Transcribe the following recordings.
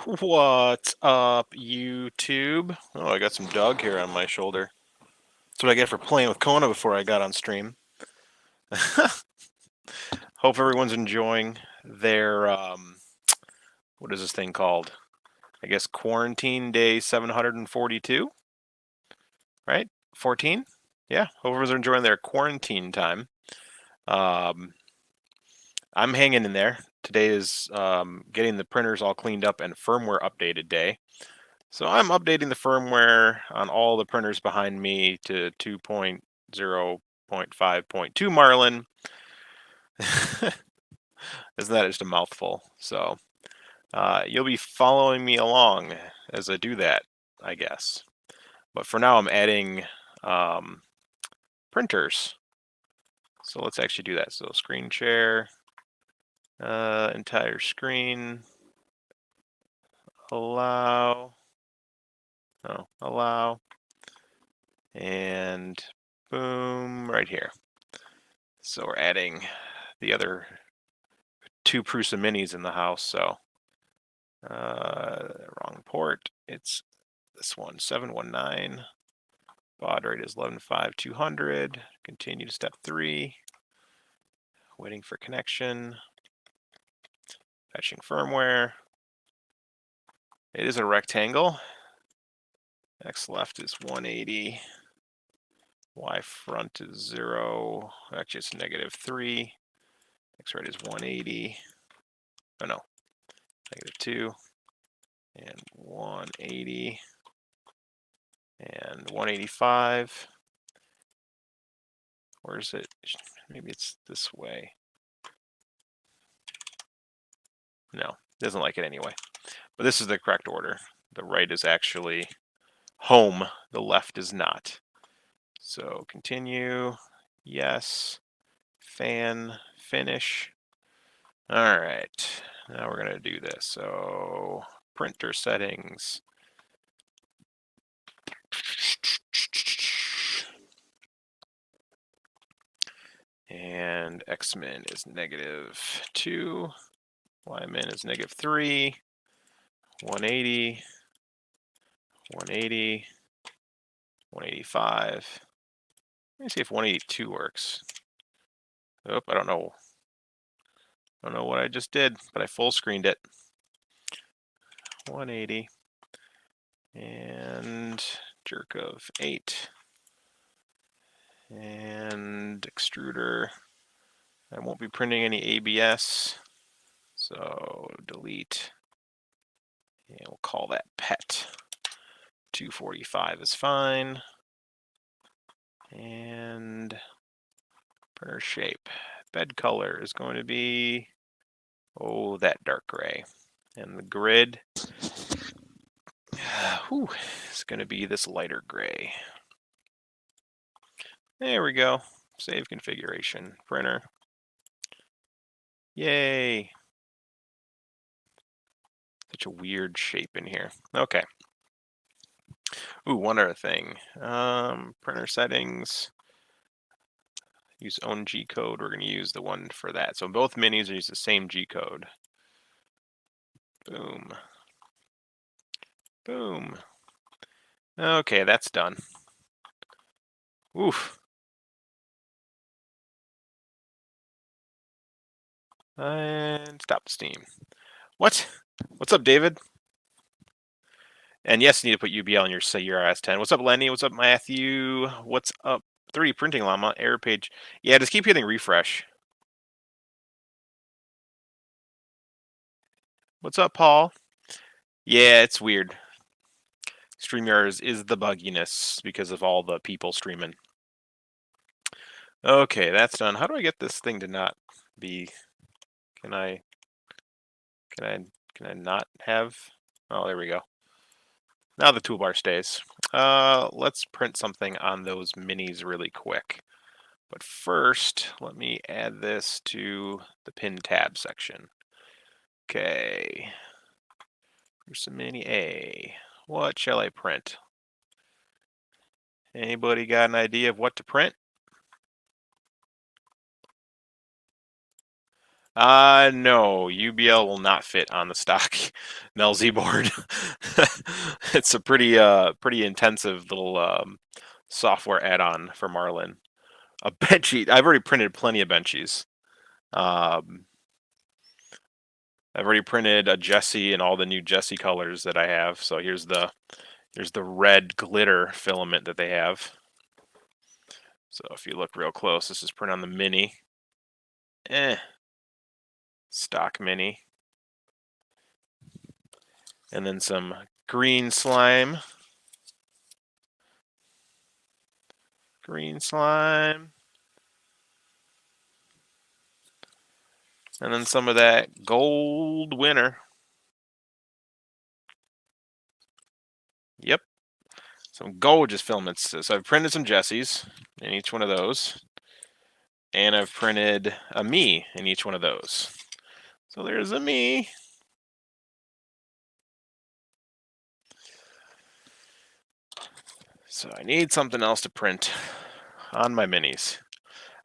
What's up, YouTube? Oh, I got some dog hair on my shoulder. That's what I get for playing with Kona before I got on stream. Hope everyone's enjoying their, what is this thing called? I guess quarantine day 742, right? 14? Yeah, hope everyone's enjoying their quarantine time. I'm hanging in there. Today is getting the printers all cleaned up and firmware updated day. So I'm updating the firmware on all the printers behind me to 2.0.5.2 Marlin. Isn't that just a mouthful? So you'll be following me along as I do that, I guess. But for now, I'm adding printers. So let's actually do that. So screen share, entire screen, allow, allow, and boom, right here. So we're adding the other two Prusa minis in the house, so wrong port. It's this one, 719. Baud rate is 11.5.200. Continue to step 3. Waiting for connection. Fetching firmware. It is a rectangle. X left is 180. Y front is 0. Actually, it's -3. X right is 180. Oh no, -2. And 180. And 185. Where is it? Maybe it's this way. No, it doesn't like it anyway. But this is the correct order. The right is actually home. The left is not. So continue. Yes. Fan. Finish. All right. Now we're going to do this. So printer settings. And X-min is -2. Y-min is -3. 180. 180. 185. Let me see if 182 works. Oh, I don't know. I don't know what I just did, but I full screened it. 180. And jerk of 8. And extruder. I won't be printing any ABS, so delete. And we'll call that pet. 245 is fine. And printer shape. Bed color is going to be, oh, that dark gray. And the grid is going to be this lighter gray. There we go. Save configuration. Printer. Yay. Such a weird shape in here. Okay. Ooh, one other thing. Printer settings. Use own G code. We're going to use the one for that. So both minis use the same G code. Boom. Boom. Okay, that's done. Oof. And stop the steam. What? What's up, David? And yes, you need to put UBL on your CRS10. What's up, Lenny? What's up, Matthew? What's up, 3D Printing Llama? Error page. Yeah, just keep hitting refresh. What's up, Paul? Yeah, it's weird. StreamYard is the bugginess because of all the people streaming. Okay, that's done. How do I get this thing to not be? Can I not have? Oh, there we go. Now the toolbar stays. Let's print something on those minis really quick. But first, let me add this to the pin tab section. Okay. Here's some mini A. What shall I print? Anybody got an idea of what to print? No, UBL will not fit on the stock NLZ board. It's a pretty intensive little software add-on for Marlin. A benchy. I've already printed plenty of benchies. Um, I've already printed a Jesse and all the new Jesse colors that I have. So here's the red glitter filament that they have. So if you look real close, this is printed on the mini. Stock mini. And then some green slime. Green slime. And then some of that gold winner. Yep. Some gorgeous filaments. So I've printed some Jessies in each one of those. And I've printed a me in each one of those. So there's a me. So I need something else to print on my minis.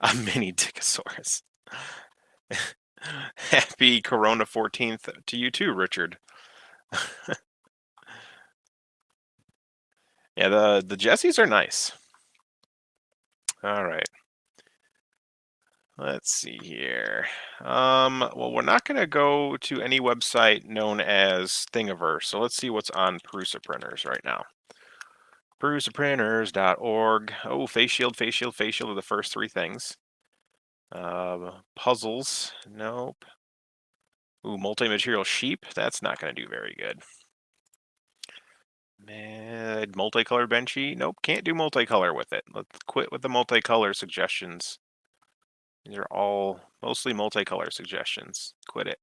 A mini Dickosaurus. Happy Corona 14th to you too, Richard. Yeah, the Jessies are nice. All right. Let's see here. Well, we're not going to go to any website known as Thingiverse, so let's see what's on Prusa printers right now. PrusaPrinters.org. Oh, face shield are the first three things. Puzzles, nope. Ooh, multi-material sheep, that's not going to do very good. Multicolored benchy, nope, can't do multicolor with it. Let's quit with the multicolor suggestions. These are all mostly multicolor suggestions. Quit it.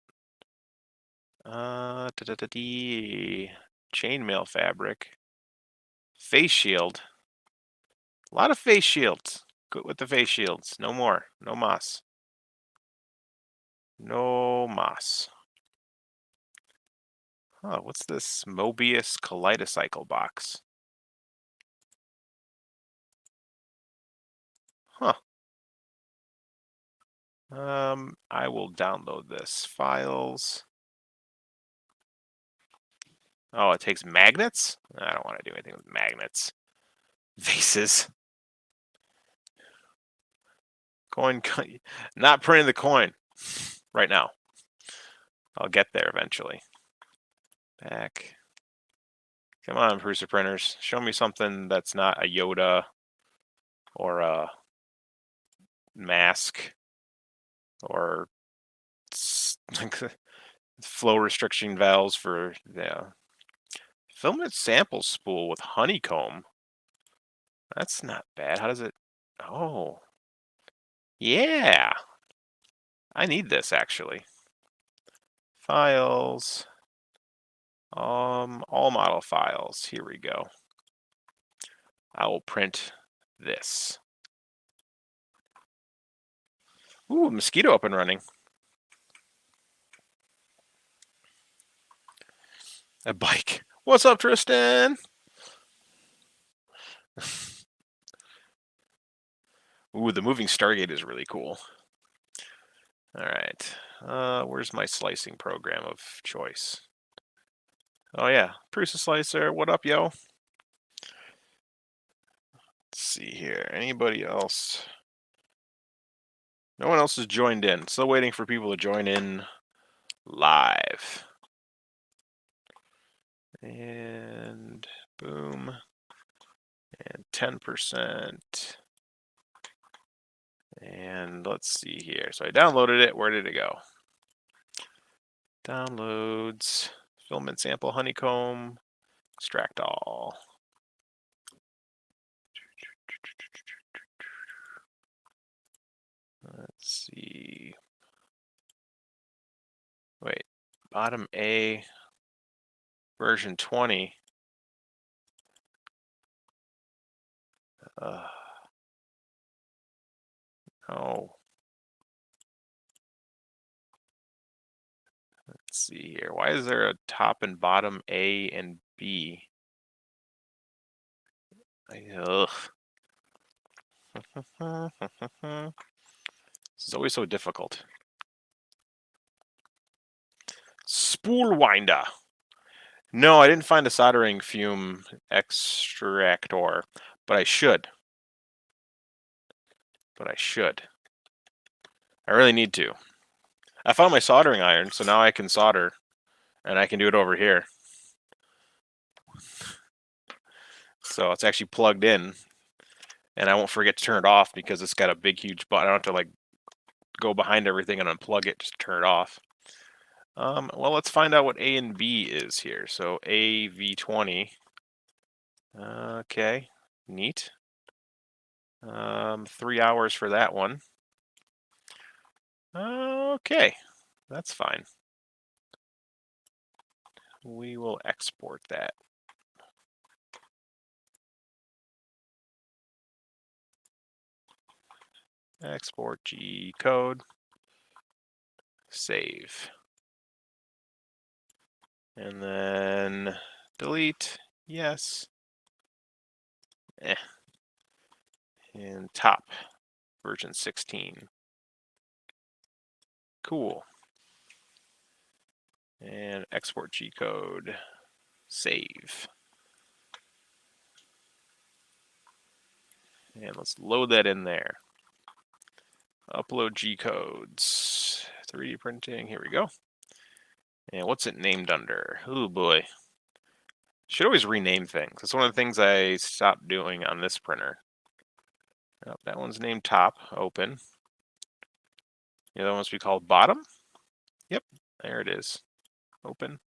Chainmail fabric. Face shield. A lot of face shields. Quit with the face shields. No more. No mas. No mas. Oh, what's this Mobius Kaleidocycle box? Huh. I will download this. Files. Oh, it takes magnets? I don't want to do anything with magnets. Vases. Coin. Not printing the coin right now. I'll get there eventually. Back. Come on, Prusa printers. Show me something that's not a Yoda or a mask or flow restriction valves for filament sample spool with honeycomb. That's not bad. How does it? Oh, yeah. I need this actually. Files. All model files. Here we go. I will print this. Ooh, mosquito up and running. A bike. What's up, Tristan? Ooh, the moving Stargate is really cool. All right. Where's my slicing program of choice? Oh, yeah. Prusa Slicer. What up, yo? Let's see here. Anybody else? No one else has joined in. Still waiting for people to join in live. And boom. And 10%. And let's see here. So I downloaded it. Where did it go? Downloads. Filament sample honeycomb. Extract all. Let's see. Wait. Bottom A. Version 20. Oh. Let's see here. Why is there a top and bottom A and B? Ugh. This is always so difficult. Spool winder. No, I didn't find a soldering fume extractor, but I should. I really need to. I found my soldering iron, so now I can solder, and I can do it over here. So it's actually plugged in, and I won't forget to turn it off because it's got a big, huge button. I don't have to like go behind everything and unplug it just to turn it off. Well, let's find out what A and B is here. So AV20. Okay, neat. 3 hours for that one. Okay, that's fine. We will export that. Export G code. Save. And then delete. Yes. And top. Version 16. Cool. And export G code. Save. And let's load that in there. Upload G codes. 3D printing. Here we go. And what's it named under? Oh boy. Should always rename things. That's one of the things I stopped doing on this printer. Oh, that one's named top. Open. The other one must be called bottom. Yep, there it is. Open.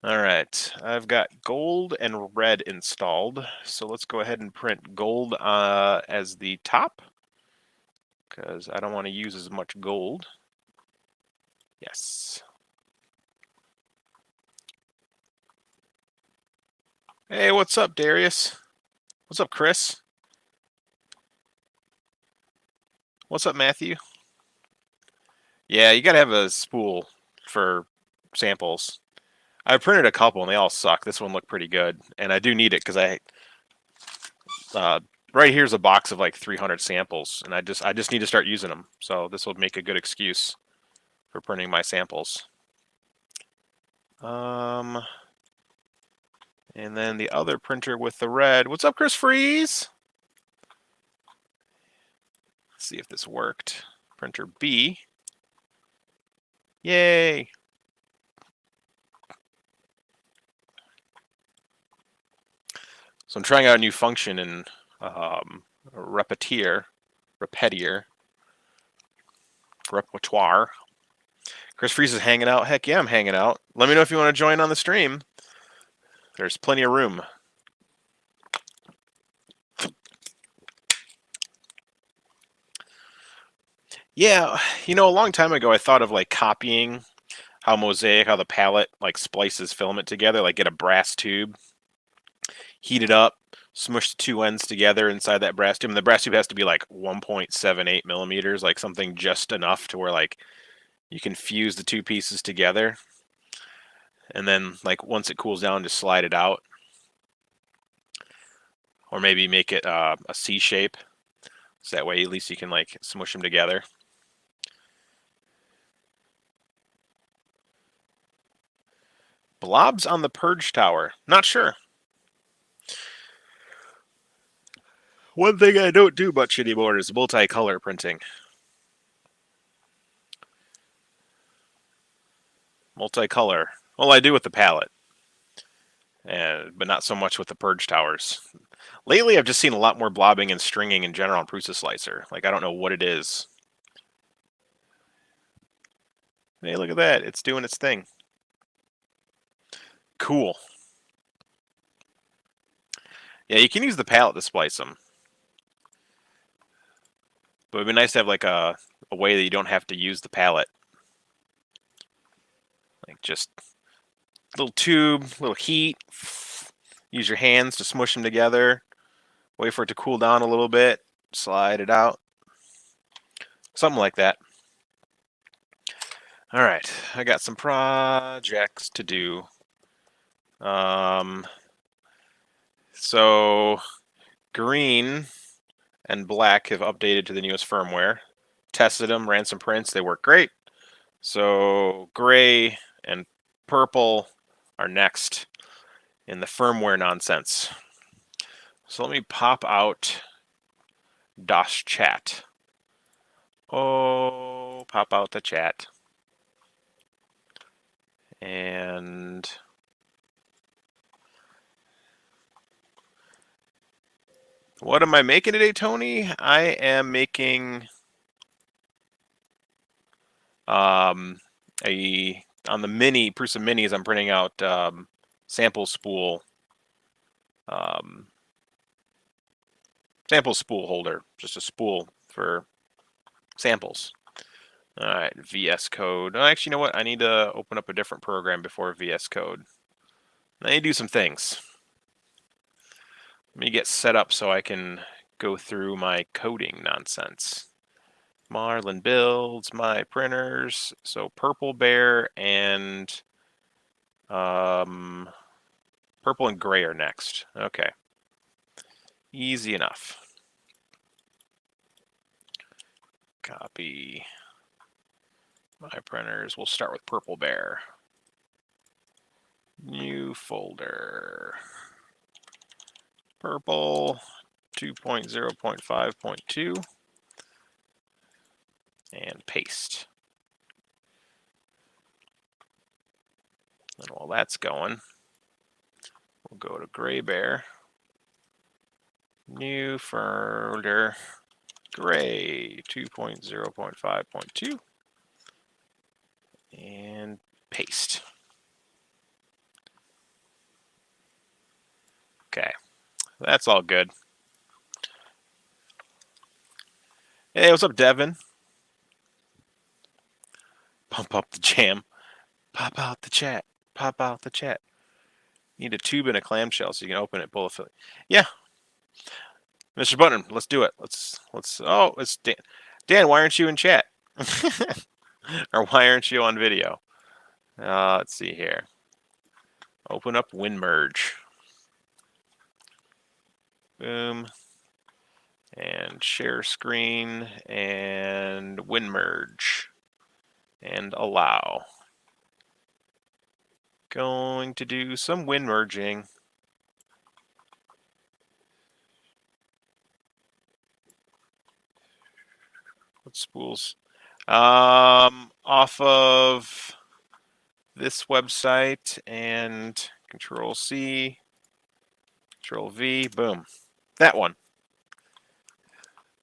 All right, I've got gold and red installed. So let's go ahead and print gold as the top, because I don't want to use as much gold. Yes. Hey, what's up, Darius? What's up, Chris? What's up, Matthew? Yeah, you gotta have a spool for samples. I printed a couple and they all suck. This one looked pretty good, and I do need it because right here's a box of like 300 samples, and I just need to start using them. So this will make a good excuse for printing my samples. And then the other printer with the red. What's up, Chris Freeze? Let's see if this worked. Printer B. Yay! So I'm trying out a new function in repetir, repertoire. Chris Freeze is hanging out. Heck yeah, I'm hanging out. Let me know if you want to join on the stream. There's plenty of room. Yeah, a long time ago I thought of like copying how the palette like splices filament together, like get a brass tube, heat it up, smush the two ends together inside that brass tube. And the brass tube has to be like 1.78 millimeters, like something just enough to where like you can fuse the two pieces together. And then like once it cools down, just slide it out. Or maybe make it a C shape. So that way at least you can like smush them together. Blobs on the purge tower. Not sure. One thing I don't do much anymore is multicolor printing. Multicolor. Well, I do with the palette, but not so much with the purge towers. Lately, I've just seen a lot more blobbing and stringing in general on Prusa Slicer. Like, I don't know what it is. Hey, look at that. It's doing its thing. Cool. Yeah, you can use the palette to splice them. But it'd be nice to have like a way that you don't have to use the palette. Like just little tube, little heat. Use your hands to smush them together. Wait for it to cool down a little bit. Slide it out. Something like that. All right, I got some projects to do. So green and black have updated to the newest firmware. Tested them, ran some prints. They work great. So gray and purple are next in the firmware nonsense. So let me pop out DOS chat. Oh, pop out the chat. And what am I making today, Tony? I am making on the mini Prusa Minis. I'm printing out sample spool holder, just a spool for samples. All right, VS Code. Oh, actually, you know what? I need to open up a different program before VS Code. I need to do some things. Let me get set up so I can go through my coding nonsense. Marlin builds my printers. So Purple Bear and purple and gray are next. Okay. Easy enough. Copy my printers. We'll start with Purple Bear. New folder. Purple 2.0.5.2 and paste. And while that's going, we'll go to Gray Bear. New folder. Gray 2.0.5.2 and paste. Okay, that's all good. Hey, what's up, Devin? Pump up the jam. Pop out the chat. Pop out the chat. Need a tube and a clamshell so you can open it. Pull affiliate. Yeah, Mr. Button, let's do it. Let's. Oh, it's Dan. Dan, why aren't you in chat? Or why aren't you on video? Let's see here. Open up WinMerge. Boom. And share screen and WinMerge. And allow. Going to do some WinMerging. What spools? Off of this website and Control C, Control V, boom. That one.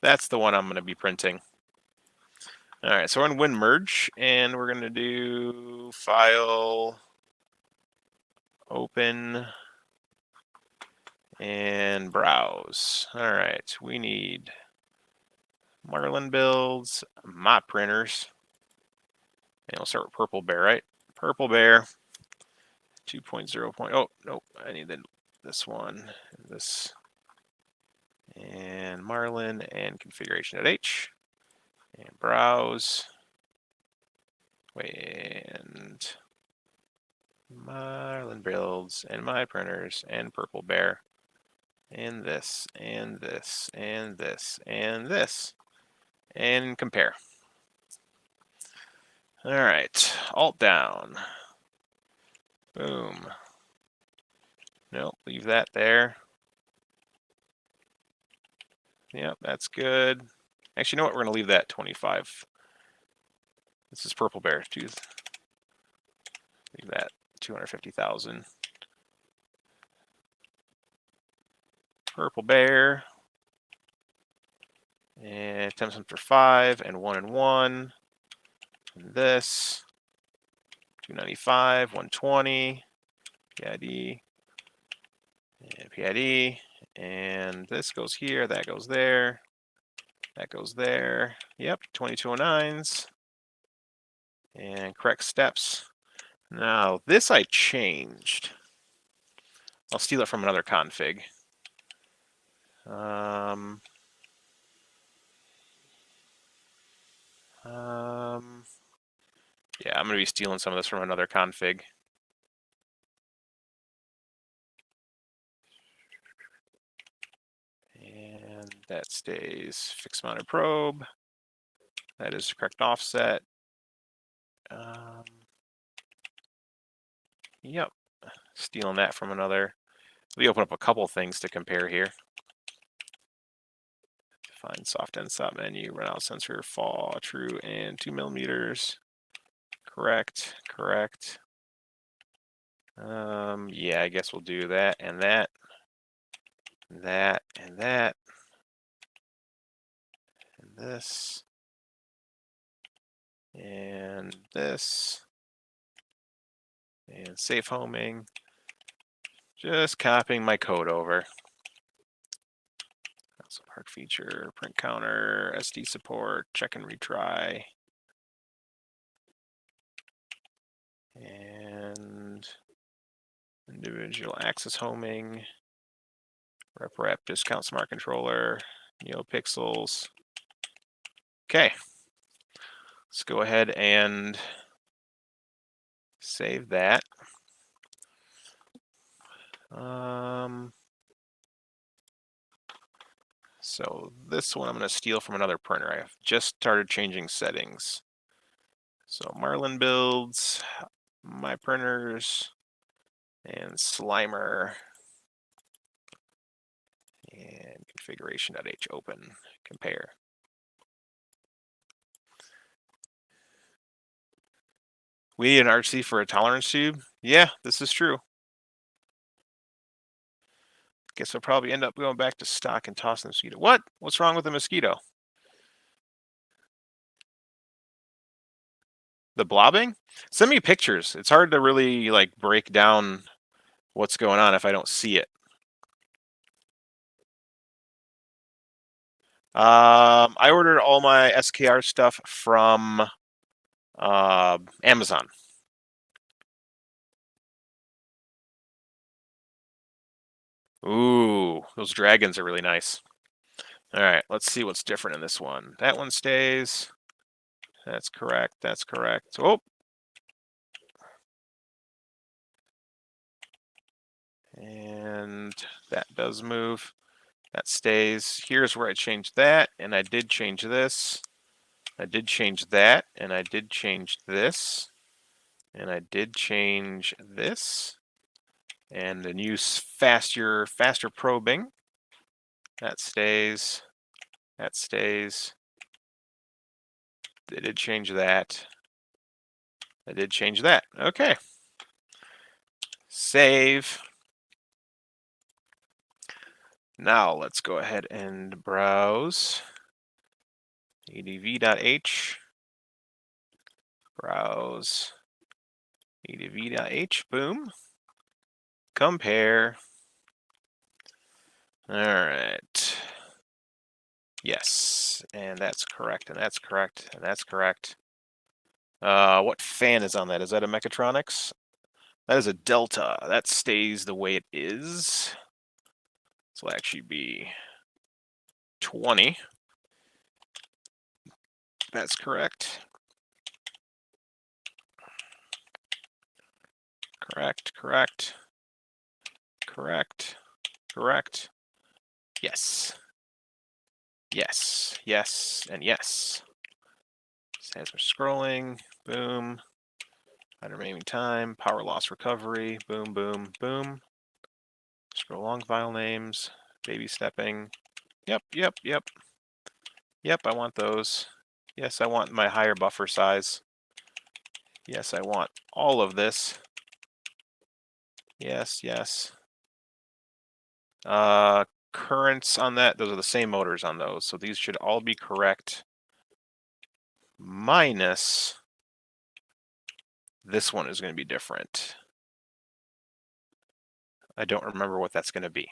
That's the one I'm going to be printing. All right, so we're in WinMerge, and we're going to do File, Open, and Browse. All right, we need Marlin builds, my printers, and we'll start with Purple Bear, right? Purple Bear, 2.0. Oh, nope, I need this one, this, and Marlin, and configuration.h. And browse. And Marlin builds and my printers and Purple Bear. And this, and this, and this, and this. And compare. All right, Alt down. Boom. Nope, leave that there. Yep, that's good. Actually, you know what? We're going to leave that 25. This is Purple Bear. Leave that 250,000. Purple Bear. And 10 for 5 and 1 and 1. And this 295, 120, PID, and PID. And this goes here, that goes there, that goes there. Yep, 2209s. And correct steps. Now, this I changed. I'll steal it from another config. Yeah, I'm going to be stealing some of this from another config. And that stays fixed mounted probe. That is correct offset. Yep, stealing that from another. We open up a couple things to compare here. Find soft end stop menu, run out sensor, fall, true, and 2 millimeters. Correct, correct. Yeah, I guess we'll do that and that, that and that, and this, and this, and safe homing. Just copying my code over. So park feature, print counter, SD support, check and retry. And individual access homing, rep discount smart controller, NeoPixels. Okay, let's go ahead and save that. So this one I'm going to steal from another printer. I've just started changing settings. So Marlin builds, my printers, and Slimer, and configuration.h open, compare. We need an RC for a tolerance tube? Yeah, this is true. Guess we'll probably end up going back to stock and tossing the mosquito. What? What's wrong with the mosquito? The blobbing? Send me pictures. It's hard to really like break down what's going on if I don't see it. I ordered all my SKR stuff from Amazon. Ooh, those dragons are really nice. All right, let's see what's different in this one. That one stays. That's correct. That's correct. Oh. And that does move. That stays. Here's where I changed that, and I did change this. I did change that, and I did change this, and I did change this, and then use faster probing. That stays. That stays. I did change that. I did change that. Okay. Save. Now let's go ahead and browse adv.h. Browse adv.h. Boom. Compare. All right. Yes, and that's correct, and that's correct, and that's correct. What fan is on that? Is that a Mechatronics? That is a Delta. That stays the way it is. This will actually be 20. That's correct. Correct, correct. Correct, correct. Yes. Yes, yes, and yes. As we're scrolling, boom. Under remaining time, power loss recovery, boom, boom, boom. Scroll along file names, baby stepping. Yep, yep, yep. Yep, I want those. Yes, I want my higher buffer size. Yes, I want all of this. Yes, yes. Currents on that, those are the same motors on those, so these should all be correct. Minus this one is going to be different. I don't remember what that's going to be.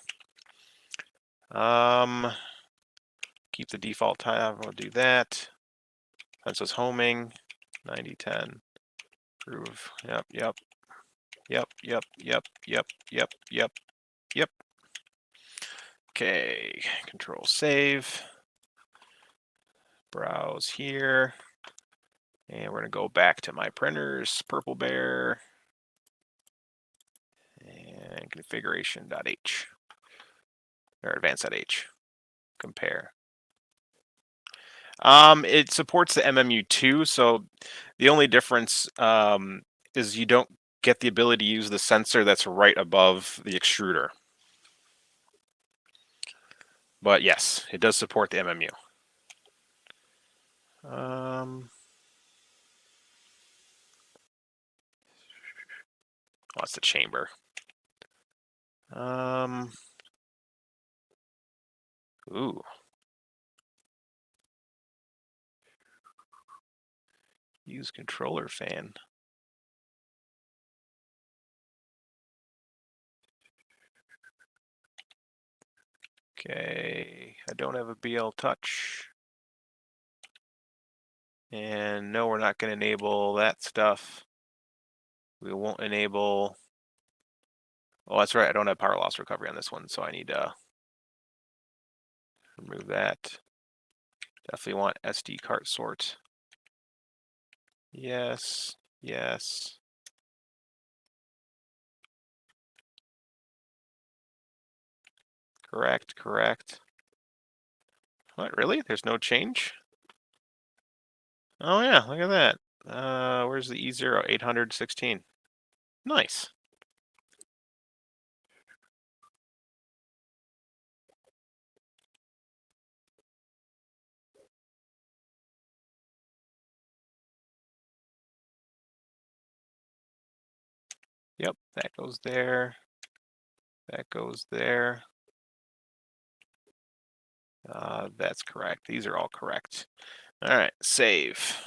Keep the default time. We'll do that. Pencil's homing. 9010. Prove. Yep, yep. Yep, yep, yep, yep, yep, yep, yep. Okay, control save. Browse here. And we're going to go back to my printers, Purple Bear, and configuration.h, or advanced.h. Compare. It supports the MMU2, so the only difference is you don't get the ability to use the sensor that's right above the extruder. But yes, it does support the MMU. Oh, that's the chamber. Ooh. Use controller fan. Okay, I don't have a BL touch. And no, we're not going to enable that stuff. We won't enable... Oh, that's right, I don't have power loss recovery on this one, so I need to remove that. Definitely want SD cart sort. Yes, yes. Correct, correct. What, really? There's no change? Oh yeah, look at that. Where's the E0? 816. Nice. Yep, that goes there. That goes there. That's correct. These are all correct. All right, save.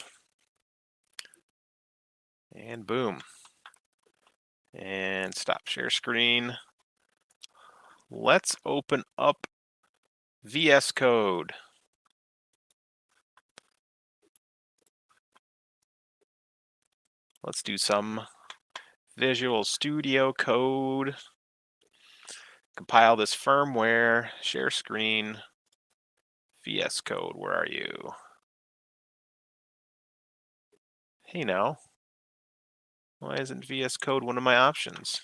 And boom. And stop share screen. Let's open up VS Code. Let's do some Visual Studio Code. Compile this firmware, share screen, VS Code, where are you? Hey now, why isn't VS Code one of my options?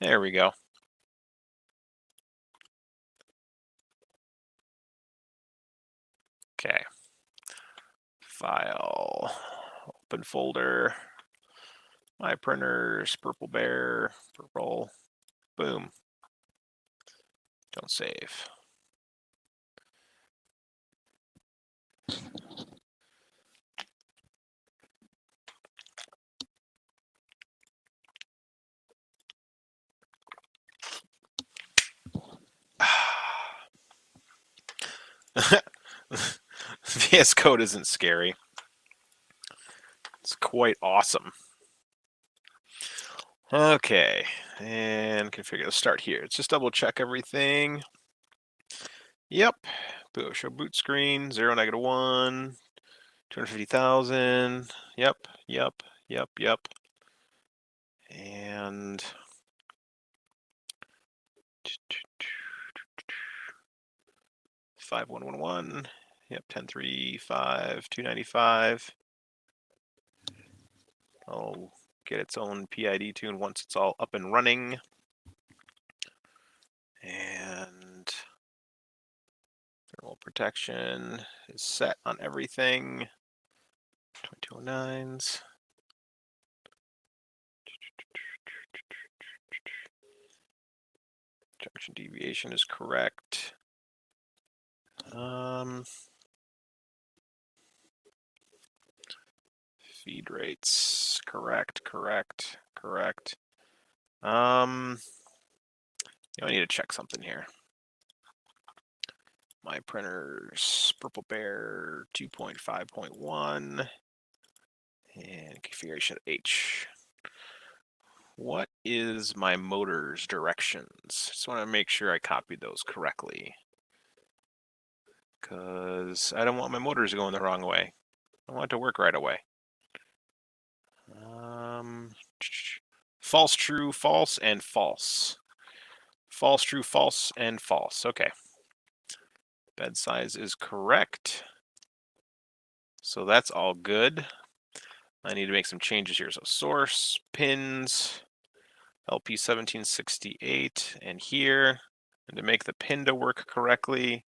There we go. Okay. File, open folder, my printers, purple bear, purple, boom. Don't save. VS Code isn't scary. It's quite awesome. Okay, and configure. Let's start here. Let's just double check everything. Yep. Show boot screen, 0, -1, 250,000. Yep, yep, yep, yep. And 5111. Yep, 1035, 295. I'll get its own PID tune once it's all up and running. And thermal protection is set on everything. 2209s. Junction deviation is correct. Feed rates, correct, correct, correct. I need to check something here. My printers, Purple Bear 2.5.1, and configuration H. What is my motor's directions? Just want to make sure I copied those correctly, because I don't want my motors going the wrong way. I want it to work right away. False, true, false, and false. False, true, false, and false. Okay. Bed size is correct. So that's all good. I need to make some changes here. So source, pins, LP 1768 and here. And to make the pin to work correctly,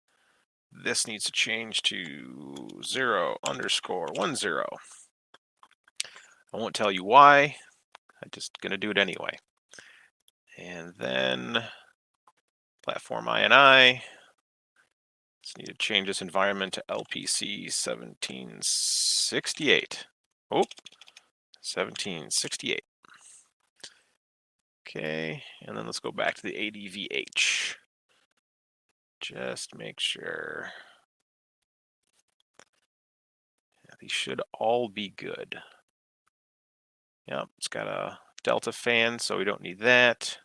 this needs to change to 0_10. I won't tell you why. I'm just going to do it anyway. And then platform INI. Just need to change this environment to LPC 1768. Oh, 1768. Okay, and then let's go back to the ADVH. Just make sure. Yeah, these should all be good. Yep, it's got a Delta fan, so we don't need that.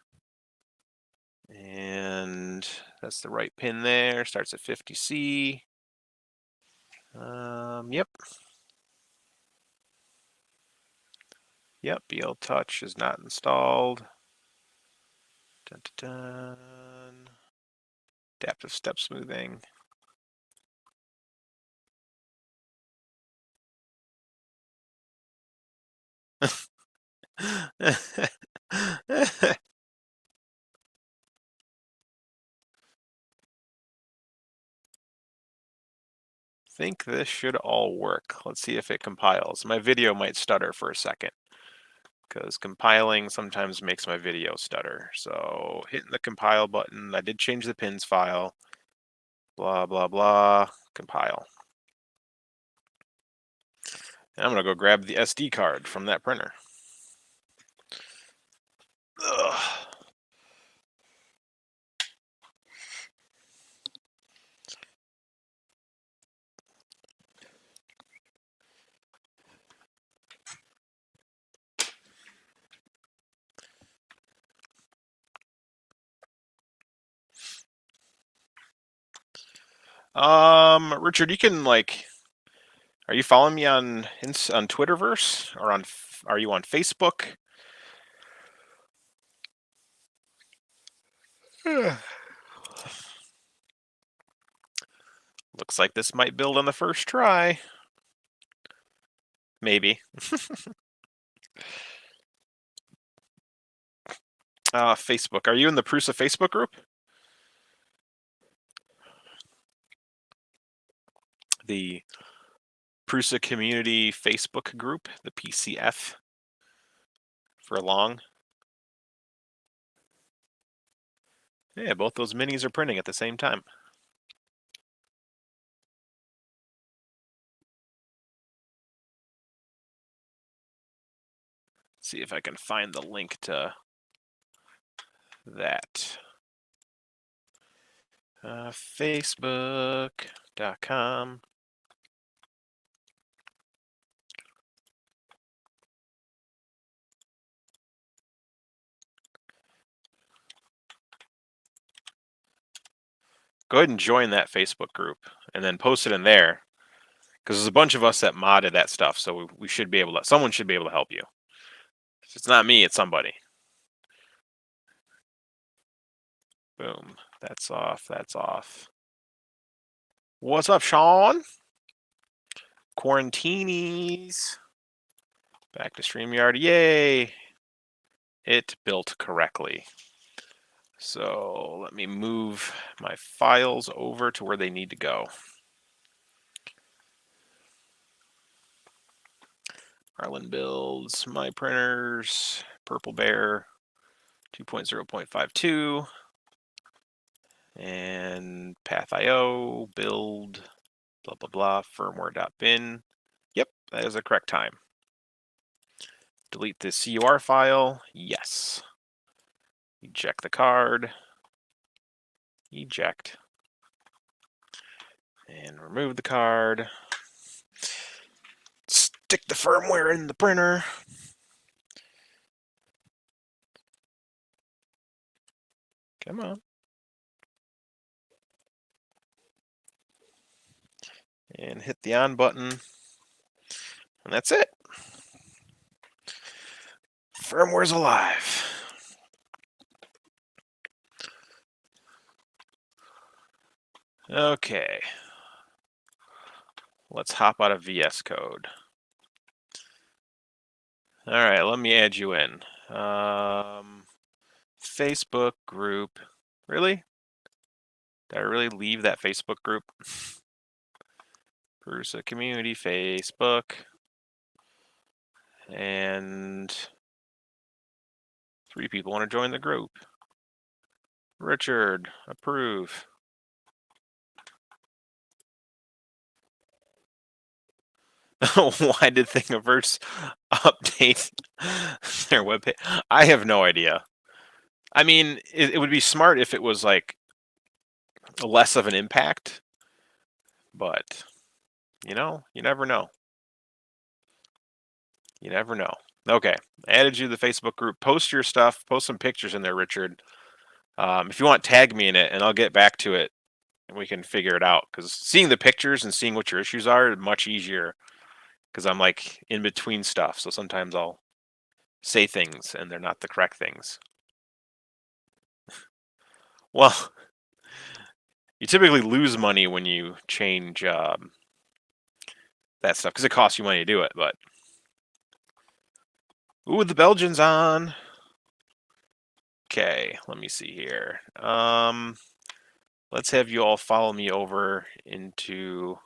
And that's the right pin there. Starts at 50C. Yep. Yep, BL Touch is not installed. Dun, dun, dun. Adaptive step smoothing. Think this should all work. Let's see if it compiles. My video might stutter for a second because compiling sometimes makes my video stutter. So hitting the compile button, I did change the pins file, blah, blah, blah, compile. And I'm gonna go grab the SD card from that printer. Ugh. Richard, you can are you following me on Twitterverse or are you on Facebook? Looks like this might build on the first try. Maybe. Facebook. Are you in the Prusa Facebook group? The Prusa Community Facebook group, the PCF for long. Yeah, both those minis are printing at the same time. Let's see if I can find the link to that. Facebook.com. Go ahead and join that Facebook group and then post it in there because there's a bunch of us that modded that stuff, so we should be able to, someone should be able to help you. If it's not me, it's somebody. Boom. That's off. That's off. What's up, Sean? Quarantinis. Back to StreamYard. Yay! It built correctly. So let me move my files over to where they need to go. Arlen builds, my printers, Purple Bear 2.0.52, and Path.io build, blah, blah, blah, firmware.bin. Yep, that is the correct time. Delete the CUR file. Yes. Eject the card. Eject. And remove the card. Stick the firmware in the printer. Come on. And hit the on button. And that's it. Firmware's alive. Okay. Let's hop out of VS Code. All right, let me add you in. Facebook group. Really? Did I really leave that Facebook group? Bruce, community Facebook. And 3 people want to join the group. Richard, approve. Why did Thingiverse update their webpage? I have no idea. I mean, it would be smart if it was like less of an impact, but you never know. You never know. Okay, added you to the Facebook group. Post your stuff. Post some pictures in there, Richard. If you want, tag me in it, and I'll get back to it, and we can figure it out. Because seeing the pictures and seeing what your issues are is much easier. Because I'm like in between stuff, so sometimes I'll say things and they're not the correct things. Well, you typically lose money when you change that stuff because it costs you money to do it. But ooh, the Belgians on. Okay, let me see here. Let's have you all follow me over into.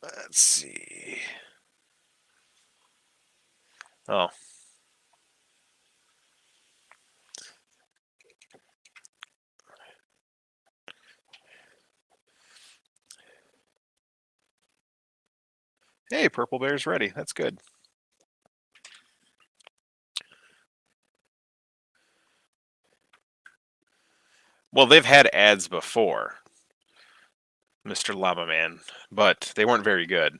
Let's see. Oh. Hey, Purple Bear's ready. That's good. Well, they've had ads before, Mr. Llama Man, but they weren't very good.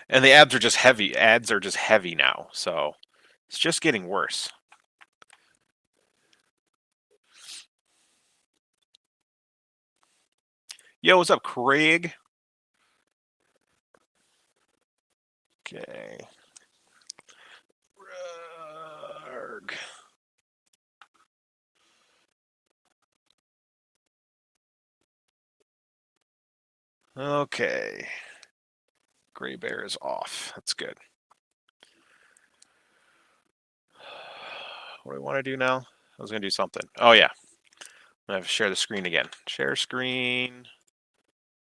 And the ads are just heavy. Ads are just heavy now, so it's just getting worse. Yo, what's up, Craig? Okay. Rarg. Okay. Gray Bear is off. That's good. What do I want to do now? I was going to do something. Oh, yeah. I have to share the screen again. Share screen.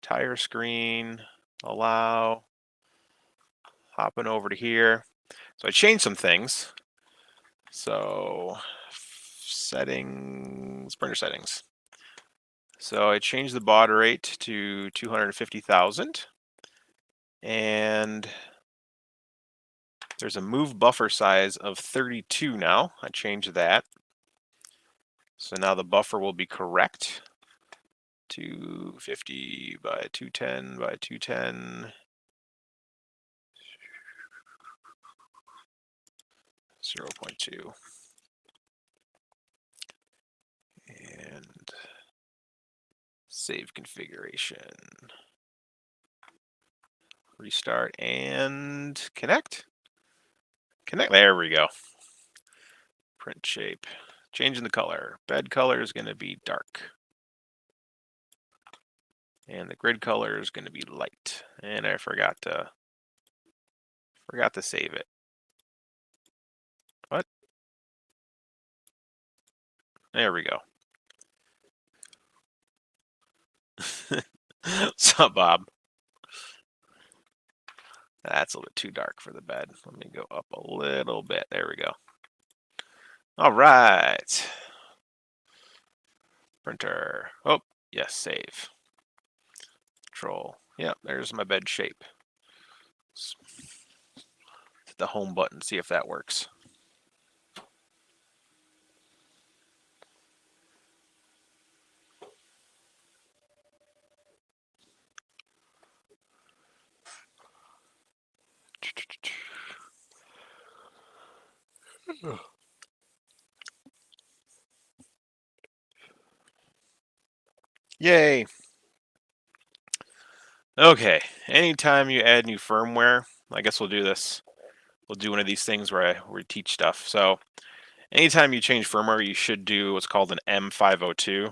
Tire screen. Allow. Hopping over to here. So I changed some things. So settings, printer settings. So I changed the baud rate to 250,000. And there's a move buffer size of 32 now. I changed that. So now the buffer will be correct. 250 by 210 by 210. 0.2. And save configuration. Restart and connect. Connect. There we go. Print shape. Changing the color. Bed color is going to be dark. And the grid color is going to be light. And I forgot to save it. What? There we go. What's up, Bob? That's a little bit too dark for the bed. Let me go up a little bit. There we go. All right. Printer. Oh, yes, save. Control. Yep, there's my bed shape. Hit the home button, see if that works. Yay. Okay, anytime you add new firmware, I guess we'll do this. We'll do one of these things where we teach stuff. So anytime you change firmware, you should do what's called an M502,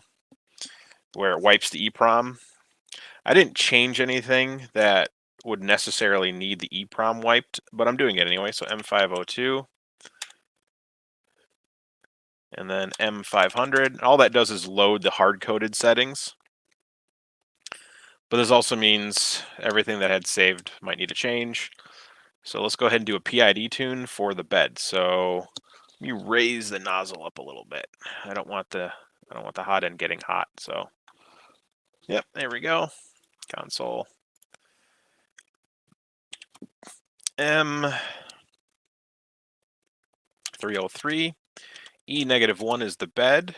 where it wipes the EEPROM. I didn't change anything that would necessarily need the EEPROM wiped, but I'm doing it anyway. So M502 and then M500. All that does is load the hard-coded settings. But this also means everything that had saved might need to change. So let's go ahead and do a PID tune for the bed. So let me raise the nozzle up a little bit. I don't want the hot end getting hot. So yep, there we go. Console M303. E-1 is the bed.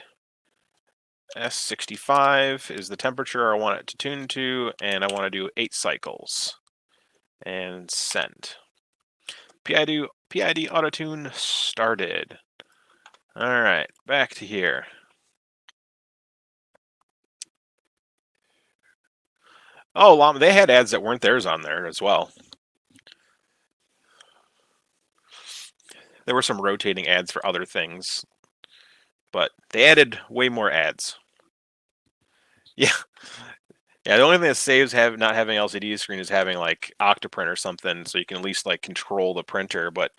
S65 is the temperature I want it to tune to, and I want to do 8 cycles. And send. PID auto tune started. All right, back to here. Oh, they had ads that weren't theirs on there as well. There were some rotating ads for other things, but they added way more ads. Yeah. Yeah, the only thing that saves not having LCD screen is having like Octoprint or something, so you can at least like control the printer, but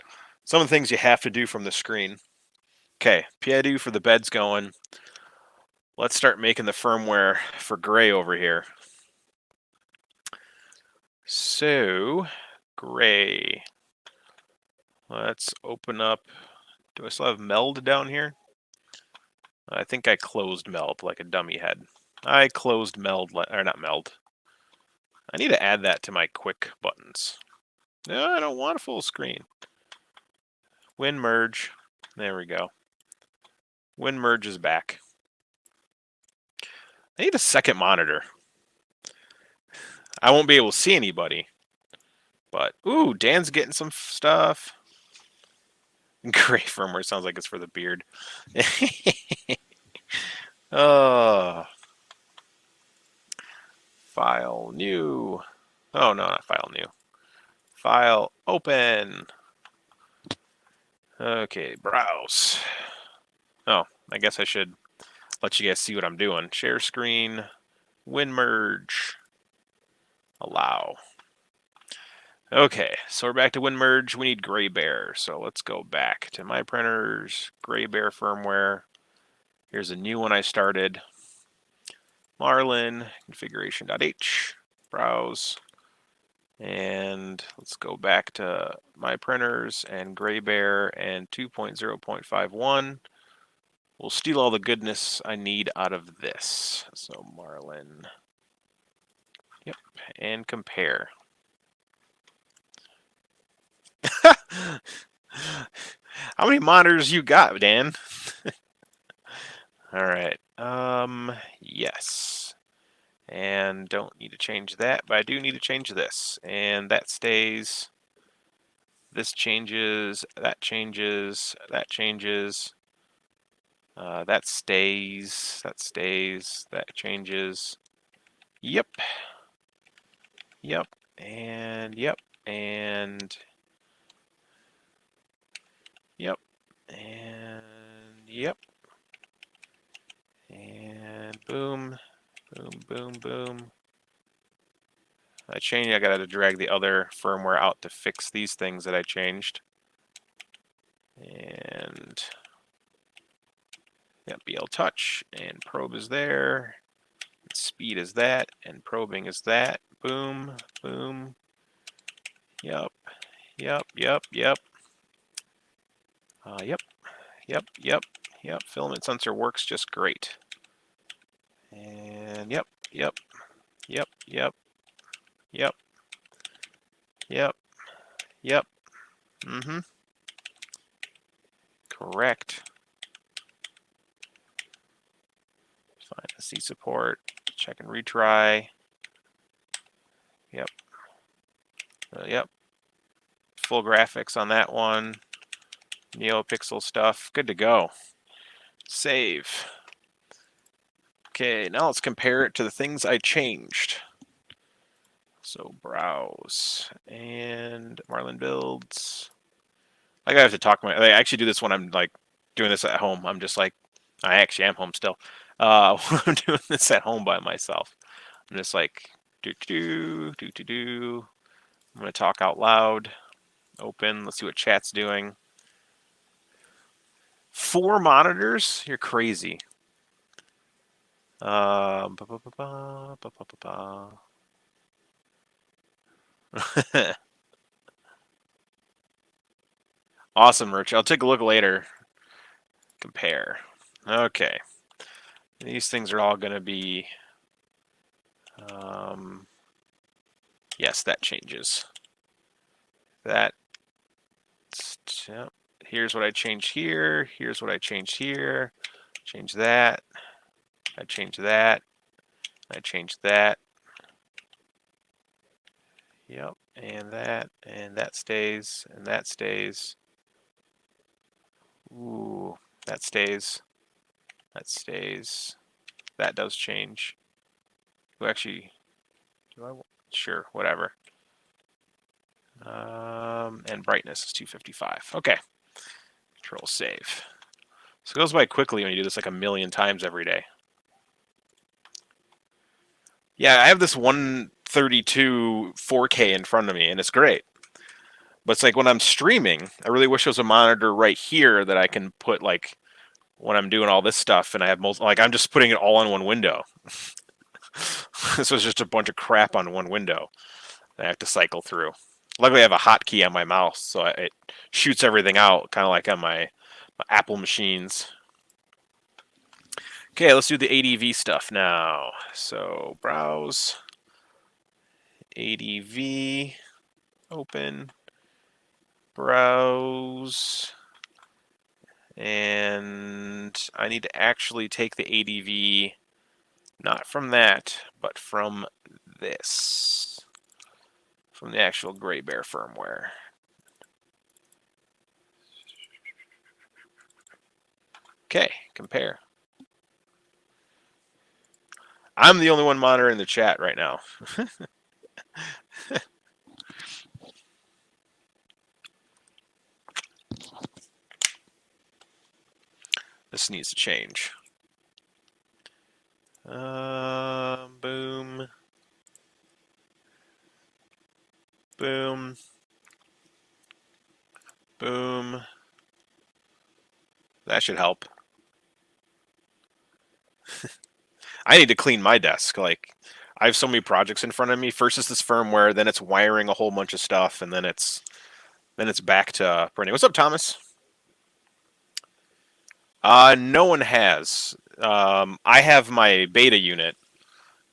some of the things you have to do from the screen. Okay, PID for the bed's going. Let's start making the firmware for gray over here. So, gray. Let's open up. Do I still have meld down here? I think I closed meld like a dummy head. I closed meld, or not meld. I need to add that to my quick buttons. No, I don't want a full screen. Win merge. There we go. Win merge is back. I need a second monitor. I won't be able to see anybody. But, ooh, Dan's getting some stuff. Gray firmware sounds like it's for the beard. Oh. File new. Oh, no, not file new. File open. Okay, browse. Oh, I guess I should let you guys see what I'm doing. Share screen. Win merge. Allow. Okay, so we're back to Win merge. We need Gray Bear. So let's go back to my printers. Gray Bear firmware. Here's a new one I started. Marlin configuration.h. Browse. And let's go back to my printers and Gray Bear and 2.0.51. We'll steal all the goodness I need out of this. So Marlin. Yep, and compare. How many monitors you got, Dan? All right. Yes. And don't need to change that, but I do need to change this. And that stays. This changes, that changes, that changes. That stays, that stays, that changes. Yep. Yep. And yep. And yep. And yep. And boom. Boom, boom, boom. I changed, I gotta drag the other firmware out to fix these things that I changed. And yep, BL touch and probe is there. Speed is that, and probing is that. Boom, boom. Yep, yep, yep, yep. Yep, yep, yep, yep. Filament sensor works just great. And yep, yep, yep, yep, yep, yep, yep. Mm-hmm. Correct. Find the C support. Check and retry. Yep. Yep. Full graphics on that one. NeoPixel stuff. Good to go. Save. Okay, now let's compare it to the things I changed. So browse and Marlin builds. Like I have to talk I actually do this when I'm like doing this at home. I'm just like, I actually am home still. I'm doing this at home by myself. I'm just like I'm gonna talk out loud. Open. Let's see what chat's doing. 4 monitors? You're crazy. Ba, ba, ba, ba, ba, ba, ba, ba. Awesome, Rich. I'll take a look later. Compare. Okay. These things are all going to be... yes, that changes. That... Yep. Here's what I changed here. Here's what I changed here. Change that. I changed that. I changed that. Yep. And that stays, and that stays. Ooh, that stays. That stays. That does change. Well, actually, do I? Sure, whatever. And brightness is 255. Okay. Control save. So it goes by quickly when you do this like a million times every day. Yeah, I have this 132 4K in front of me, and it's great. But it's like when I'm streaming, I really wish there was a monitor right here that I can put like when I'm doing all this stuff, and I have like I'm just putting it all on one window. So it's just a bunch of crap on one window that I have to cycle through. Luckily, I have a hotkey on my mouse, so it shoots everything out, kind of like on my Apple machines. Okay, let's do the ADV stuff now. So browse, ADV, open, browse, and I need to actually take the ADV not from that, but from this, from the actual Gray Bear firmware. Okay, compare. I'm the only one monitoring the chat right now. This needs to change. Boom. Boom. Boom. That should help. I need to clean my desk. Like, I have so many projects in front of me. First is this firmware, then it's wiring a whole bunch of stuff, and then it's back to printing. What's up, Thomas? No one has. I have my beta unit,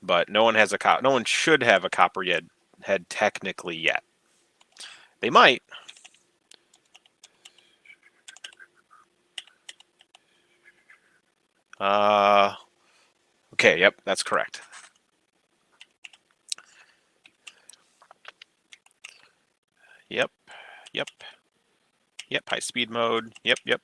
but no one has a no one should have a copperhead head technically yet. They might. Okay, yep, that's correct. Yep, yep, yep, high speed mode. Yep, yep.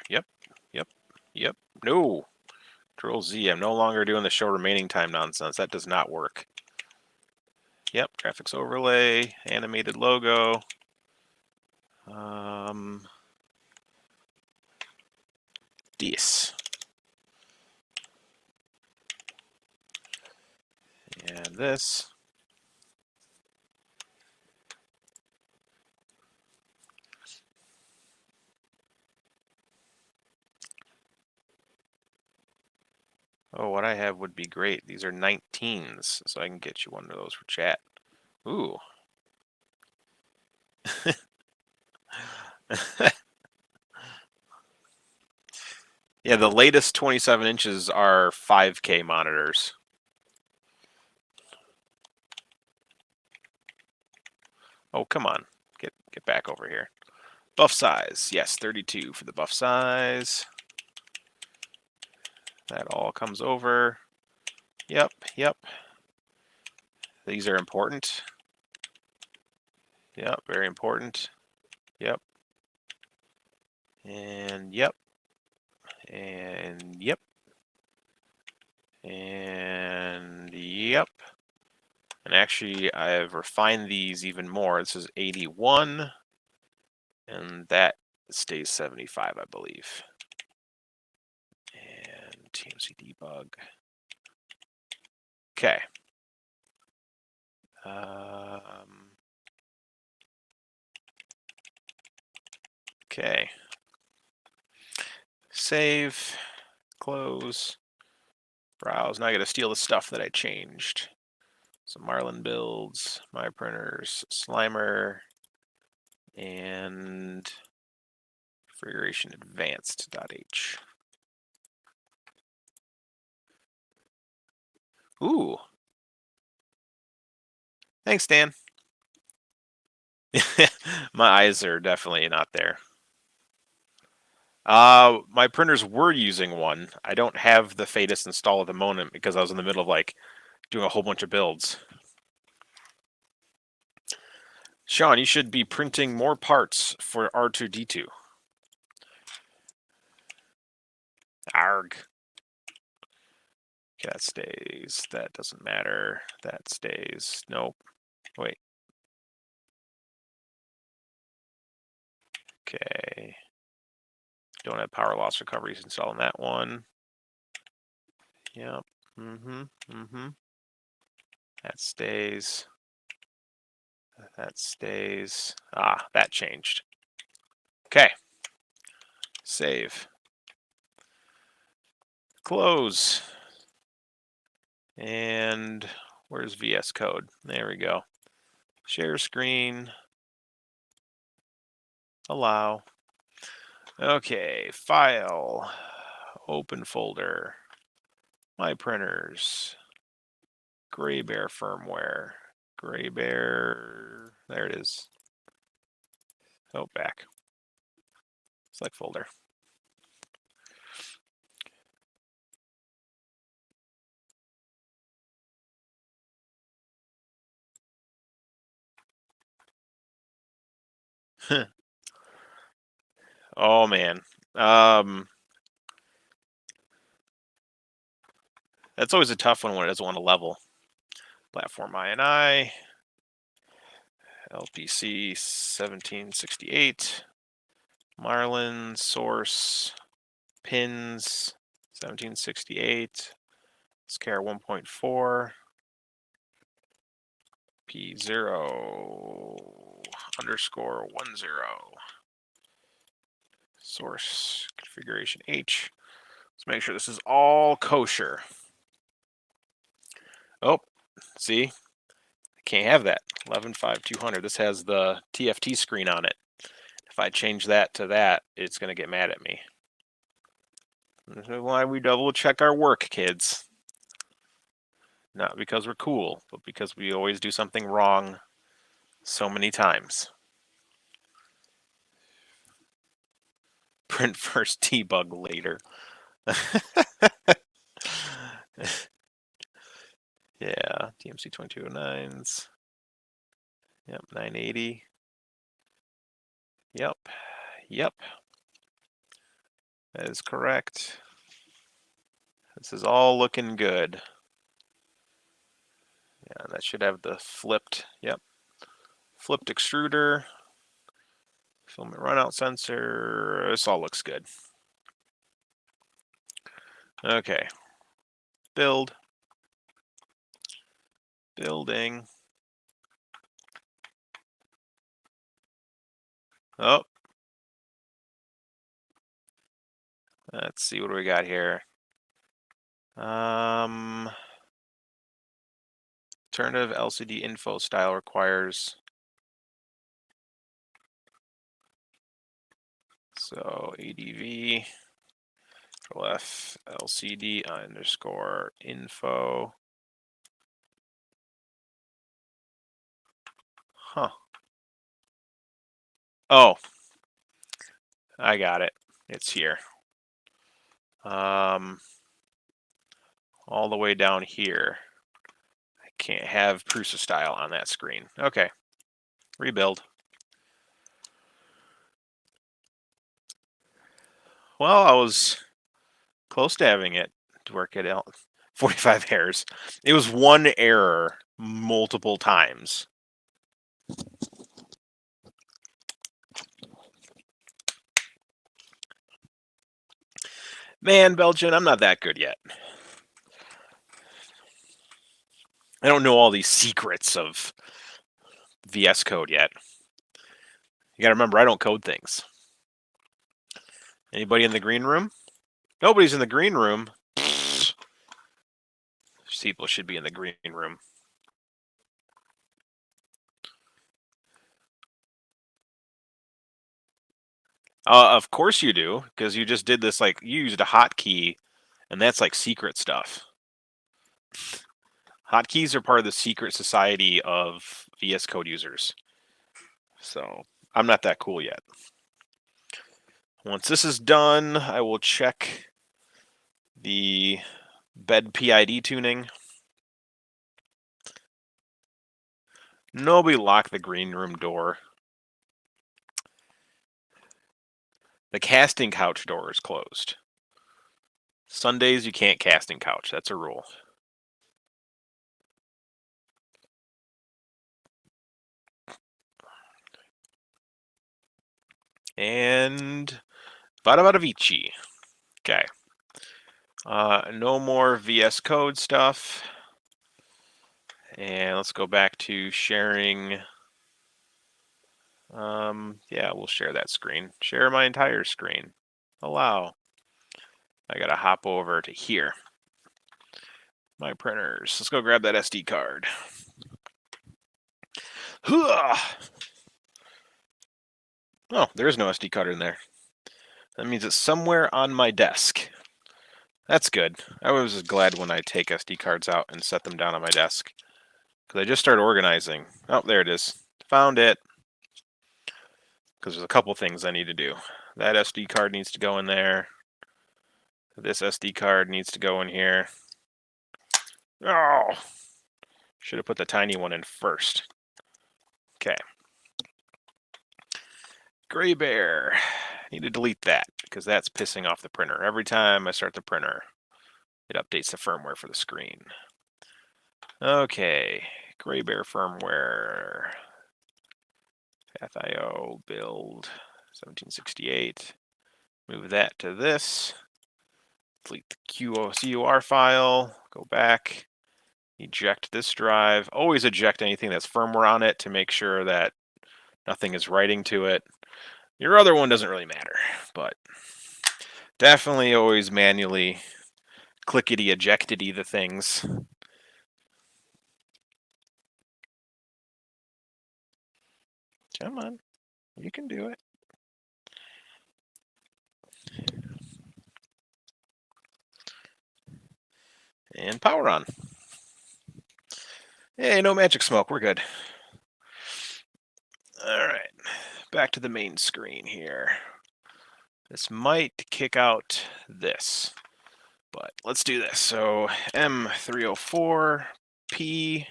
Yep, yep, yep. No. Control Z. I'm no longer doing the show remaining time nonsense. That does not work. Yep, graphics overlay, animated logo. This. And this. Oh, what I have would be great. These are 19s, so I can get you one of those for chat. Ooh. Yeah, the latest 27 inches are 5K monitors. Oh, come on. Get back over here. Buff size. Yes, 32 for the buff size. That all comes over. Yep, yep. These are important. Yep, very important. Yep. And yep. And yep. And yep. And actually, I've refined these even more. This is 81. And that It stays 75, I believe. And TMC debug. Okay. Okay. Save, close, browse. Now I got to steal the stuff that I changed. So Marlin builds, my printers, Slimer, and configuration advanced.h. Ooh. Thanks, Dan. My eyes are definitely not there. My printers were using one. I don't have the Fadus installed at the moment because I was in the middle of like doing a whole bunch of builds. Sean, you should be printing more parts for R2-D2. Arg. Okay, that stays. That doesn't matter. That stays. Nope. Wait. Okay. Don't have power loss recoveries installed on that one. Yep. That stays. That stays. Ah, that changed. Okay. Save. Close. And where's VS Code? There we go. Share screen. Allow. Okay, file. Open folder. My printers. Gray Bear firmware. Gray Bear. There it is. Oh, back. Select folder. Oh man. That's always a tough one when it doesn't want to level. Platform INI. LPC 1768. Marlin source pins 1768. SCARE 1.4. P0 underscore 10. Source configuration H. Let's make sure this is all kosher. Oh, see? I can't have that. 11.5.200. This has the TFT screen on it. If I change that to that, it's going to get mad at me. This is why we double check our work, kids. Not because we're cool, but because we always do something wrong so many times. Print first, debug later. Yeah, TMC 2209s. Yep, 980. Yep. That is correct. This is all looking good. Yeah, that should have the flipped, flipped extruder, filament runout sensor. This all looks good. Okay. Building. Oh. Let's see what do we got here. Alternative LCD info style requires. So ADV F LCD underscore info. Huh. Oh, I got it. It's here. All the way down here. I can't have Prusa style on that screen. Okay. Rebuild. Well, I was close to having it to work it out. 45 errors. It was one error multiple times. Man, Belgian, I'm not that good yet. I don't know all these secrets of VS Code yet. You gotta remember, I don't code things. Anybody in the green room? Nobody's in the green room. People should be in the green room. Of course you do, because you just did this, like, you used a hotkey, and that's like secret stuff. Hotkeys are part of the secret society of VS Code users. So I'm not that cool yet. Once this is done, I will check the bed PID tuning. Nobody lock the green room door. The casting couch door is closed. Sundays, you can't casting couch. That's a rule. And Vada Vada Vici. Okay. No more VS Code stuff. And let's go back to sharing. Yeah, we'll share that screen. Share my entire screen. Allow. I gotta hop over to here. My printers. Let's go grab that SD card. Oh, there is no SD card in there. That means it's somewhere on my desk. That's good. I was glad when I take SD cards out and set them down on my desk. Because I just started organizing. Oh, there it is. Found it. Because there's a couple things I need to do. That SD card needs to go in there. This SD card needs to go in here. Oh! Should have put the tiny one in first. Okay. Gray Bear. Need to delete that because that's pissing off the printer. Every time I start the printer, it updates the firmware for the screen. Okay. Gray Bear firmware. PathIO build 1768. Move that to this. Delete the CUR file. Go back. Eject this drive. Always eject anything that's firmware on it to make sure that nothing is writing to it. Your other one doesn't really matter, but definitely always manually clickety ejectedy the things. Come on, you can do it. And power on. Hey, no magic smoke, we're good. All right, back to the main screen here. This might kick out this, but let's do this. So M304, P,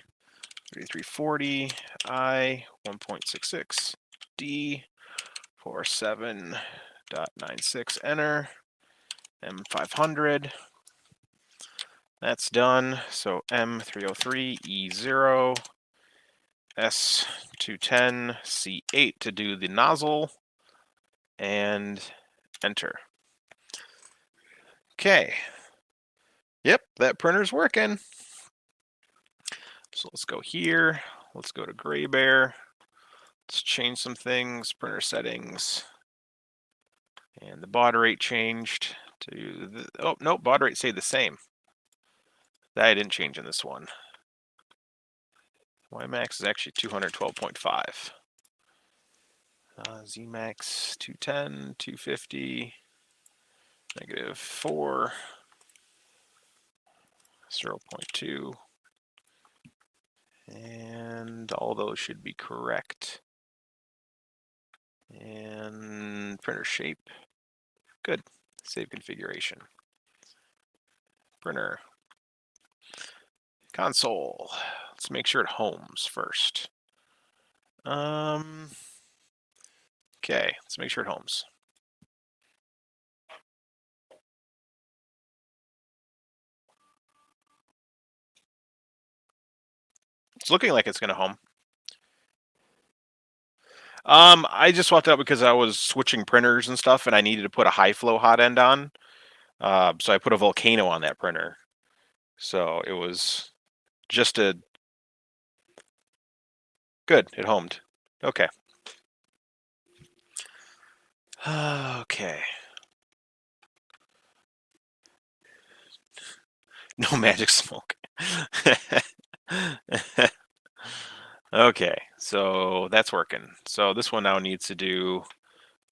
3340, I, 1.66, D, 47.96, enter, M500. That's done. So M303, E0, S210, C8 to do the nozzle, and enter. Okay. Yep, that printer's working. So let's go here. Let's go to Gray Bear. Let's change some things. Printer settings. And the baud rate changed to oh no, baud rate stayed the same. That I didn't change in this one. Ymax is actually 212.5. Zmax 210, 250, -4, 0.2. And all those should be correct. And printer shape. Good. Save configuration. Printer. Console. Let's make sure it homes first. Okay, let's make sure it homes. It's looking like it's going to home. I just swapped out because I was switching printers and stuff, and I needed to put a high flow hot end on. So I put a volcano on that printer. So it was just a good. It homed. Okay. Okay. No magic smoke. Okay, so that's working. So this one now needs to do,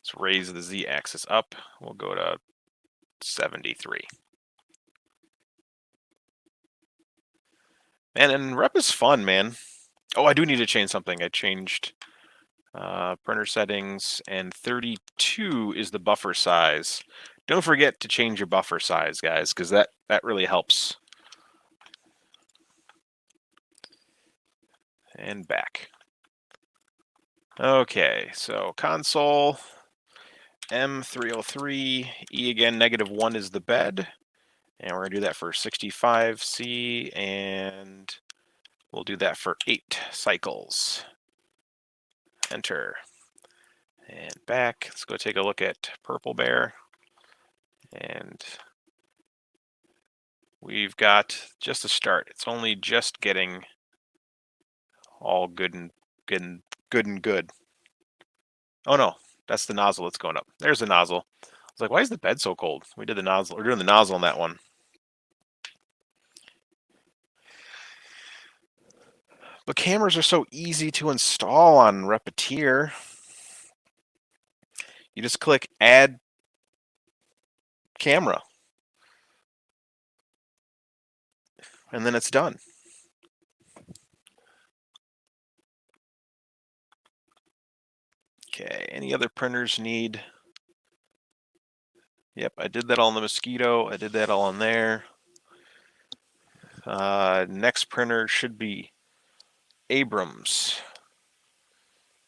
let's raise the z-axis up. We'll go to 73. Man, and rep is fun, man. Oh, I do need to change something. I changed printer settings, and 32 is the buffer size. Don't forget to change your buffer size, guys, because that really helps. And back. Okay, so console, M303, E again, -1 is the bed. And we're going to do that for 65C, and we'll do that for 8 cycles. Enter. And back. Let's go take a look at Purple Bear. And we've got just a start. It's only just getting all good and good. Oh no, that's the nozzle that's going up. There's the nozzle. I was like, why is the bed so cold? We did the nozzle. We're doing the nozzle on that one. But cameras are so easy to install on Repetier. You just click Add Camera, and then it's done. Okay, any other printers need? Yep, I did that all in the Mosquito. I did that all in there. Next printer should be Abrams.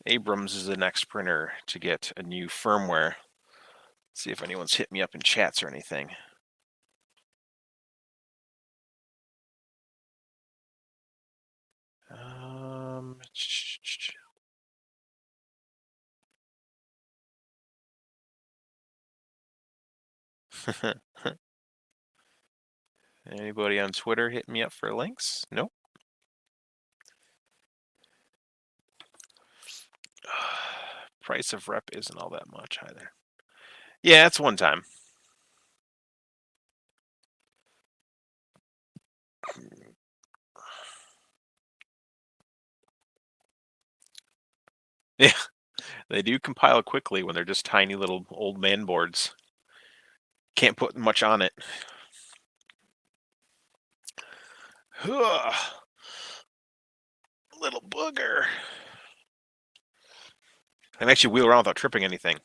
Abrams is the next printer to get a new firmware. Let's see if anyone's hit me up in chats or anything. Anybody on Twitter hit me up for links? Nope. Price of rep isn't all that much either. Yeah, it's one time. Yeah, they do compile quickly when they're just tiny little old man boards. Can't put much on it. Little booger. I can actually wheel around without tripping anything.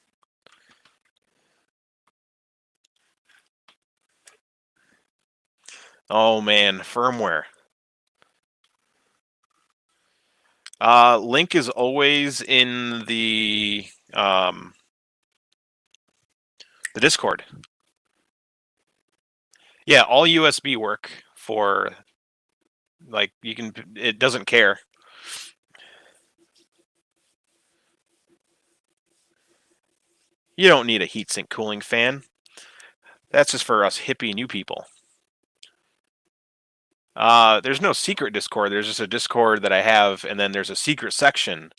Oh man, firmware. Link is always in the Discord. Yeah, all USB work for, like, you can, it doesn't care. You don't need a heatsink cooling fan. That's just for us hippie new people. There's no secret Discord. There's just a Discord that I have, and then there's a secret section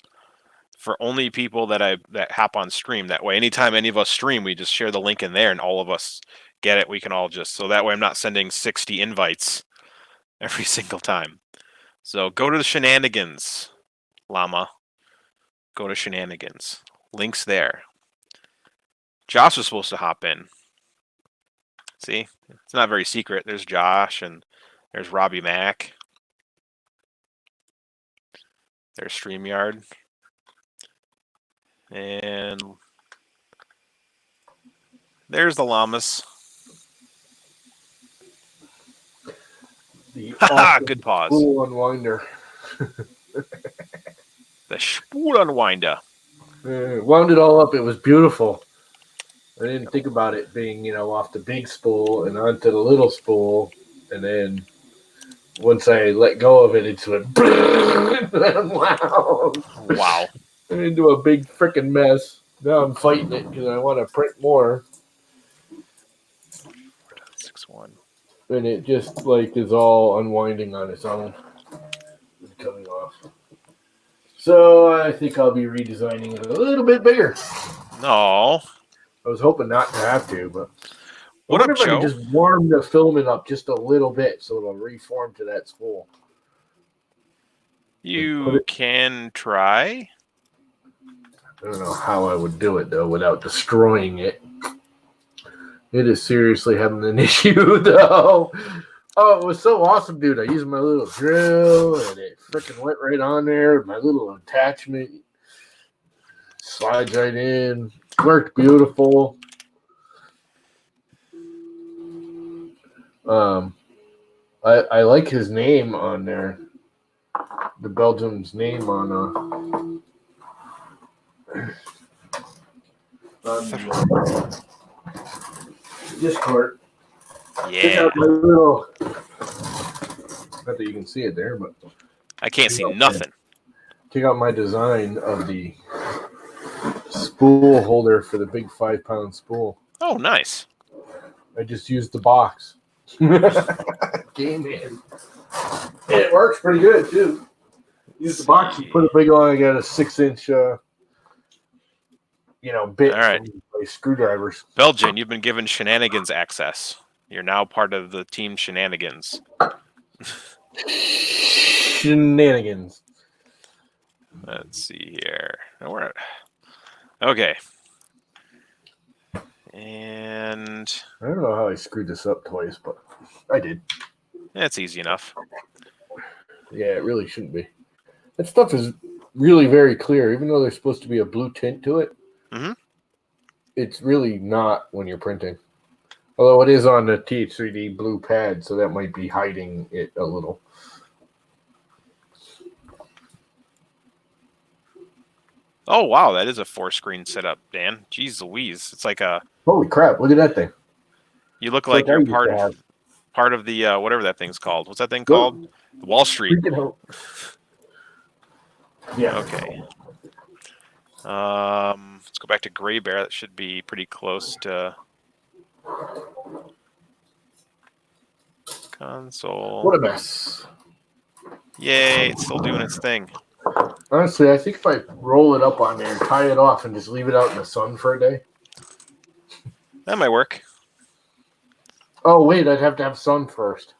for only people that hop on stream. That way, anytime any of us stream, we just share the link in there, and all of us get it. We can all just, so that way I'm not sending 60 invites every single time. So go to the shenanigans, llama. Go to shenanigans. Links there. Josh was supposed to hop in. See, it's not very secret. There's Josh, and there's Robbie Mack. There's StreamYard. And there's the llamas. Good pause. Spool unwinder. The spool unwinder. Wound it all up. It was beautiful. I didn't think about it being, off the big spool and onto the little spool. And then once I let go of it, it went wow. Into a big freaking mess. Now I'm fighting it because I want to print more. this one. And it just like is all unwinding on its own. It's coming off. So I think I'll be redesigning it a little bit bigger. No. I was hoping not to have to, but What I wonder up, if I could Joe? just warm the filament up just a little bit so it'll reform to that spool. You can try. I don't know how I would do it though without destroying it. It is seriously having an issue though. Oh, it was so awesome, dude. I used my little drill and it freaking went right on there. My little attachment slides right in. Worked beautiful. I like his name on there. The Belgium's name on Discord. Check Yeah. out my little. Not that you can see it there, but I can't see nothing. check out my design of the spool holder for the big 5-pound spool. Oh, nice. I just used the box. Game in. And it works pretty good too. Use the box, you put a big one, I got a 6-inch bit All right. from my screwdrivers. Belgian, you've been given Shenanigans access. You're now part of the team Shenanigans. Shenanigans. Let's see here. Okay. And I don't know how I screwed this up twice, but I did. it's easy enough. Yeah, it really shouldn't be. That stuff is really very clear, even though there's supposed to be a blue tint to it. Mm-hmm. It's really not when you're printing. Although it is on the TH3D blue pad, so that might be hiding it a little. Oh, wow. That is a 4-screen setup, Dan. Jeez Louise. It's like a... Holy crap, look at that thing. You look like you're part of the, whatever that thing's called. What's that thing called? Wall Street. Yeah. Okay. Let's go back to Gray Bear. That should be pretty close to console. What a mess. Yay, it's still doing its thing. Honestly, I think if I roll it up on there and tie it off and just leave it out in the sun for a day. That might work. Oh, wait, I'd have to have sun first.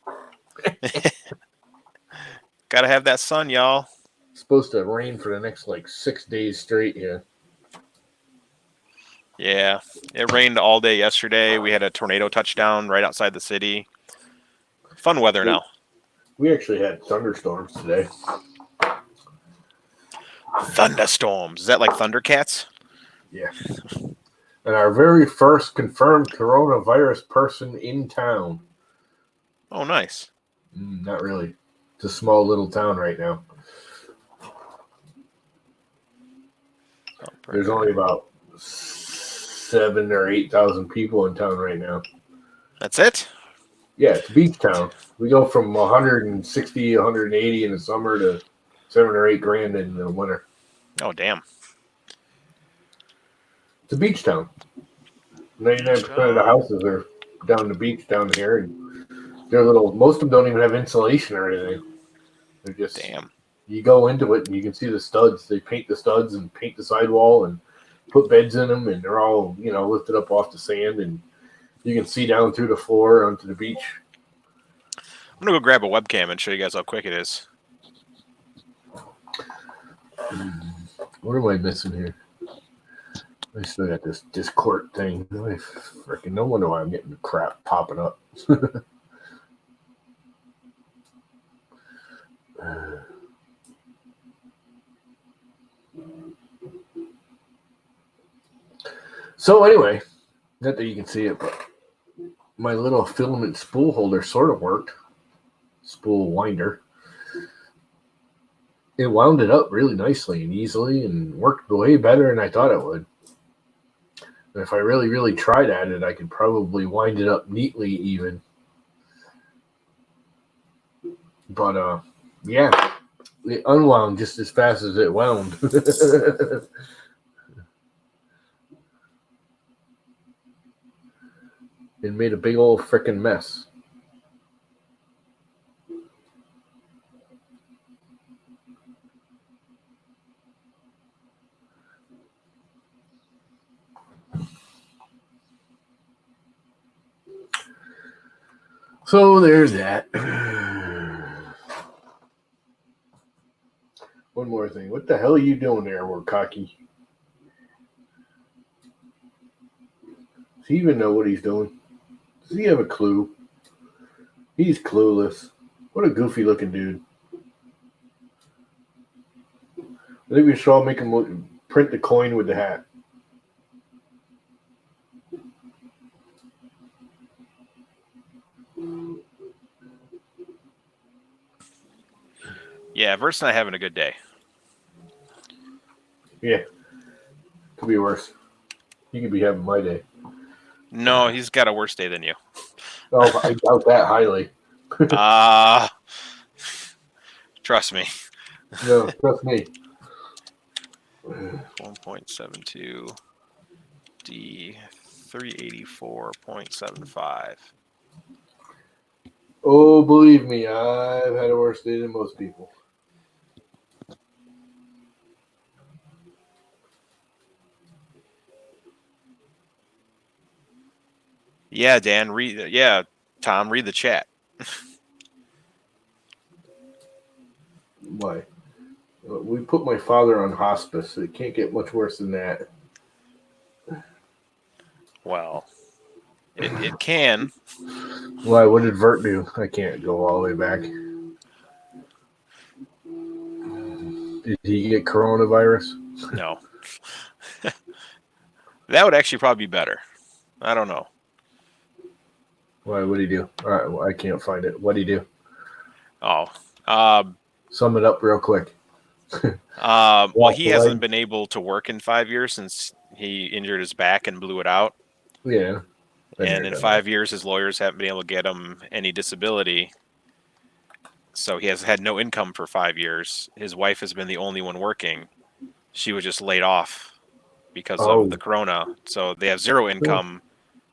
Gotta have that sun, y'all. It's supposed to rain for the next, 6 days straight here. Yeah, it rained all day yesterday. We had a tornado touchdown right outside the city. Fun weather now. We actually had thunderstorms today. Thunderstorms. Is that like Thundercats? Yeah. And our very first confirmed coronavirus person in town. Oh, nice. Not really. It's a small little town right now. There's only about 7,000 or 8,000 people in town right now. That's it? Yeah, it's beach town. We go from 160, 180 in the summer to 7 or 8 grand in the winter. Oh, damn. It's a beach town. 99% of the houses are down the beach down here, and they're most of them don't even have insulation or anything. They're just damn. You go into it and you can see the studs. They paint the studs and paint the sidewall and put beds in them, and they're all lifted up off the sand, and you can see down through the floor onto the beach. I'm gonna go grab a webcam and show you guys how quick it is. What am I missing here? I still got this Discord thing. No wonder why I'm getting crap popping up. So anyway, not that you can see it, but my little filament spool holder sort of worked. Spool winder. It wound it up really nicely and easily and worked way better than I thought it would. And if I really, really tried at it, I could probably wind it up neatly even. But, yeah, it unwound just as fast as it wound. and made a big old frickin' mess. So there's that. One more thing. What the hell are you doing there, Warcocky? Does he even know what he's doing? Does he have a clue? He's clueless. What a goofy looking dude. I think we should all make him print the coin with the hat. Yeah, Vert's not having a good day. Yeah. Could be worse. He could be having my day. No, he's got a worse day than you. Oh, I doubt that highly. Trust me. No, trust me. 1.72 D 384.75. Oh, believe me, I've had a worse day than most people. Yeah, Dan, Tom, read the chat. Why? We put my father on hospice, so it can't get much worse than that. Well, it can. Why? What did Vert do? I can't go all the way back. Did he get coronavirus? No. That would actually probably be better. I don't know. Why? What did he do? All right, well, I can't find it. What did he do? Oh. Sum it up real quick. Well, he hasn't been able to work in 5 years since he injured his back and blew it out. Yeah. And in 5 years, his lawyers haven't been able to get him any disability. So he has had no income for 5 years. His wife has been the only one working. She was just laid off because of the corona. So they have zero income.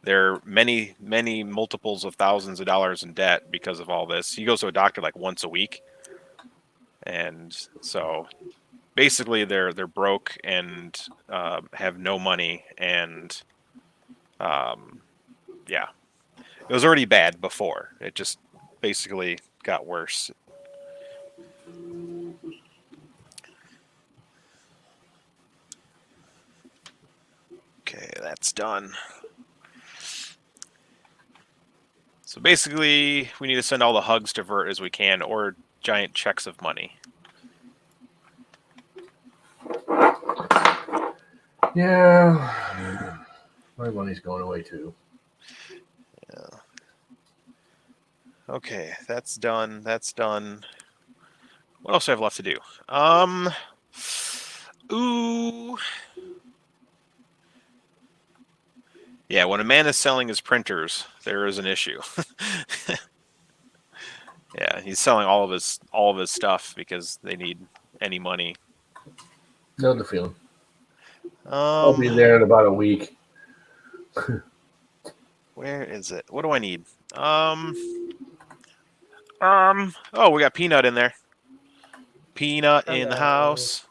They're many, many multiples of thousands of dollars in debt because of all this. He goes to a doctor like once a week. And so basically they're broke and have no money. And yeah, it was already bad before. It just basically got worse. Okay, that's done. So basically, we need to send all the hugs to Vert as we can, or giant checks of money. Yeah. My money's going away too. Yeah. Okay, that's done. That's done. What else do I have left to do? Ooh. Yeah, when a man is selling his printers, there is an issue. Yeah, he's selling all of his stuff because they need any money. Know the feeling. I'll be there in about a week. Where is it? What do I need? Oh, we got Peanut in there. Peanut in the house.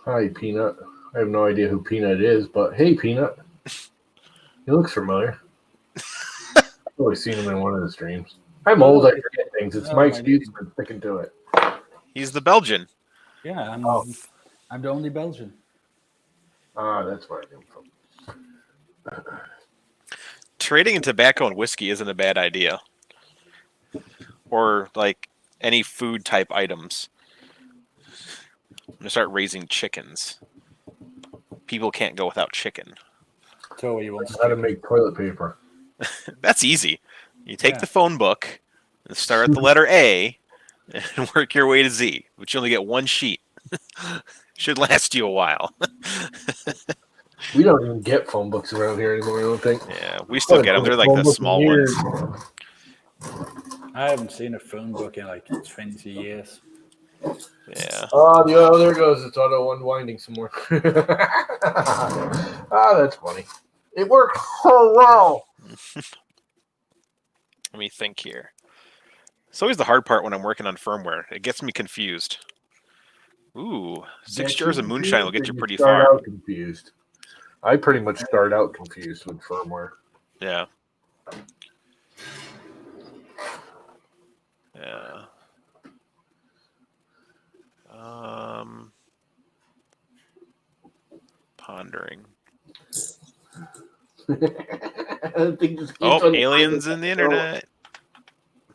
Hi, Peanut. I have no idea who Peanut is, but hey, Peanut. He looks familiar. I've always seen him in one of the streams. I'm old, I forget things. It's my excuse for sticking to it. He's the Belgian. Yeah, I'm the only Belgian. Ah, that's where I come from. Trading in tobacco and whiskey isn't a bad idea. Or like any food type items. I'm gonna start raising chickens. People can't go without chicken. So you want How to make toilet paper. That's easy. You take the phone book and start at the letter A and work your way to Z, but you only get one sheet. Should last you a while. We don't even get phone books around here anymore, I don't think. Yeah, we still get them. They're like the small ones. I haven't seen a phone book in like 20 years. Yeah. Oh, there goes. It's auto unwinding some more. That's funny. It worked so well. Let me think here. It's always the hard part when I'm working on firmware. It gets me confused. Ooh, 6 jars of moonshine will get you pretty start far. out confused. I pretty much start out confused with firmware. Yeah. Yeah. Pondering. That thing just keeps Oh, on aliens in the internet.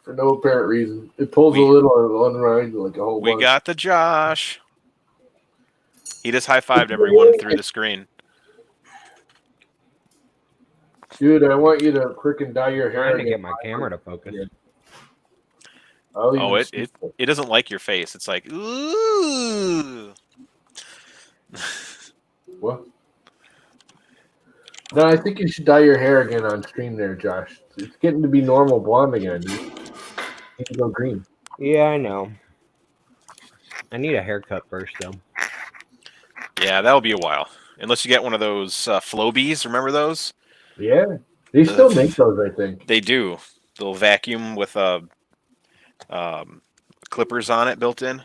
for no apparent reason. It pulls a little on one ride, like a whole We bunch. got the Josh. He just high-fived everyone through the screen. Dude, I want you to frickin' dye your hair. Trying to get my camera to focus. I'll Oh, even it doesn't like your face. It's like, ooh. What? No, I think you should dye your hair again on stream there, Josh. It's getting to be normal blonde again. You need to go green. Yeah, I know. I need a haircut first, though. Yeah, that'll be a while. Unless you get one of those Flobies. Remember those? Yeah. They still make those, I think. They do. They'll vacuum with clippers on it built in.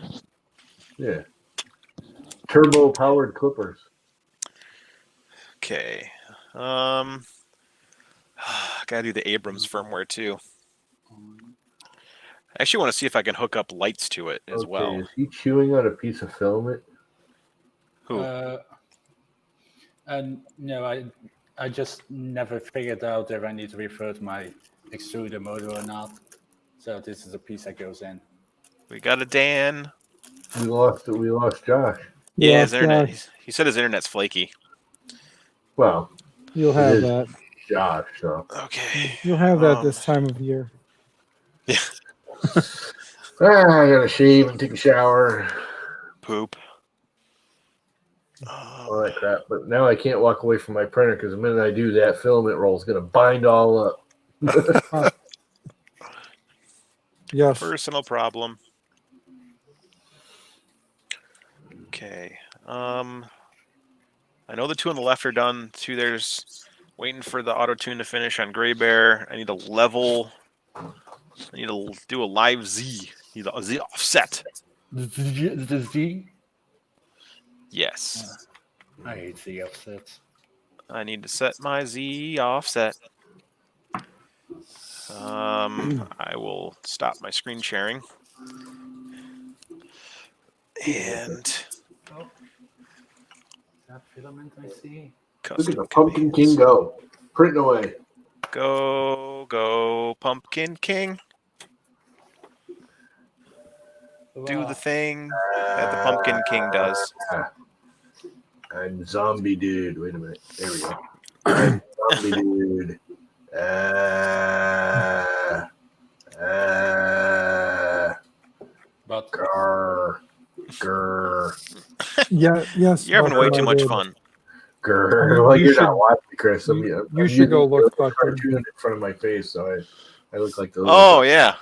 Yeah. Turbo-powered clippers. Okay. Gotta do the Abrams firmware too. I actually want to see if I can hook up lights to it as well. Is he chewing on a piece of filament? Who? And no, I just never figured out if I need to refer to my extruder motor or not. So this is a piece that goes in. We got a Dan. We lost Josh. Yeah, his internet. He said his internet's flaky. Well, you'll have that. Josh, so. Okay. You'll have that this time of year. Yeah. I gotta shave and take a shower. Poop. All that crap. But now I can't walk away from my printer because the minute I do that, filament roll is gonna bind all up. Yes. Personal problem. Okay. I know the two on the left are done. Two there's waiting for the auto tune to finish on Gray Bear. I need a level. I need to do a live Z. I need a Z offset. The Z? Yes. I hate Z offsets. I need to set my Z offset. I will stop my screen sharing. And That filament I see. Look at the Pumpkin King go. Printing away. Go, Pumpkin King. Do the thing that the Pumpkin King does. I'm zombie dude. Wait a minute. There we go. I'm zombie dude. But Grr. Yeah, yes. You're having way too much did. fun. Grr. Well, you're not watching, Chris. You should go look like cartoon in front of my face, so I look like the. Oh yeah.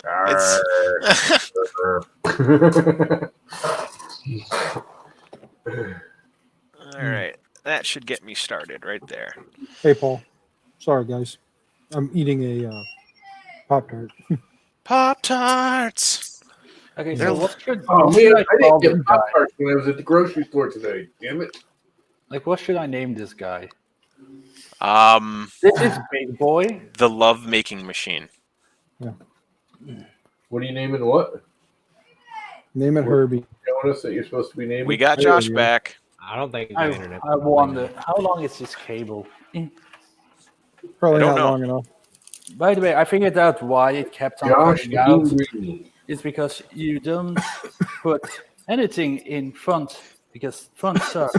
All right. That should get me started right there. Hey, Paul. Sorry, guys. I'm eating a Pop-Tart. Pop-Tarts. okay, They're so what should, Oh what should man, I call didn't this get guy? Pop-Tarts when I was at the grocery store today. Damn it. Like, what should I name this guy? The This is Big Boy. love making machine. What are you naming what? Name it Herbie. Showing us that you're supposed to be naming? We got There Josh you go. back. I don't think I the internet. wonder, how long is this cable? Probably I don't not know. long enough. By the way, I figured out why it kept on Josh cutting out. Green. It's because you don't put anything in front, because front sucks.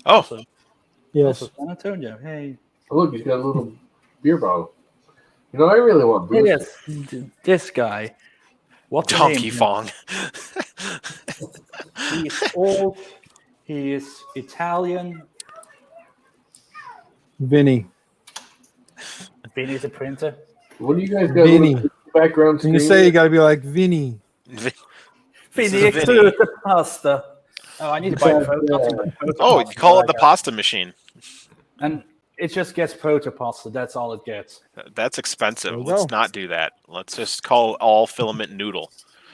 Oh, Also, Yes. San Antonio, hey. Oh, look, he's got a little beer bottle. You know, I really want booze. Yes, this guy. What's the Donkey name? Fong. He is old. He is Italian. Vinny. Vinny's the printer. What do you guys got? Vinny. Little background When you screen? say, you got to be like Vinny. Vinny is extruded the pasta. Oh, I need to buy a photo. Oh, you call it the pasta machine. And It just gets protopasta. That's all it gets. That's expensive. There you Let's go. not do that. Let's just call it all filament noodle.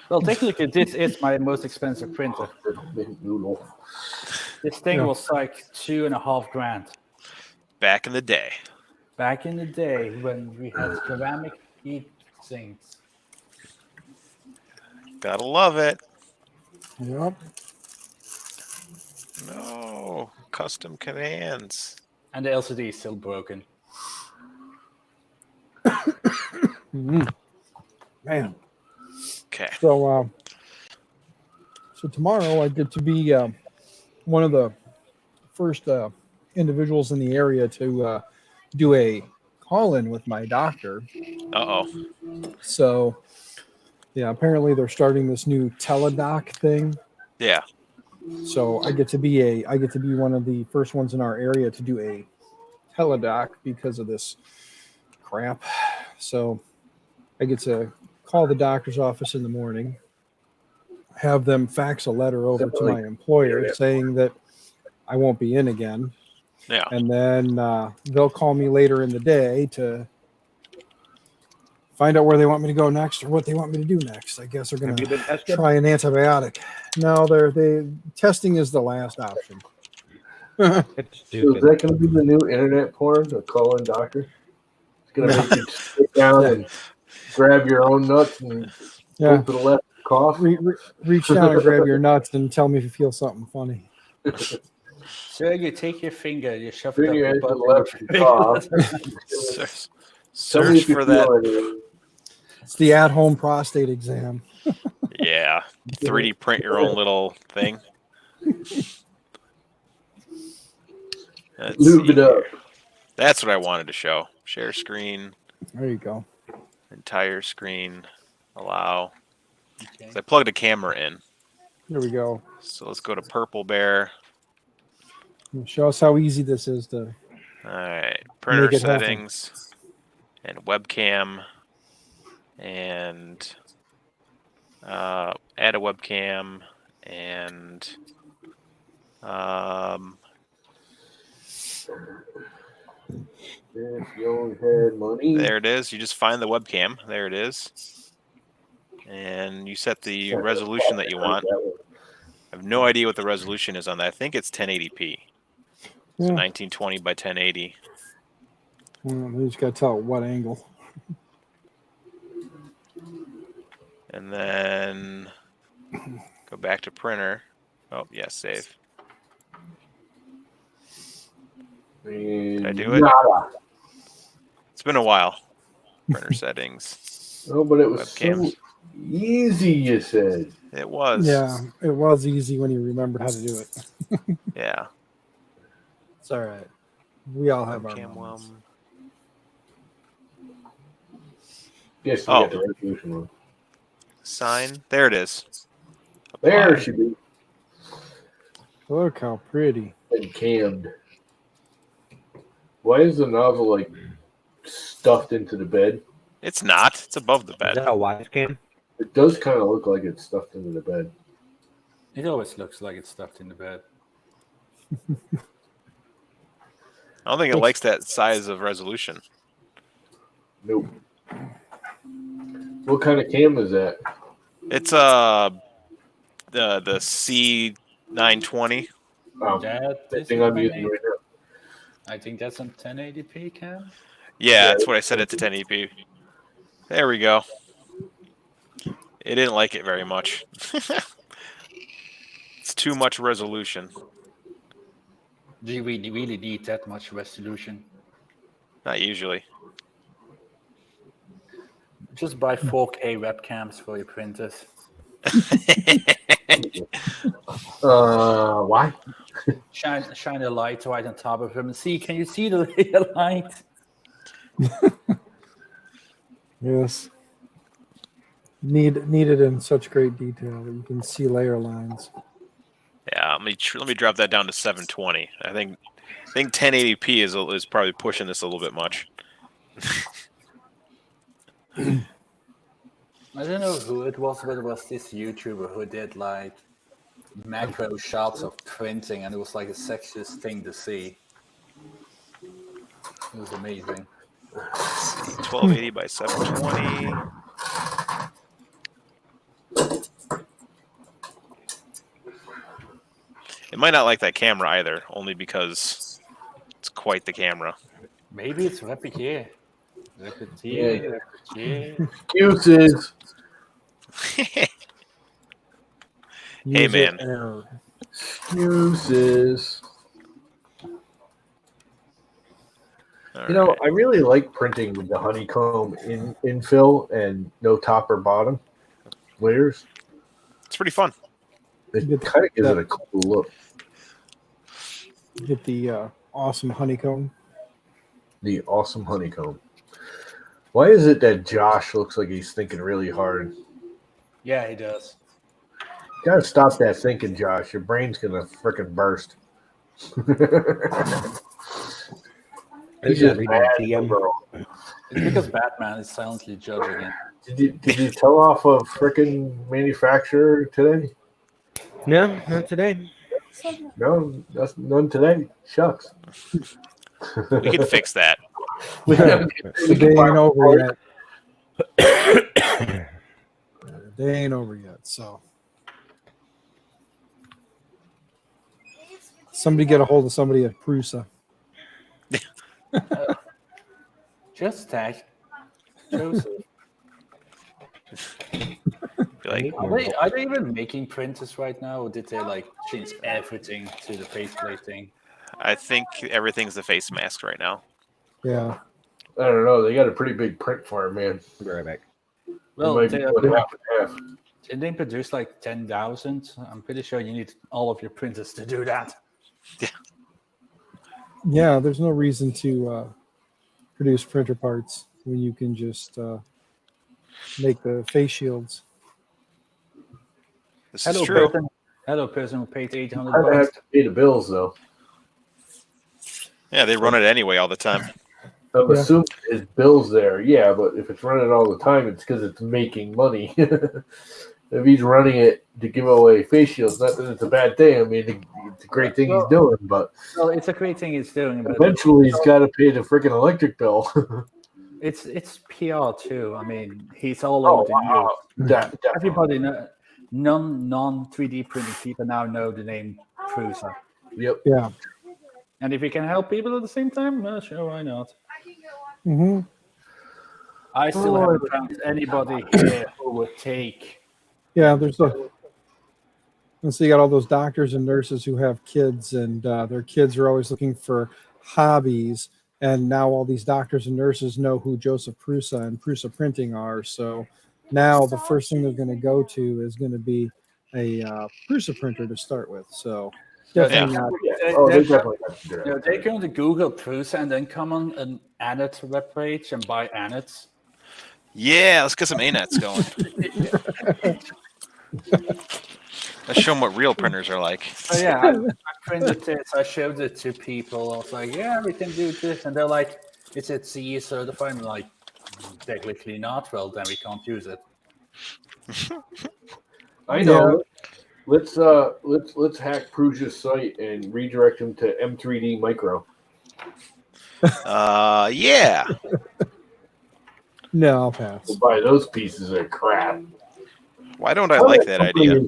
Well, technically, this is my most expensive printer. Noodle. This thing Yeah. was like $2.5 grand Back in the day. back in the day when we had ceramic heat sinks. Gotta love it. Yep. No. Custom commands. And the LCD is still broken. Mhm. Man. Okay. So tomorrow I get to be one of the first individuals in the area to do a call-in with my doctor. Uh-oh. So, yeah, apparently they're starting this new teledoc thing. Yeah. So I get to be one of the first ones in our area to do a teledoc because of this crap. So I get to call the doctor's office in the morning, have them fax a letter over to my employer saying that I won't be in again. Yeah. And then they'll call me later in the day to find out where they want me to go next or what they want me to do next. I guess they're going Have you been to tested? try an antibiotic. No, testing is the last option. It's So is stupid. that going to be the new internet porn, the call-in doctor? It's going to make you sit down and grab your own nuts and Yeah. move to the left, cough. Reach down and grab your nuts and tell me if you feel something funny. So you take your finger, you shove Bring it your up head to your the left butt. and cough. Search for that. It's the at-home prostate exam. Yeah. 3D print your own little thing. Let's Lube see it up. here. That's what I wanted to show. Share screen, There you go. entire screen, allow. Okay. So I plugged a camera in. There we go. So let's go to Purple Bear. Show us how easy this is to. All right. Printer Make it happen. settings and webcam and add a webcam and If you had money. there it is. You just find the webcam. There it is. And you set the resolution that you want. I have no idea what the resolution is on that. I think it's 1080p. So Yeah. 1920 by 1080. Well, you just got to tell it what angle. And then go back to printer. Oh, yes, save. Did I do it? Nada. It's been a while. Printer settings. Oh, but it was Webcam. so easy, you said. It was. Yeah, it was easy when you remembered how to do it. Yeah. It's all right. We all have our Webcam moments. Guess you Oh. got the resolution wrong. Sign. There it is. There Apply. she be. Look how pretty. And cammed. Why is the nozzle like stuffed into the bed? It's not. It's above the Is bed. that a wise cam? It does kind of look like it's stuffed into the bed. It always looks like it's stuffed in the bed. I don't think it likes that size of resolution. Nope. What kind of cam is that? It's the C920. That The is thing I'm what I using mean. right now. I think that's on 1080p cam. Yeah, Yeah, that's what I set it to 1080p. There we go. It didn't like it very much. It's too much resolution. Do you really need that much resolution? Not usually. Just buy 4K webcams for your printers. Why? Shine a light right on top of them and see. Can you see the light? Yes. Needed in such great detail that you can see layer lines. Yeah, let me drop that down to 720. I think 1080p is probably pushing this a little bit much. I don't know who it was, but it was this YouTuber who did like macro shots of printing, and it was like a sexiest thing to see. It was amazing. Let's see, 1280 by 720. It might not like that camera either, only because it's quite the camera. Maybe it's Repiquet. Yeah. Repiquet. Excuses. Hey, User man. error. Excuses. All You know, right. I really like printing with the honeycomb infill and no top or bottom layers. It's pretty fun. It Get kind of gives that- it a cool look. Get the awesome honeycomb. The awesome honeycomb. Why is it that Josh looks like he's thinking really hard? Yeah, he does. Gotta stop that thinking, Josh. Your brain's gonna freaking burst. He's just reading mad the DM. overall. It's because Batman is silently judging it. Did you tell off a freaking manufacturer today? No, not today. No, that's none today. Shucks. We could fix that. We can The day ain't over yet. They ain't over yet. So somebody get a hold of somebody at Prusa. Just tag Joseph. Be like, Are they even making printers right now, or did they like change everything to the faceplate thing? I think everything's the face mask right now. Yeah. I don't know. They got a pretty big print farm, man. I'll be right back. Well, They might be doing half and half. did they produce like 10,000? I'm pretty sure you need all of your printers to do that. Yeah, there's no reason to produce printer parts when you can just make the face shields. This is true. Hello, person who paid I 800 have bucks. to pay the bills, though. Yeah, they run it anyway all the time. I'm Yeah. assuming his bill's there. Yeah, but if it's running all the time, it's because it's making money. If he's running it to give away face shields, not that it's a bad thing. I mean, it's a great thing he's doing, but Well, it's a great thing he's doing, but eventually he's got to pay the freaking electric bill. it's PR too. I mean, he's all Oh, over the news. Definitely. Everybody know, non 3D printing people now know the name Prusa. Yep. Yeah. And if you can help people at the same time, well, sure, why not? Mm-hmm. I still haven't found anybody here who would take. Yeah, there's and so you got all those doctors and nurses who have kids, and their kids are always looking for hobbies. And now all these doctors and nurses know who Joseph Prusa and Prusa Printing are. So now the first thing they're going to go to is going to be a Prusa printer to start with. So definitely not. Oh, they definitely have to do You know, that. they go to Google Prusa and then come on an Anet webpage and buy Anets. Yeah, let's get some ANETs going. Let's show them what real printers are like. So yeah, I printed this. I showed it to people. I was like, "Yeah, we can do this," and they're like, "Is it CE certified?" I'm like, "Technically not." Well, then we can't use it. I know. Let's hack Prusa's site and redirect him to M3D Micro. Yeah. No, I'll pass. We'll buy those pieces of crap. Why don't I like that idea?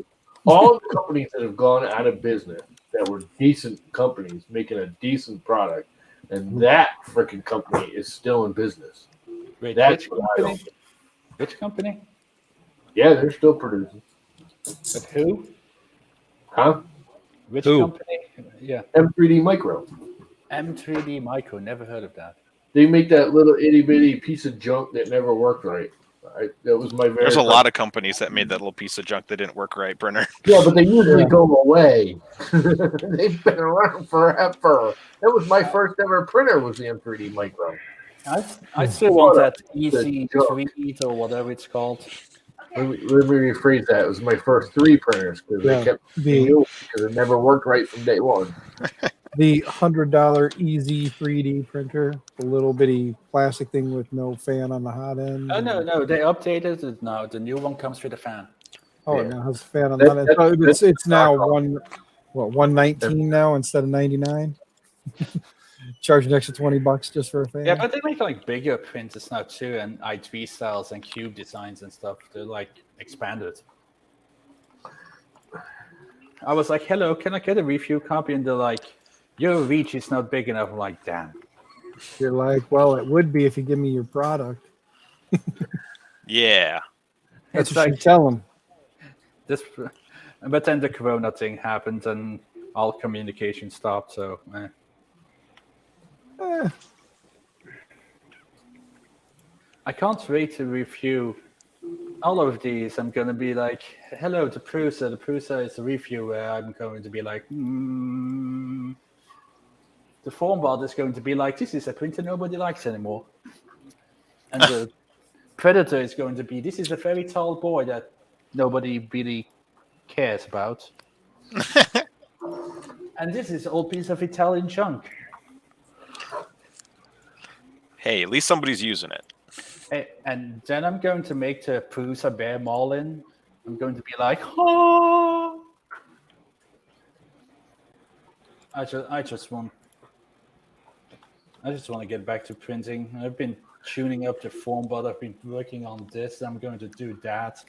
All the companies that have gone out of business that were decent companies making a decent product, and that freaking company is still in business. Wait, That's which what I company? don't. Which company? Yeah, they're still producing. But who? Huh? Which Who? company? Yeah, M3D Micro. M3D Micro. Never heard of that. They make that little itty bitty piece of junk that never worked right. That was my very. There's a lot of companies that made that little piece of junk that didn't work right, printer. Yeah, but they usually go away. They've been around forever. That was my first ever printer. Was the M3D Micro. I still want that The EC3 or whatever it's called. Let me rephrase that. It was my first 3 printers because they kept because it never worked right from day one. The $100 Easy 3D printer, the little bitty plastic thing with no fan on the hot end. Oh no, they updated it now. The new one comes with a fan. Oh, Yeah. it now has a fan on the hot end. So it's now 119 now instead of 99. charge an extra $20 just for a fan. Yeah, but they make like bigger printers now too, and I3 styles and cube designs and stuff. They're like expanded. I was like, "Hello, can I get a review copy?" And they're like, "Your reach is not big enough." I'm like, "Damn." You're like, well, it would be if you give me your product. Yeah. That's It's what you like tell them. this, but then the Corona thing happened, and all communication stopped. So. I can't wait to review all of these. I'm going to be like, hello, the Prusa. The Prusa is a review where I'm going to be like, the Formbot is going to be like, this is a printer nobody likes anymore. And the Predator is going to be, this is a very tall boy that nobody really cares about. And this is an old piece of Italian junk. Hey, at least somebody's using it. And then I'm going to make the Prusa Bear Marlin. I'm going to be like, oh. I just want to get back to printing. I've been tuning up the Formbot. I've been working on this. I'm going to do that.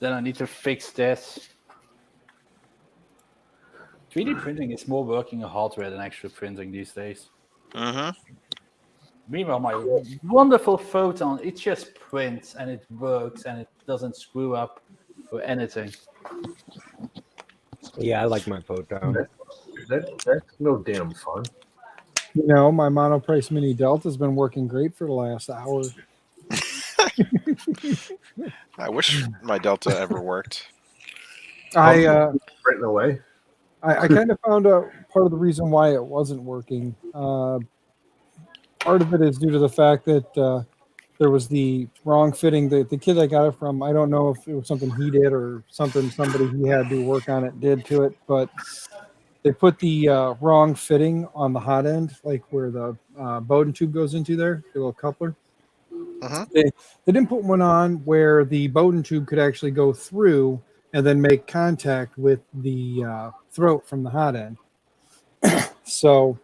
Then I need to fix this. 3D printing is more working on hardware than actual printing these days. Mm-hmm. Meanwhile, my wonderful Photon, it just prints and it works and it doesn't screw up or anything. Yeah, I like my Photon. That's no damn fun. You know, my Monoprice Mini Delta has been working great for the last hour. I wish my Delta ever worked. I Right in the way. I kind of found out part of the reason why it wasn't working. Part of it is due to the fact that there was the wrong fitting. The kid I got it from, I don't know if it was something he did or something somebody he had to work on it did to it, but they put the wrong fitting on the hot end, like where the Bowden tube goes into there, the little coupler. Uh-huh. They didn't put one on where the Bowden tube could actually go through and then make contact with the throat from the hot end. So,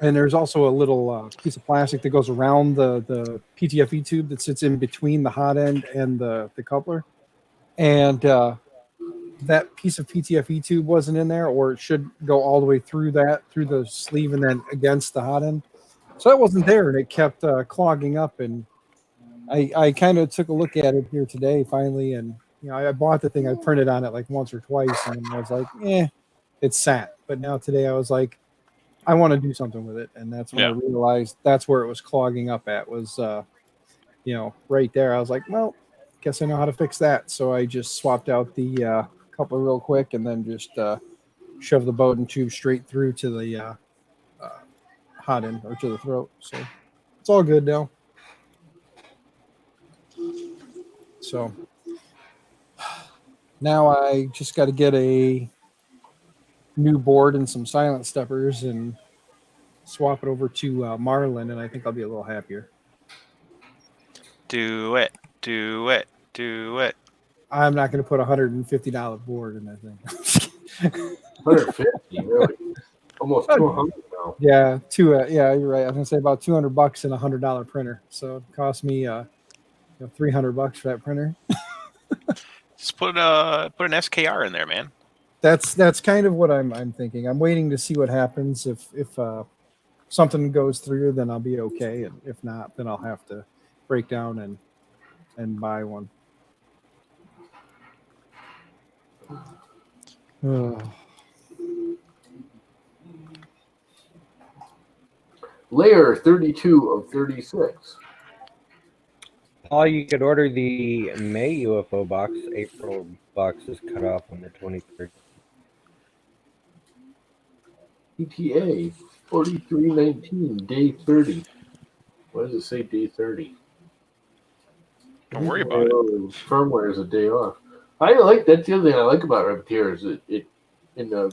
and there's also a little piece of plastic that goes around the PTFE tube that sits in between the hot end and the coupler. And that piece of PTFE tube wasn't in there, or it should go all the way through the sleeve and then against the hot end. So that wasn't there, and it kept clogging up. And I kind of took a look at it here today finally, and I bought the thing. I printed on it like once or twice, and I was like, it's sat. But now today I was like, I want to do something with it, and that's when I realized that's where it was clogging up at, was right there. I was like, well, guess I know how to fix that. So I just swapped out the coupler real quick, and then just shoved the Bowden tube straight through to the hot end, or to the throat. So it's all good now. So now I just got to get a new board and some silent steppers and swap it over to Marlin, and I think I'll be a little happier. Do it. Do it. Do it. I'm not going to put a $150 board in that thing. 150, really? Almost 200 now. Yeah, you're right. I was going to say about $200 and a $100 printer. So it cost me $300 for that printer. Just put an SKR in there, man. That's kind of what I'm thinking. I'm waiting to see what happens. If something goes through, then I'll be okay, and if not, then I'll have to break down and buy one. Layer 32 of 36. Oh, you could order the May UFO box. April box is cut off on the 23rd. ETA 4319, day 30. Why does it say day 30? Don't worry about it. Firmware is a day off. I like that's the other thing I like about Repetier is it in the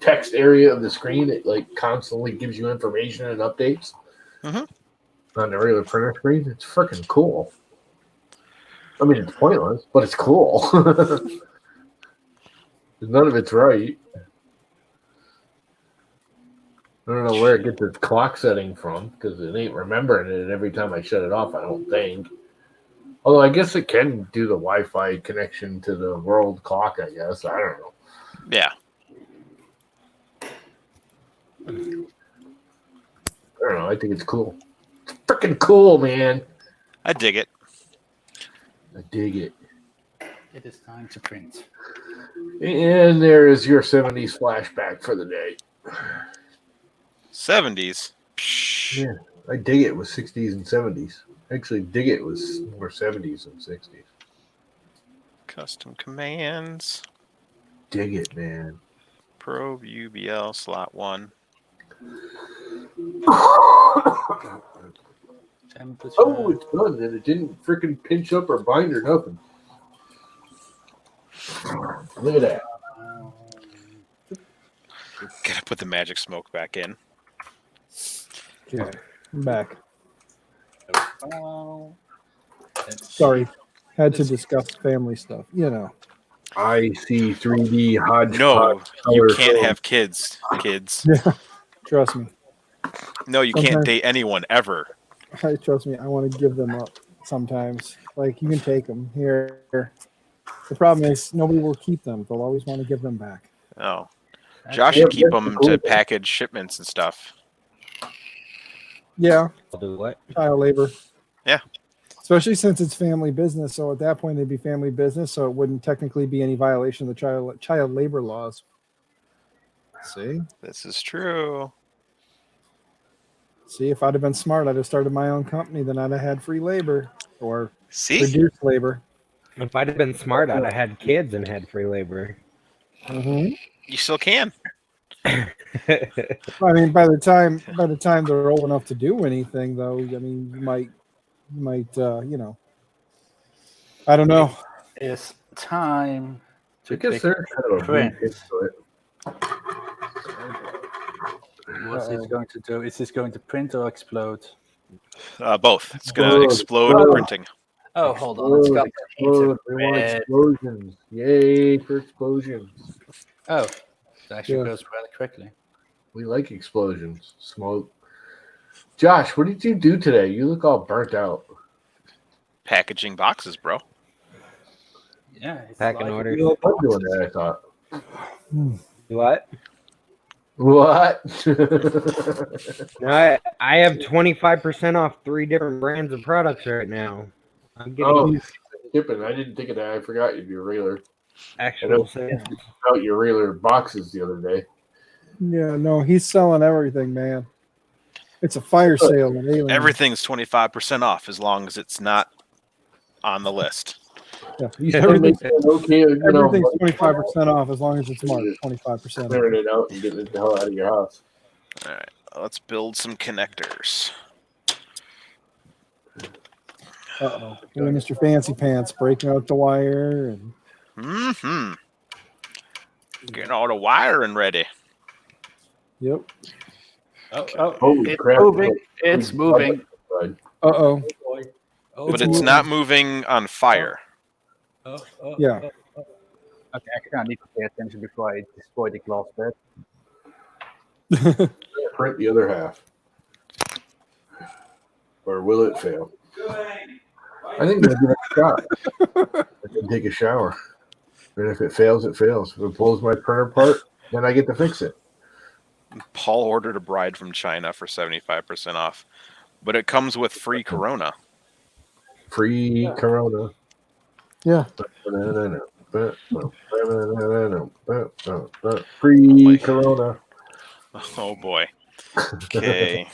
text area of the screen, it like constantly gives you information and updates. Mm-hmm. On the regular printer screen. It's freaking cool. I mean, it's pointless, but it's cool. None of it's right. I don't know where it gets its clock setting from because it ain't remembering it every time I shut it off, I don't think. Although I guess it can do the Wi-Fi connection to the world clock, I guess. I don't know. Yeah. I don't know. I think it's cool. It's freaking cool, man. I dig it. I dig it. It is time to print. And there is your 70s flashback for the day. 70s. Yeah, I dig it with 60s and 70s. Actually, dig it was more 70s than 60s. Custom commands. Dig it, man. Probe UBL slot 1. Temperature. Oh, it's done, and it didn't freaking pinch up or bind or nothing. Look at that. Gotta put the magic smoke back in. Okay, I'm back. Oh, let's Sorry, see. had to discuss family stuff. You know. I see 3D hodgepodge. No, you color can't film. have kids. Kids. Yeah, trust me. No, you can't Sometimes- date anyone ever. Trust me. I want to give them up sometimes. Like you can take them here. The problem is nobody will keep them. They'll always want to give them back. Oh. That's Josh Yeah, should keep that's them cool. to package shipments and stuff. Yeah, I'll do what? child labor. Yeah. Especially since it's family business. So at that point, it'd be family business. So it wouldn't technically be any violation of the child labor laws. See? This is true. See, if I'd have been smart, I'd have started my own company. Then I'd have had free labor or See? reduced labor. If I'd have been smart, I'd have had kids and had free labor. Mm-hmm. You still can. I mean, by the time they're old enough to do anything, though, I mean, you might, I don't know. It's time to I guess click there's kind of a print. weak hit to it. What's this going to do? Is this going to print or explode? Both. It's going to explode Explode. printing. Oh, hold on. It's got Explode. We want red. explosions. Yay for explosions. Oh, it actually Yeah. goes rather quickly. We like explosions. Smoke. Josh, what did you do today? You look all burnt out. Packaging boxes, bro. Yeah. It's Packing like- orders. You look like doing that, I thought. What? What? No, I have 25% off 3 different brands of products right now. I'm getting Oh, skipping. I didn't think of that. I forgot you'd be a regular. actual sales. Out your regular boxes the other day. Yeah, no, he's selling everything, man. It's a fire sale. in Alien. Everything's 25% off as long as it's not on the list. Yeah. You still make it okay, you know, Everything's 25% off as long as it's marked 25%. clearing it out and getting it the hell out of your house. All right. Let's build some connectors. Uh-oh. Doing Mr. Fancy Pants, breaking out the wire. And Mm-hmm. Getting all the wiring ready. yep. Holy It's crap. moving. It's moving. Uh-oh. Oh, But it's not moving on fire. Yeah. Okay, actually, I need to pay attention before I destroy the glass bed. Print the other half. Or will it fail? I think I'm going to give it a shot. I can take a shower. And if it fails, it fails. If it pulls my printer apart, then I get to fix it. Paul ordered a bride from China for 75% off, but it comes with free Corona. Free Corona. Yeah. Free Corona. Oh boy. Okay.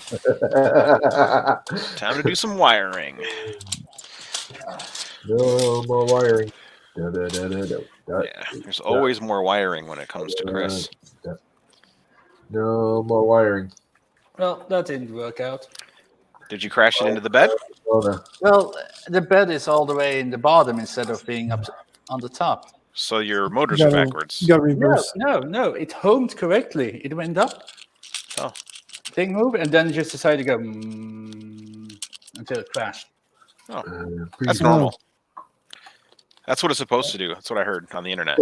Time to do some wiring. No more wiring. Yeah, there's always more wiring when it comes to Chris. No more wiring. Well, that didn't work out. Did you crash it into the bed? Corona. Well, the bed is all the way in the bottom instead of being up on the top. So your motors are backwards. You got to No, reverse. no, it homed correctly. It went up. Oh. Thing moved, and then it just decided to go until it crashed. That's normal. That's what it's supposed to do. That's what I heard on the internet.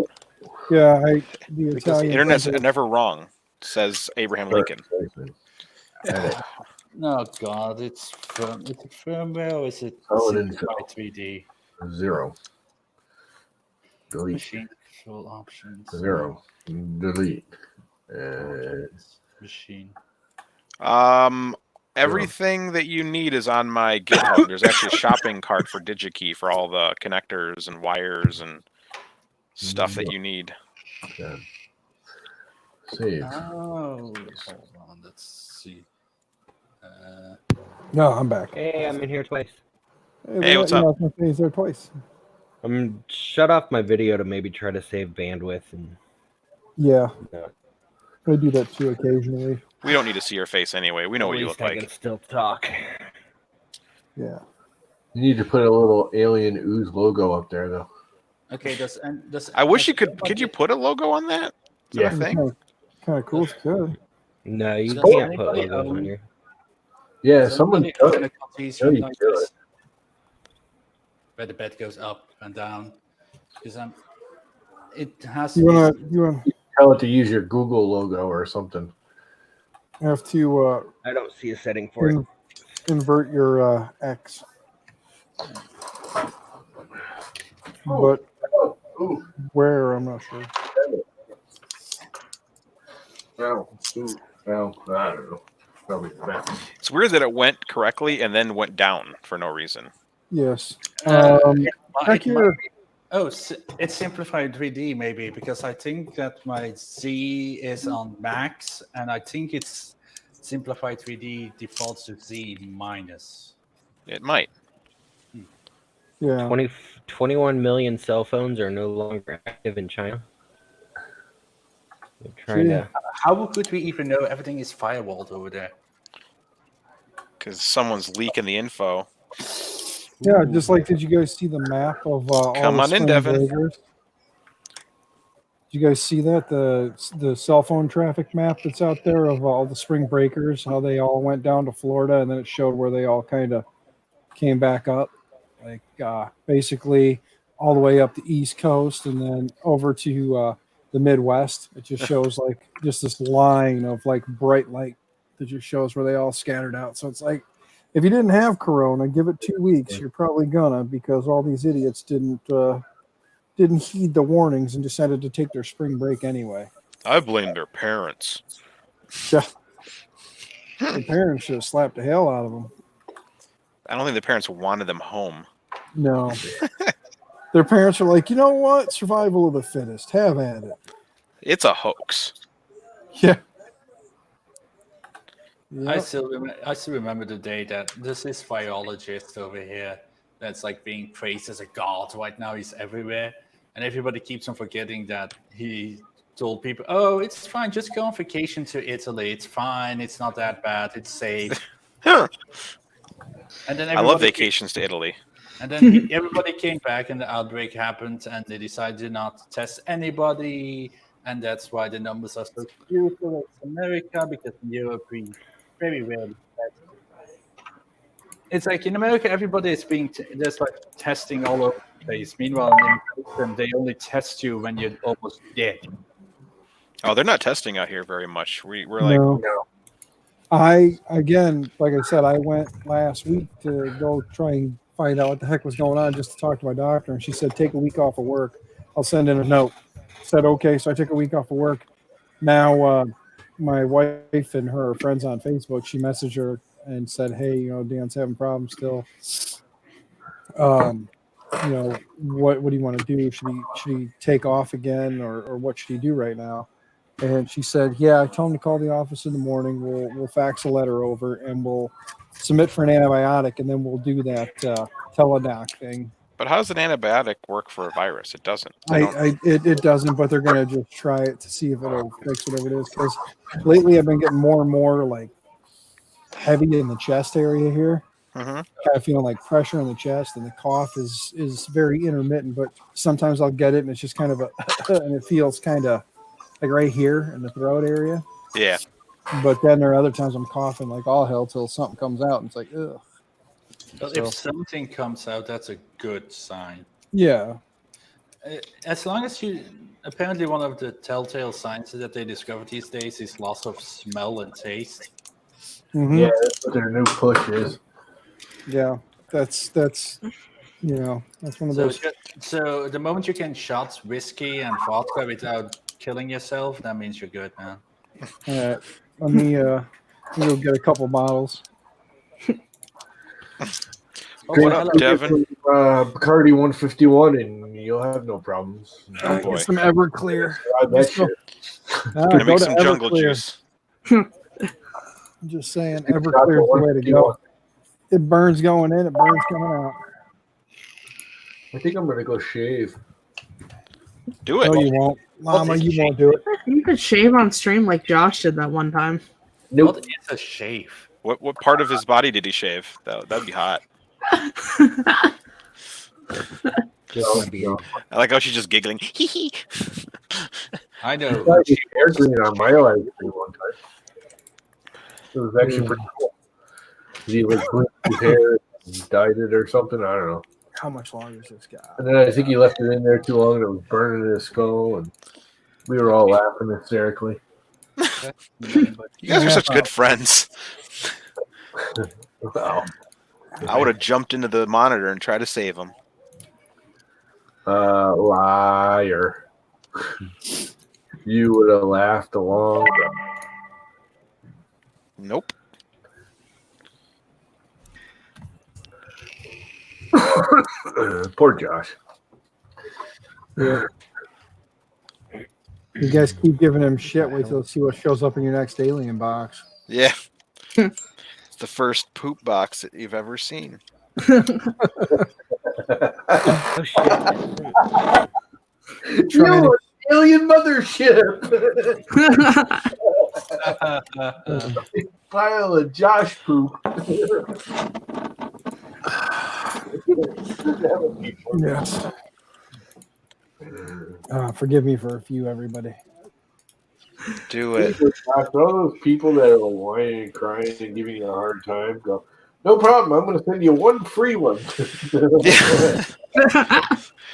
Yeah, the Because the Italian internet's company- never wrong, says Abraham Lincoln. Edit. No, God, it's firmware or is it Solid simplified 3D? 0. Delete. Machine control options. 0. Delete. Machine. Everything that you need is on my GitHub. There's actually a shopping cart for DigiKey for all the connectors and wires and stuff that you need. Okay. Save. Oh, hold on. Let's see. No, I'm back. Hey, I'm in here twice. Hey, what's up? He's there twice. I'm shut off my video to maybe try to save bandwidth and Yeah, no. I do that too occasionally. We don't need to see your face anyway. We know what you look I can like. still talk. Yeah. You need to put a little alien ooze logo up there, though. Okay, does I wish you could you put a logo on that? Is that a thing? Kind of cool if you could. No, you Does can't put anybody logos on own- here. Yeah, does someone anybody does. own a cartesian No, you like do this? it. Where the bed goes up and down. Because it has You to wanna be Tell it to use your Google logo or something. have to I don't see a setting for it. invert your X. But Ooh. where, I'm not sure. Well, I don't know. Probably the best. It's weird that it went correctly and then went down for no reason. Yes. it Back might here. be- Oh, it's simplified 3D maybe because I think that my Z is on max and I think it's simplified 3D defaults to Z minus. It might. Yeah. 21 million cell phones are no longer active in China. They're trying Yeah. to. How could we even know everything is firewalled over there? Because someone's leaking the info. Yeah, just like, did you guys see the map of all Come the on in, spring Devin. breakers? Did you guys see that? The cell phone traffic map that's out there of all the spring breakers, how they all went down to Florida, and then it showed where they all kind of came back up. Like basically all the way up the East Coast and then over to the Midwest. It just shows like just this line of like bright light that just shows where they all scattered out. So it's like, if you didn't have Corona, give it 2 weeks. You're probably gonna, because all these idiots didn't heed the warnings and decided to take their spring break anyway. I blame their parents. Yeah. The parents should have slapped the hell out of them. I don't think the parents wanted them home. No. Their parents are like, you know what? Survival of the fittest. Have at it. It's a hoax. Yeah. I Yep. still remember the day that this is biologist over here that's like being praised as a god right now. He's everywhere, and everybody keeps on forgetting that he told people, "Oh, it's fine. Just go on vacation to Italy. It's fine. It's not that bad. It's safe." Huh. And then I love everybody vacations to Italy. And then everybody came back, and the outbreak happened, and they decided not to test anybody, and that's why the numbers are so skewed towards America, because in Europe we very rarely test. It's like in America, everybody is there's like testing all over the place. Meanwhile, in Britain, they only test you when you're almost dead. Oh, they're not testing out here very much. We're like, No. Again, like I said, I went last week to go try and find out what the heck was going on just to talk to my doctor. And she said, take a week off of work. I'll send in a note. Said, okay. So I took a week off of work. Now, my wife and her friends on Facebook, she messaged her and said, hey, Dan's having problems still. What do you want to do? Should he take off again or what should he do right now? And she said, yeah, I told him to call the office in the morning. We'll fax a letter over and we'll submit for an antibiotic, and then we'll do that teledoc thing. but how does an antibiotic work for a virus? It doesn't. It doesn't, but they're going to just try it to see if it'll fix whatever it is. Because lately I've been getting more and more like heavy in the chest area here. Mm-hmm. Kind of feeling like pressure in the chest, and the cough is very intermittent, but sometimes I'll get it and it's just kind of and it feels kind of like right here in the throat area. Yeah. But then there are other times I'm coughing like all hell till something comes out, and it's like, ugh. But if something comes out, that's a good sign. Yeah. As long as apparently one of the telltale signs that they discover these days is loss of smell and taste. Mhm. Yeah, that's what their new push is. Yeah, that's that's one of those. So the moment you can shot whiskey and vodka without killing yourself, that means you're good, man. All right, let me go get a couple bottles. Oh, What well, up, hello. Devin? Bacardi 151, and you'll have no problems. All right, boy. get some Everclear. Ride that Let's go. shit. All Gonna right, go make to some jungle Everclear. juice. I'm just saying, Everclear is the way to go. It burns going in, it burns coming out. I think I'm gonna go shave. Do it. No, you won't, Mama. is You won't do it. You could shave on stream like Josh did that one time. Nope. What is a shave? What part of his body did he shave? That'd be hot. Just my beard. I like how she's just giggling. Hee hee. I know. I tried hair green on my life one time. It was actually pretty cool. He like bleached his hair and dyed it or something. I don't know. How much longer is this guy? And then I think he left it in there too long and it was burning his skull. And we were all laughing hysterically. You guys are such good friends. Wow. I would have jumped into the monitor and tried to save him. Liar. You would have laughed along. Nope. Poor Josh. Yeah. You guys keep giving him shit. Wait till see what shows up in your next alien box. Yeah. It's the first poop box that you've ever seen. Oh shit! Trying to- Alien mothership. Pile of Josh poop. Yes. Forgive me for a few, everybody. Do it. All those people that are like whining and crying and giving you a hard time, go, no problem. I'm going to send you one free one. Yeah.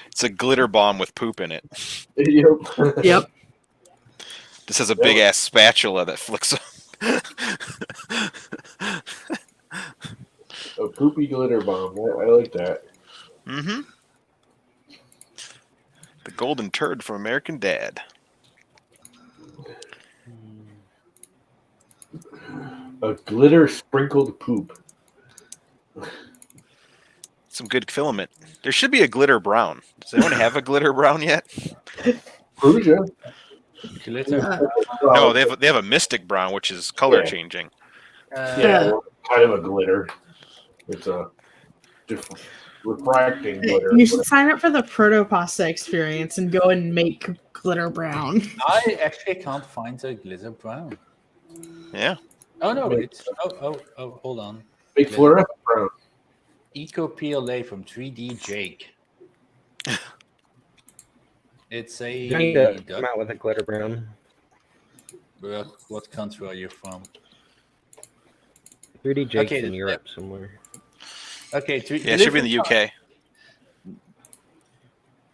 It's a glitter bomb with poop in it. Yep. Yep. This has a big ass spatula that flicks up. A poopy glitter bomb. I like that. Mm-hmm. The golden turd from American Dad. A glitter sprinkled poop. Some good filament. There should be a glitter brown. Does anyone have a glitter brown yet? Prusia. Glitter. No, they have a mystic brown, which is color changing. Yeah, kind of a glitter. It's a different refracting glitter. You should sign up for the Protopasta experience and go and make glitter brown. I actually can't find a glitter brown. Yeah. Oh no, it's hold on. Big fluorescent brown. Eco PLA from 3D Jake. It's You need to a come out with a glitter brown. what country are you from? 3D Jake's Okay, in Europe somewhere. Okay, Yeah, it should be in the UK.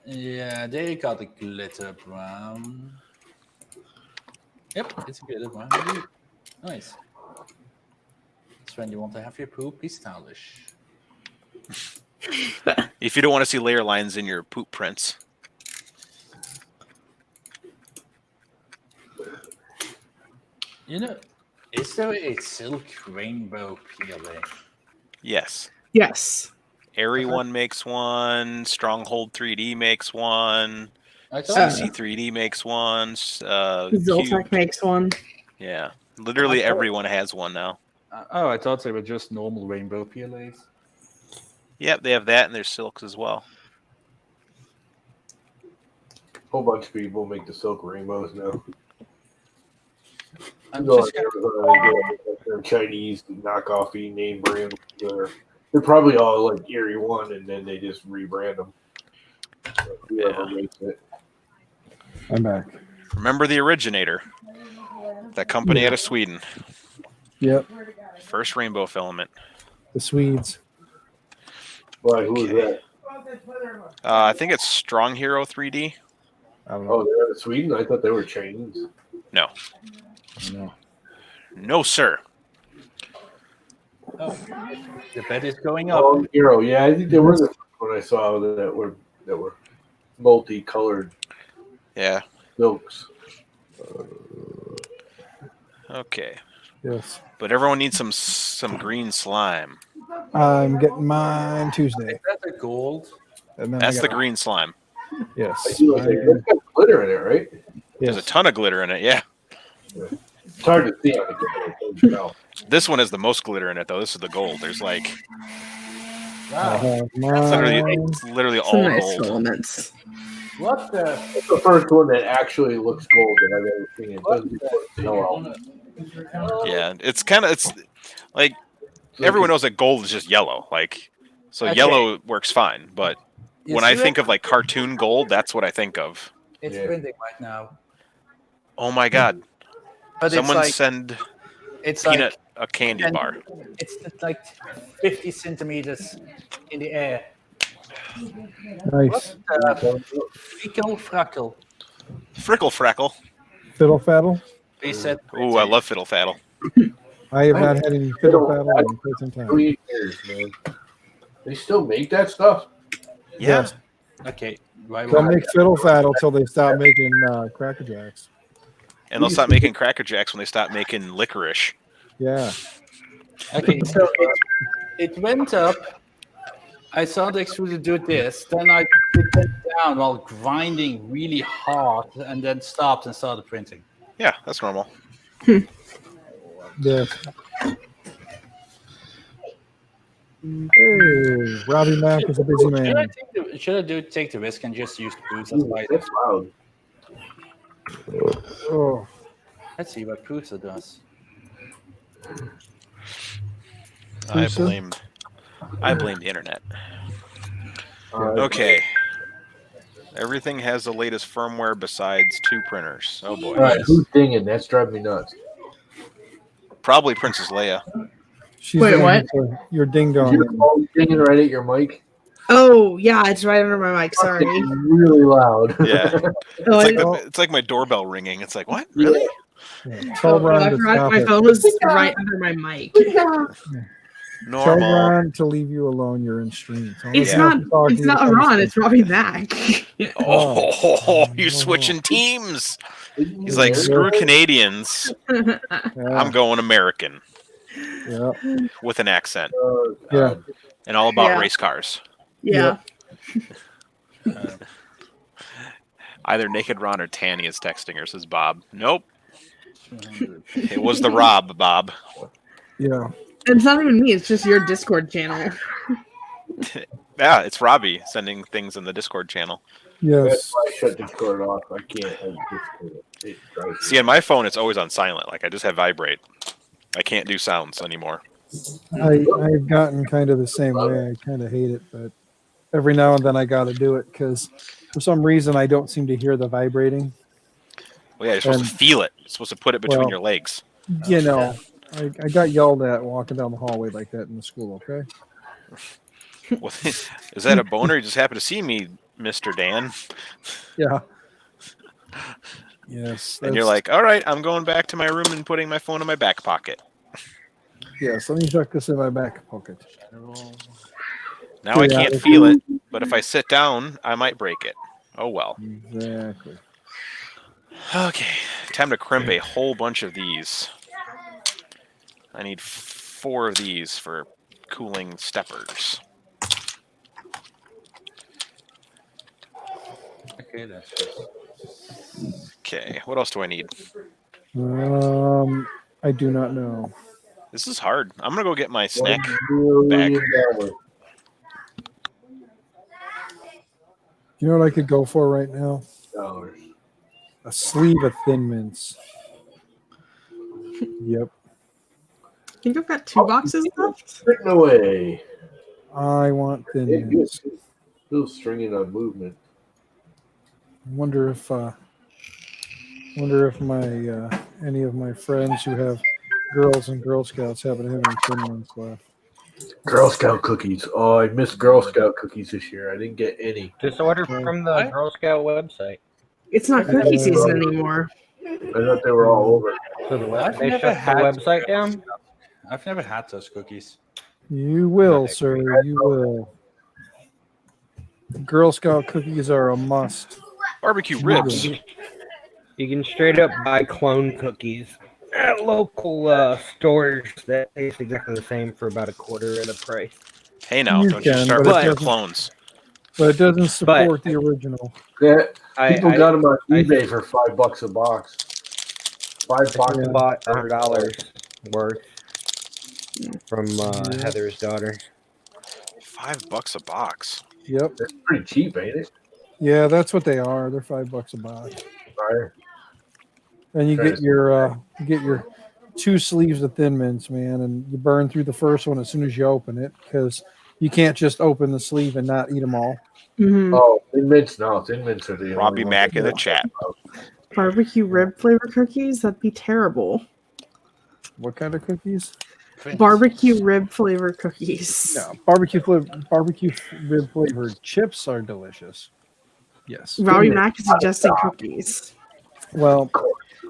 Yeah, they got a glitter brown. Yep, it's a glitter brown. Nice. That's when you want to have your poop be stylish. If you don't want to see layer lines in your poop prints. You know, is there a silk rainbow PLA? Yes. Yes. Airy one makes one. Stronghold 3D makes one. I thought CC3D makes one. Zoltec Cube. makes one. Yeah. Literally everyone has one now. I thought they were just normal rainbow PLAs. Yep, they have that and there's silks as well. Whole bunch of people make the silk rainbows now. I'm Go just on Amazon and get their Chinese knockoffy name brand. They're probably all like Erie One, and then they just rebrand them. So whoever makes it. I'm back. Remember the originator. That company out of Sweden. Yep. First rainbow filament. The Swedes. Why? Who is that? I think it's Strong Hero 3D. I don't Oh, know. they're out of Sweden. I thought they were Chinese. No. No. No, sir. Oh, the bet is going up. Oh, Hero. Yeah, I think they were the first one I saw that were multicolored Yeah. silks. Okay. Yes. But everyone needs some green slime. I'm getting mine Tuesday. Is that the gold? And then That's I the got, green slime. yes. It's got glitter in it, right? There's a Yes. ton of glitter in it. Yeah. It's hard to see on the camera. This one has the most glitter in it, though. This is the gold. There's like I Wow. have it's literally Some all nice gold. filaments. What the? It's the first one that actually looks gold that I've ever seen. It doesn't look yellow. Yeah, it's like everyone knows that gold is just yellow. Like, so Okay. yellow works fine. But You when I see think that? of like cartoon gold, that's what I think of. It's Yeah. printing right now, Oh my god! but Someone it's like send it's Peanut like a candy and bar. it's like 50 centimeters in the air. nice. Frickle frackle. Frickle Frackle. Fiddle faddle. They said. Ooh, I love Fiddle Faddle. I have not had any fiddle faddle in quite some time. 3 years, man. They still make that stuff? Yeah. Yes. Okay. Right. They'll make fiddle faddle till they stop making Cracker Jacks. And they'll stop making Cracker Jacks when they stop making licorice. Yeah. Okay. So it went up. I saw the extruder do this. Then it went down while grinding really hard, and then stopped and started printing. Yeah, that's normal. Yes. Hey, Robbie Mack is a busy man. Should I take the risk and just use Proofs as my? That's loud. Oh, Let's see what Proofs does. I Who, blame the internet. Okay. Everything has the latest firmware besides 2 printers. Oh boy. All right, who's dinging? That's driving me nuts. Probably Princess Leia. she's Wait, gonna what? get your ding Is dong. your phone dinging right at your mic? Oh yeah, it's right under my mic. Sorry. It's really loud. Yeah. Oh, It's like my doorbell ringing. It's like, what? Really? Yeah. Tell oh, I Ron to forgot stop my it. phone was right under my mic. Tell Normal. Ron to leave you alone. You're in stream. Tell him It's to not. talk to It's you not on Ron. the It's Robbie Mack. Oh, you switching teams. He's like, screw Canadians. Yeah. I'm going American Yeah. with an accent Yeah. and all about Yeah. race cars. Yeah. Either Naked Ron or Tanny is texting her, says Bob. Nope. It was the Rob, Bob. Yeah. And it's not even me. It's just your Discord channel. Yeah, it's Robbie sending things in the Discord channel. Yes. That's why I shut Discord off. I can't have Discord. It drives me See, on my phone, it's always on silent. Like, I just have vibrate. I can't do sounds anymore. I've gotten kind of the same way. I kind of hate it, but every now and then I got to do it because for some reason I don't seem to hear the vibrating. Well, yeah, you're supposed And- to feel it. You're supposed to put it between Well- your legs. You know, I got yelled at walking down the hallway like that in the school. Okay. What- Is that a boner? You just happen to see me, Mr. Dan. Yeah. Yes. And you're like, all right, I'm going back to my room and putting my phone in my back pocket. yes. Let me tuck this in my back pocket. Now I Yeah, can't if feel you- it, but if I sit down, I might break it. Oh well. Exactly. Okay, time to crimp a whole bunch of these. I need 4 of these for cooling steppers. Okay, that's Okay, what else do I need? I do not know. This is hard. I'm gonna go get my snack. $1 bag. million. You know what I could go for right now? Dollars. A sleeve of Thin Mints. Yep. I think I've got 2 boxes left. Written away. I want Thin Yeah, good. Mints. Still stringing on movement. Wonder if my any of my friends who have girls and Girl Scouts happen to have any Thin Mints left. Girl Scout cookies. Oh, I missed Girl Scout cookies this year. I didn't get any. Just order from the What? Girl Scout website. It's not cookie season anymore. I thought they were all over. So I've they never shut the had website down? I've never had those cookies. You will, Not sir. agree. You will. Girl Scout cookies are a must. Barbecue You ribs. will. You can straight up buy clone cookies at local stores that taste exactly the same for about a quarter of the price. Hey now, You don't you can, start but with it your doesn't- clones. But it doesn't support the original. Yeah, I- people I- got them on I- eBay for $5 a box. $5 Yeah. Bought $100 worth from Yeah. Heather's daughter. $5 a box. Yep. That's pretty cheap, ain't it? Yeah, that's what they are. They're $5 a box. Right. And you Try get to- your 2 sleeves of Thin Mints, man, and you burn through the first one as soon as you open it because you can't just open the sleeve and not eat them all. Mhm. Oh, Thin Mints, no. Thin Mints are the Robbie only Mack in the ones. chat. Barbecue rib flavor cookies? That'd be terrible. What kind of cookies? Barbecue rib flavor cookies. No, barbecue rib flavored chips are delicious. Yes. Robbie Mack is suggesting cookies. Well,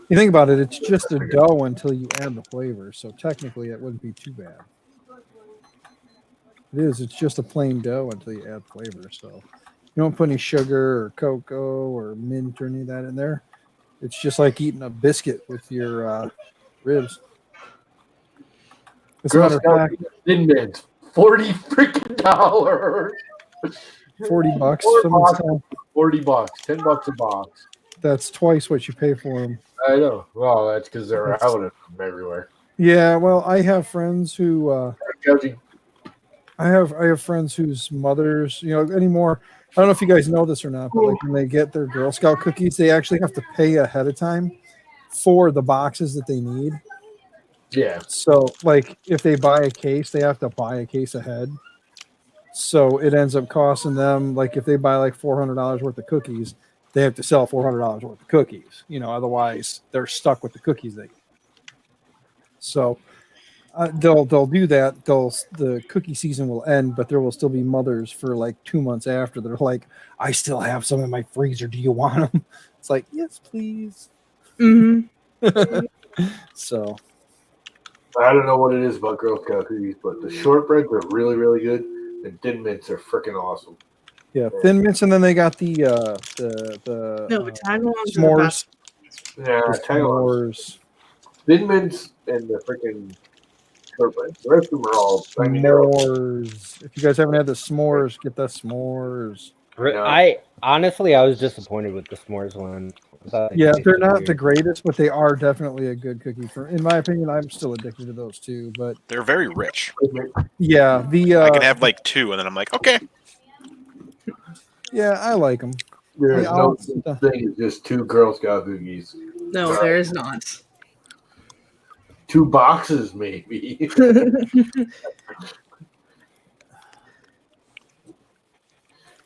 you think about it, it's just a dough until you add the flavor, so technically it wouldn't be too bad. It is. It's just a plain dough until you add flavor. So you don't put any sugar or cocoa or mint or any of that in there. It's just like eating a biscuit with your ribs. As a Girl matter of Scout fact, Thin Mints, $40 freaking dollars. $40. Four Someone's boxes. telling- $40, $10 a box. That's twice what you pay for them. I know. Well, that's because they're out of them everywhere. Yeah. Well, I have friends who. Gouging. I have friends whose mothers, anymore. I don't know if you guys know this or not, but like when they get their Girl Scout cookies, they actually have to pay ahead of time for the boxes that they need. Yeah. So, like, if they buy a case, they have to buy a case ahead. So it ends up costing them, like, if they buy like $400 worth of cookies, they have to sell $400 worth of cookies. Otherwise they're stuck with the cookies they get. So. They'll do that. The cookie season will end, but there will still be mothers for like 2 months after. They're like, I still have some in my freezer. Do you want them? It's like, yes, please. Mhm. So I don't know what it is about Girl Scout cookies, but the shortbreads are really, really good, and Thin Mints are freaking awesome. yeah, Thin Mints, and then they got the No, tagalongs are the s'mores. best. Yeah, The Tagalongs. s'mores. Thin Mints and the freaking shortbreads. The rest of them are all. I mean, they're all- S'mores. If you guys haven't had the s'mores, get the s'mores. Yeah. I was disappointed with the s'mores one. I thought they Yeah, tasted they're not weird. the greatest, but they are definitely a good cookie. In my opinion, I'm still addicted to those too. But They're very rich. yeah, I can have like 2, and then I'm like, okay. yeah, I like them. There's Yeah, no such thing as just 2 Girl Scout cookies. No, there is not. 2 boxes, maybe.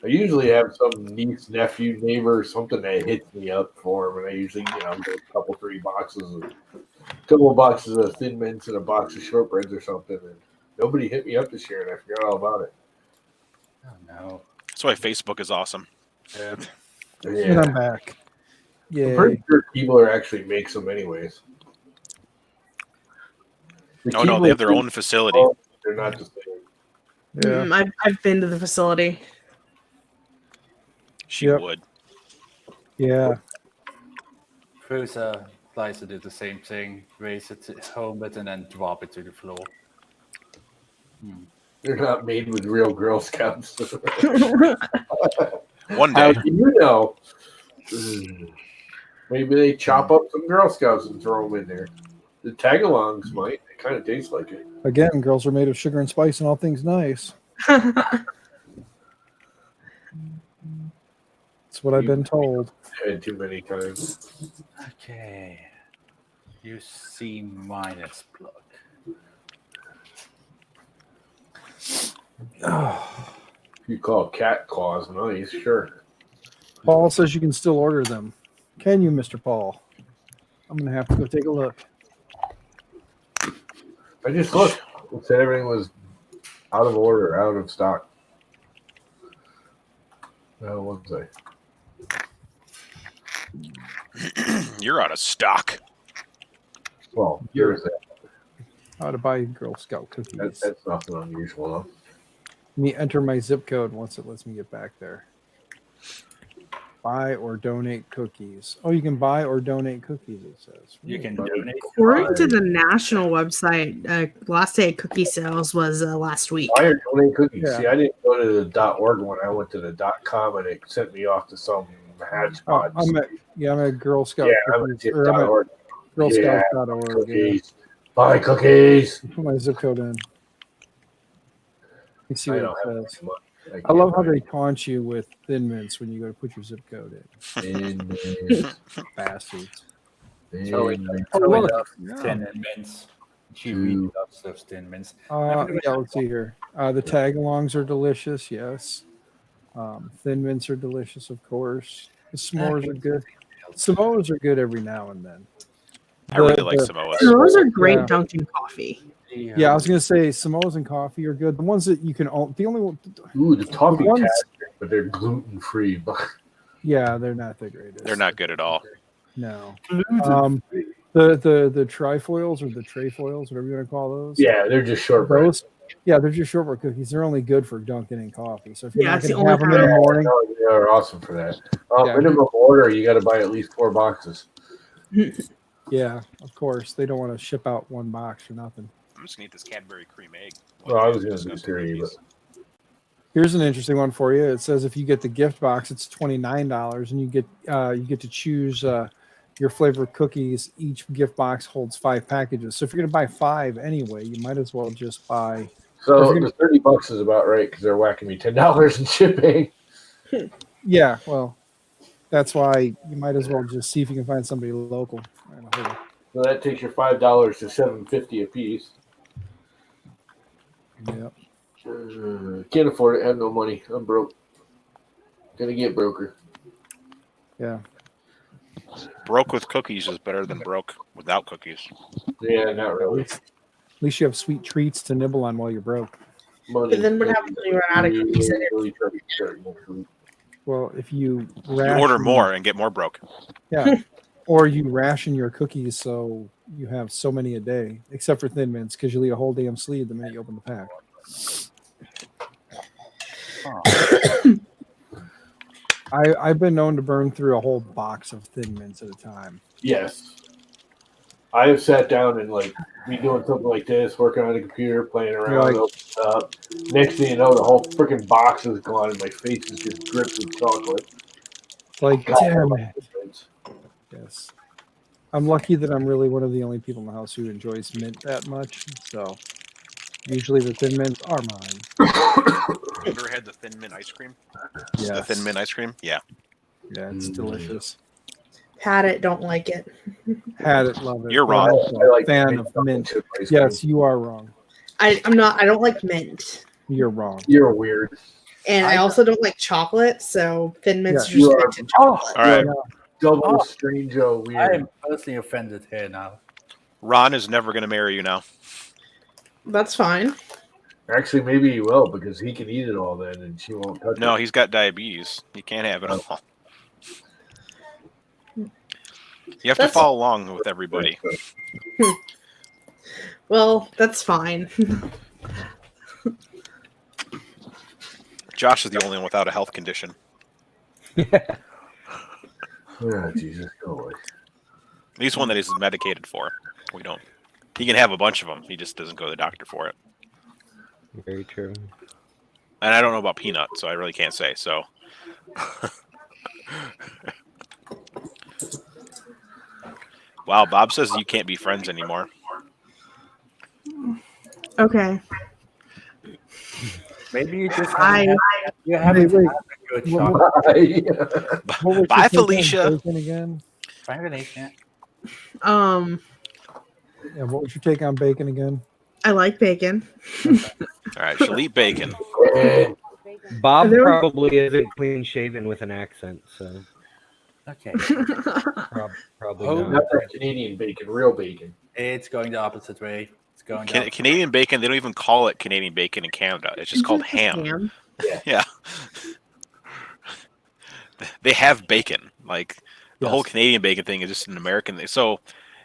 I usually have some niece, nephew, neighbor, or something that hits me up for them, and I usually, get a couple, 3 boxes, couple of boxes of Thin Mints and a box of shortbreads or something. And nobody hit me up this year, and I forgot all about it. Oh no. That's why Facebook is awesome. And Yeah, I'm back. I'm Yeah. pretty sure Keebler actually makes them anyways. The Oh no, they have their Keebler- own facility. They're not the same. Yeah. I've been to the facility. She Yep. would. Yeah. Prusa likes to do the same thing, raise it, home it, and then drop it to the floor. They're not made with real Girl Scouts. One How day. do you know? Maybe they chop up some Girl Scouts and throw them in there. The tagalongs might. They kind of taste like it. Again, girls are made of sugar and spice and all things nice. That's what I've been told. Had too many times. Okay. You see minus plug. If you call cat claws nice, sure. Paul says you can still order them. Can you, Mr. Paul? I'm going to have to go take a look. I just looked. It said everything was out of order, out of stock. No, what was I? You're out of stock. Well, here's that. How to buy Girl Scout cookies. That's nothing unusual, though. Let me enter my zip code once it lets me get back there. Buy or donate cookies. Oh, you can buy or donate cookies, it says. You can Right. donate. According to the national website, last day of cookie sales was last week. Buy or donate cookies. Yeah. See, I didn't go to the .org one. I went to the .com, and it sent me off to some hatch Oh, pods. I'm at Girl Scout Yeah, I'm cookies. at Or I'm at .org. Yeah, girlscouts.org. Yeah. Cookies. Buy cookies. Put my zip code in. You see I what don't have it says. any money. I love how they taunt you with Thin Mints when you go to put your zip code in. Bastards. Joey look. loves Yeah. Thin Mints. She really loves those Thin Mints. Yeah, let's see here. The tag-alongs are delicious, yes. Thin Mints are delicious, of course. The s'mores are good. Samoas are good every now and then. I really like Samoas. Those are great Yeah. dunked in coffee. Yeah, I was gonna say Samoas and coffee are good. The ones that you can the only one. Ooh, the toffee ones- tastic, but they're gluten free. Yeah, they're not the greatest. They're not good at all. No. The trifoils or the trefoils, whatever you want to call those. Yeah, they're just shortbread. Those. Yeah, they're just shortbread cookies. They're only good for dunking in coffee. So if you're Yeah, not it's the going to have them only in the time. morning, No, they are awesome for that. Yeah. Minimum order, you got to buy at least 4 boxes. yeah, of course they don't want to ship out one box for nothing. I'm just gonna eat this Cadbury cream egg. Well, I was going to do 3, but Here's an interesting one for you. It says if you get the gift box, it's $29, and you get to choose your flavor of cookies. Each gift box holds 5 packages. So if you're going to buy 5 anyway, you might as well just buy. so the $30 is about right because they're whacking me $10 in shipping. Yeah, well, that's why you might as well just see if you can find somebody local. So that takes your $5 to $7.50 a piece. Yeah. Can't afford it. Have no money. I'm broke. Gonna get broker. Yeah. Broke with cookies is better than broke without cookies. Yeah, not really. At least you have sweet treats to nibble on while you're broke. Money. But then what happens when you run out of cookies? Well, if you You order ration- more and get more broke. Yeah. Or you ration your cookies so you have so many a day, except for Thin Mints, because you'll eat a whole damn sleeve the minute you open the pack. I've been known to burn through a whole box of Thin Mints at a time. Yes. I have sat down and be doing something like this, working on the computer, playing around, open up. Next thing you know, the whole freaking box is gone, and my face is just dripped with chocolate. Like, God, damn it. Yes. I'm lucky that I'm really one of the only people in the house who enjoys mint that much. So usually the Thin Mints are mine. You ever had the Thin Mint ice cream? Yes. The Thin Mint ice cream? Yeah. Yeah, it's delicious. Had it, don't like it. Had it, love it. You're But wrong. also I like fan mint of chocolate mint. chip ice cream. Yes, you are wrong. I'm not. I don't like mint, You're wrong. You're weird. and I also don't like chocolate. So Thin Mints Yeah, are just you are- mixed in chocolate. All right. Double strange-o I weird. am personally offended here now. Ron is never going to marry you now. That's fine. Actually, maybe he will because he can eat it all then, and she won't touch No, it. he's got diabetes. He can't have it all. You have to That's- follow along with everybody. Well, that's fine. Josh is the only one without a health condition. Oh, Jesus, go away. At least one that he's medicated for. We don't. He can have a bunch of them. He just doesn't go to the doctor for it. Very true. And I don't know about Peanut, so I really can't say. So, wow, Bob says you can't be friends anymore. Okay. Maybe you just I haven't Wait. had a good What- chocolate. What was your Bye, take on Felicia. bacon again? Combination. Yeah, what was your take on bacon again? I like bacon. All right, she'll eat bacon. Bob There- probably isn't clean shaven with an accent, so Okay. probably Oh, not. Not that Canadian bacon, real bacon. It's going the opposite way. It's going the opposite Canadian bacon, they don't even call it Canadian bacon in Canada. It's just called ham. Yeah. They have bacon. Like the whole Yes. Canadian bacon thing is just an American thing. So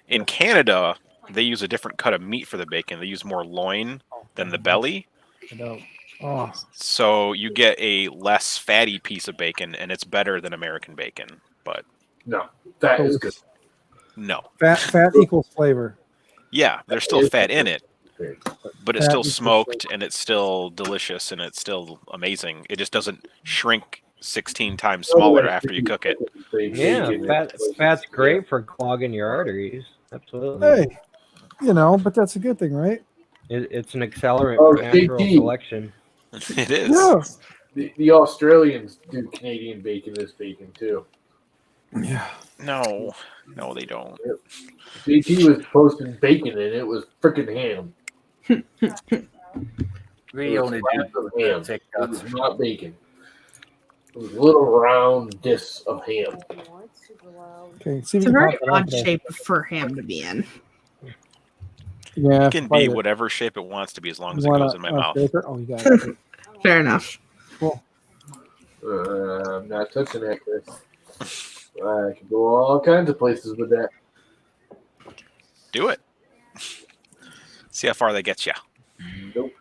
in Canada, they use a different cut of meat for the bacon. They use more loin than the belly. I know. Oh, So you get a less fatty piece of bacon, and it's better than American bacon. But No, that is good. no. fat equals flavor. Yeah, there's still fat in it, but it's Fat still equals smoked, and it's still delicious, and it's still amazing. It just doesn't shrink 16 times smaller after you cook it. Yeah, fat's great for clogging your arteries. Absolutely. Hey, but that's a good thing, right? It's an accelerant Oh, for natural JT. selection. It is. Yeah. The Australians do Canadian bacon as bacon too. Yeah. No, they don't. JT was posting bacon and it was freaking ham. We It was only slabs do of ham. It TikToks. was not bacon. It was little round discs of ham. Okay. See if It's you a can very pop it up odd there. shape for ham to be in. Yeah. It can be whatever shape it wants to be as long as it goes in my mouth. Oh, you got it. Fair enough. Cool. I'm not touching that, Chris. I can go all kinds of places with that. Do it. See how far that gets you. Nope.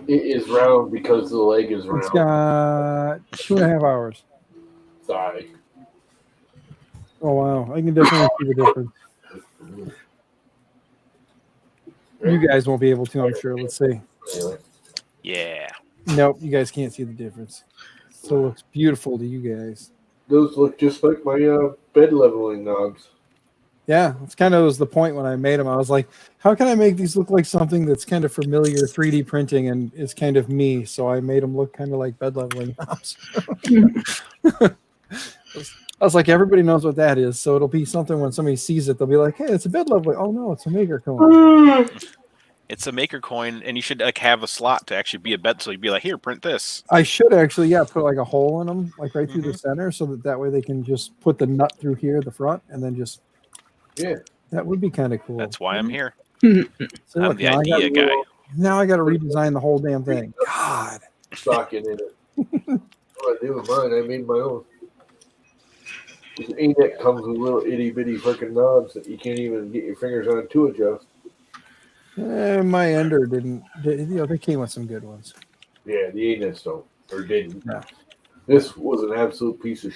It is round because the leg is round. It's got 2.5 hours. Sorry. Oh wow, I can definitely see the difference. You guys won't be able to, I'm sure. Let's see. Anyway. Yeah. Nope, you guys can't see the difference. So it looks beautiful to you guys. Those look just like my bed leveling knobs. Yeah, it's kind of was the point when I made them. I was like, how can I make these look like something that's kind of familiar 3D printing and is kind of me? So I made them look kind of like bed leveling knobs. I was like, everybody knows what that is. So it'll be something when somebody sees it, they'll be like, hey, it's a bed leveling. Oh, no, it's a maker cone. It's a maker coin, and you should have a slot to actually be a bed. So you'd be like, here, print this. I should actually, put like a hole in them, like right through the center, so that way they can just put the nut through here at the front and then just. Yeah. That would be kind of cool. That's why I'm here. So I'm look, the idea guy. Now I got to redesign the whole damn thing. God. Socket in it. What I do with mine, I made my own. This ANET comes with little itty bitty freaking knobs that you can't even get your fingers on to adjust. My Ender didn't. They came with some good ones. Yeah, the ANETs don't. Or didn't. Yeah. This was an absolute piece of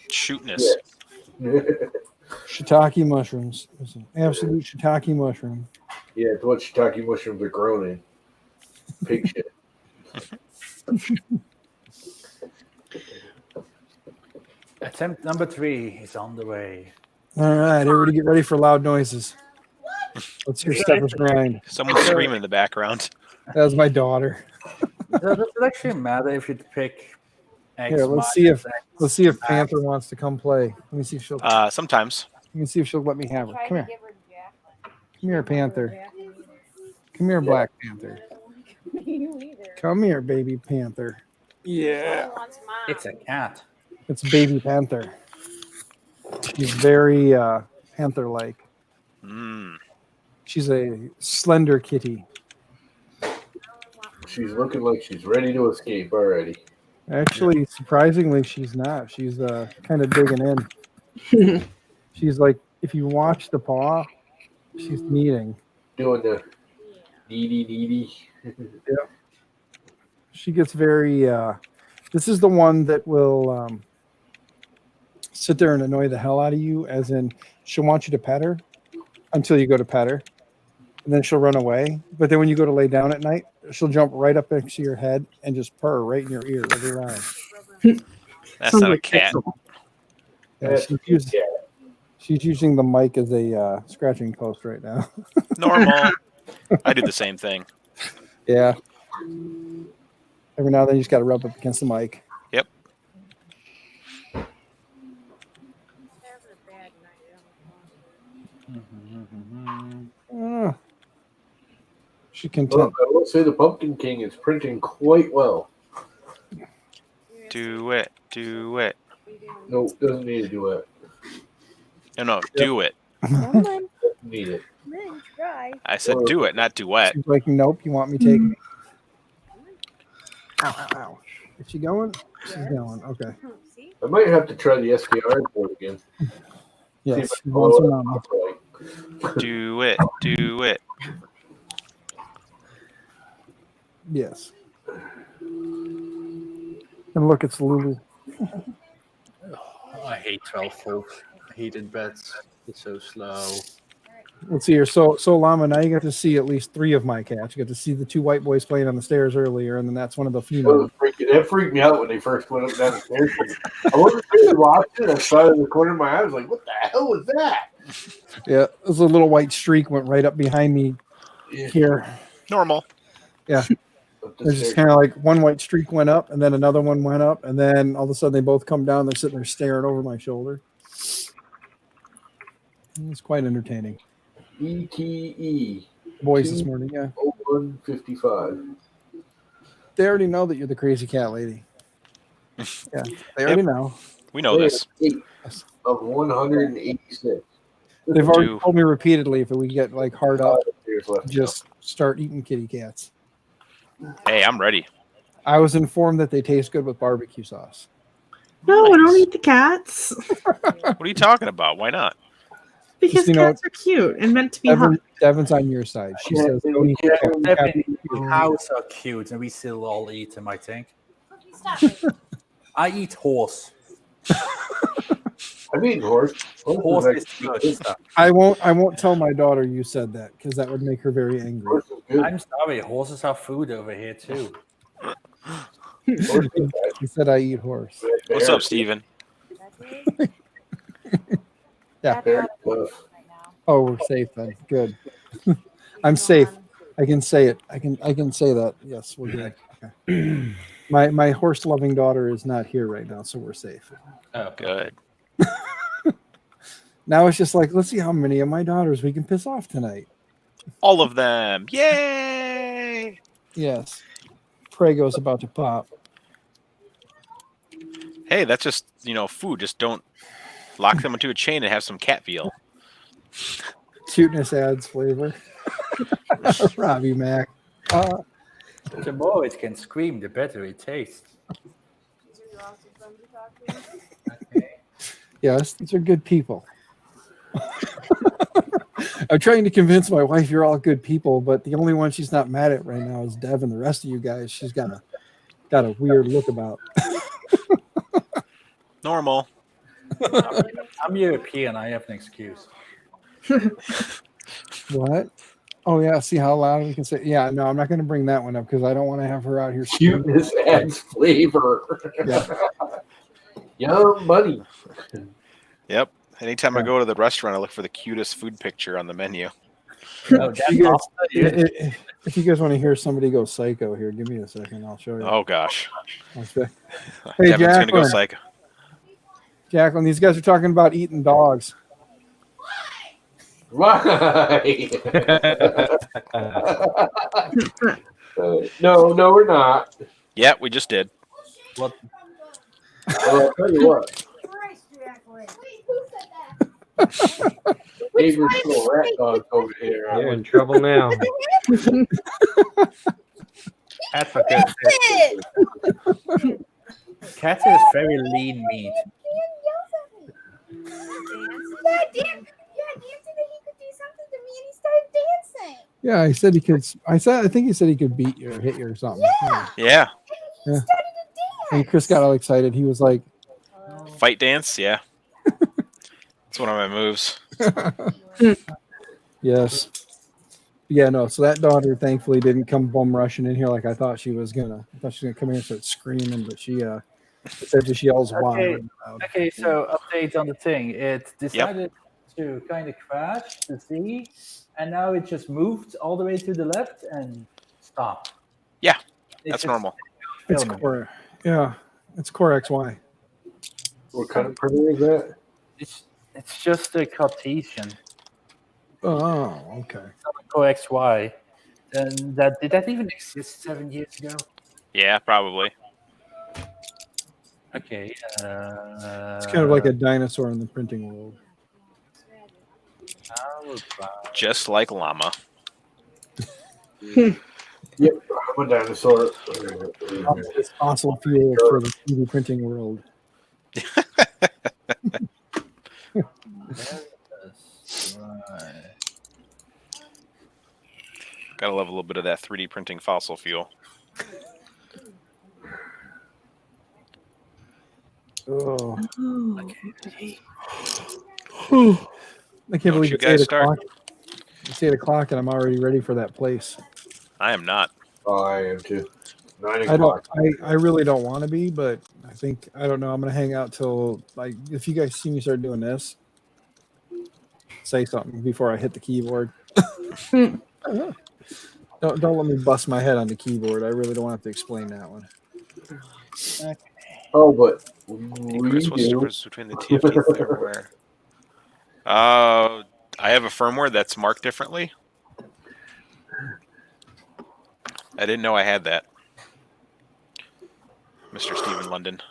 Shootness. shit. Shiitake mushrooms. It was an absolute shiitake mushroom. Yeah, it's what shiitake mushrooms are grown in. Pig shit. Attempt number 3 is on the way. All right, everybody get ready for loud noises. Let's hear Steppers grind. Someone's screaming in the background. That was my daughter. Does it actually matter if you pick X? Here, let's see if Panther wants to come play. Let me see if she'll. Sometimes. Let me see if she'll let me have her. Come here. Come here, Panther. Come here, Black Panther. Come here, baby Panther. Yeah. It's a cat. It's baby Panther. She's very Panther-like. She's a slender kitty. She's looking like she's ready to escape already. Actually, surprisingly, she's not. She's kind of digging in. She's like, if you watch the paw, she's kneading. Doing the needy. Yeah. She gets very. This is the one that will sit there and annoy the hell out of you. As in, she'll want you to pet her until you go to pet her, and then she'll run away. But then when you go to lay down at night, she'll jump right up next to your head and just purr right in your ear every round. That's not a cat. Yeah, she's using the mic as a scratching post right now. Normal. I do the same thing. Yeah. Every now and then you just got to rub up against the mic. Yep. She content. I will say the Pumpkin King is printing quite well. Do it. Do it. No, doesn't need to do it. No, do it. Doesn't need it. I said do it, not duet. She's like, nope, you want me taking me. Ow, ow, ow. Is she going? She's going. Okay. I might have to try the SDR board again. Yes. See She if I wants can her blow mama. it up. Do it. Do it. Yes. And look, it's Lulu. I hate 12 volts heated beds. It's so slow. Let's see here. So Llama, now you get to see at least 3 of my cats. You got to see the 2 white boys playing on the stairs earlier, and then that's one of the females. That freaked me out when they first went up down the stairs. I wasn't really watching. I saw it in the corner of my eye. I was like, "What the hell was that?" Yeah, there's a little white streak went right up behind me here. Normal. Yeah. There's just kind of like one white streak went up, and then another one went up, and then all of a sudden they both come down. They're sitting there staring over my shoulder. It's quite entertaining. ETE. Boys this morning, yeah. 0155. They already know that you're the crazy cat lady. Yeah, they already know. We know this. 8 of 186. They've already told me repeatedly if we get like hard up, Years left. just start eating kitty cats. Hey, I'm ready. I was informed that they taste good with barbecue sauce. No, I Nice. don't eat the cats What are you talking about? Why not? because You know, cats are cute and meant to be hot. Devin's on your side. She says, "Don't eat the cat." Cows are cute, and we still all eat them, I think. I eat horse. I've eaten horse. Horse Horse is is good actually stuff. I won't tell my daughter you said that because that would make her very angry. Horse is good. I'm sorry, horses have food over here too. Horse is He said I eat horse. What's up, Steven? Yeah. Very tough. Oh, we're safe then. Good. I'm safe. I can say it. I can say that. Yes, we're good. Okay. My horse loving daughter is not here right now, so we're safe. Oh, Good. Now it's just like, let's see how many of my daughters we can piss off tonight. All of them. Yay! Yes. Prego's about to pop. Hey, that's just, food. Just don't lock them into a chain and have some cat veal. Cuteness adds flavor. Robbie Mac. the more it can scream, the better it tastes. Okay. Yes, these are good people. I'm trying to convince my wife you're all good people, but the only one she's not mad at right now is Dev, and the rest of you guys, she's got a weird look about. Normal. I'm European. I have an excuse. What? Oh yeah, see how loud we can say. Yeah, no, I'm not going to bring that one up because I don't want to have her out here. screaming. Cuteness adds flavor. Yeah. Yum, buddy. Yep. Anytime I go to the restaurant, I look for the cutest food picture on the menu. Oh, You guys- if you guys want to hear somebody go psycho here, give me a second. I'll show you. Oh gosh. Okay. Devin's Hey, gonna go Jacqueline. psycho. Jacqueline, these guys are talking about eating dogs. Right. No, we're not. Yeah, we just did. What? Well, I'll tell you what. Neighbor's little rat dog over here. You're in trouble now. Cats are good. Cats is very lean meat. Yeah, I said he could. I think he said he could beat you or hit you or something. Yeah. And Chris got all excited. He was like, Fight dance. Yeah. It's one of my moves. "Yes, yeah, no." So that daughter, thankfully, didn't come bum rushing in here like I thought she was gonna. I thought she was gonna come in and start screaming, but she said that she yells wild. Okay, so update on the thing. It decided to kind of crash the sea, and now it just moved all the way to the left and stopped. Yeah, It that's just normal. It's filmed. core. Yeah, it's core XY. What kind of printer is that? It's just a Cartesian. Oh, okay. It's not a Core XY. And did that even exist 7 years ago? Yeah, probably. Okay. It's kind of like a dinosaur in the printing world. how about- Just like llama. Yep, I'm a dinosaur. This fossil fuel for the 3D printing world. Gotta love a little bit of that 3D printing fossil fuel. Oh, Okay. I can't Don't believe you it's guys 8 start? o'clock. It's 8 o'clock and I'm already ready for that place. I am not. Oh, I am too. 9 I don't. o'clock. I really don't want to be, but I don't know. I'm gonna hang out till like if you guys see me start doing this, say something before I hit the keyboard. Don't let me bust my head on the keyboard. I really don't want to have to explain that one. Oh, but Hey, we Chris, what's the do. difference between the TFT firmware? I have a firmware that's marked differently. I didn't know I had that. Mr. Stephen London.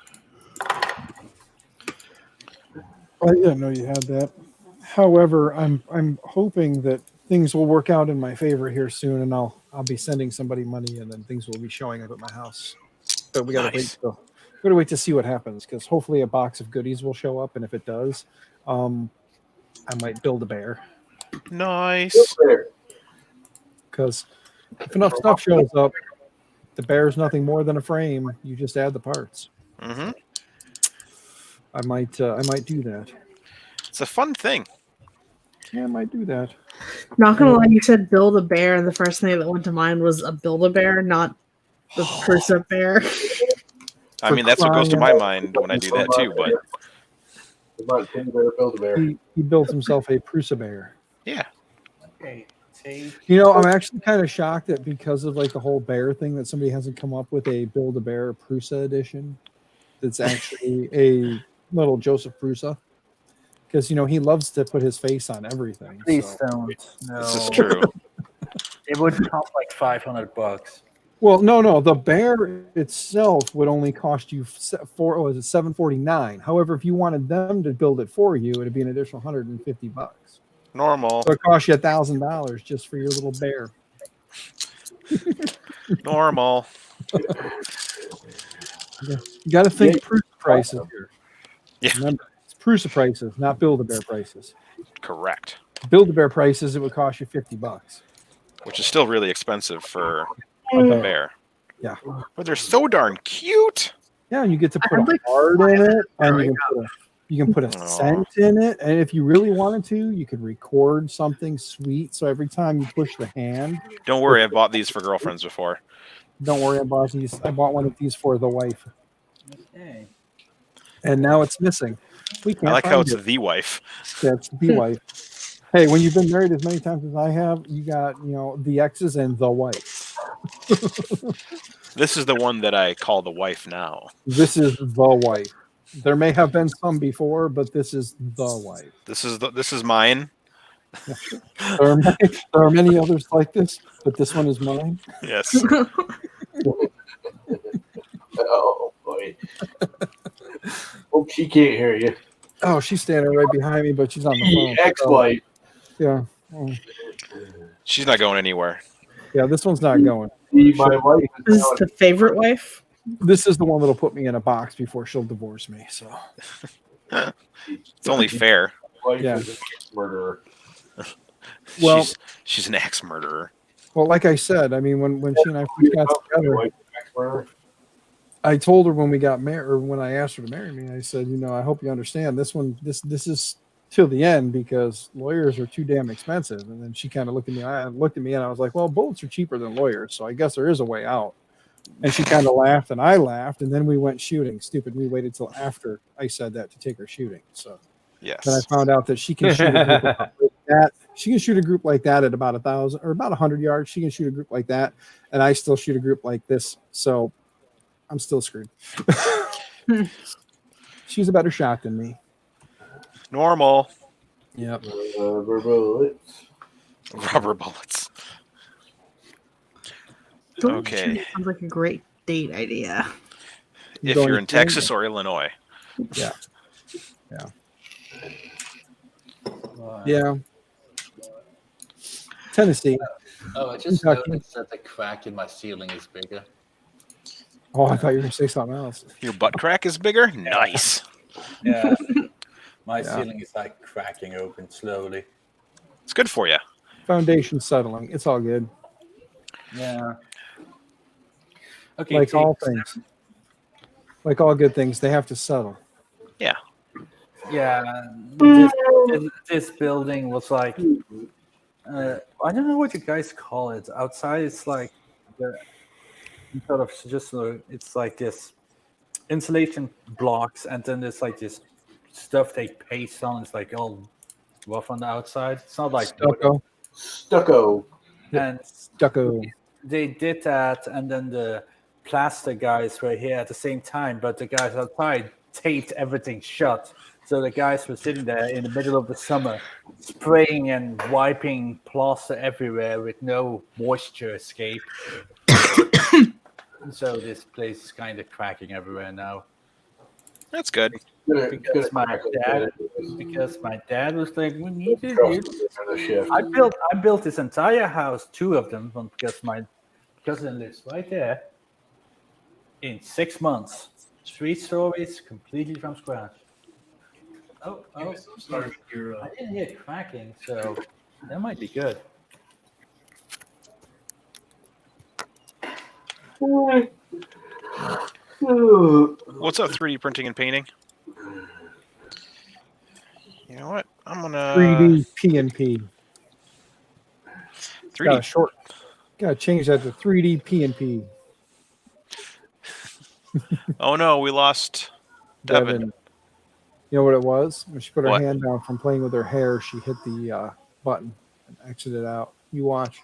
I didn't know you had that. However, I'm hoping that things will work out in my favor here soon, and I'll be sending somebody money, and then things will be showing up at my house. But we gotta Nice. wait to see what happens, because hopefully a box of goodies will show up, and if it does, I might build a bear. Nice. There. Because if enough stuff shows up, the bear's nothing more than a frame. You just add the parts. Mm-hmm. I might do that. It's a fun thing. Yeah, I might do that. Not gonna lie, you said build a bear, and the first thing that went to mind was a build a bear, not the Prusa bear. I mean, that's what goes to my mind when I do that too. But Come on, Tim Bear, build a bear. He built himself a Prusa bear. yeah, Okay, take. You know, I'm actually kind of shocked that because of like the whole bear thing that somebody hasn't come up with a Build a Bear Prusa edition. That's actually a little Joseph Prusa. Because he loves to put his face on everything. Please so. don't. No. this is true. It would cost like $500. Well, no, the bear itself would only cost you $749. However, if you wanted them to build it for you, it'd be an additional $150. Normal. So it costs you $1,000 just for your little bear. Normal. You got to think Prusa prices here. Yeah. Remember, it's Prusa prices, not Build-A-Bear prices. Correct. Build-A-Bear prices, it would cost you $50. Which is still really expensive for A a bear. bear. Yeah. But they're so darn cute. Yeah, you get to I put had, a like, heart in it, and right you can put a Aw. scent in it, and if you really wanted to, you could record something sweet. So every time you push the hand, Don't worry, I've bought these for girlfriends before. don't worry about these. I bought one of these for the wife, Okay. and now it's missing. We can't I like find how it's it. the wife. That's the wife. Hey, when you've been married as many times as I have, you got the exes and the wife. This is the one that I call the wife now. This is the wife. There may have been some before, but this is the wife. This is mine. There are many others like this, but this one is mine. Yes. Oh, boy. Hope she can't hear you. Oh, she's standing right behind me, but she's on the phone. Ex-wife. Yeah. She's not going anywhere. Yeah, this one's not going. See, my wife This is is the favorite wife. This is the one that'll put me in a box before she'll divorce me. So It's only fair. wife Yeah. is a murderer. Well- she's an ex murderer. well, like I said, I mean when she and I first got together, Wife, ex-murderer. I told her when we got married, or when I asked her to marry me, I said, I hope you understand this is till the end because lawyers are too damn expensive. And then she kind of looked at me, and I was like, well, bullets are cheaper than lawyers, so I guess there is a way out. And she kind of laughed, and I laughed, and then we went shooting. Stupid, we waited till after I said that to take her shooting. So Yes. then I found out that she can shoot a group like that. She can shoot a group like that at about 1,000 or about 100 yards. She can shoot a group like that, and I still shoot a group like this. So I'm still screwed. She's a better shot than me. Normal. Yep. Rubber bullets. Rubber bullets. Okay. Sounds like a great date idea. If Going you're in to Texas or Illinois. Yeah. Yeah. Tennessee. Oh, I just Kentucky. noticed that the crack in my ceiling is bigger. Oh, I thought you were going to say something else. Your butt crack is bigger? Nice. Yeah. My Yeah. ceiling is like cracking open slowly. It's good for you. Foundation settling. It's all good. Yeah. Okay, Like take all things. Like all good things, they have to settle. Yeah. Yeah, this building was like, I don't know what you guys call it. Outside, it's like the sort of just it's like this insulation blocks, and then there's like this stuff they paste on. It's like all rough on the outside. It's not like wood. Stucco. And Stucco. they did that, and then the plaster guys were here at the same time, but the guys outside taped everything shut. So the guys were sitting there in the middle of the summer, spraying and wiping plaster everywhere with no moisture escape. So this place is kind of cracking everywhere now. That's good. Because my dad was like, we need to Trust do. me for the shift. I built this entire house, 2 of them, because my cousin lives right there. In 6 months, 3 stories completely from scratch. Oh! I didn't hear cracking, so that might be good. What's up, 3D printing and painting? You know what? I'm gonna 3D P&P. 3D. Gotta change that to 3D P&P. Oh no, we lost Devin. You know what it was? When she put her What? hand down from playing with her hair, she hit the button and exited out. You watch.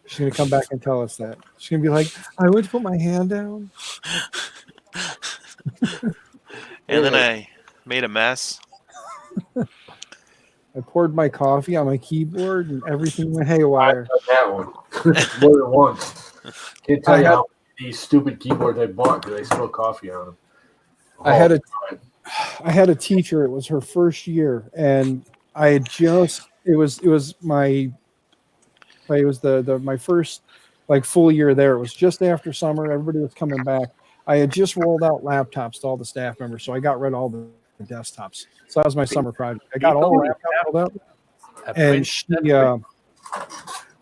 She's going to come back and tell us that. She's going to be like, I went to put my hand down. And then I made a mess. I poured my coffee on my keyboard and everything went haywire. I've done that one more than once. Can't tell you how these stupid keyboards I bought because I spilled coffee on them. I had a teacher. It was her first year, and I had just it was my first like full year there. It was just after summer. Everybody was coming back. I had just rolled out laptops to all the staff members, so I got rid of all the desktops. So that was my summer project. I got all the laptops rolled up, and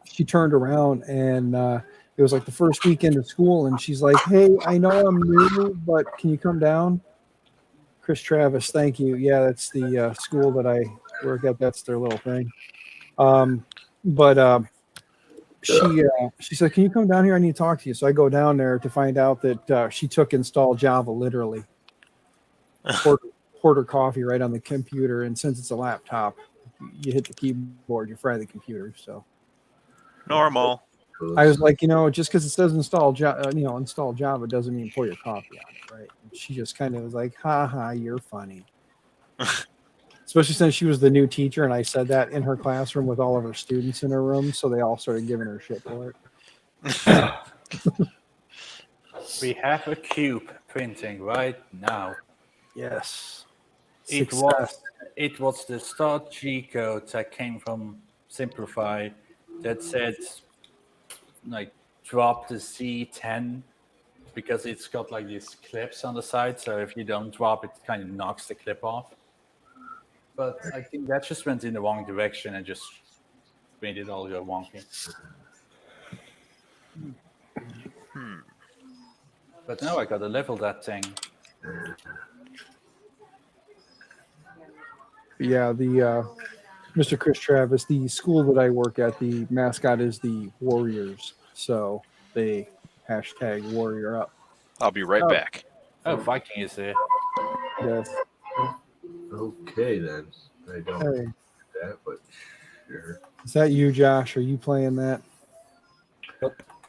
she turned around and it was like the first weekend of school, and she's like, "Hey, I know I'm new, but can you come down?" Chris Travis, thank you. Yeah, that's the school that I work at. That's their little thing. She said, "Can you come down here? I need to talk to you." So I go down there to find out that she took install Java literally. Poured her coffee right on the computer, and since it's a laptop, you hit the keyboard, you fry the computer. So normal. I was like, just because it says install Java doesn't mean pour your coffee on it, right? And she just kind of was like, "Ha ha, you're funny." Especially since she was the new teacher, and I said that in her classroom with all of her students in her room, so they all started giving her shit for it. We have a cube printing right now. Yes. It was the start G code that came from Simplify that said like drop the C10 because it's got like these clips on the side, so if you don't drop it, kind of knocks the clip off. But I think that just went in the wrong direction and just made it all go wonky. But now I gotta level that thing. Yeah, the Mr. Chris Travis, the school that I work at, the mascot is the Warriors, so they #Warrior Up. I'll be right back. Oh, Viking is there. Yes. Okay, then. I don't Hey, that, but sure. is that you, Josh? Are you playing that?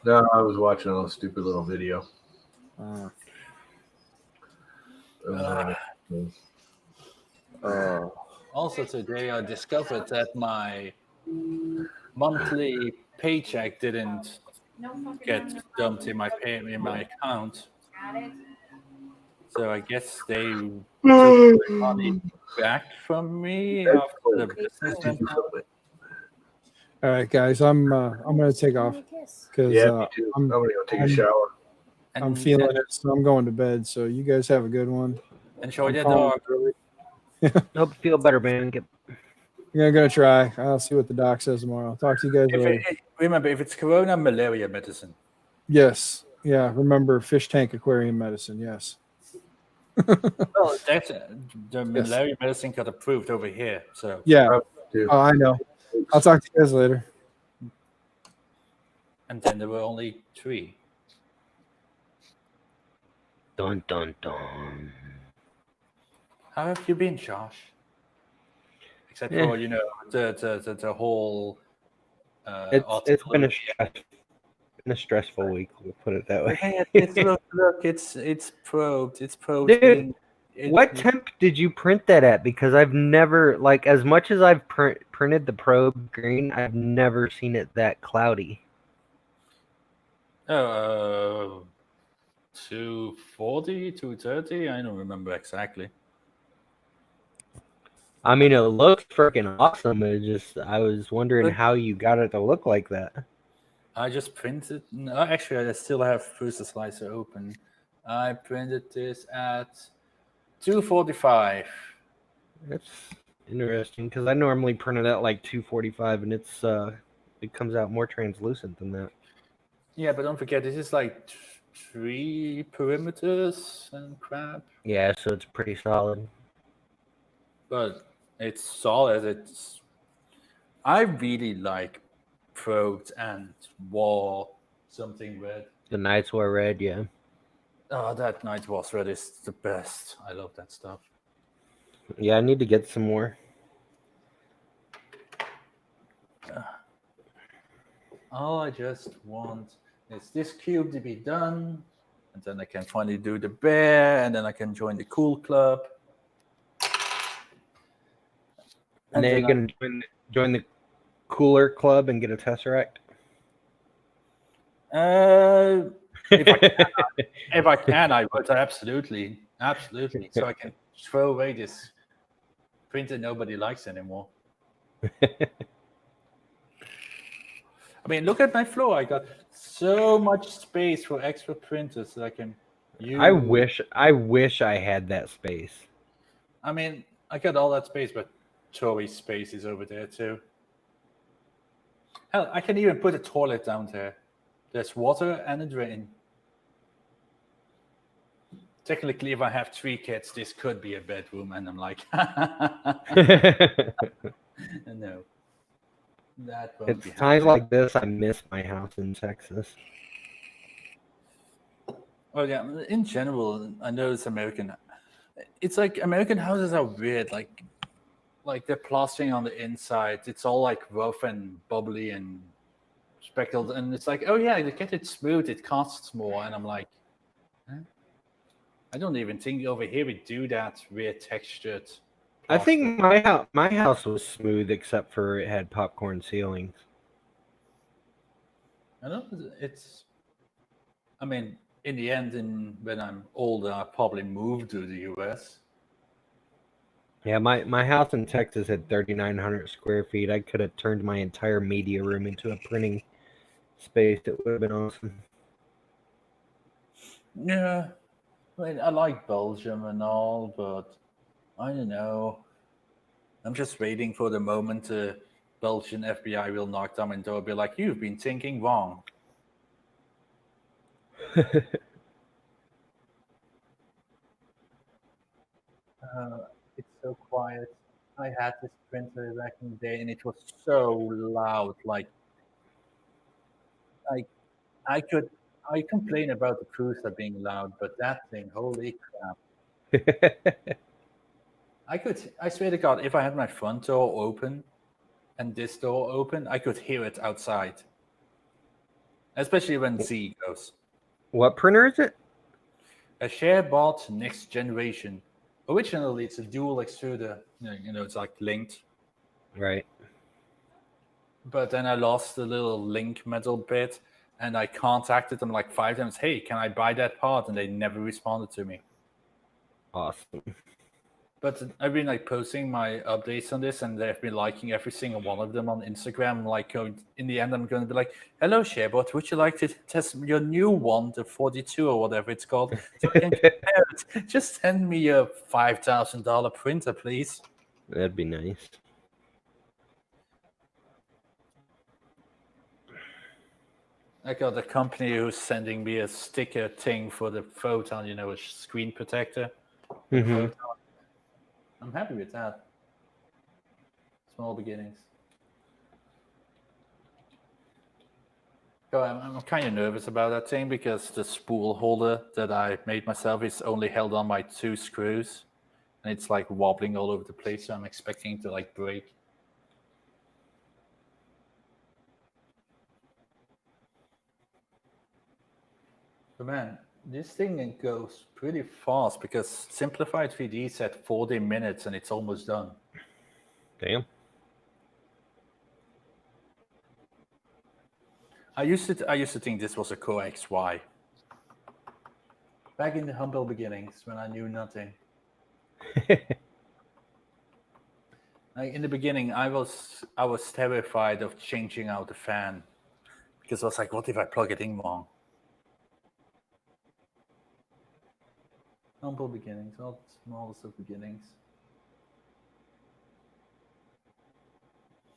No, I was watching a stupid little video. Also today I discovered that my monthly paycheck didn't get dumped in my account. So I guess they took the money back from me after the business went down. All right, guys, I'm gonna take off because Yeah, me too. I'm gonna go take a shower. I'm feeling it, so I'm going to bed. So you guys have a good one. Enjoy I'm the calling dog. early. Hope you feel better, man. Yeah, I'm gonna try. I'll see what the doc says tomorrow. Talk to you guys later. Remember, if it's corona, malaria medicine. Yes. Yeah. Remember fish tank aquarium medicine. Yes. Well, that's the malaria medicine got approved over here. So Yeah. Oh, I know. I'll talk to you guys later. And then there were only 3. Dun dun dun. How have you been, Josh? Except for the whole. It's been a stressful week. We'll put it that way. Hey, look! It's probed. It's probed. Dude, what temp did you print that at? Because I've never, like, as much as I've printed the probe green, I've never seen it that cloudy. 240, 230. I don't remember exactly. I mean, it looks freaking awesome. I was wondering how you got it to look like that. I just printed. No, actually, I still have Bruce the Slicer open. I printed this at 245. That's interesting because I normally print it at like 245, and it comes out more translucent than that. Yeah, but don't forget, this is like 3 perimeters and crap. Yeah, so it's pretty solid. But it's solid. I really like probed and wall something red. The Nights War Red, yeah. Oh, that Night Wars red is the best. I love that stuff. Yeah, I need to get some more. All I just want is this cube to be done, and then I can finally do the bear, and then I can join the cool club. And then you're going to join the cooler club and get a Tesseract? If I can, I would absolutely. So I can throw away this printer nobody likes anymore. I mean, look at my floor. I got so much space for extra printers that I can use. I wish I had that space. I mean, I got all that space, but Tori's space is over there too. Hell, I can even put a toilet down there. There's water and a drain. Technically, if I have 3 kids, this could be a bedroom, and I'm like, no. That won't It's be times like this I miss my house in Texas. Well, yeah, in general, I know it's American. It's like American houses are weird. Like they're plastering on the inside. It's all like rough and bubbly and speckled, and it's like, oh yeah, to get it smooth, it costs more. And I'm like, huh? I don't even think over here we do that weird textured. I think my house was smooth except for it had popcorn ceilings. I know it's. I mean, in the end, when I'm older, I'll probably move to the US. Yeah, my house in Texas had 3,900 square feet. I could have turned my entire media room into a printing space. It would have been awesome. Yeah, I mean, I like Belgium and all, but I don't know. I'm just waiting for the moment the Belgian FBI will knock down my door and be like, you've been thinking wrong. It's so quiet. I had this printer back in the day, and it was so loud. Like I complain about the cruiser being loud, but that thing, holy crap! I swear to God, if I had my front door open and this door open, I could hear it outside. Especially when Z goes. What printer is it? A ShareBot Next Generation. Originally, it's a dual extruder. It's like linked. Right. But then I lost the little link metal bit, and I contacted them like 5 times. Hey, can I buy that part? And they never responded to me. Awesome. But I've been like posting my updates on this, and they've been liking every single one of them on Instagram. Like, in the end, I'm going to be like, "Hello, Sharebot, would you like to test your new one, the 42 or whatever it's called? So I can compare it. Just send me a $5,000 printer, please." That'd be nice. I got a company who's sending me a sticker thing for the photon, a screen protector. Hmm. I'm happy with that. Small beginnings. So I'm kind of nervous about that thing because the spool holder that I made myself is only held on by 2 screws, and it's like wobbling all over the place. So I'm expecting it to like break. But man, this thing goes pretty fast because Simplified 3D said 40 minutes and it's almost done. Damn. I used to think this was a Core XY. Back in the humble beginnings when I knew nothing. Like in the beginning, I was terrified of changing out the fan because I was like, what if I plug it in wrong? Humble beginnings, all the smallest of beginnings.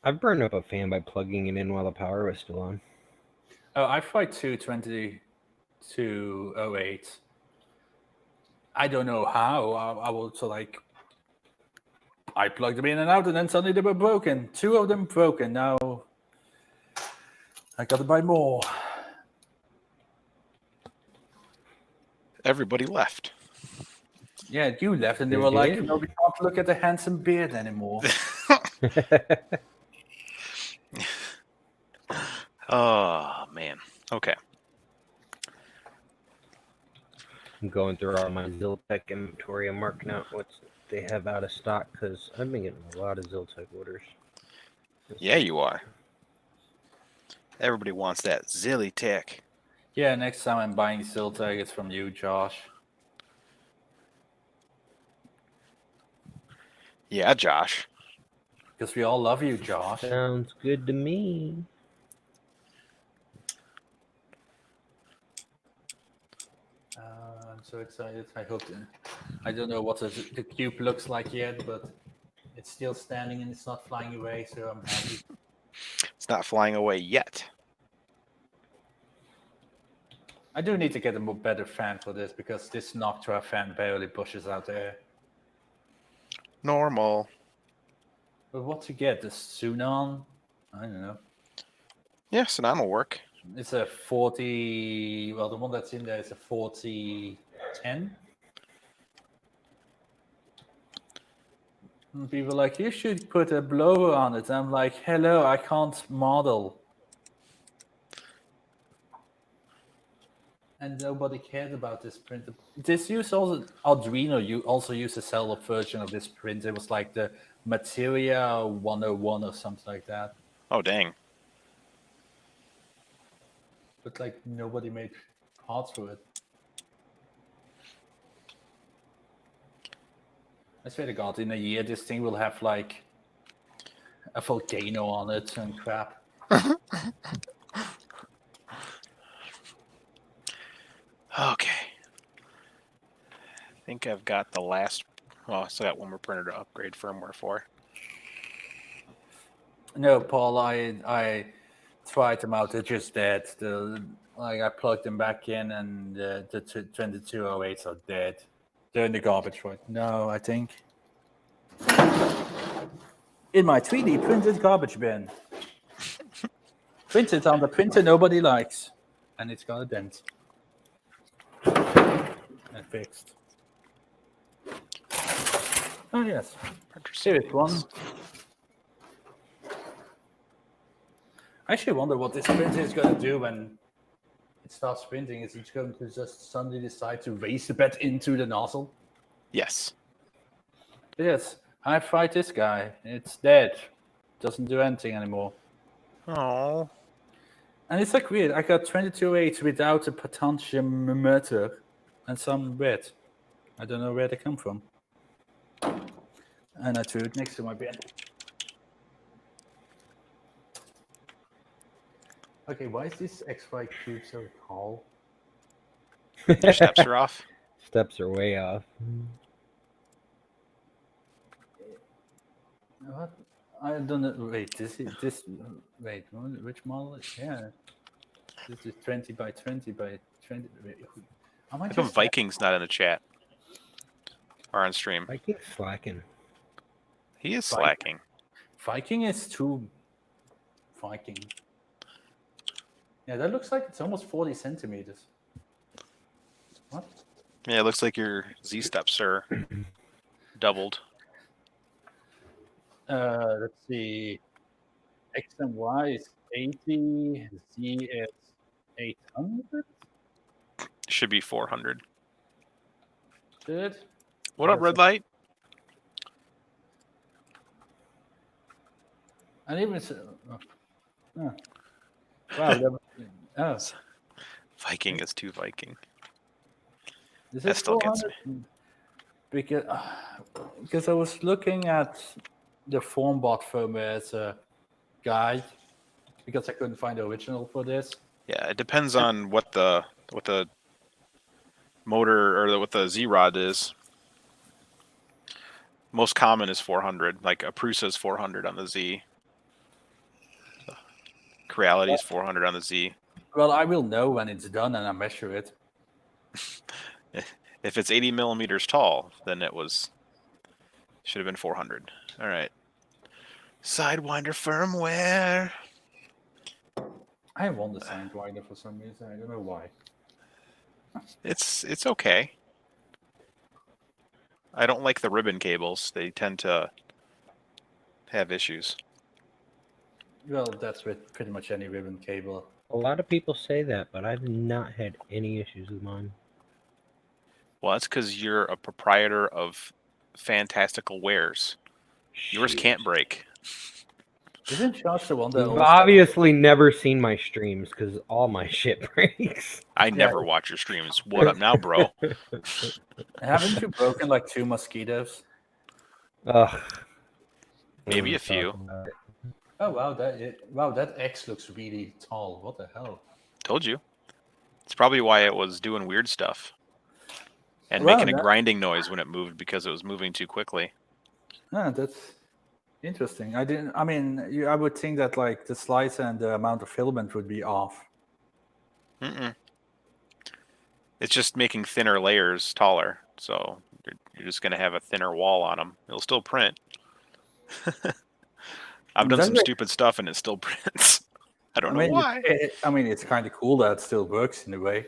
I've burned up a fan by plugging it in while the power was still on. Oh, I tried 2208. I don't know how. I will I plugged them in and out, and then suddenly they were broken. 2 of them broken. Now I got to buy more. Everybody left. Yeah, you left, and they They were like, did? "No, we can't look at the handsome beard anymore." Oh man. Okay. I'm going through all my Ziltech inventory and marking out what they have out of stock because I've been getting a lot of Ziltech orders. Yeah, you are. Everybody wants that Zilly Tech. Yeah, next time I'm buying Ziltech, it's from you, Josh. Yeah, Josh. Because we all love you, Josh. Sounds good to me. I'm so excited. I hope. I don't know what the cube looks like yet, but it's still standing and it's not flying away, so I'm happy. It's not flying away yet. I do need to get a better fan for this because this Noctua fan barely pushes out air. Normal. But what to get? The Sunon? I don't know. Yeah, so that'll work. It's a 40. Well, the one that's in there is a 4010. And people are like, you should put a blower on it. I'm like, hello, I can't model. And nobody cared about this printer. This use also Arduino. You also use a sell-up version of this printer. It was like the Materia 101 or something like that. Oh dang. But like nobody made parts for it. I swear to God, in a year this thing will have like a volcano on it and crap. Okay. I think I've got the last. Well, I still got one more printer to upgrade firmware for. No, Paul, I tried them out. They're just dead. I plugged them back in, and the 2208s are dead. They're in the garbage right now, I think. In my 3D printed garbage bin. Printed on the printer nobody likes. And it's got a dent. And fixed. Oh, yes. Here is one. I actually wonder what this printer is going to do when it starts printing. Is it going to just suddenly decide to raise the bed into the nozzle? Yes. Yes. I tried this guy. It's dead. Doesn't do anything anymore. Oh. And it's like weird. I got 22.8 without a potentiometer and some red. I don't know where they come from. And I threw it next to my bed. Okay, why is this XY cube so tall? Your steps are off. Steps are way off. What? I don't know. Wait, this. Wait, which model? Yeah, this is 20 by 20 by 20. Wait, am I How come just Viking's not in the chat or on stream? Viking's slacking. He is Viking? slacking. Viking is too Viking. Yeah, that looks like it's almost 40 centimeters. What? Yeah, it looks like your Z steps are doubled. Let's see. X and Y is 80. Z is 800. Should be 400. Good. What up, Red Light? And even so, wow. That was, Viking is too Viking. This That is still gets 400 because I was looking at the FormBot firmware as a guide because I couldn't find the original for this. Yeah, it depends on what the motor or what the Z rod is. Most common is 400. Like a Prusa is 400 on the Z. Creality is 400 on the Z. Well, I will know when it's done and I measure it. If it's 80 millimeters tall, then it should have been 400. All right. Sidewinder firmware. I want the Sidewinder for some reason. I don't know why. It's okay. I don't like the ribbon cables. They tend to have issues. Well, that's with pretty much any ribbon cable. A lot of people say that, but I've not had any issues with mine. Well, that's because you're a proprietor of fantastical wares. Yours can't break. Isn't Josh the one that You've also... obviously never seen my streams because all my shit breaks. I never watch your streams. What up now, bro? Haven't you broken like 2 mosquitoes? Ugh. Maybe a Let's talk few. Oh about it. wow, that X looks really tall. What the hell? Told you. It's probably why it was doing weird stuff. And Well, making a grinding noise when it moved because it was moving too quickly. Ah, that's interesting. I would think that like the slice and the amount of filament would be off. Mm-mm. It's just making thinner layers taller. So you're just going to have a thinner wall on them. It'll still print. I've done some stupid stuff and it still prints. I don't know why. It's kind of cool that it still works in a way.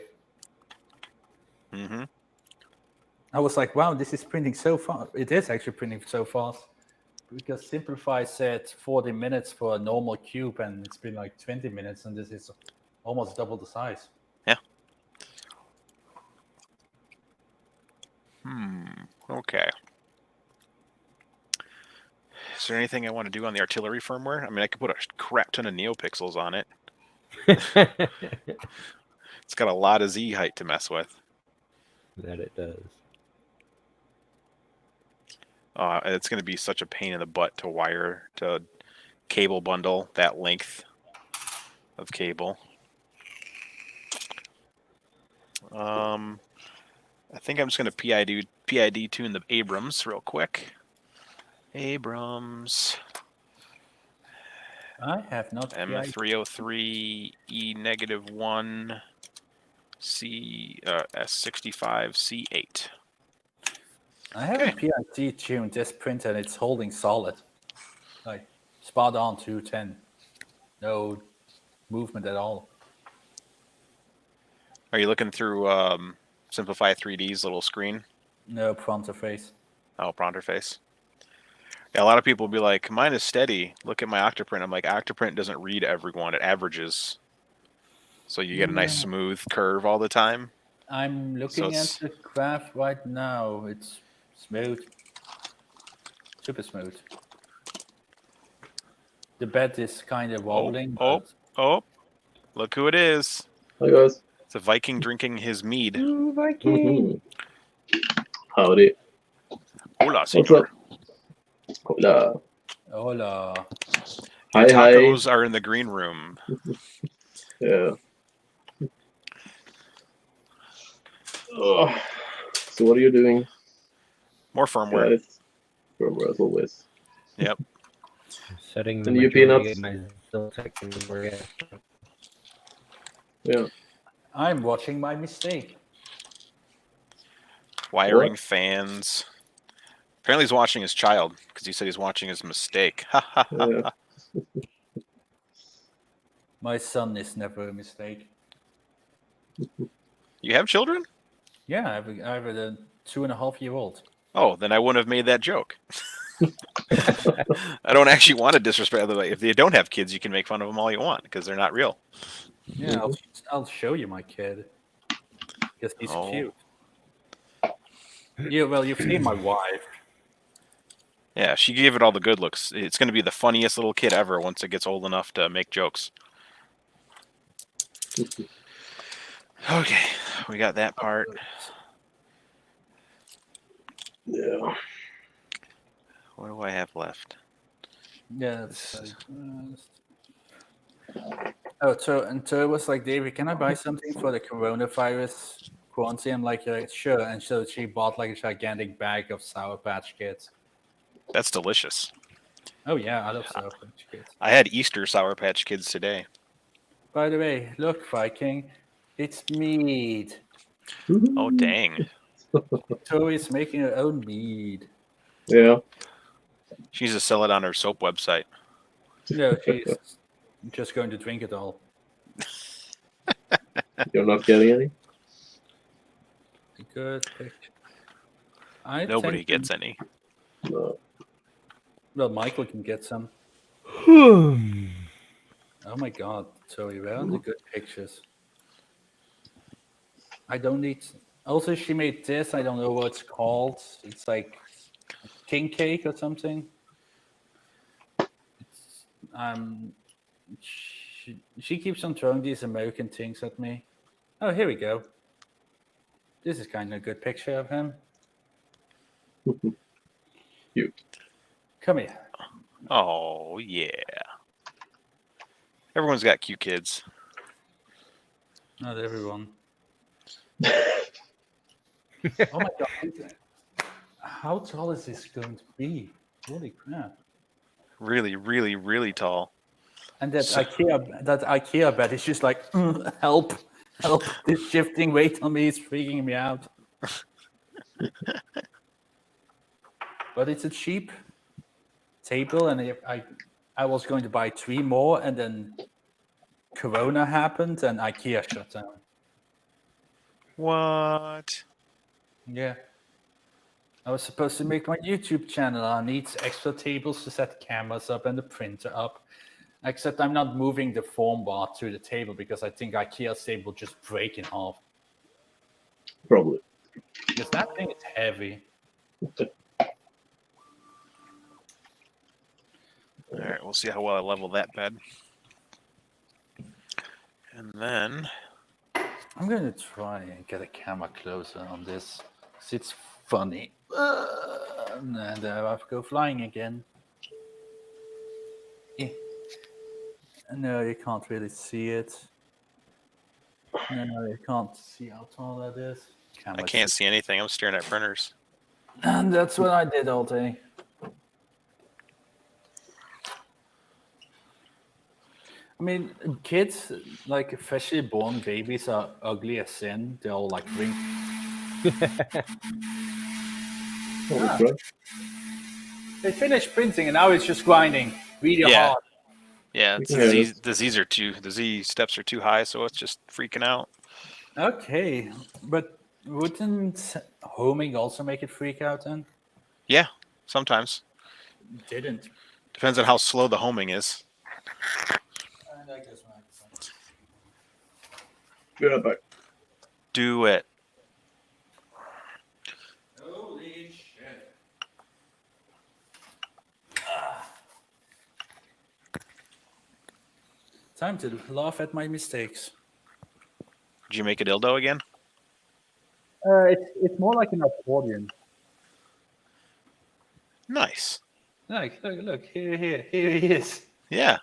Mm-hmm. I was like, wow, this is printing so fast. It is actually printing so fast. Because Simplify said 40 minutes for a normal cube, and it's been like 20 minutes, and this is almost double the size. Yeah. Okay. Is there anything I want to do on the artillery firmware? I mean, I could put a crap ton of NeoPixels on it. It's got a lot of Z height to mess with. That it does. It's going to be such a pain in the butt to cable bundle that length of cable. I think I'm just going to PID tune the Abrams real quick. Abrams. I have not. M303 E-1 C S65 C8. I haven't PID tuned this print, and it's holding solid, like spot on 210. No movement at all. Are you looking through Simplify 3D's little screen? No pronto face. Oh, pronter face. Yeah, a lot of people will be like, mine is steady. Look at my Octoprint. I'm like, Octoprint doesn't read everyone. It averages. So you get a nice smooth curve all the time. I'm looking at the graph right now. It's smooth. Super smooth. The bed is kind of wobbling. Oh, look who it is. Hi, guys. It's a Viking drinking his mead. Ooh, Viking. Howdy. Hola, What's senor. up? Hola. Hola. Your Hi, hi. tacos are in the green room. Yeah. Oh. So what are you doing? More Got firmware. it. Firmware as always. Yep. Setting the And you, majority of Peanuts? my Ziltech inventory. Yeah. I'm watching my mistake. Wiring What? fans. Apparently he's watching his child because he said he's watching his mistake. Yeah. My son is never a mistake. You have children? Yeah, I have a 2.5-year-old. Oh, then I wouldn't have made that joke. I don't actually want to disrespect the way. If you don't have kids, you can make fun of them all you want because they're not real. Yeah, I'll show you my kid. Because he's Oh. cute. Yeah, well, you've seen my wife. Yeah, she gave it all the good looks. It's going to be the funniest little kid ever once it gets old enough to make jokes. Okay, we got that part. Yeah. What do I have left? Yeah, it's like, so it was like, David, can I buy something for the coronavirus quarantine? I'm like, yeah, sure. And so she bought like a gigantic bag of Sour Patch Kids. That's delicious. Oh yeah, I love Sour Patch Kids. I had Easter Sour Patch Kids today. By the way, look, Viking, it's mead. Oh, dang. Tori's making her own mead. Yeah. She needs to sell it on her soap website. No, she's just going to drink it all. You're not getting any? Good picture. Nobody gets any. No. Well, Michael can get some. Oh my god, Tori, where are the good pictures? I don't need. Also, she made this. I don't know what it's called. It's like king cake or something. It's, she keeps on throwing these American things at me. Oh, here we go. This is kind of a good picture of him. Cute. Come here. Oh, yeah. Everyone's got cute kids. Not everyone. Oh my god. How tall is this going to be? Holy crap. Really, really, really tall. And that IKEA bed is just like, help. This shifting weight on me is freaking me out. But it's a cheap table, and if I was going to buy 3 more, and then Corona happened, and IKEA shut down. What? Yeah. I was supposed to make my YouTube channel. I need extra tables to set cameras up and the printer up. Except I'm not moving the foam bar to the table because I think IKEA's table will just break in half. Probably. Because that thing is heavy. All right, we'll see how well I level that bed. And then I'm going to try and get a camera closer on this. Because it's funny. And I have to go flying again. No, you can't really see it. No, you can't see how tall that is. I can't see anything. I'm staring at printers. And that's what I did all day. I mean, kids, like freshly born babies, are ugly as sin. They're all like ring. Holy crap. They finished printing and now it's just grinding really hard. Yeah, it's the Z steps are too high, so it's just freaking out. Okay, but wouldn't homing also make it freak out then? Yeah, sometimes. Didn't. Depends on how slow the homing is. Be right back. Do it. Holy shit. Time to laugh at my mistakes. Did you make a dildo again? It's more like an accordion. Nice. Look, here he is. Yeah.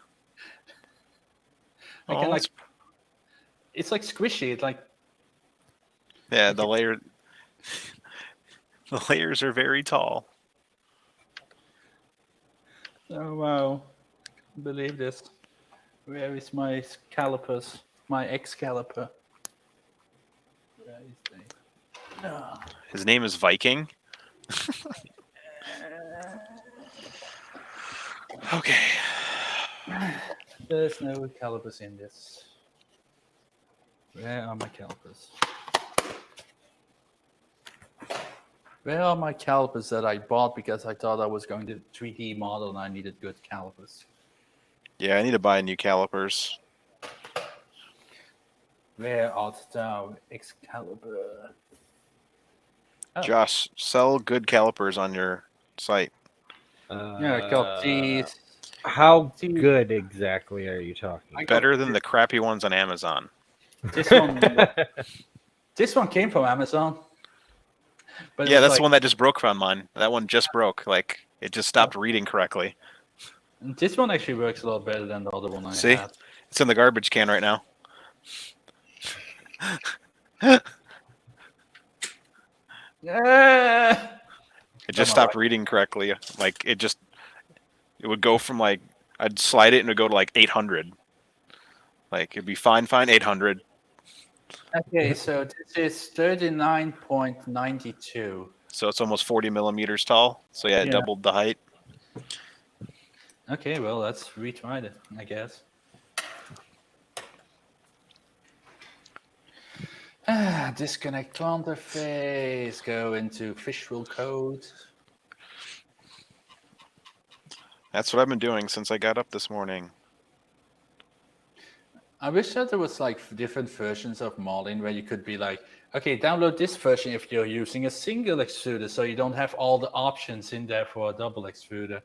I can Oh, like, it's like squishy. It's like, yeah, the layers are very tall. oh wow, can't believe this. Where is my calipers? My Excalibur. Where is they? No. His name is Viking. Okay. There's no calipers in this. Where are my calipers? Where are my calipers that I bought because I thought I was going to 3D model and I needed good calipers? Yeah, I need to buy new calipers. Where art thou, Excalibur? Oh. Josh, sell good calipers on your site. Yeah, I got these. How See- good exactly are you talking? I got Better than the crappy ones on Amazon. this one. This one came from Amazon. But it Yeah, was that's like, the one that just broke on mine. That one just broke. Like, it just stopped reading correctly. this one actually works a lot better than the other one I See? had. It's in the garbage can right now. Yeah. It just Am I stopped reading correctly. Like, it would go from like, I'd slide it and it would go to like 800. Like, it'd be fine, 800. Okay, so this is 39.92. So it's almost 40 millimeters tall. So yeah, it Yeah. doubled the height. Okay, well, let's retry it, I guess. Disconnect interface, go into visual code. That's what I've been doing since I got up this morning. I wish that there was like different versions of modeling where you could be like, okay, download this version if you're using a single extruder, so you don't have all the options in there for a double extruder.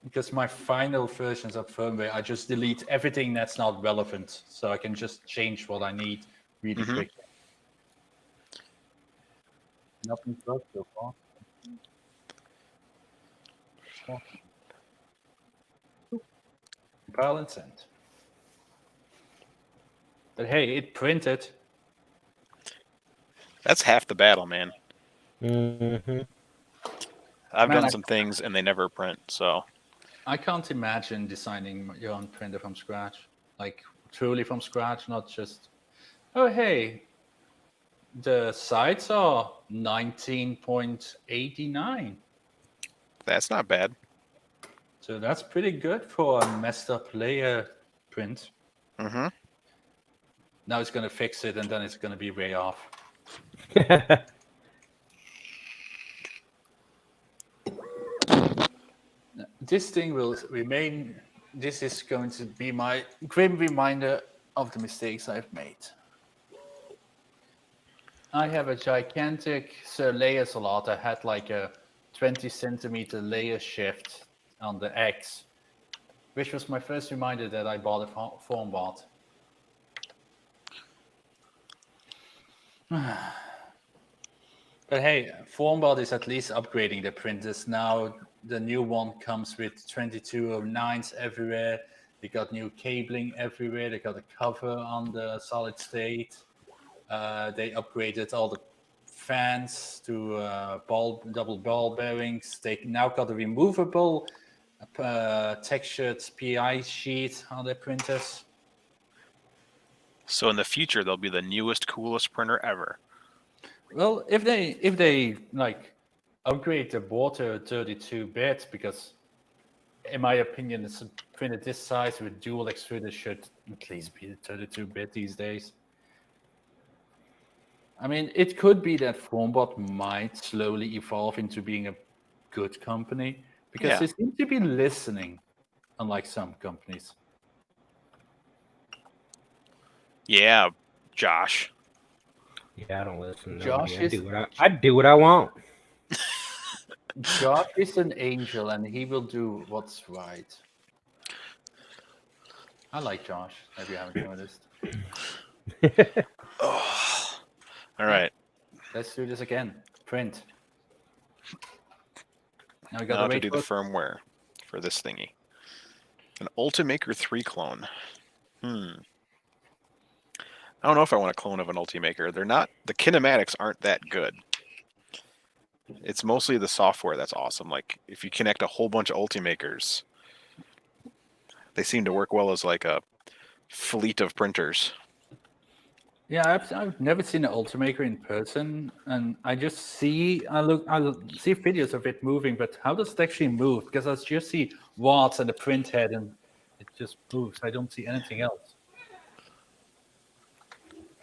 Because my final versions of firmware, I just delete everything that's not relevant, so I can just change what I need really quickly. Nothing worked so far. Compile and send. But hey, it printed. That's half the battle, man. Mm-hmm. I've Man, done some things and they never print, so. I can't imagine designing your own printer from scratch, like truly from scratch, not just, oh, hey, the sides are 19.89. That's not bad. So that's pretty good for a messed up layer print. Mm-hmm. Now it's going to fix it and then it's going to be way off. This thing will remain. This is going to be my grim reminder of the mistakes I've made. I have a gigantic layer slot. I had like a 20 centimeter layer shift on the X, which was my first reminder that I bought a form bot. But hey, FormBot is at least upgrading the printers. Now the new one comes with 2209s everywhere. They got new cabling everywhere. They got a cover on the solid state. They upgraded all the fans to double ball bearings. They now got a removable textured PI sheet on their printers. So in the future, they'll be the newest, coolest printer ever. Well, if they like upgrade the board to 32-bit, because in my opinion, it's a printer this size with dual extruder should at least be 32-bit these days. I mean, it could be that FormBot might slowly evolve into being a good company because Yeah. they seem to be listening, unlike some companies. Yeah, Josh. Yeah, I don't listen to Josh nobody. is- I do what I want. Josh is an angel and he will do what's right. I like Josh, if you haven't noticed. Oh. All right. Let's do this again. Print. Now we Now gotta I have to wait do the for firmware for this thingy. An Ultimaker 3 clone. I don't know if I want a clone of an Ultimaker. They're not, the kinematics aren't that good. It's mostly the software that's awesome. Like, if you connect a whole bunch of Ultimakers, they seem to work well as like a fleet of printers. Yeah, I've never seen an Ultimaker in person, and I just see I see videos of it moving, but how does it actually move? Because I just see watts and the print head, and it just moves. I don't see anything else.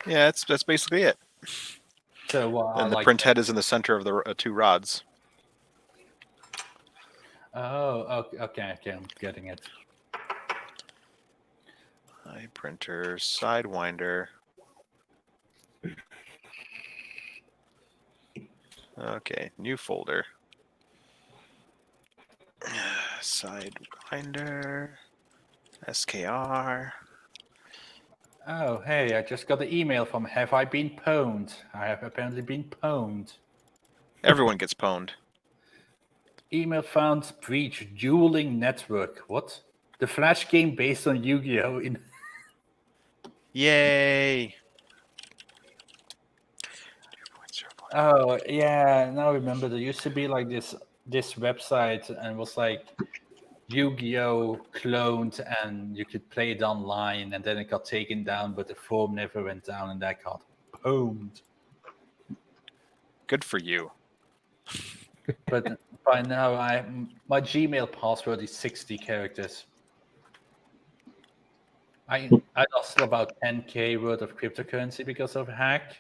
Yeah, that's basically it. So And the like, print head is in the center of the two rods. oh, okay, I'm getting it. Eye printer, Sidewinder. Okay, new folder. Sidewinder, SKR. Oh, hey, I just got an email from Have I Been Pwned? I have apparently been pwned. Everyone gets pwned. Email found breach dueling network. What? The Flash game based on Yu-Gi-Oh! In Yay! Oh yeah, now I remember there used to be like this website and it was like Yu-Gi-Oh! Cloned and you could play it online and then it got taken down, but the forum never went down and that got pwned. Good for you. But by now my Gmail password is 60 characters. I lost about 10K worth of cryptocurrency because of a hack.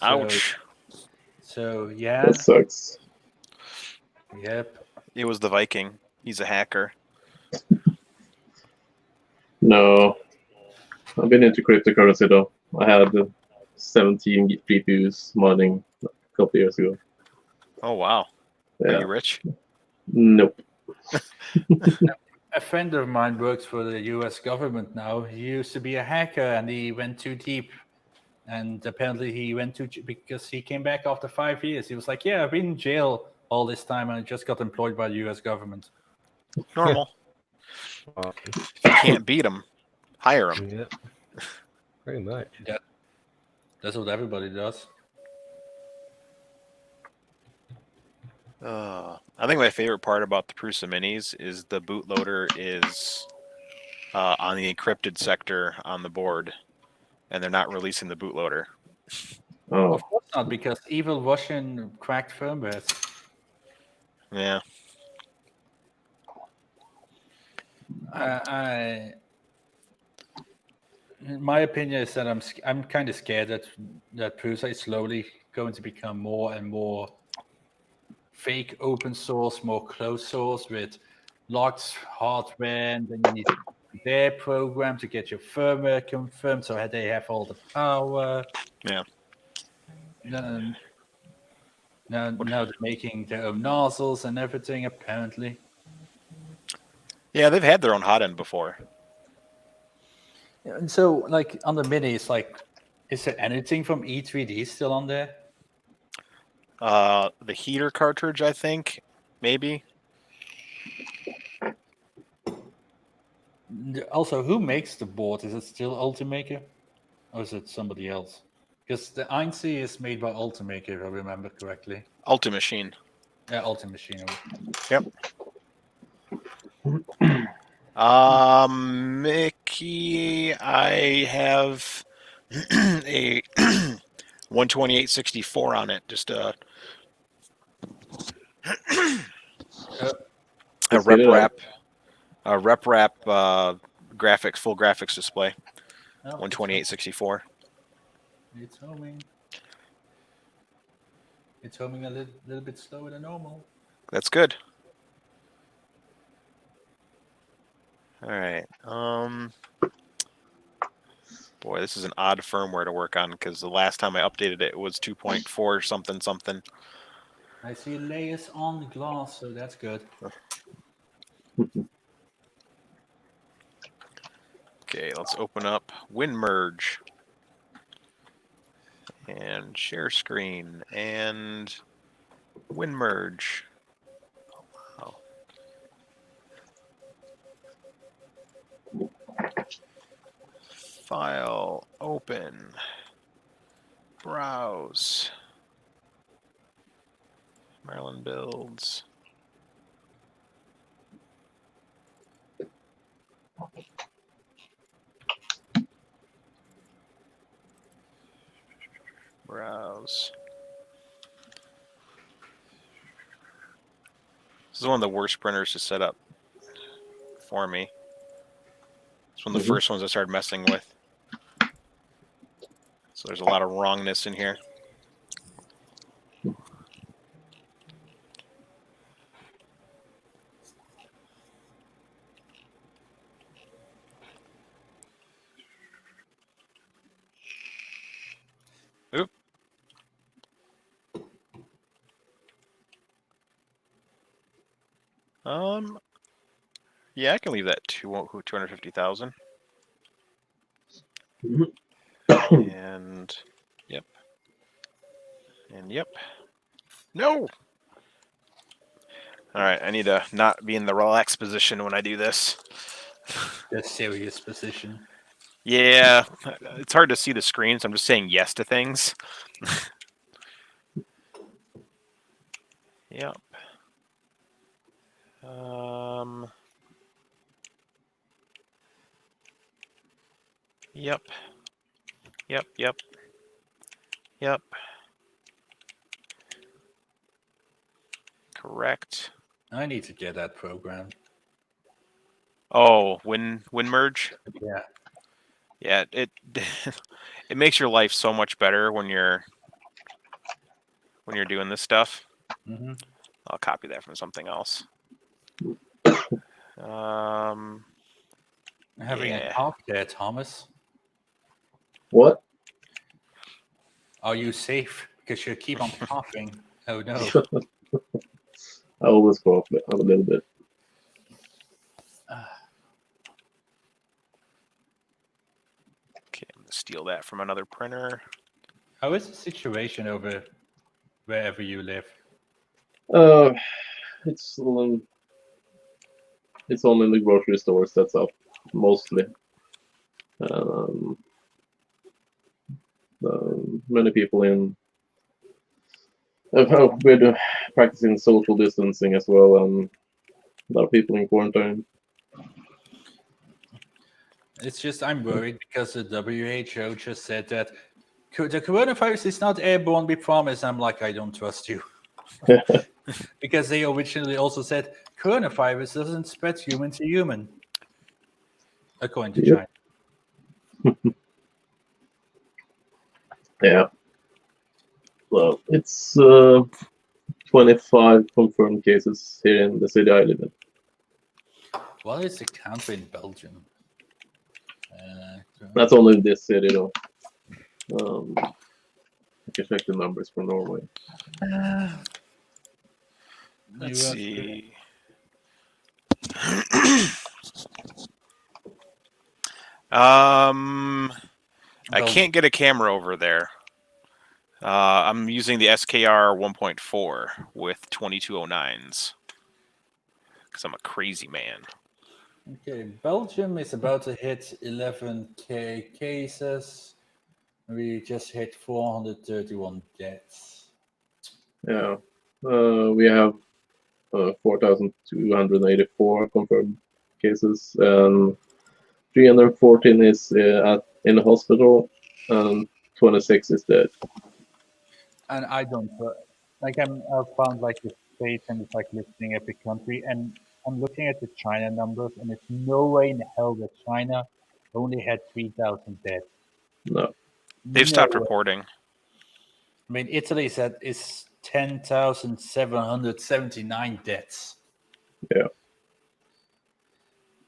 Ouch. So yeah. That sucks. Yep. It was the Viking. He's a hacker. No. I've been into cryptocurrency though. I had 17 GPUs mining a couple years ago. Oh, wow. Are Yeah. you rich? Nope. A friend of mine works for the US government now. He used to be a hacker and he went too deep. And apparently he went to because he came back after 5 years. He was like, yeah, I've been in jail all this time and I just got employed by the US government. Normal. Awesome. If you can't beat him, hire him. Yeah. Pretty much. That's what everybody does. I think my favorite part about the Prusa Minis is the bootloader is on the encrypted sector on the board, and they're not releasing the bootloader. Oh, Of course not, because evil Russian cracked firmware. Yeah. My opinion is that I'm kind of scared that Prusa is slowly going to become more and more fake open source, more closed source with locked hardware, and then you need their program to get your firmware confirmed, so they have all the power. Yeah. Now they're making their own nozzles and everything, apparently. Yeah, they've had their own hot end before. And so, like, on the minis, like, is there anything from E3D still on there? The heater cartridge, I think, maybe. Also, who makes the board? Is it still Ultimaker? Or is it somebody else? Because the Einstein is made by Ultimaker, if I remember correctly. Ultimachine. Yeah, Ultimachine. Yep. Mickey, I have a 12864 on it. Just a rep wrap graphics, full graphics display. 12864. It's homing. It's homing a little bit slower than normal. That's good. All right. Boy, this is an odd firmware to work on because the last time I updated it was 2.4 something. I see layers on the glass, so that's good. Okay, let's open up WinMerge and share screen and Win merge. Oh. File, open, browse, Maryland builds. Browse. This is one of the worst printers to set up for me. It's one of the first ones I started messing with. So there's a lot of wrongness in here. Oop. Yeah, I can leave that 250,000. And yep. And yep. No. All right, I need to not be in the relaxed position when I do this. The serious position. Yeah, it's hard to see the screen, so I'm just saying yes to things. Yep. Yep. Yep, yep. Yep. Correct. I need to get that program. Oh, win merge? Yeah. Yeah, it it makes your life so much better when you're doing this stuff. Mm-hmm. I'll copy that from something else. Having a cough there, Thomas. What? Are you safe? Because you keep on coughing. Oh no. I always cough a little bit. Okay, I'm gonna steal that from another printer. How is the situation over wherever you live? It's only in the grocery stores that's up mostly. Many people in we're practicing social distancing as well, and a lot of people in quarantine. It's just I'm worried because the WHO just said that the coronavirus is not airborne, we promise. I'm like, I don't trust you. Because they originally also said coronavirus doesn't spread human to human, according to China. Yeah. Well, it's 25 confirmed cases here in the city I live in. What is the country in Belgium? That's only in this city, though. I can check the numbers for Norway. Let's see. I can't get a camera over there. I'm using the SKR 1.4 with 2209s because I'm a crazy man. Okay, Belgium is about to hit 11K cases. We just hit 431 deaths. Yeah. We have 4,284 confirmed cases, and 314 is in the hospital, and 26 is dead. And I don't like I found like the states and it's like listing every country, and I'm looking at the China numbers, and there's no way in hell that China only had 3,000 deaths. No. They've stopped reporting. I mean, Italy said it's 10,779 deaths. Yeah.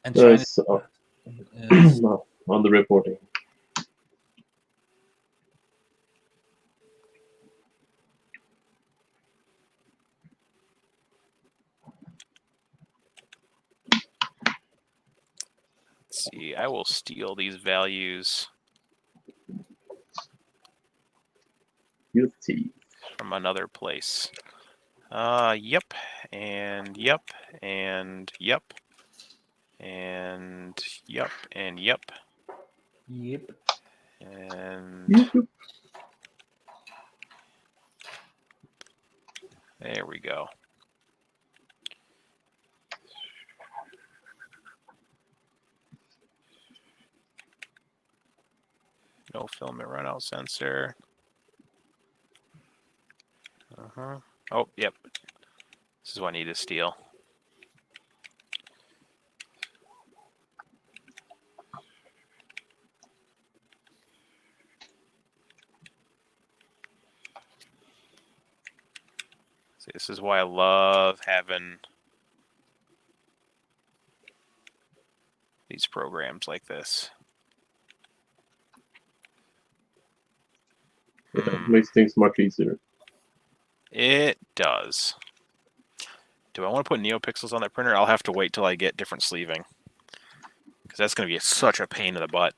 And China is on the reporting. Let's see, I will steal these values UT from another place. Yep, and yep, and yep, and yep, and yep, Yep. and there we go. No filament runout sensor. Oh, yep. This is what I need to steal. See, this is why I love having these programs like this. Yeah, makes things much easier. It does. Do I want to put NeoPixels on that printer? I'll have to wait till I get different sleeving. Because that's going to be such a pain in the butt.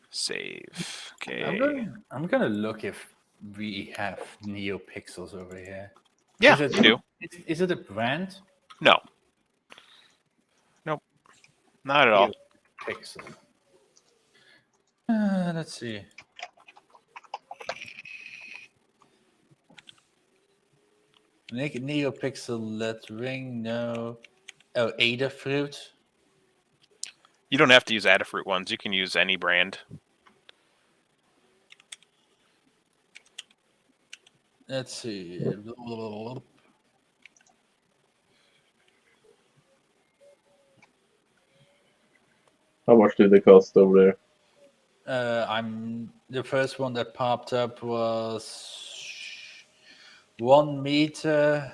Save. Okay. I'm gonna look if we have NeoPixels over here. Yeah, Is it, you do. Is it a brand? No. Nope. Not at all. NeoPixel. Let's see. Make NeoPixel lettering. No. Oh, Adafruit. You don't have to use Adafruit ones. You can use any brand. Let's see. How much did they cost over there? I'm the first one that popped up was 1 meter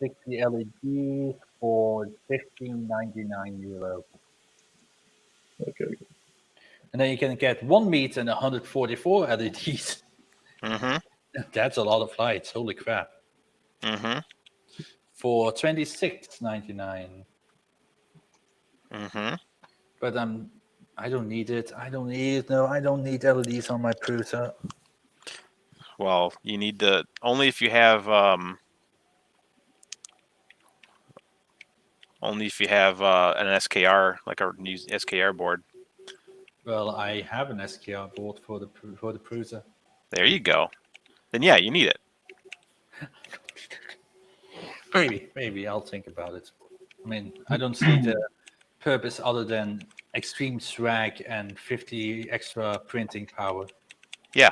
60 LED for €15.99. Okay. And then you can get 1 meter and 144 LEDs. Mm-hmm. That's a lot of lights. Holy crap. Mm-hmm. For $26.99. Mm-hmm. But I don't need it. I don't need LEDs on my Prusa. Well, you need to only if you have an SKR, like a new SKR board. Well, I have an SKR board for the Prusa. There you go. Then yeah, you need it. Maybe I'll think about it. I mean, I don't see the purpose other than extreme swag and 50 extra printing power. Yeah.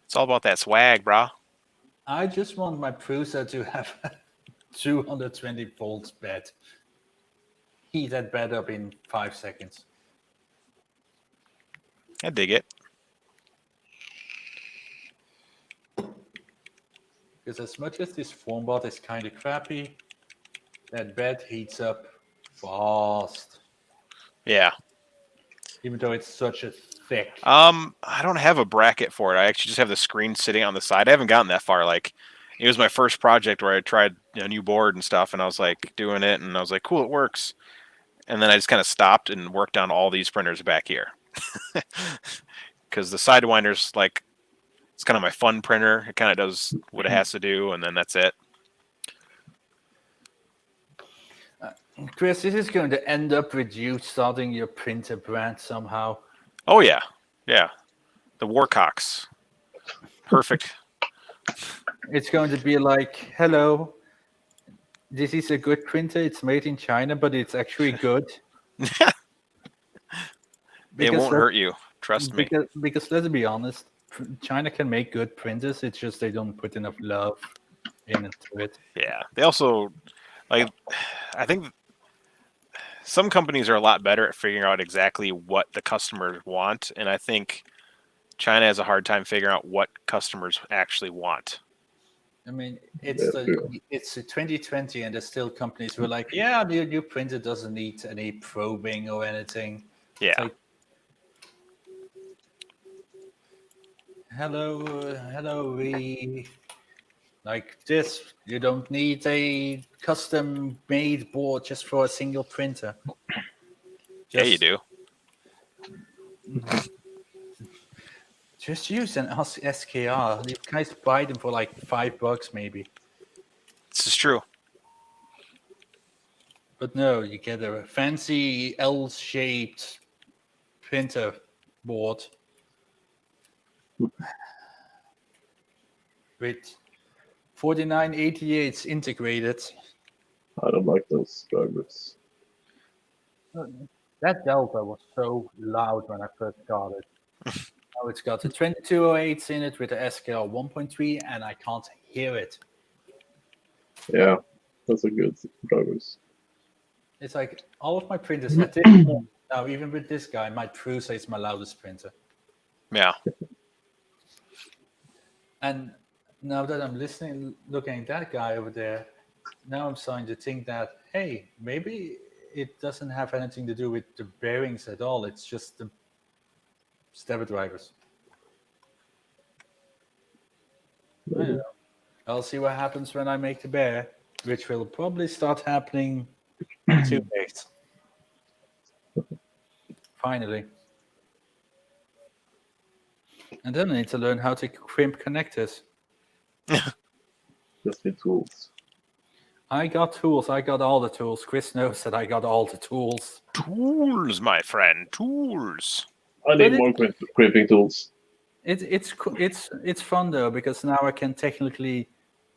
It's all about that swag, brah. I just want my Prusa to have 220 volts bed. Heat that bed up in 5 seconds. I dig it. Because as much as this formbot is kind of crappy, that bed heats up fast. Yeah. Even though it's such a thick. I don't have a bracket for it. I actually just have the screen sitting on the side. I haven't gotten that far. Like, it was my first project where I tried a new board and stuff, and I was like doing it, and I was like, cool, it works. And then I just kind of stopped and worked on all these printers back here. Because the Sidewinder's like, it's kind of my fun printer. It kind of does what it has to do, and then that's it. Chris, this is going to end up with you starting your printer brand somehow. Oh, yeah. Yeah. The Warcocks. Perfect. It's going to be like, hello, this is a good printer. It's made in China, but it's actually good. It won't hurt you. Trust me. Because let's be honest, China can make good printers. It's just they don't put enough love into it. Yeah. They also, like, I think some companies are a lot better at figuring out exactly what the customers want. And I think China has a hard time figuring out what customers actually want. I mean, it's 2020, and there's still companies who are like, yeah, the new printer doesn't need any probing or anything. Yeah. It's like, hello, we like this. You don't need a custom-made board just for a single printer. Yeah, you do. Just use an SKR. You guys buy them for like $5 maybe. This is true. But no, you get a fancy L-shaped printer board with 4988s integrated. I don't like those drivers. That Delta was so loud when I first got it. Now it's got the 2208s in it with the SKR 1.3, and I can't hear it. Yeah, those are good drivers. It's like all of my printers at this point, now, even with this guy, my Prusa is my loudest printer. Yeah. And now that I'm looking at that guy over there, now I'm starting to think that, hey, maybe it doesn't have anything to do with the bearings at all. It's just the stepper drivers. I don't know. I'll see what happens when I make the bear, which will probably start happening in 2 days. Finally. And then I need to learn how to crimp connectors. Just with tools. I got tools. I got all the tools. Chris knows that I got all the tools. Tools, my friend. Tools. I need more crimping tools. It's fun though, because now I can technically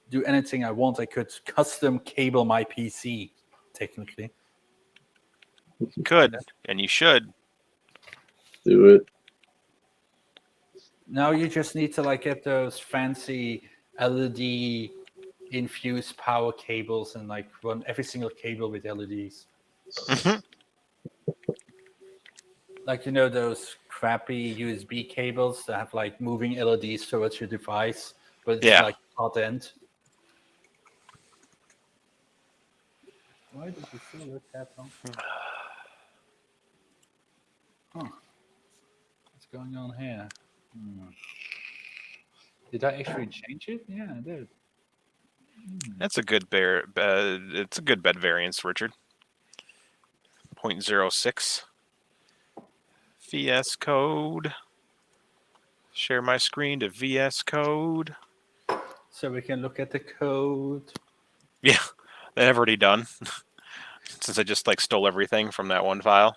do anything I want. I could custom cable my PC, technically. Could, and you should. Do it. Now you just need to like get those fancy LED infused power cables and like run every single cable with LEDs. Like, you know, those crappy USB cables that have like moving LEDs towards your device, but it's like hot end. Why did you still look that on? Huh. What's going on here? Did I actually change it? Yeah, I did. That's a good it's a good bed variance, Richard. 0.06. VS Code. Share my screen to VS Code. So we can look at the code. Yeah, that I've already done. Since I just like stole everything from that one file.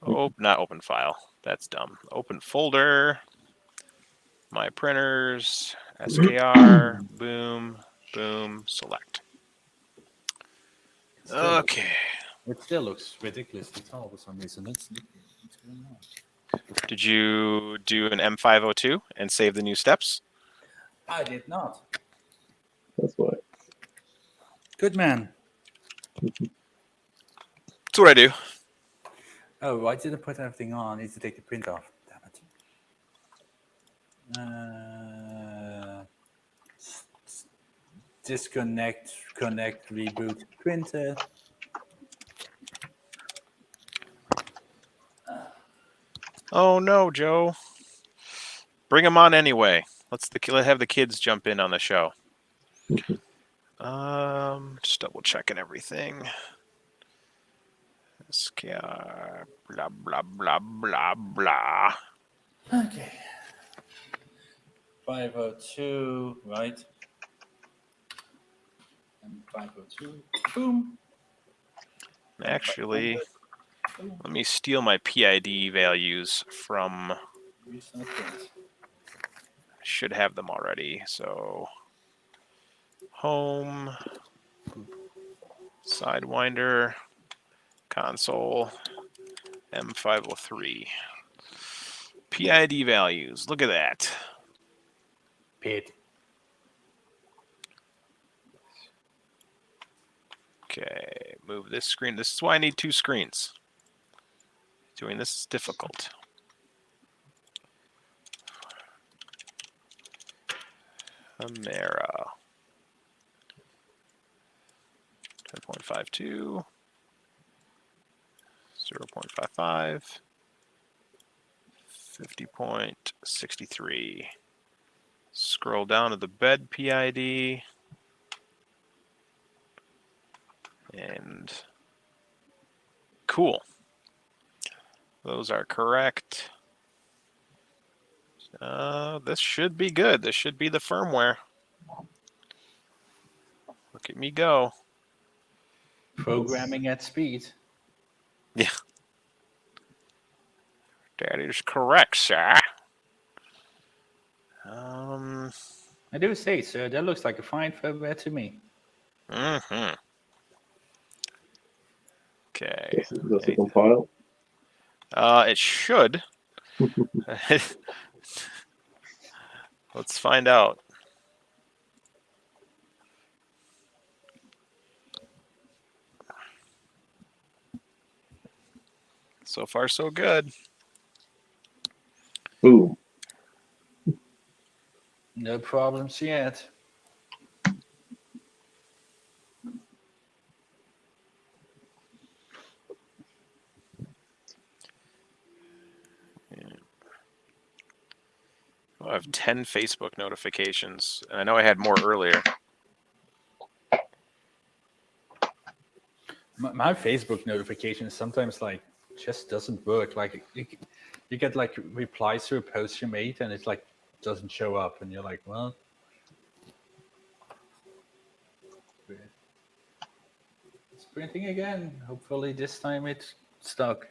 Oh, not open file. That's dumb. Open folder. My printers. SKR. Boom. Boom. Select. Okay. It still looks ridiculously tall for some reason. What's going on? Did you do an M502 and save the new steps? I did not. That's why. Good man. That's what I do. Oh, I didn't put everything on. I need to take the print off. Damn it. Disconnect, connect, reboot, printer. Oh no, Joe. Bring them on anyway. Let's have the kids jump in on the show. Just double checking everything. SKR, blah blah blah blah blah. Okay. 502, right? And 502. Boom. Actually, let me steal my PID values from. I should have them already. So, home, Sidewinder, console, M503. PID values. Look at that. Pit. Okay, move this screen. This is why I need 2 screens. Doing this is difficult. Amera. 10.52. 0.55. 50.63. Scroll down to the bed PID. And cool. Those are correct. This should be good. This should be the firmware. Look at me go. Programming at speed. Yeah. That is correct, sir. I do say, sir, that looks like a fine firmware to me. Mm-hmm. Okay. Does it compile? It should. Let's find out. So far, so good. Boom. No problems yet. I have 10 Facebook notifications, and I know I had more earlier. My Facebook notifications sometimes like just doesn't work. Like you get like replies to a post you made, and it's like doesn't show up, and you're like, well, it's printing again. Hopefully this time it's stuck,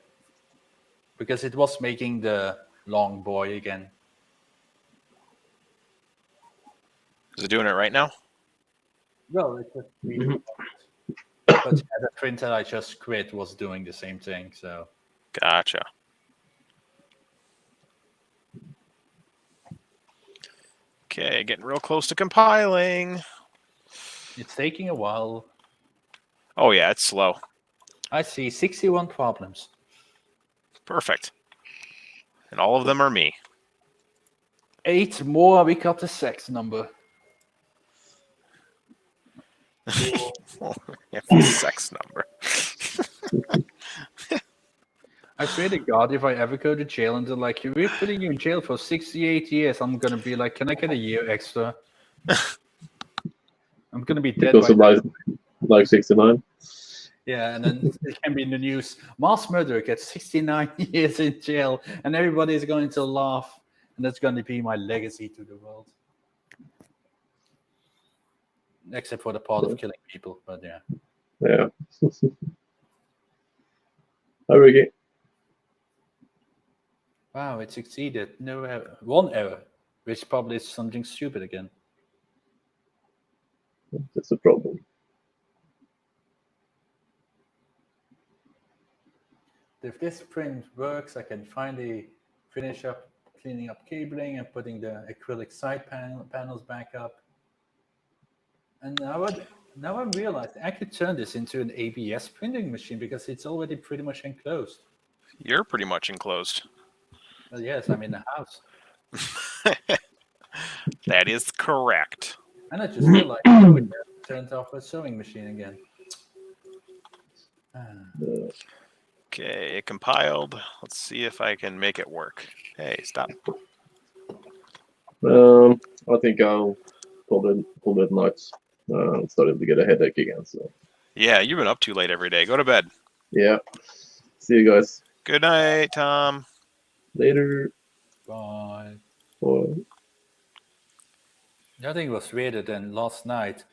because it was making the long boy again. Is it doing it right now? Well, it just but yeah, the printer I just quit was doing the same thing. So Gotcha. Okay, getting real close to compiling. it's taking a while. Oh, yeah, it's slow. I see 61 problems. Perfect. And all of them are me. 8 more, we got the sex number. Yeah, the sex number. I swear to God, if I ever go to jail and they're like, we're putting you in jail for 68 years, I'm going to be like, can I get a year extra? I'm going to be dead Because by of life 69. Yeah, and then it can be in the news. Mass murderer gets 69 years in jail, and everybody's going to laugh, and that's going to be my legacy to the world. Except for the part of killing people, but yeah. Yeah. Hi, Ricky. Wow, it succeeded. No error. One error, which probably is something stupid again. That's a problem. If this print works, I can finally finish up cleaning up cabling and putting the acrylic side panels back up. And now I'm realizing I could turn this into an ABS printing machine because it's already pretty much enclosed. You're pretty much enclosed. Well, yes, I'm in the house. That is correct. And I just realized I turned off a sewing machine again. Okay, it compiled. Let's see if I can make it work. Hey, stop. I think I'll pull it nights. I'm starting to get a headache again. So Yeah, you've been up too late every day. Go to bed. yeah. See you guys Good night, Tom. later. Bye. Bye. Nothing was weirder than last night.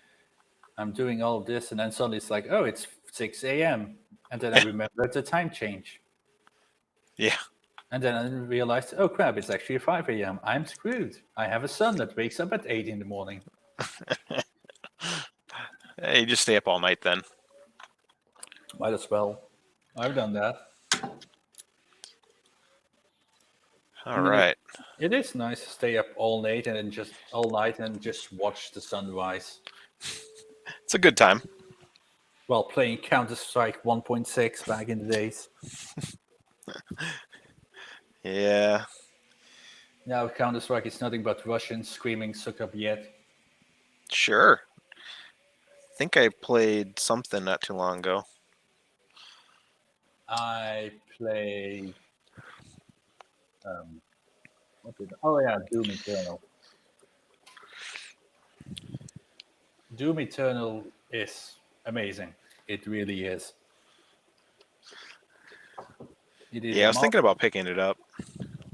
I'm doing all this, and then suddenly it's like, oh, it's 6 a.m. And then I remembered the time change. Yeah. And then I realized, oh crap, it's actually 5 a.m. I'm screwed. I have a son that wakes up at 8 in the morning. Hey, just stay up all night then. Might as well. I've done that. All right. It is nice to stay up all night and just watch the sunrise. It's a good time. While playing Counter-Strike 1.6 back in the days. Yeah. Now Counter-Strike is nothing but Russians screaming "suck up yet." Sure. I think I played something not too long ago. I played. Doom Eternal. Doom Eternal is amazing. It really is. It is Yeah, I was thinking about picking it up.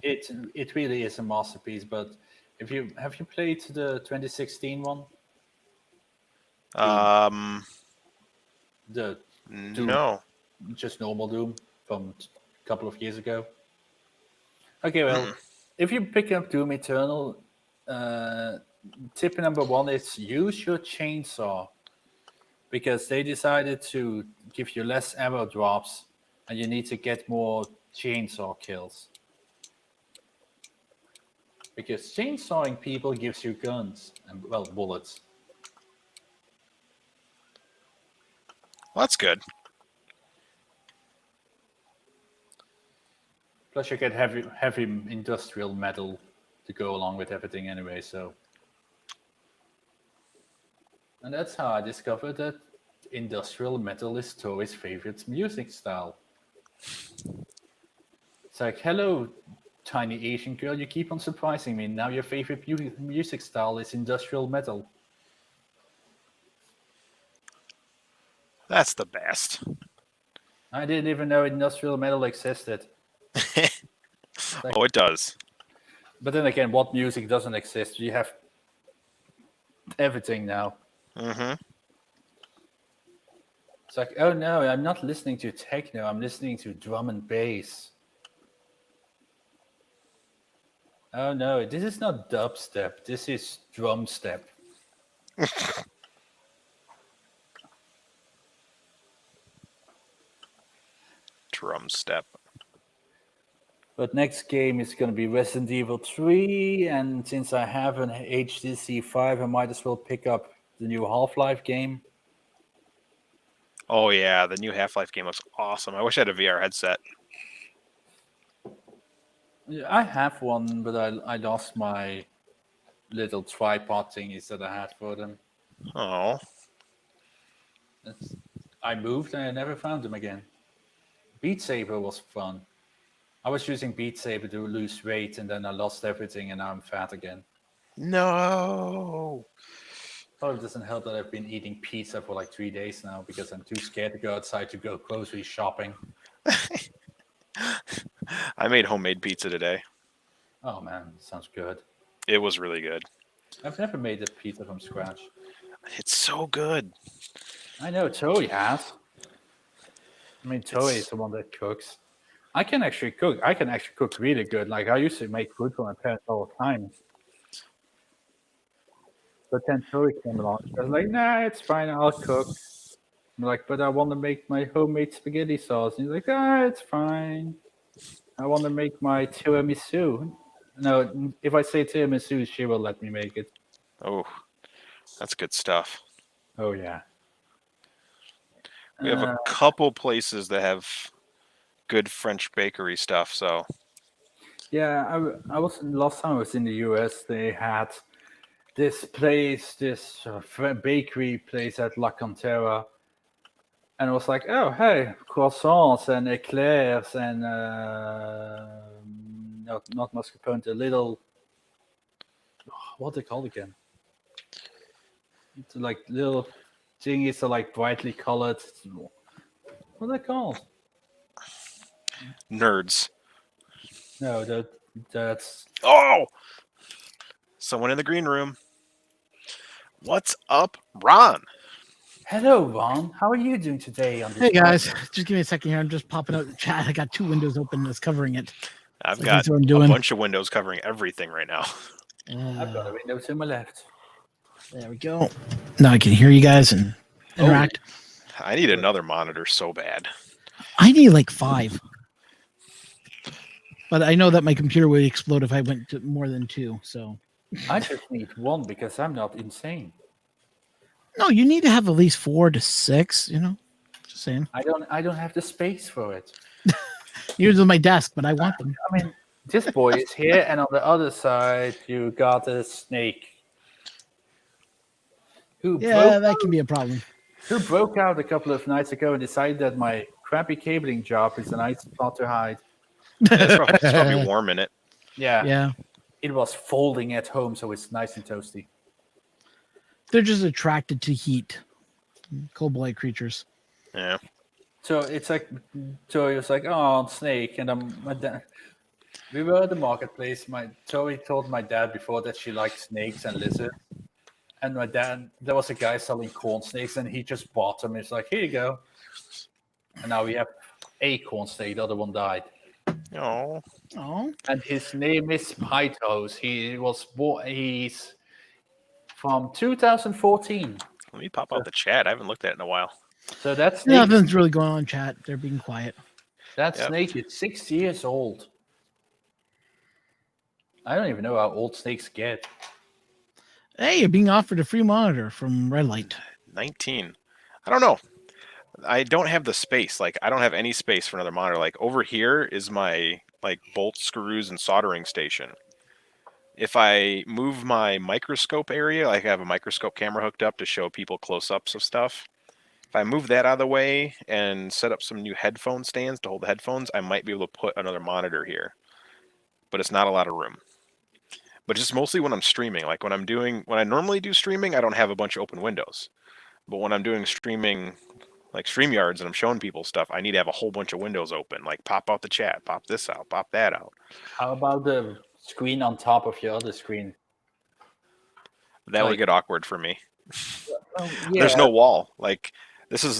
It really is a masterpiece. But have you played the 2016 one? The Doom, No. just normal Doom from a couple of years ago. Okay, well, if you pick up Doom Eternal, tip number 1 is use your chainsaw, because they decided to give you less ammo drops and you need to get more chainsaw kills. Because chainsawing people gives you guns and, well, bullets. Well, that's good. Plus you get heavy industrial metal to go along with everything anyway, so. And that's how I discovered that industrial metal is Toei's favorite music style. It's like, hello, tiny Asian girl, you keep on surprising me. Now your favorite music style is industrial metal. That's the best. I didn't even know industrial metal existed. Like, Oh, it does. but then again, what music doesn't exist? You have everything now. Mm-hmm. It's like, oh no, I'm not listening to techno, I'm listening to drum and bass. Oh no, this is not dubstep, this is drum step. Drum step. But next game is going to be Resident Evil 3, and since I have an HTC 5, I might as well pick up the new Half-Life game. Oh yeah, the new Half-Life game looks awesome. I wish I had a VR headset. Yeah, I have one, but I lost my little tripod thingies that I had for them. Oh. I moved and I never found them again. Beat Saber was fun. I was using Beat Saber to lose weight, and then I lost everything, and now I'm fat again. No. Probably doesn't help that I've been eating pizza for like 3 days now because I'm too scared to go outside to go grocery shopping. I made homemade pizza today. Oh man, sounds good. It was really good. I've never made a pizza from scratch. It's so good. I know Toei has. I mean, Toei is the one that cooks. I can actually cook. I can actually cook really good. Like, I used to make food for my parents all the time. But then Toei came along. I was like, nah, it's fine. I'll cook. I'm like, but I want to make my homemade spaghetti sauce. And he's like, it's fine. I want to make my tiramisu. No, if I say tiramisu, she will let me make it. Oh, that's good stuff. Oh, yeah. We have a couple places that have good French bakery stuff, so. Yeah, I was last time I was in the US. They had this place, this bakery place at La Cantera, and I was like, oh hey, croissants and eclairs and not mascarpone, the little what are they called again? It's like little thingies are like brightly colored. What are they called? Nerds. No, that's. Oh! Someone in the green room. What's up, Ron? Hello, Ron. How are you doing today? On this Hey guys, just give me a second here. I'm just popping out the chat. I got 2 windows open that's covering it. I've So got that's what I'm a doing. bunch of windows covering everything right now. I've got a window to my left. There we go. Now I can hear you guys and interact. I need another monitor so bad. I need like 5. But I know that my computer would explode if I went to more than 2. So I just need 1 because I'm not insane. no, you need to have at least 4 to 6. You know, just saying. I don't have the space for it. Yours on my desk, but I want them. I mean, this boy is here, and on the other side, you got a snake. Yeah, that can be a problem. Who broke out a couple of nights ago and decided that my crappy cabling job is a nice spot to hide. It's probably warm in it. Yeah. Yeah, It was folding at home, so it's nice and toasty. they're just attracted to heat. Cold-blooded creatures. Yeah. So it's like, so it was like, oh, snake, and We were at the marketplace. Zoe told my dad before that she liked snakes and lizards. And my dad, there was a guy selling corn snakes, and he just bought them. It's like, here you go. And now we have a corn snake. The other one died. Oh, Oh, And his name is Pythos. He's from 2014. let me pop out the chat. I haven't looked at it in a while. So that snake, nothing's really going on in chat. They're being quiet. that Yep. snake is 6 years old. I don't even know how old snakes get. Hey, you're being offered a free monitor from Red Light. 19. I don't know. I don't have the space. Like, I don't have any space for another monitor. Like, over here is my like bolt screws and soldering station. If I move my microscope area, like I have a microscope camera hooked up to show people close-ups of stuff. If I move that out of the way and set up some new headphone stands to hold the headphones, I might be able to put another monitor here. But it's not a lot of room. But just mostly when I'm streaming. Like when I normally do streaming, I don't have a bunch of open windows. But when I'm doing streaming, like StreamYards, and I'm showing people stuff, I need to have a whole bunch of windows open. Like pop out the chat, pop this out, pop that out. How about the screen on top of your other screen? That would Like- get awkward for me. Oh, There's no wall. Like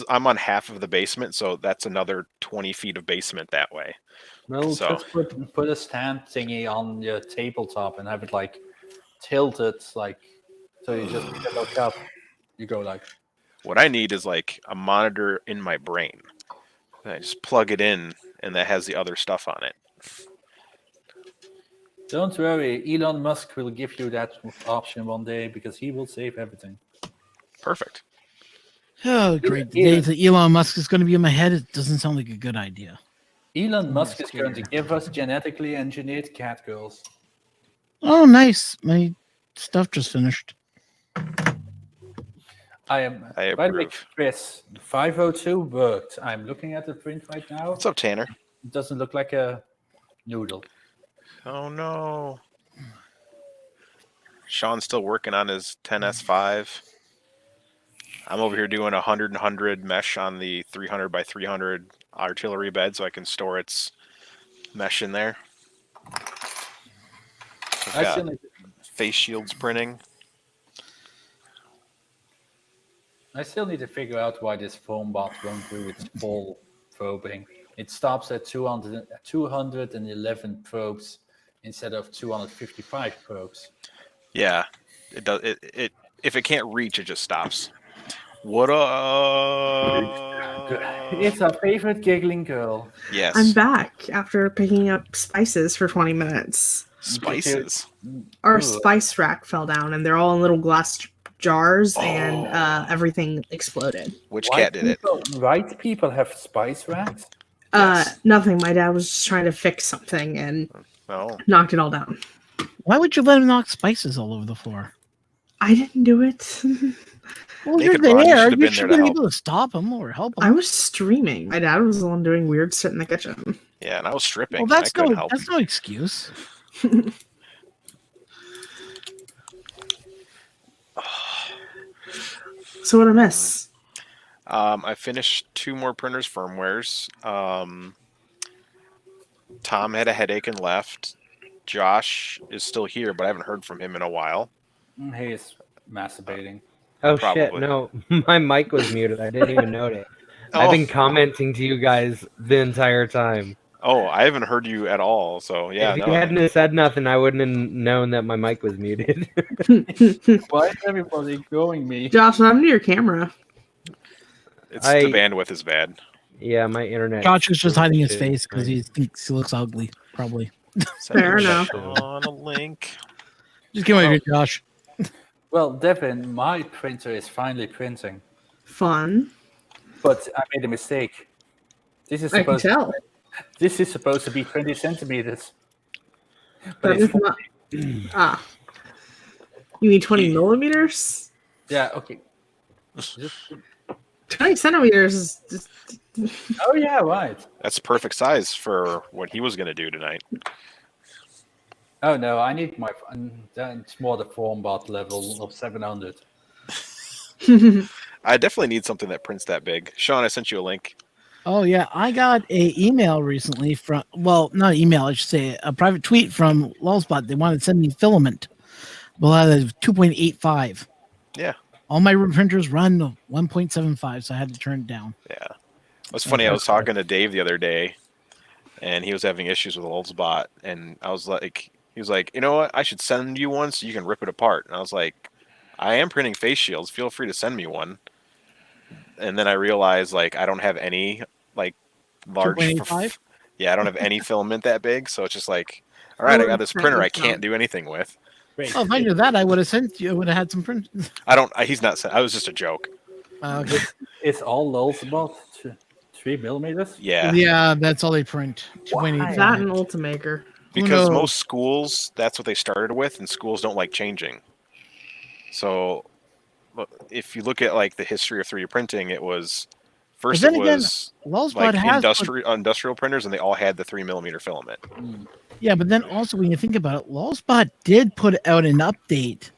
I'm on half of the basement, so that's another 20 feet of basement that way. Well, So- just put a stand thingy on your tabletop and have it like tilted, like so you just look up. You go like, What I need is like a monitor in my brain. And I just plug it in, and that has the other stuff on it. don't worry, Elon Musk will give you that option one day because he will save everything. Perfect. Oh, great. The day that Elon Musk is going to be in my head, it doesn't sound like a good idea. Elon I'm Musk is going to scared. give us genetically engineered cat girls. Oh, nice. My stuff just finished. I by the way, approve. Chris, 502 worked. I'm looking at the print right now. What's up, Tanner? It doesn't look like a noodle. Oh no. Sean's still working on his 10S5. I'm over here doing 100 mesh on the 300 by 300 artillery bed so I can store its mesh in there. I've I got still, need, face shields printing. I still need to figure out why this foam bot won't do its full probing. It stops at 211 probes instead of 255 probes. Yeah, it does. It if it can't reach, it just stops. What up? It's our favorite giggling girl. Yes. I'm back after picking up spices for 20 minutes. Spices. Our Ooh. spice rack fell down, and they're all in little glass jars, and everything exploded. Which cat did it? White people have spice racks? Yes. Nothing. My dad was just trying to fix something and Oh, knocked it all down. Why would you let him knock spices all over the floor? I didn't do it. Well, Naked you're Ron, you there. should have You been should there be to able to stop him or help him. I was streaming. My dad was the one doing weird shit in the kitchen. yeah, and I was stripping. Well, that's I couldn't no, help. that's no excuse. So what I miss? I finished 2 more printers firmwares. Tom had a headache and left. Josh is still here, but I haven't heard from him in a while. He is masturbating. Oh Probably. shit! No, my mic was muted. I didn't even know it. Oh. I've been commenting to you guys the entire time. Oh, I haven't heard you at all. So yeah, if you no. hadn't have said nothing, I wouldn't have known that my mic was muted. Why is everybody ignoring me? Josh, what happened to your camera? It's I- the bandwidth is bad. Yeah, my internet. Josh is just hiding his shit. face because he thinks he looks ugly. Probably. Fair enough. On a link. Just get away with it, Josh. Well, Devin, my printer is finally printing, Fun. but I made a mistake. This is I can supposed tell. This is supposed to be 20 centimeters. But But it's it's not. You mean 20 millimeters? yeah, okay. Just- 20 centimeters is just, oh yeah, right. That's perfect size for what he was going to do tonight. Oh no, I need my. That's more the form bot level of 700. I definitely need something that prints that big. Sean, I sent you a link. Oh yeah, I got a email recently from not email, I should say a private tweet from Lulzbot. They wanted to send me filament. Well, 2.85. Yeah. All my printers run 1.75, so I had to turn it down. Yeah. It was funny. I was talking to Dave the other day, and he was having issues with Lulzbot, and I was like, he was like, you know what? I should send you one so you can rip it apart. And I was like, I am printing face shields. Feel free to send me one. And then I realized like I don't have any like large. 2.85? Yeah, I don't have any filament that big, so it's just like, all right, I got this printer I can't do anything with. Wait, Oh, if I knew that, I would have sent you. I would have had some print. I don't. He's not. I was just a joke. Okay. it's all lows about 3 millimeters. Yeah. Yeah, that's all they print. 2.85. That and Ultimaker. Because knows? most schools, that's what they started with, and schools don't like changing. So, if you look at like the history of 3D printing, it was first then it again, was Lulzbot like has industrial printers, and they all had the 3mm filament. Yeah, but then also when you think about it, Lulzbot did put out an update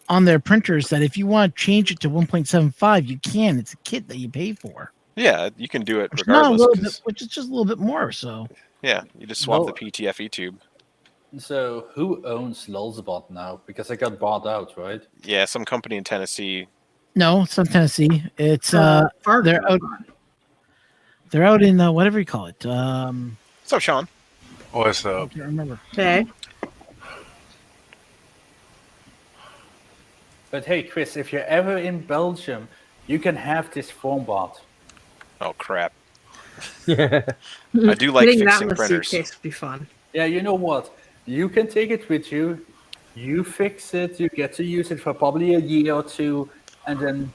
on their printers that if you want to change it to 1.75, you can. It's a kit that you pay for. Yeah, you can do it Which, not a regardless. little bit, which is just a little bit more. So Yeah, you just swap Well- the PTFE tube. So who owns Lulzbot now? Because it got bought out, right? Yeah, some company in Tennessee. no, it's not Tennessee. It's Fargo. they're out in whatever you call it. What's up, Sean? What's I up? can't remember. Okay. But hey, Chris, if you're ever in Belgium, you can have this form bot. Oh crap! Yeah. I do like Getting that fixing in the printers. suitcase would be fun. Yeah, you know what? You can take it with you. You fix it. You get to use it for probably a year or two, and then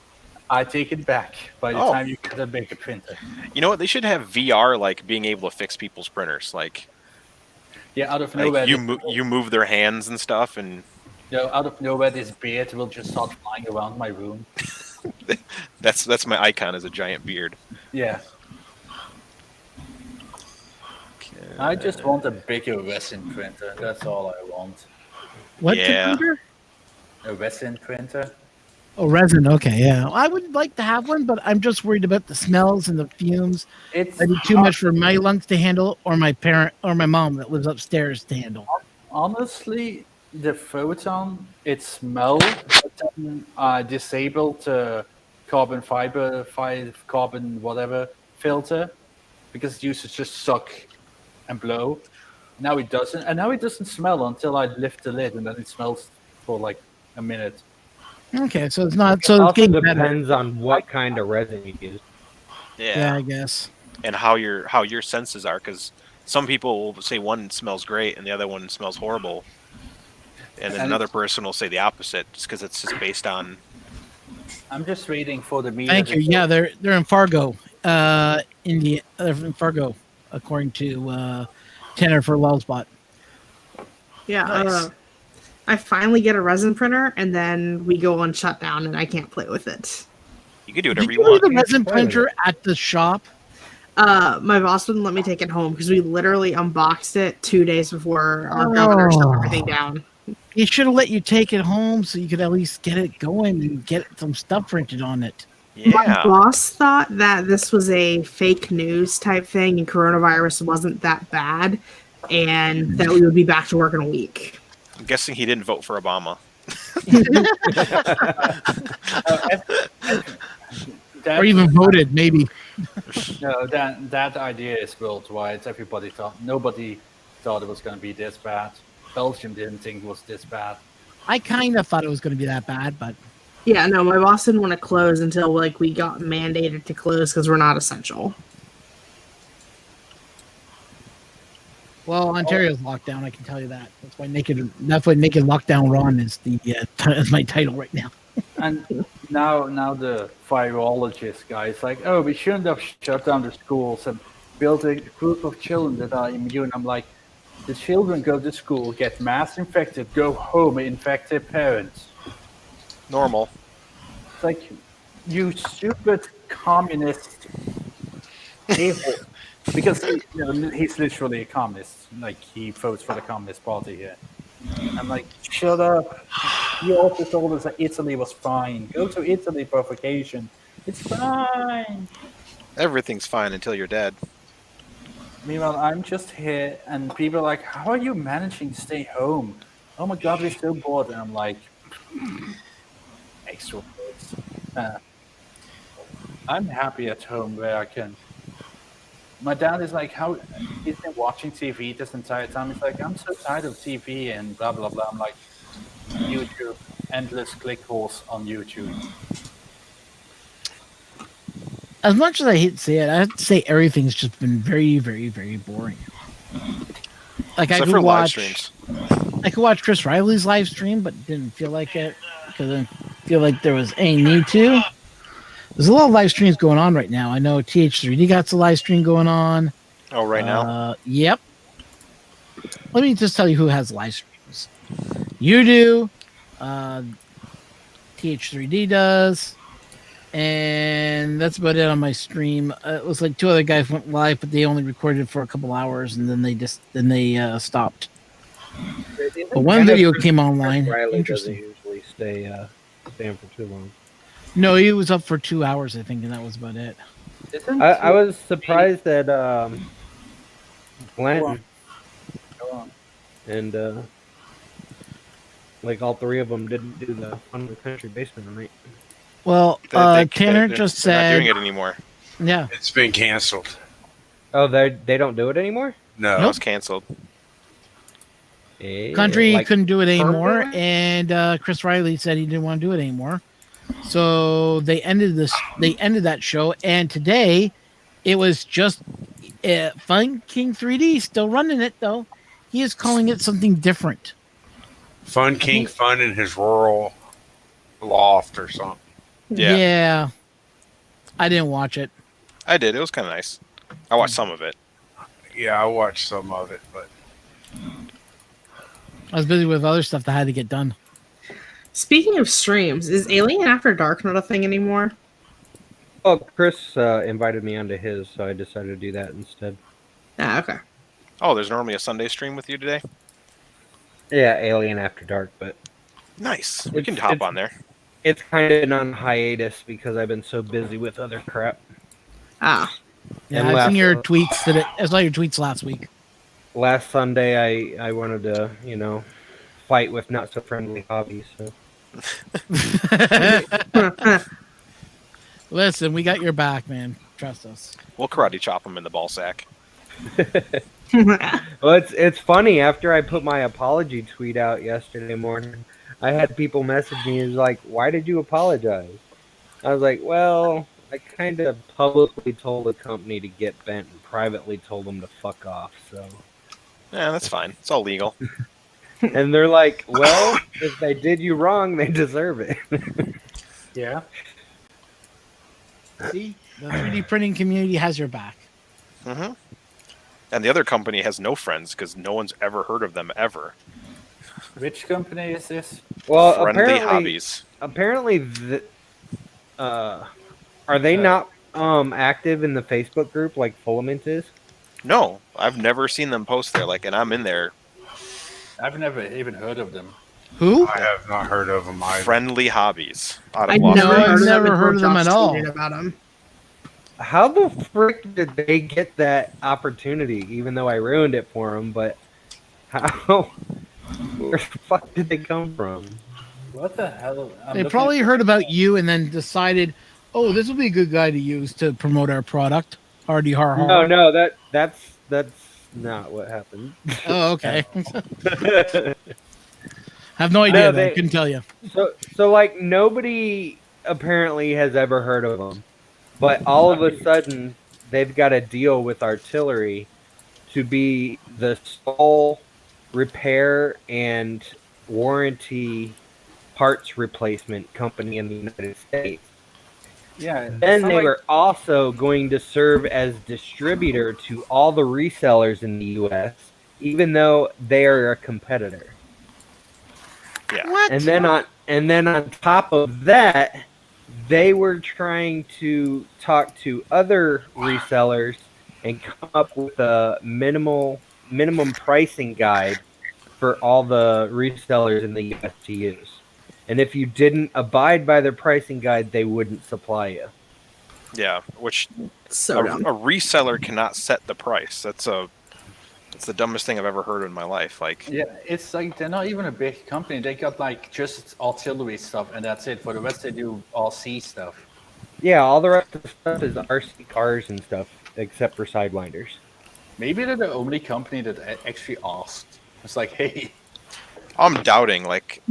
I take it back by the Oh. time you get a bigger printer. You know what? They should have VR, like being able to fix people's printers. Like Yeah, out of nowhere, you move their hands and stuff, and out of nowhere, this beard will just start flying around my room. that's my icon is a giant beard. Yeah, I just want a bigger resin printer. That's all I want. What Yeah. printer? A resin printer. Oh, resin. Okay, yeah. I would like to have one, but I'm just worried about the smells and the fumes. It's That'd be too much for my lungs to handle, or my parent, or my mom that lives upstairs to handle. honestly, the photon, it smells, but then I disabled the carbon fiber, carbon whatever filter, because it used to just suck and blow. Now it doesn't, and now it doesn't smell until I lift the lid, and then it smells for like a minute. Okay, so it's not. So it's Also getting better. depends on what kind of resin you use. Yeah, I guess. And how your senses are, because some people will say one smells great and the other one smells horrible, and then And another person will say the opposite, just because it's just based on. I'm just waiting for the meter. Thank you. Yeah, they're in Fargo, India. They're in Fargo, according to Tanner for Lulzbot. Yeah. Nice. I finally get a resin printer, and then we go on shutdown, and I can't play with it. You can do Did whatever you you leave want. the resin printer at the shop? My boss wouldn't let me take it home because we literally unboxed it 2 days before our governor shut everything down. He should have let you take it home so you could at least get it going and get some stuff printed on it. My Yeah. boss thought that this was a fake news type thing and coronavirus wasn't that bad, and that we would be back to work in a week. I'm guessing he didn't vote for Obama. Or even voted, maybe. No, that idea is worldwide. Nobody thought it was going to be this bad. Belgium didn't think it was this bad. I kind of thought it was going to be that bad, but Yeah, no, my boss didn't want to close until like we got mandated to close because we're not essential. well, Ontario's locked down. I can tell you that. That's why Naked Lockdown Ron is the is my title right now. And now the virologist guy is like, oh, we shouldn't have shut down the schools and built a group of children that are immune. I'm like, the children go to school, get mass infected, go home, infect their parents. Normal. It's like, you stupid communist a-hole. Because he's literally a communist. Like, he votes for the Communist Party here. I'm like, shut up. You also told us that Italy was fine. Go to Italy for vacation. It's fine. Everything's fine until you're dead. Meanwhile, I'm just here, and people are like, "How are you managing to stay home? Oh my God, we're so bored." And I'm like, "Extroverts." I'm happy at home where I can. My dad is like, "How he's been watching TV this entire time." He's like, "I'm so tired of TV and blah blah blah." I'm like, YouTube, endless click holes on YouTube. As much as I hate to say it, I have to say everything's just been very, very, very boring. Like Except for live streams. I could watch Chris Riley's live stream, but didn't feel like it because I didn't feel like there was any need to. There's a lot of live streams going on right now. I know TH3D got a live stream going on. Oh, right now? Yep. Let me just tell you who has live streams. You do. TH3D does. And that's about it on my stream. It was like 2 other guys went live, but they only recorded for a couple hours, and then they stopped. But one video came online. Riley Interesting. doesn't usually stay for too long. No, he was up for 2 hours, I think, and that was about it. I was surprised that Blanton and like all 3 of them didn't do the Fun of the Country Basement right. Well, Tanner just they're said not doing it anymore. Yeah, It's been canceled. Oh, they don't do it anymore? No. No, it's canceled. Country Like couldn't do it anymore, permanently? and Chris Riley said he didn't want to do it anymore. So they ended that show, and today it was just Fun King 3D still running it though. He is calling it something different. Fun King Fun in his rural loft or something. Yeah. I didn't watch it. I did. It was kind of nice. I watched some of it. Yeah, I watched some of it, but I was busy with other stuff that had to get done. Speaking of streams, is Alien After Dark not a thing anymore? Oh, Chris invited me onto his, so I decided to do that instead. Ah, okay. Oh, there's normally a Sunday stream with you today? Yeah, Alien After Dark, but Nice. We can hop on there. it's kind of on hiatus because I've been so busy with other crap. Ah. Yeah, And I've seen your last- tweets today. I saw your tweets last week. Last Sunday, I wanted to, fight with not so friendly hobbies. So Listen, we got your back, man. Trust us. We'll karate chop him in the ball sack. Well, it's funny. After I put my apology tweet out yesterday morning, I had people message me. It's like, "Why did you apologize?" I was like, "Well, I kind of publicly told the company to get bent and privately told them to fuck off." So, Yeah, that's fine. It's all legal. and they're like, "Well, if they did you wrong, they deserve it." Yeah. See, the 3D printing community has your back. Mm-hmm. And the other company has no friends because no one's ever heard of them ever. Which company is this? Well, Friendly Hobbies. apparently, are they not active in the Facebook group like Filament is? No, I've never seen them post there. And I'm in there. I've never even heard of them. Who? I have not heard of them either. Friendly Hobbies. Out of I've Los never Angeles. I've heard never of them. heard of them Josh at all. tweeted about them. How the frick did they get that opportunity? Even though I ruined it for them, but how? Where the fuck did they come from? What the hell? They probably heard about you and then decided, oh, this would be a good guy to use to promote our product. Hardy har har. No, that's not what happened. Oh, okay. Have no idea. No, though. Couldn't tell you. So like nobody apparently has ever heard of them, but all of a sudden they've got a deal with Artillery to be the sole repair and warranty parts replacement company in the United States. Yeah. Then they were also going to serve as distributor to all the resellers in the U.S., even though they are a competitor. Yeah. What? And then on top of that, they were trying to talk to other resellers and come up with a minimum pricing guide for all the resellers in the U.S. to use. And if you didn't abide by their pricing guide, they wouldn't supply you. Yeah, which So a dumb. reseller cannot set the price. That's the dumbest thing I've ever heard in my life. Like, Yeah, it's like they're not even a big company. They got like just artillery stuff, and that's it. For the rest, they do RC stuff. Yeah, all the rest of the stuff is RC cars and stuff, except for Sidewinders. Maybe they're the only company that actually asked. It's like, hey, I'm doubting. Like,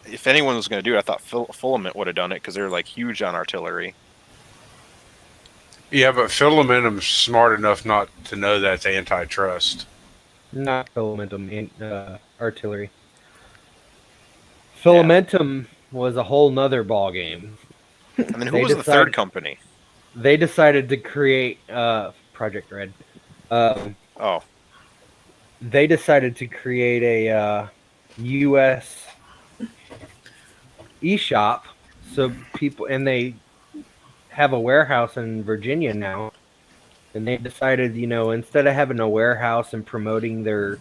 if anyone was going to do it, I thought Filament would have done it because they're like huge on artillery. Yeah, but Filament's smart enough not to know that's antitrust. Not Filamentum in artillery. Filamentum was a whole nother ball game. And then who They was the third company? They decided to create Project Red. Oh, They decided to create a U.S. eShop, so people, and they have a warehouse in Virginia now. And they decided, instead of having a warehouse and promoting their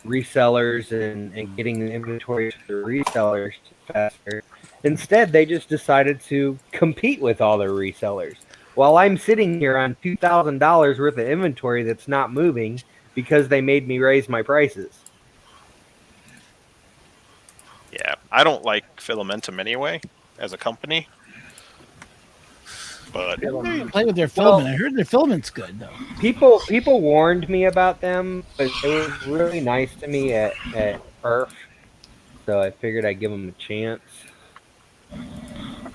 resellers and getting the inventory to their resellers faster, instead they just decided to compete with all their resellers. While I'm sitting here on $2,000 worth of inventory that's not moving because they made me raise my prices. yeah. I don't like Filamentum anyway as a company. But I don't even play with their filament. I heard their filament's good though. People warned me about them, but it was really nice to me at Perf, so I figured I'd give them a chance.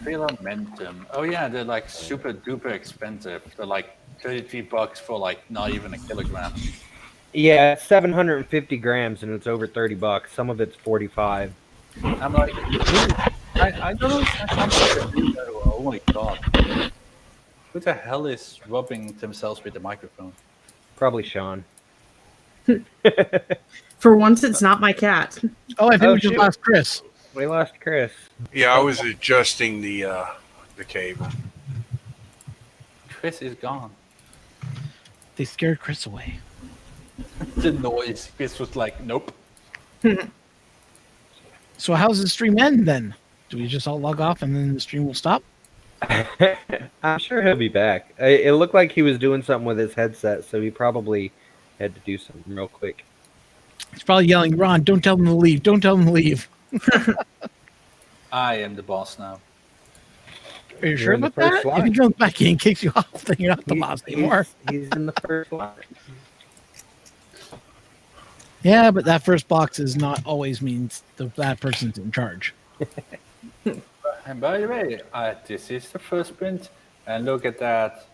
Filamentum. Oh yeah, they're like super duper expensive. They're like $33 for like not even a kilogram. Yeah, it's 750 grams and it's over $30. Some of it's 45. I'm like, I don't know if my company can do that. Oh my god. Who the hell is rubbing themselves with the microphone? Probably Sean. For once, it's not my cat. Oh, I think Oh, we just shoot. lost Chris. We lost Chris. Yeah, I was adjusting the cable. Chris is gone. They scared Chris away. The noise. Chris was like, nope. So how's the stream end then? Do we just all log off and then the stream will stop? I'm sure he'll be back. It looked like he was doing something with his headset, so he probably had to do something real quick. He's probably yelling, Ron, don't tell them to leave. Don't tell them to leave. I am the boss now. Are you You're sure in the about that? first line. If he comes back in and kicks you off, then you're not the boss He's- anymore. He's in the first line. Yeah, but that first box is not always means that person's in charge. And by the way, this is the first print, and look at that.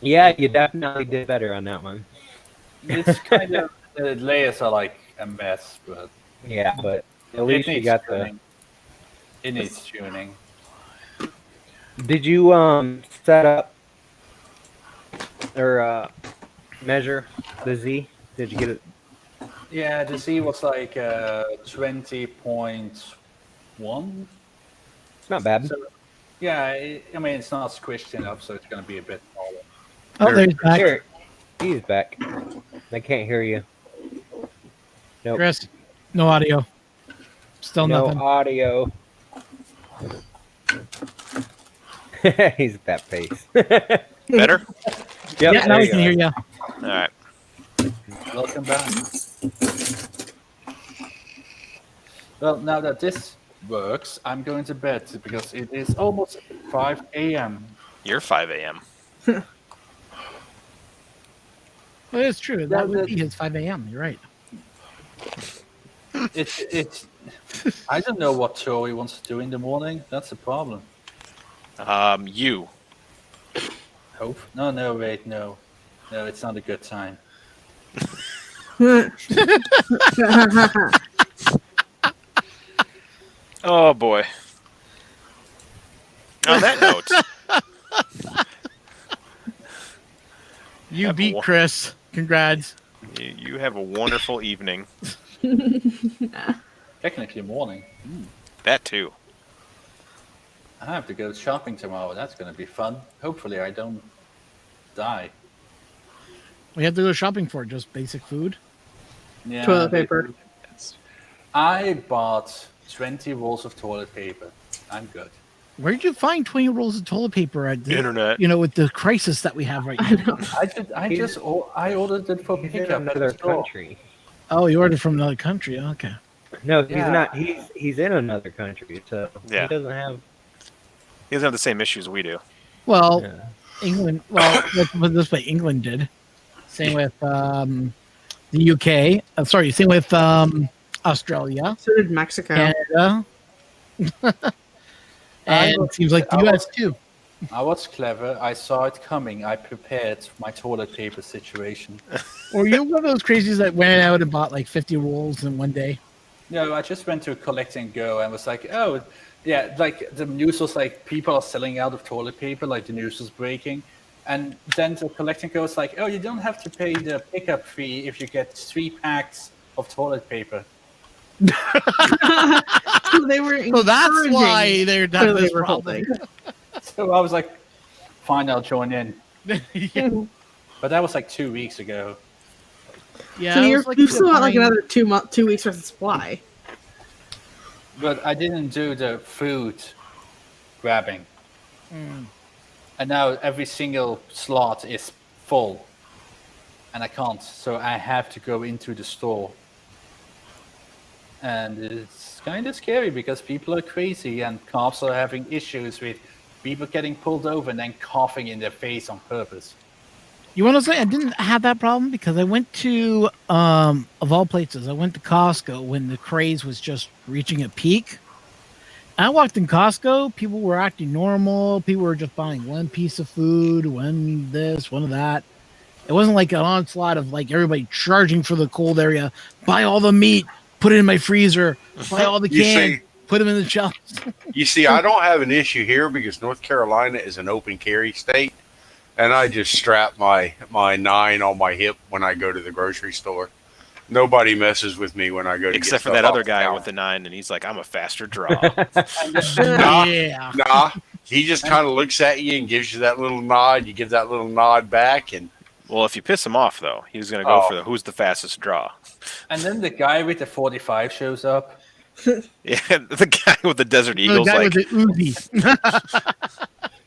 Yeah, you definitely did better on that one. It's kind of the layers are like a mess, but Yeah, but at it least you needs got tuning. It needs tuning. Did you set up or measure the Z? Did you get it? Yeah, the Z was like 20.1. It's not bad. So, yeah, I mean it's not squished enough, so it's going to be a bit smaller. Oh, there's back. Here, he's back. I can't hear you. Nope. Chris, no audio. Still No nothing. audio. He's at that pace. better? Yep, Yeah, there now we you can go. hear you. All right. Welcome back. Well, now that this works, I'm going to bed because it is almost 5 a.m. You're 5 a.m. Well, it's true. Yeah, That would the- be his 5 a.m. You're right. It's. I don't know what Tori wants to do in the morning. That's the problem. You. Hope? No, wait, no, it's not a good time. Oh boy. On that note, You Have beat one. Chris. Congrats. you have a wonderful evening. Technically morning. That too. I have to go shopping tomorrow. That's going to be fun. Hopefully, I don't die. We have to go shopping for just basic food. Yeah, Toilet paper. I bought 20 rolls of toilet paper. I'm good. Where did you find 20 rolls of toilet paper at the Internet. with the crisis that we have right I now? know. I ordered it for He's in pickup. another country. Oh, you ordered from another country. Okay. No, he's Yeah. not. He's in another country, so Yeah. he doesn't have. He doesn't have the same issues we do. Well, Yeah. England. Well, let's put it this way: England did. Same with the UK. Sorry, same with Australia, So did Mexico. Canada, and it seems like the US too. I was clever. I saw it coming. I prepared my toilet paper situation. Or you're one of those crazies that went out and bought like 50 rolls in one day. No, I just went to Collect and Go and was like, oh, yeah, like the news was like people are selling out of toilet paper, like the news was breaking. And then the Collect and Go was like, oh, you don't have to pay the pickup fee if you get 3 packs of toilet paper. So they were. So that's encouraging why they're not toilet this paper problem. holding. So I was like, fine, I'll join in. Yeah, But that was like 2 weeks ago. yeah. So it you're was like you've still got like buying- another 2 weeks worth of supply. But I didn't do the food grabbing. Mm. And now every single slot is full. And I can't. So I have to go into the store. And it's kind of scary because people are crazy and cops are having issues with people getting pulled over and then coughing in their face on purpose. You want to say I didn't have that problem because I went to, of all places, I went to Costco when the craze was just reaching a peak. I walked in Costco, people were acting normal. People were just buying one piece of food, one this, one of that. It wasn't like an onslaught of like everybody charging for the cold area. Buy all the meat, put it in my freezer. Buy all the You cans, see- put them in the shelves. You see, I don't have an issue here because North Carolina is an open carry state, and I just strap my 9 on my hip when I go to the grocery store. Nobody messes with me when I go to Except get for that stuff other off the guy counter. with the 9, and he's like, I'm a faster draw. Nah. Yeah. Nah, he just kind of looks at you and gives you that little nod. You give that little nod back, and Well, if you piss him off, though, he's going to go Oh. for the who's the fastest draw. And then the guy with the 45 shows up. Yeah, the guy with the Desert The Eagle's guy like, with the Uzi.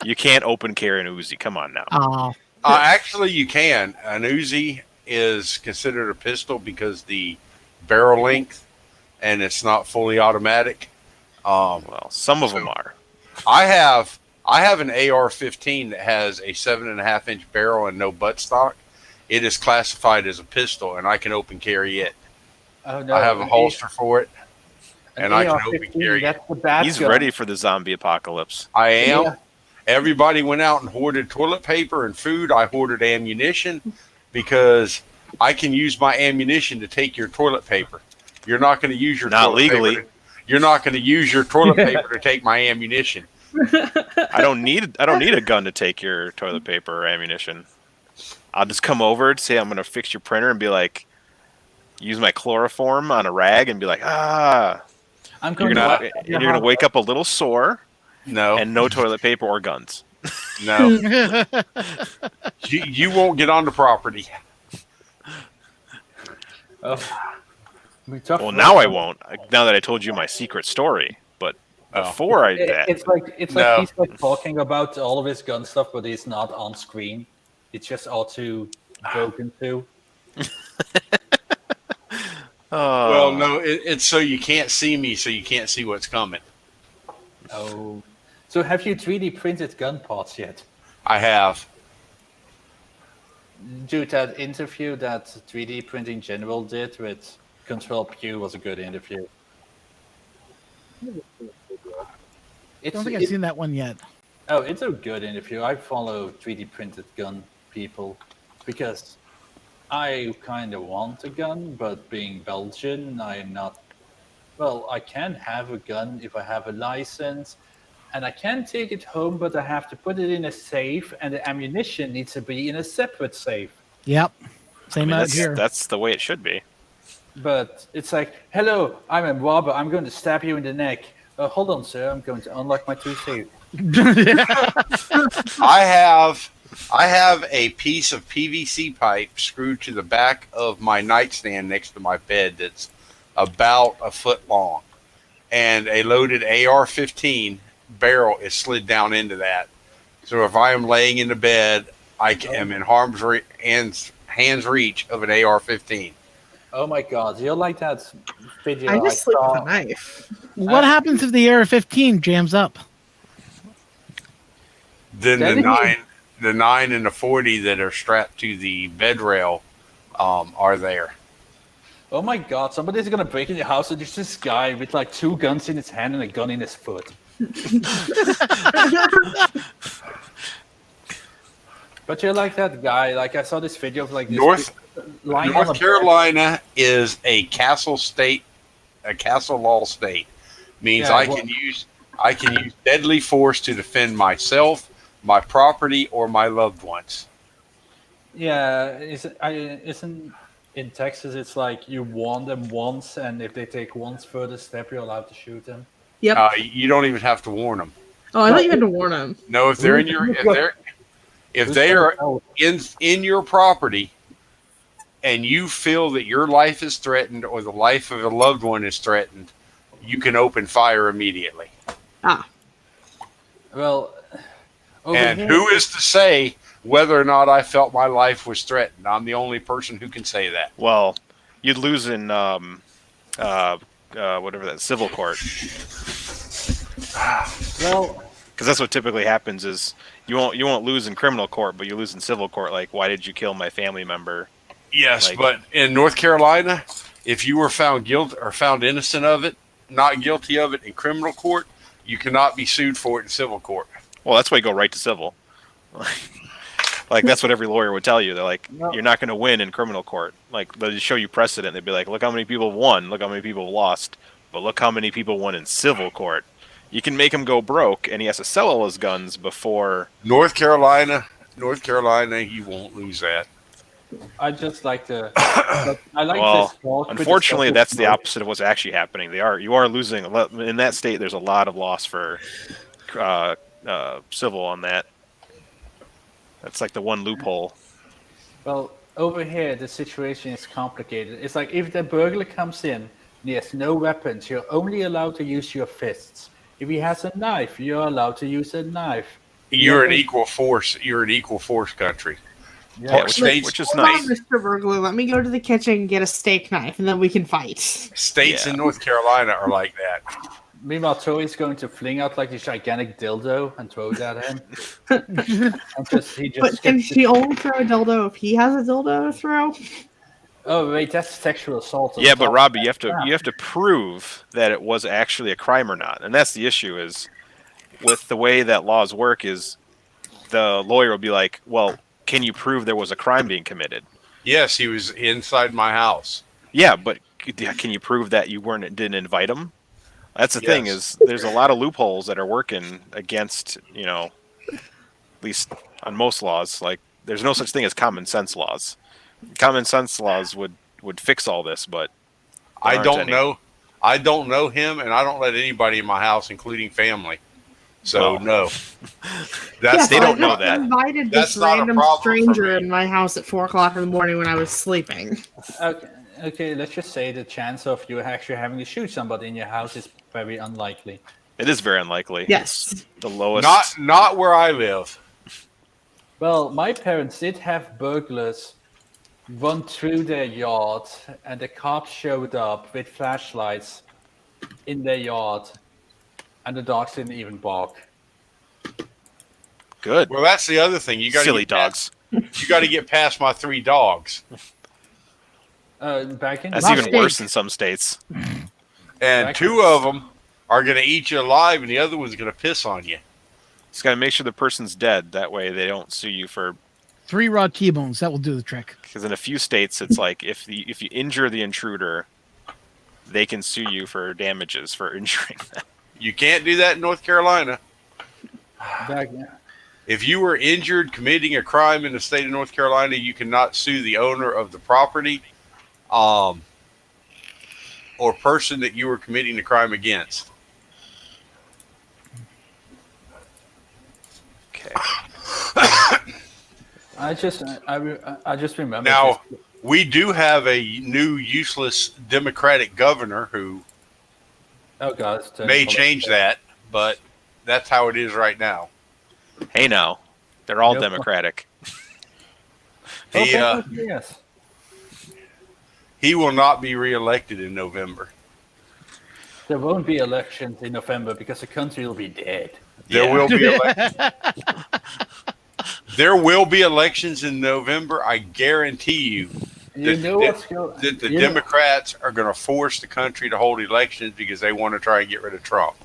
you can't open carry an Uzi. Come on now. Oh, actually, you can. An Uzi is considered a pistol because the barrel length, and it's not fully automatic. Well, some of them are. I have an AR-15 that has a 7.5-inch barrel and no buttstock. It is classified as a pistol, and I can open carry it. Oh no! I have a holster for it, an and I can AR-15, open carry it. That's the bad He's gun. ready for the zombie apocalypse. I am. Yeah. Everybody went out and hoarded toilet paper and food. I hoarded ammunition because I can use my ammunition to take your toilet paper. You're not going to use your Not toilet legally. paper. You're not going to use your toilet paper to take my ammunition. I don't need a gun to take your toilet paper or ammunition. I'll just come over and say I'm going to fix your printer and be like, use my chloroform on a rag and be like, I'm you're going gonna you're gonna wake up a little sore No, and no toilet paper or guns. no. You won't get on the property. Well, now I won't. Now that I told you my secret story, but before I did, It's like No. he's like talking about all of his gun stuff, but he's not on screen. It's just all too broken too. Well, no, it's so you can't see me, so you can't see what's coming. Oh, so have you 3D printed gun parts yet? I have. Dude, that interview that 3D Printing General did with Control Q was a good interview. I It's, don't think I've it- seen that one yet. Oh, it's a good interview. I follow 3D printed gun people because I kind of want a gun, but being Belgian, I'm not. Well, I can have a gun if I have a license, and I can take it home, but I have to put it in a safe, and the ammunition needs to be in a separate safe. Yep. Same out here. that's the way it should be. But it's like, hello, I'm a robber. I'm going to stab you in the neck. Hold on, sir. I'm going to unlock my two safe. I have a piece of PVC pipe screwed to the back of my nightstand next to my bed that's about a foot long, and a loaded AR-15 barrel is slid down into that. So if I am laying in the bed, I am in hands reach of an AR-15. Oh my god, you're like that video I just sleep with saw. a knife. What happens if the AR-15 jams up? Then That is- the 9 and the 40 that are strapped to the bed rail are there. Oh my god, somebody's gonna break in your house and there's this guy with like 2 guns in his hand and a gun in his foot. But you're like that guy. Like I saw this video of like this North lying on North a Carolina is a castle state, a castle law state. Means Yeah, I well- can use deadly force to defend myself, my property, or my loved ones. Yeah, isn't in Texas it's like you warn them once, and if they take one further step, you're allowed to shoot them. Yep. You don't even have to warn them. Oh, I thought you had to warn them. No, if they're in your if they are in your property, and you feel that your life is threatened or the life of a loved one is threatened, you can open fire immediately. Ah, Well, over And here- who is to say whether or not I felt my life was threatened? I'm the only person who can say that. Well, you'd lose in whatever that civil court, Well, because that's what typically happens. Is you won't lose in criminal court, but you lose in civil court. Like, why did you kill my family member? Yes, Like- but in North Carolina, if you were found guilty or found innocent of it, not guilty of it in criminal court, you cannot be sued for it in civil court. Well, that's why you go right to civil. Like that's what every lawyer would tell you. They're like, No. you're not going to win in criminal court. Like they'll show you precedent. They'd be like, look how many people won, look how many people lost, but look how many people won in civil court. You can make him go broke, and he has to sell all his guns before. North Carolina, you won't lose that. I just like to. I like Well, this talk with Unfortunately, the that's the opposite of what's actually happening. You are losing in that state. There's a lot of loss for civil on that. That's like the one loophole. Well, over here the situation is complicated. It's like if the burglar comes in and he has no weapons, you're only allowed to use your fists. If he has a knife, you're allowed to use a knife. You're an Yeah. equal force. You're an equal force country. Yeah. Which is hold on, nice. Mr. Burglar. Let me go to the kitchen and get a steak knife, and then we can fight. States Yeah. in North Carolina are like that. Meanwhile, Tori's going to fling out like this gigantic dildo and throw it at him. And he But just can gets she only throw a dildo if he has a dildo to throw? Oh wait, that's sexual assault. Yeah, but Robbie, you have to prove that it was actually a crime or not, and that's the issue. Is with the way that laws work, is the lawyer will be like, "Well, can you prove there was a crime being committed?" Yes, he was inside my house. Yeah, but can you prove that you didn't invite him? That's the thing. Yes. Is there's a lot of loopholes that are working against, at least on most laws. Like there's no such thing as common sense laws. Common sense laws would fix all this, but there I aren't don't any. know. I don't know him, and I don't let anybody in my house, including family. So Well. no, Yes, they I don't know just that. invited That's this not a random problem for stranger me. in my house at 4:00 in the morning when I was sleeping. Okay, let's just say the chance of you actually having to shoot somebody in your house is very unlikely. It is very unlikely. Yes. The lowest. not where I live. Well, my parents did have burglars run through their yard, and the cops showed up with flashlights in their yard, and the dogs didn't even bark. Good. Well, that's the other thing. You got Silly dogs. You got to get past my 3 dogs, Back in That's Lost even worse egg. in some states. and Back 2 of them are going to eat you alive, and the other one's going to piss on you. Just got to make sure the person's dead. That way they don't sue you for. 3 raw T-bones. That will do the trick. Because in a few states, it's like if you injure the intruder, they can sue you for damages for injuring them. You can't do that in North Carolina. back, If you were injured committing a crime in the state of North Carolina, you cannot sue the owner of the property, or person that you were committing the crime against. Okay. I just remember Now, we do have a new useless Democratic governor who oh god, it's may change that, but that's how it is right now. Hey, now they're all Yep. Democratic. He Yes. he will not be reelected in November. There won't be elections in November because the country will be dead. There Yeah. will be there will be elections in November. I guarantee you You know what's going that the Democrats are going to force the country to hold elections because they want to try and get rid of Trump.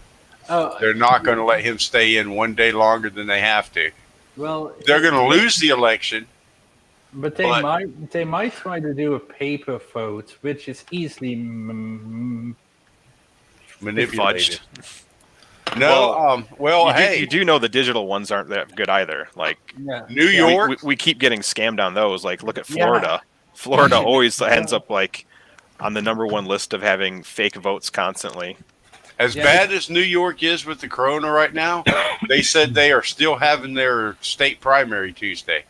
They're not going to let him stay in one day longer than they have to. Well, They're going to lose the election. but they might try to do a paper vote, which is easily Manipulated. Fudged. No, You do know the digital ones aren't that good either. Like yeah. New York. we keep getting scammed on those. Like, look at Florida. Florida always ends up like on the #1 list of having fake votes constantly. As bad as New York is with the corona right now, they said they are still having their state primary Tuesday.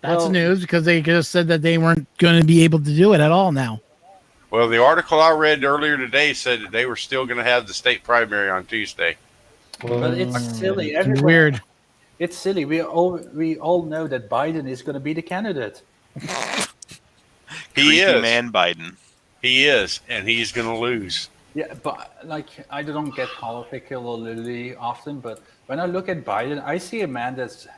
That's news because they just said that they weren't going to be able to do it at all now. Well, the article I read earlier today said that they were still going to have the state primary on Tuesday. But it's silly. It's weird. It's silly. We all know that Biden is going to be the candidate. He is. Man Biden. He is, and he's going to lose. Yeah, but like I don't get particularly often, but when I look at Biden, I see a man that's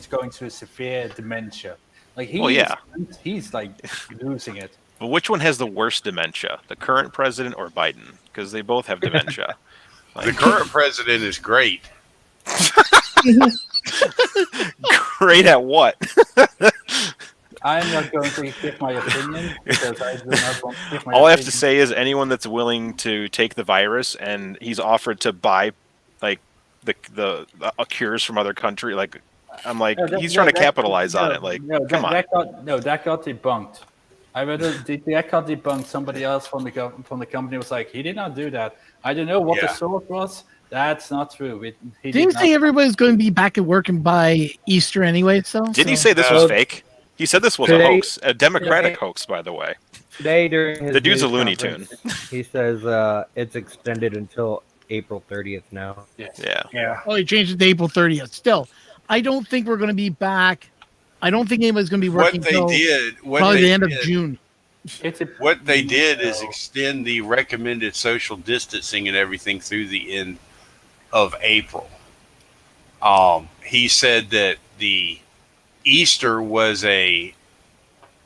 going through severe dementia. Like he's like losing it. But which one has the worst dementia, the current president or Biden? Because they both have dementia. The current president is great. Great at what? I'm not going to give my opinion because I do not want to give my All I have to opinion. say is anyone that's willing to take the virus and he's offered to buy like the cures from other country, like I'm like he's trying to capitalize on it. Like, come on. That got debunked. I read that got debunked. Somebody else from the company was like, he did not do that. I don't know what the source was. That's not true. Didn't you say everybody's going to be back at work and by Easter anyway? Didn't he say this was fake? He said this was a hoax, a Democratic hoax, by the way. Today, during his the dude's a news Looney conference, Tune. He says it's extended until April 30th now. Yeah. Oh, he changed it to April 30th. Still, I don't think we're going to be back. I don't think anybody's going to be working until probably the end of June. What they did is extend the recommended social distancing and everything through the end of April. He said that the Easter was a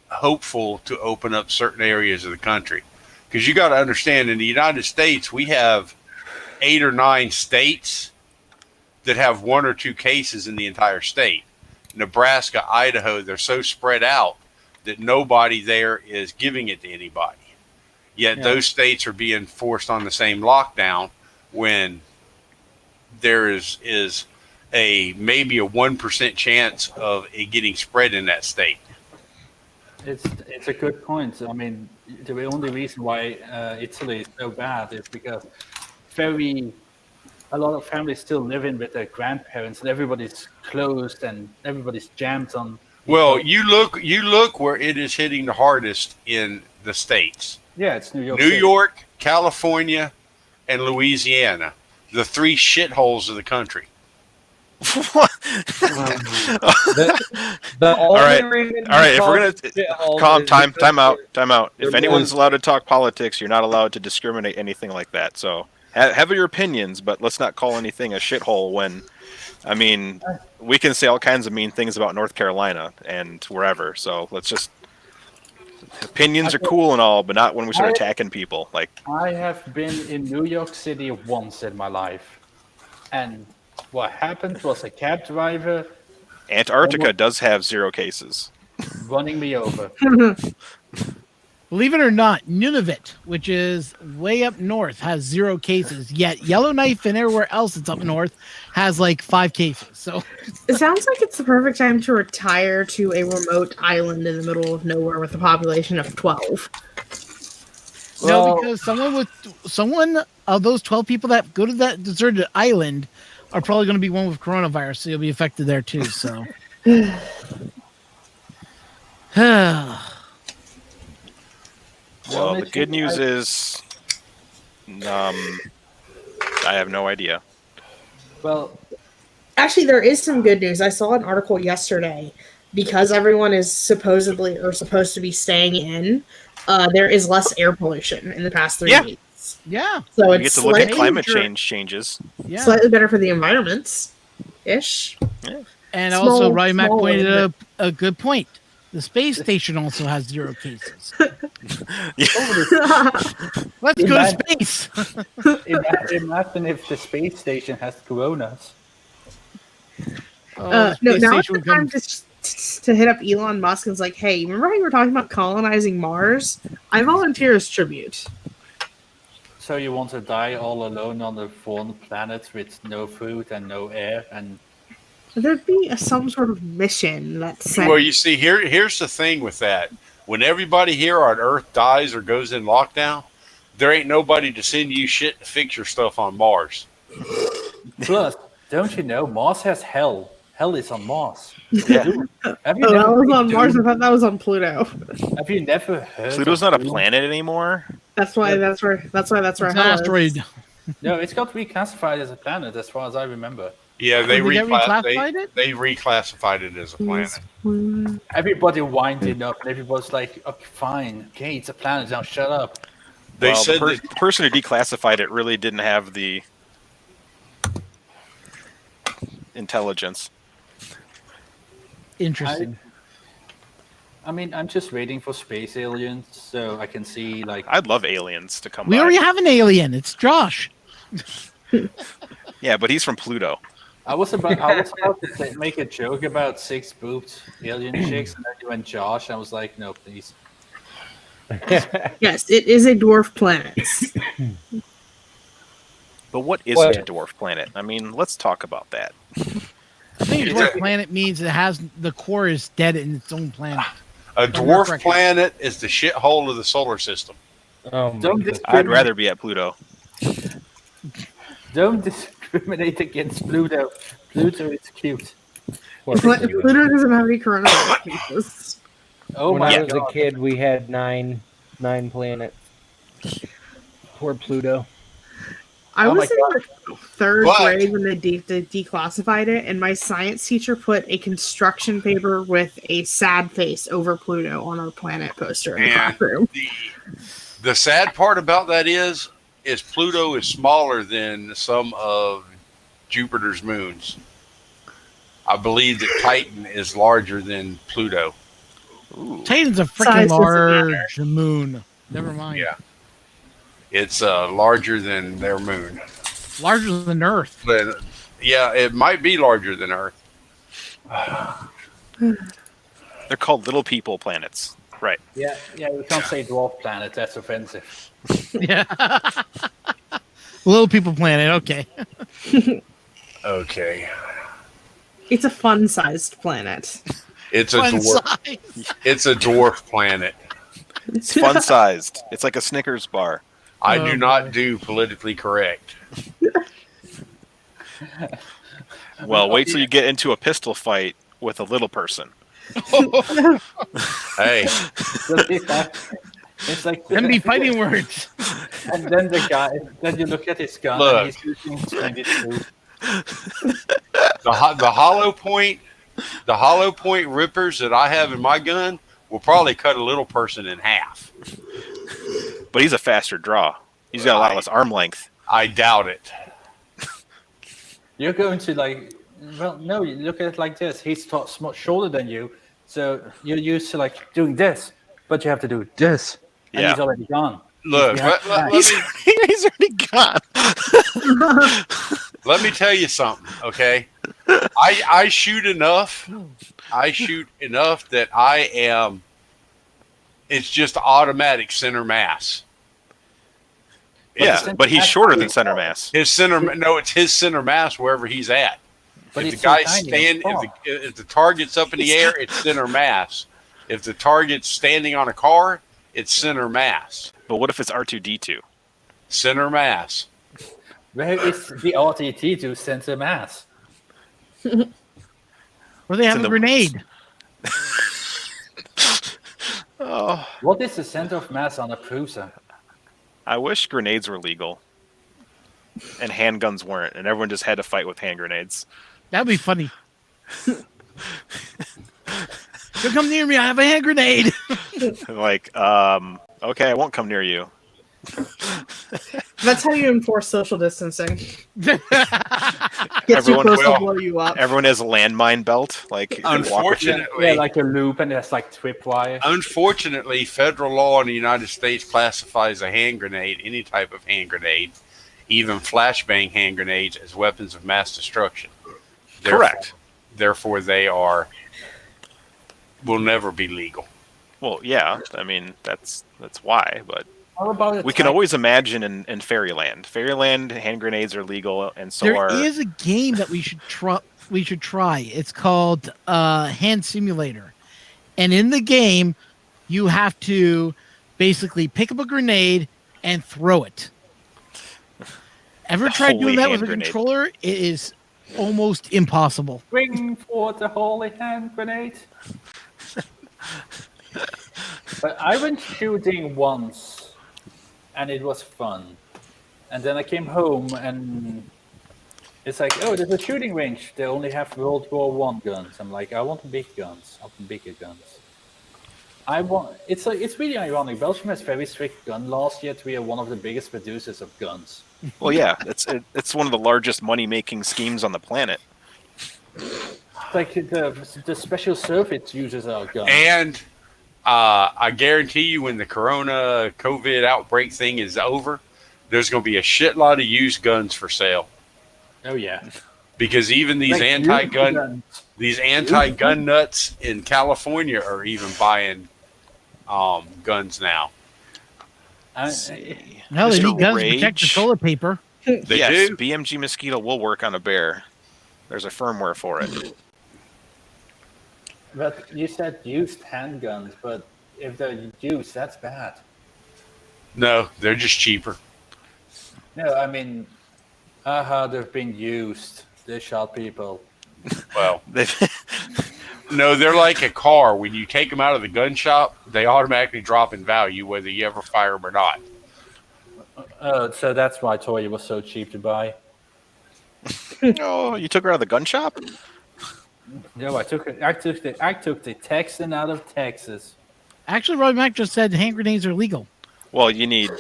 hopeful to open up certain areas of the country. Because you got to understand, in the United States, we have 8 or 9 states that have 1 or 2 cases in the entire state. Nebraska, Idaho, they're so spread out that nobody there is giving it to anybody. Yet those states are being forced on the same lockdown when there is maybe a 1% chance of it getting spread in that state. It's a good point. I mean, the only reason why Italy is so bad is because a lot of families still live in with their grandparents, and everybody's closed and everybody's jammed on. Well, you look where it is hitting the hardest in the states. Yeah, it's New York. New York, California, and Louisiana, the 3 shitholes of the country. All right. If we're gonna time out. If anyone's allowed to talk politics, you're not allowed to discriminate anything like that. So have your opinions, but let's not call anything a shithole when. I mean, we can say all kinds of mean things about North Carolina and wherever. So let's just opinions are cool and all, but not when we start attacking people. Like I have been in New York City once in my life, and what happened was a cab driver. Antarctica does have 0 cases. Running me over. Believe it or not, Nunavut, which is way up north, has 0 cases. Yet Yellowknife and everywhere else that's up north has like 5 cases. So it sounds like it's the perfect time to retire to a remote island in the middle of nowhere with a population of 12. No, because someone of those 12 people that go to that deserted island are probably going to be one with coronavirus, so you'll be affected there too. So. Well, the good news is I have no idea. Well, Actually, there is some good news. I saw an article yesterday because everyone is supposedly or supposed to be staying in. There is less air pollution in the past 3 Yeah. weeks, Yeah. so You it's get to look at slightly climate better- change changes. Yeah. slightly better for the environment, ish. And Small- also, Ryan Mac small pointed win, out a good point. The space station also has 0 cases. Let's go to space. imagine if the space station has coronas. Oh, the No, space now is station the would come. time to hit up Elon Musk and it's like, hey, remember how you were talking about colonizing Mars? I volunteer as tribute. So you want to die all alone on a foreign planet with no food and no air and There'd be some sort of mission that said, Well, you see, here's the thing with that. When everybody here on Earth dies or goes in lockdown, there ain't nobody to send you shit to fix your stuff on Mars. plus, don't you know Mars has hell? Hell is on Mars. Yeah. Dude, have you oh, that never was played on Mars. I Doom? thought that was on Pluto. Have you never heard Pluto's of not a Doom? planet anymore. That's why. That's where. That's why. That's where. It's an hell is. asteroid. No, it's got reclassified as a planet as far as I remember. Yeah, they, They reclassified it? they reclassified it as a planet. Everybody whined it up and everybody's like, okay, fine, okay, it's a planet, now shut up. They Well, said the that person who declassified it really didn't have the intelligence. Interesting. I mean, I'm just waiting for space aliens so I can see, like, I'd love aliens to come We by. already have an alien. It's Josh. Yeah, but he's from Pluto. I was about to make a joke about 6 boobed alien chicks, and then you went Josh. I was like, no, please. Yes, it is a dwarf planet. But what is What? a dwarf planet? I mean, let's talk about that. I think dwarf planet means it has the core is dead in its own planet. a I'm not dwarf correct. planet is the shithole of the solar system. Oh my Don't goodness. I'd rather be at Pluto. Don't discriminate against Pluto. Pluto is cute. Poor But Pluto. Pluto doesn't have any coronavirus cases. Oh When my I was god. a kid, we had nine planets. Poor Pluto. I Oh was my in the third But- grade when they declassified it, and my science teacher put a construction paper with a sad face over Pluto on our planet poster in the And classroom. the sad part about that is Pluto is smaller than some of Jupiter's moons. I believe that Titan is larger than Pluto. Ooh. Titan's a Size freaking doesn't large moon. Never mind. Yeah. It's larger than their moon. Larger than Earth. But yeah, it might be larger than Earth. They're called little people planets. Right. Yeah, you can't say dwarf planet. That's offensive. Yeah. Little people planet. Okay. Okay. It's a fun-sized planet. It's a Fun dwarf. size. It's a dwarf planet. It's fun sized. It's like a Snickers bar. I Oh, do not do politically correct. Well, wait till you get into a pistol fight with a little person. Hey, It's like Them be fighting words. and then the guy. Then you look at his gun. Look. And he's using 22. the hollow point rippers that I have in my gun will probably cut a little person in half. But he's a faster draw. He's got a lot less arm length. I doubt it. You're going to like. Well, no. You look at it like this. He's much shorter than you, so you're used to like doing this, but you have to do this, and Yeah. he's already gone. Look, Yeah. let He's, me he's already gone. let me tell you something, okay? I shoot enough. I shoot enough that I am. It's just automatic center mass. Yeah, but he's shorter than center mass. His center. No, it's his center mass wherever he's at. But If it's the guy's so tiny and stand, small. if the target's up in the air, it's center mass. If the target's standing on a car, it's center mass. But what if it's R2D2? Center mass. Where is the RTT to center mass? Or they have in a the grenade. Oh, What is the center of mass on a cruiser? I wish grenades were legal. and handguns weren't, and everyone just had to fight with hand grenades. That'd be funny. Don't come near me. I have a hand grenade. Like, okay, I won't come near you. That's how you enforce social distancing. Get Everyone too close, will. they'll blow you up. Everyone has a landmine belt. Like, you can walk with it. Unfortunately, Yeah, like a loop, and there's like trip wires. unfortunately, federal law in the United States classifies a hand grenade, any type of hand grenade, even flashbang hand grenades, as weapons of mass destruction. Correct. Therefore, they will never be legal. Well, yeah. I mean, that's why. But How about we can always imagine in Fairyland. Fairyland hand grenades are legal, and so There are. is a game that we should try. It's called Hand Simulator, and in the game, you have to basically pick up a grenade and throw it. Ever The tried doing holy that hand with a grenade. controller? It is almost impossible. bring forth the holy hand grenade. But I went shooting once, and it was fun. And then I came home, and it's like, oh, there's a shooting range. They only have World War I guns. I'm like, I want big guns. I want bigger guns. It's really ironic. Belgium has very strict gun laws, yet we are one of the biggest producers of guns. Well, yeah, it's one of the largest money making schemes on the planet. Like the special service uses our guns. And I guarantee you, when the Corona COVID outbreak thing is over, there's going to be a shitload of used guns for sale. Oh yeah, Because even these Like anti-gun nuts in California are even buying guns now. No, they Mr. need guns to protect the Rage? toilet paper. They Yes, do. BMG Mosquito will work on a bear. There's a firmware for it. But you said used handguns, but if they're used, that's bad. No, they're just cheaper. No, I mean, they've been used. They shot people. Well, They've- no, they're like a car. When you take them out of the gun shop, they automatically drop in value whether you ever fire them or not. So that's why Toya was so cheap to buy. Oh, you took her out of the gun shop? No, I took the Texan out of Texas. Actually, Roy Mac just said hand grenades are legal. Well, you need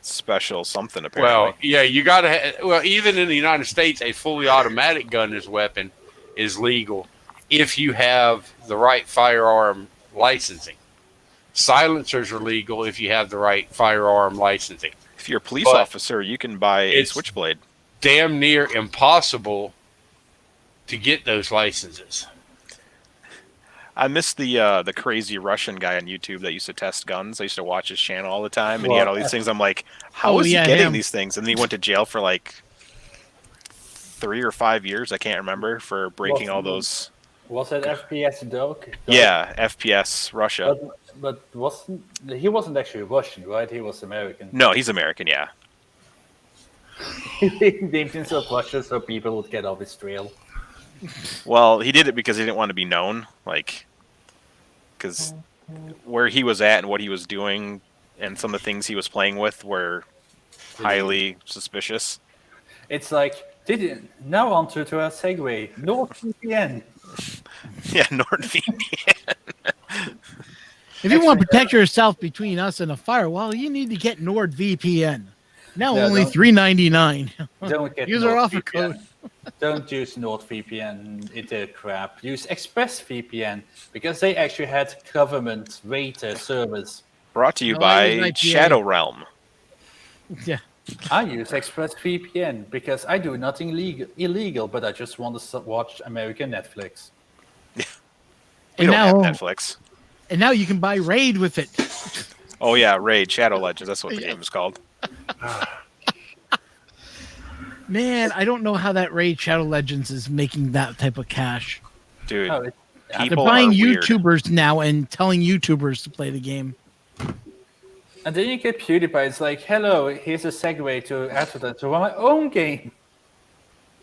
special something apparently. Well, yeah, you got to. Well, even in the United States, a fully automatic gun as weapon is legal if you have the right firearm licensing. Silencers are legal if you have the right firearm licensing. If you're a police But officer, you can buy a it's- switchblade. Damn near impossible to get those licenses. I miss the crazy Russian guy on YouTube that used to test guns. I used to watch his channel all the time, and he had all these things. I'm like, how is he getting him. these things? And then he went to jail for like 3 or 5 years. I can't remember, for breaking all those. Was that FPS dog? Yeah, FPS Russia. But he wasn't actually Russian, right? He was American. No, he's American. Yeah. He named himself Russia so people would get off his trail. Well, he did it because he didn't want to be known, like, because where he was at and what he was doing and some of the things he was playing with were highly suspicious. It's like, now on to our segue. NordVPN. Yeah, NordVPN. If you want to protect yourself between us and a firewall, you need to get NordVPN. Now No, only don't- $3.99. Don't get Use our offer NordVPN. code. Don't use NordVPN. It's crap. Use ExpressVPN because they actually had government-rated servers. Brought to you No, I use by IPA. Shadow Realm. Yeah. I use ExpressVPN because I do nothing illegal, but I just want to watch American Netflix. We And don't have now, Netflix. and now you can buy Raid with it. Oh yeah, Raid Shadow Legends. That's what the game is called. Man, I don't know how that Raid Shadow Legends is making that type of cash. Dude, Oh, They're people buying are weird. YouTubers now and telling YouTubers to play the game. and then you get PewDiePie. It's like, hello, here's a segue to advertise to my own game.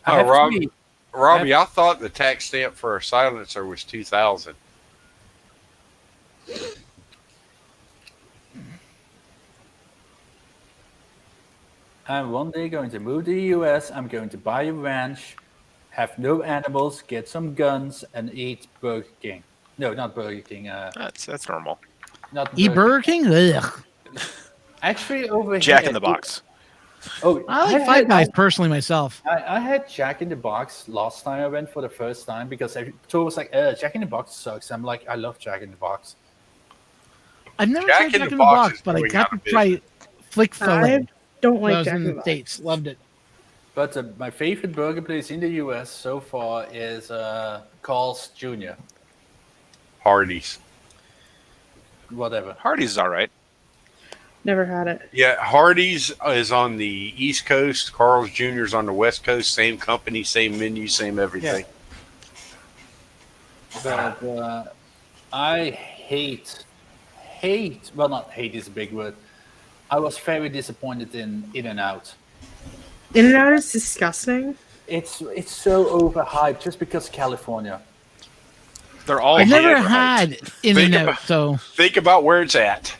I Oh, have Rob- three. Robbie, I thought the tax stamp for a silencer was $2,000. I'm one day going to move to the US. I'm going to buy a ranch, have no animals, get some guns, and eat Burger King. No, not Burger King. That's normal. Not Eat Burger King? Ugh. Actually, over Jack here. in the Box. Oh, I like Five Guys personally myself. I had Jack in the Box last time I went for the first time because Tor was like, Jack in the Box sucks. I'm like, I love Jack in the Box. I've never tried Jack in the Box, but I got to try Flick I don't like when I was Jack in in the the Box. States. Loved it. But my favorite burger place in the US so far is Carl's Jr. Hardee's. Whatever. Hardee's is all right. Never had it. Yeah, Hardee's is on the East Coast. Carl's Jr. is on the West Coast. Same company, same menu, same everything. But I hate. Well, not hate is a big word. I was very disappointed in In-N-Out. In-N-Out is disgusting. It's so overhyped just because California. They're all. I've never overhyped. had In-N-Out, so Think about where it's at.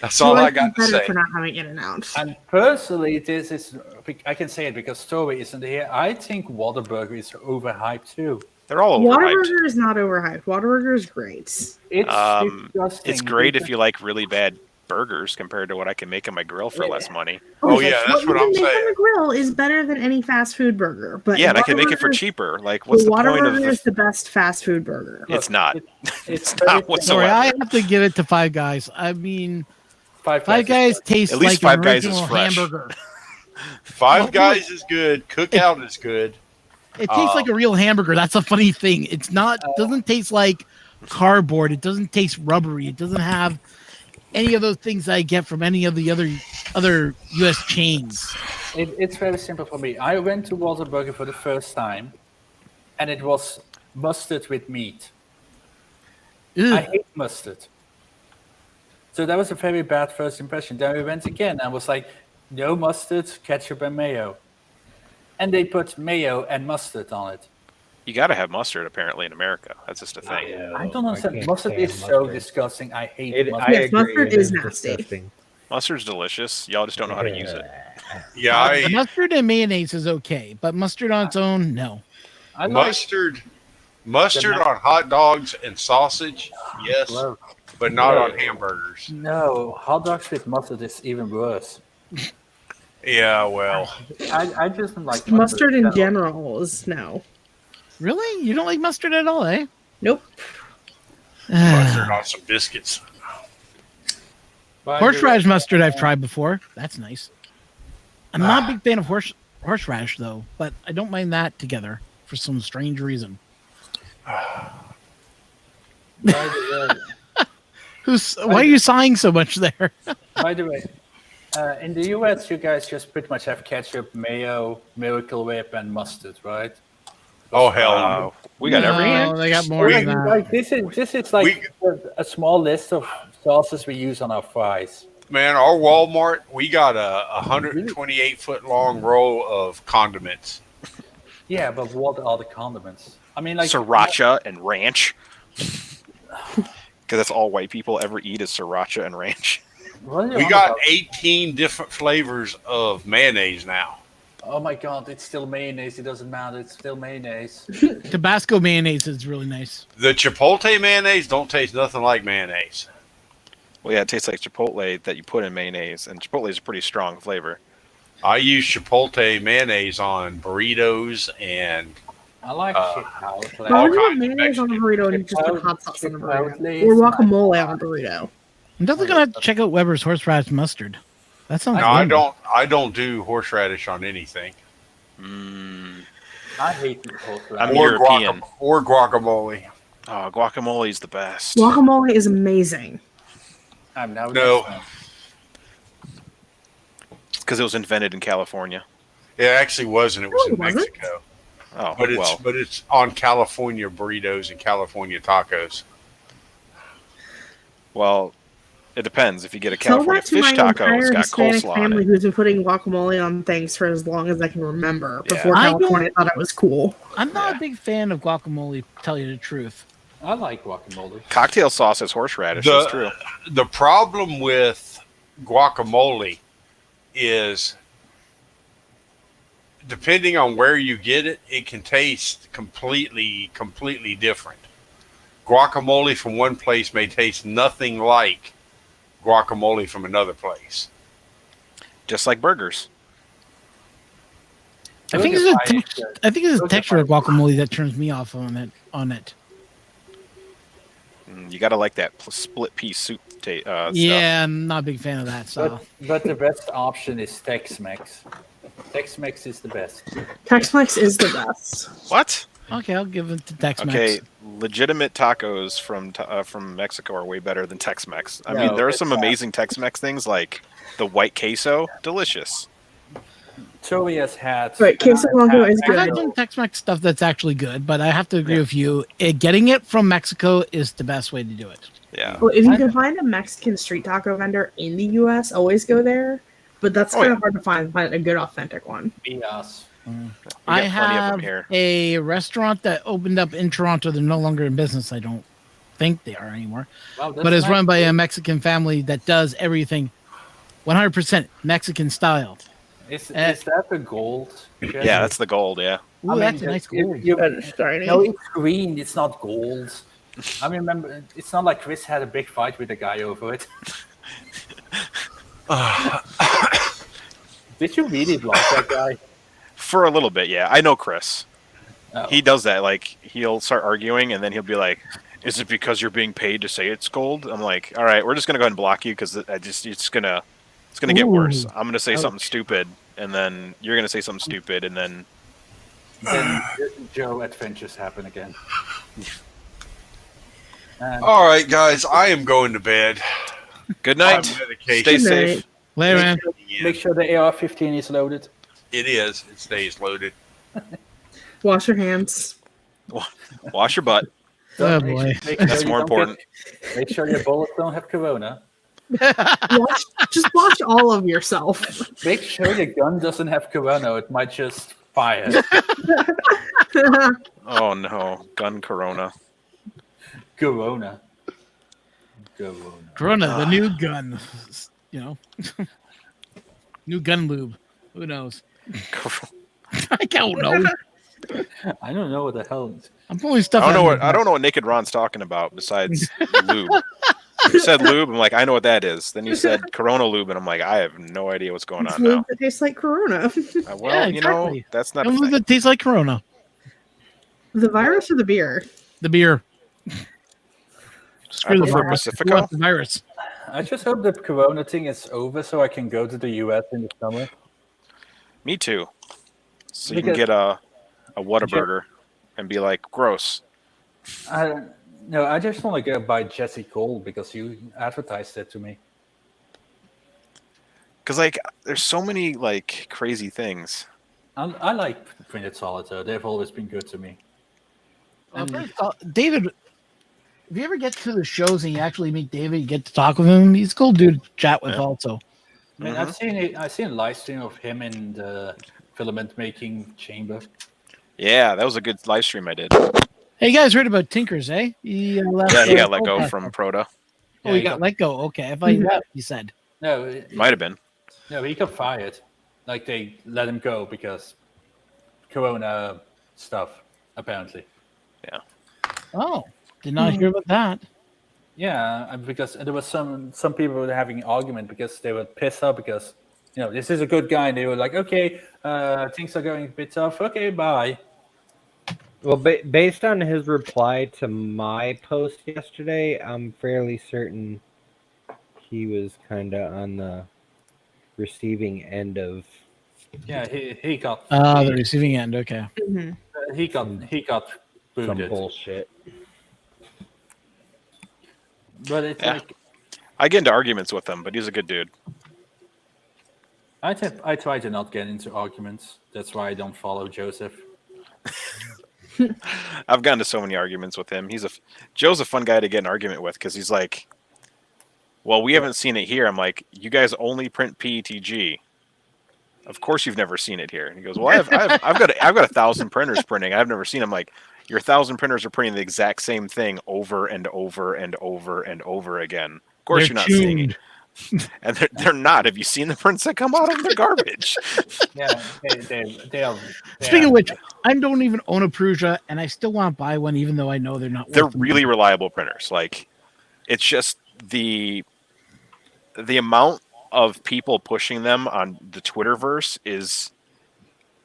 That's all I got to better say. for not having In-N-Out. And personally, this is, I can say it because Story isn't here. I think Whataburger is overhyped too. They're all overhyped. Whataburger is not overhyped. Whataburger is great. It's disgusting. It's great if you like really bad burgers compared to what I can make on my grill for less money. Oh, yeah, that's what I'm you can make on saying. the grill is better than any fast food burger. But Yeah, and I can make it for Whataburger- cheaper. Like, what's the point of Whataburger the? is the best fast food burger. It's not. It's It's not sorry, whatsoever. I have to give it to Five Guys. I mean, Five Five Guys tastes At least like Five an Guys is original fresh. hamburger. Five Guys is good. Cookout is good. It tastes like a real hamburger. That's a funny thing. It's not. Doesn't taste like cardboard. It doesn't taste rubbery. It doesn't have any of those things I get from any of the other U.S. chains. It's very simple for me. I went to Whataburger for the first time, and it was mustard with meat. I hate mustard. So that was a very bad first impression. Then we went again and was like, no mustard, ketchup and mayo. And they put mayo and mustard on it. You got to have mustard apparently in America. That's just a thing. I don't understand. can't Mustard stand is so mustard. disgusting. I hate It, mustard. I Yes, agree. mustard it is nasty. disgusting. Mustard's delicious. Y'all just don't know how to use it. Yeah, Mustard and mayonnaise is okay, but mustard on its own, no. I like mustard on hot dogs and sausage, yes, Gross. but not on hamburgers. No, hot dogs with mustard is even worse. Yeah, well, I just don't like Mustard in general. general is no. Really? You don't like mustard at all, eh? Nope. mustard on some biscuits. By the Horseradish way, mustard I've tried before. That's nice. I'm not a big fan of horseradish though, but I don't mind that together for some strange reason. by the way, Why are you sighing so much there? By the way, in the US, you guys just pretty much have ketchup, mayo, Miracle Whip, and mustard, right? Oh hell no! We got everything. No, they got more than that. Like this is like a small list of sauces we use on our fries. Man, our Walmart, we got a 128-foot long row of condiments. Yeah, but what are the condiments? I mean, like Sriracha and ranch. Because that's all white people ever eat is sriracha and ranch. what are you We on got about? 18 different flavors of mayonnaise now. Oh my god, it's still mayonnaise. It doesn't matter. It's still mayonnaise. Tabasco mayonnaise is really nice. The Chipotle mayonnaise don't taste nothing like mayonnaise. Well, yeah, it tastes like Chipotle that you put in mayonnaise, and Chipotle is a pretty strong flavor. I use Chipotle mayonnaise on burritos and I like shit house. Why would you put kinds of mayonnaise on a burrito and you just put Chipotle- hot sauce on a Chipotle burrito? is Or guacamole on a burrito? I'm definitely gonna have to check out Weber's horseradish mustard. That sounds no, good. I don't do horseradish on anything. I hate the whole I'm Or, European. or guacamole. Oh, guacamole's the best. Guacamole is amazing. I'm now No. Because it was invented in California. It actually wasn't. It was No, in it wasn't. Mexico. Oh, But it's well. but it's on California burritos and California tacos. Well, it depends. If you get a Tell California that to fish my taco, entire it's got Hispanic coleslaw family on it. who's been putting guacamole on things for as long as I can remember. Yeah. Before I California thought it was cool. I'm not a big fan of guacamole, to tell you the truth. I like guacamole. Cocktail sauce is horseradish. That's true. The problem with guacamole is, depending on where you get it, it can taste completely different. Guacamole from one place may taste nothing like guacamole from another place. Just like burgers. I think it's the texture of guacamole that turns me off on it. You gotta like that split pea soup stuff. Yeah, I'm not a big fan of that stuff. But the best option is Tex-Mex. Tex-Mex is the best. Tex-Mex is the best. What? Okay, I'll give it to Tex-Mex. Okay, legitimate tacos from Mexico are way better than Tex-Mex. I No, mean, there are it's some not. amazing Tex-Mex things like the white queso, delicious. Joey has had. Right, queso blanco is I've had good. some Tex-Mex stuff that's actually good, but I have to agree with you. Getting it from Mexico is the best way to do it. Yeah. Well, if you can find a Mexican street taco vendor in the U.S., always go there. But that's kind of hard to find a good authentic one. Yes. I plenty of have them here. a restaurant that opened up in Toronto. They're no longer in business. I don't think they are anymore. Wow, that's But it's nice. run by a Mexican family that does everything 100% Mexican style. Is that the gold? Yeah, that's the gold. Yeah. Ooh, that's a nice gold. No, it's green. It's not gold. I remember. It's not like Chris had a big fight with a guy over it. Did you really block that guy? For a little bit, yeah. I know Chris. Oh. He does that. Like, he'll start arguing, and then he'll be like, "Is it because you're being paid to say it's gold?" I'm like, "All right, we're just gonna go ahead and block you because it's gonna get worse. I'm gonna say something stupid, and then you're gonna say something stupid, and then Joe adventures happen again. All right, guys, I am going to bed. good night. I'm medication. Stay Good safe. night. Later, man. Make sure the AR-15 is loaded. It is. It stays loaded. Wash your hands. Wash your butt. Oh, boy. That's more important. Make sure your bullets don't have corona. Just wash all of yourself. Make sure your gun doesn't have corona. It might just fire. Oh no, gun corona. Corona. Corona, the new gun. You know, new gun lube. Who knows? I don't know. I don't know what the hell. I'm pulling stuff. I don't know what Naked Ron's talking about besides lube. You said lube. I'm like, I know what that is. Then you said Corona lube, and I'm like, I have no idea what's going It's on lube now. that tastes like Corona. Well, Yeah, you know, exactly. that's not. Don't A lube thing. that tastes like Corona. The virus or the beer? The beer. Screw the prefer virus. Pacifico. Who wants the virus. I just hope the corona thing is over so I can go to the US in the summer. Me too. So you Because- can get a Whataburger and be like, gross. No, I just want to go buy Jesse Cole because you advertised it to me. Because like, there's so many like crazy things. I like Printed Solitaire. They've always been good to me. David, if you ever get to the shows and you actually meet David, you get to talk with him. He's a cool dude to chat with also. I mean, I've seen a live stream of him in the filament making chamber. Yeah, that was a good live stream I did. Hey, you guys heard about Tinkers, eh? He Got let go from Proto. Oh, he got let go. Okay, I thought he left. He said. No, Might have been. no, he got fired. Like they let him go because Corona stuff, apparently. Oh, did not hear about that. Yeah, because there was some people were having an argument because they were pissed off because this is a good guy and they were like, okay, things are going a bit tough. Okay, bye. Well, based on his reply to my post yesterday, I'm fairly certain he was kind of on the receiving end of. Yeah, he got The receiving end. Okay. he got some booted. bullshit. But it's Yeah. like I get into arguments with him, but he's a good dude. I try to not get into arguments. That's why I don't follow Joseph. I've gotten to so many arguments with him. Joe's a fun guy to get an argument with because he's like, well, we haven't seen it here. I'm like, you guys only print PETG. Of course you've never seen it here. And he goes, well, I've got 1,000 printers printing. I've never seen them. Like, your 1,000 printers are printing the exact same thing over and over and over and over again. Of course They're you're not seeing it. tuned. And they're not. Have you seen the prints that come out of them? They're garbage. Yeah, they are. Speaking of which, I don't even own a Prusa, and I still want to buy one, even though I know they're not. They're worth the really money. reliable printers. Like, it's just the amount of people pushing them on the Twitterverse is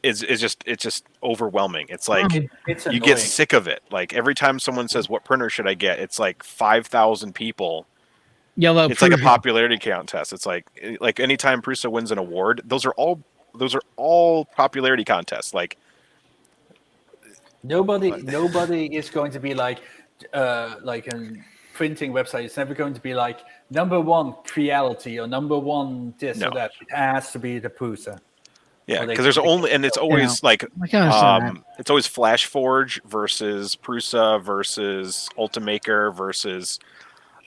just overwhelming. It's like It's you annoying. get sick of it. Like every time someone says, "What printer should I get?" It's like 5,000 people. Yellow. It's like a Prusa. popularity contest. It's like anytime Prusa wins an award, those are all popularity contests. Like Nobody is going to be like a printing website. It's never going to be like #1 Creality or #1 this No. or that. It has to be the Prusa. yeah, Or they because there's can- only and it's always like I can understand that. it's always Flash Forge versus Prusa versus Ultimaker versus,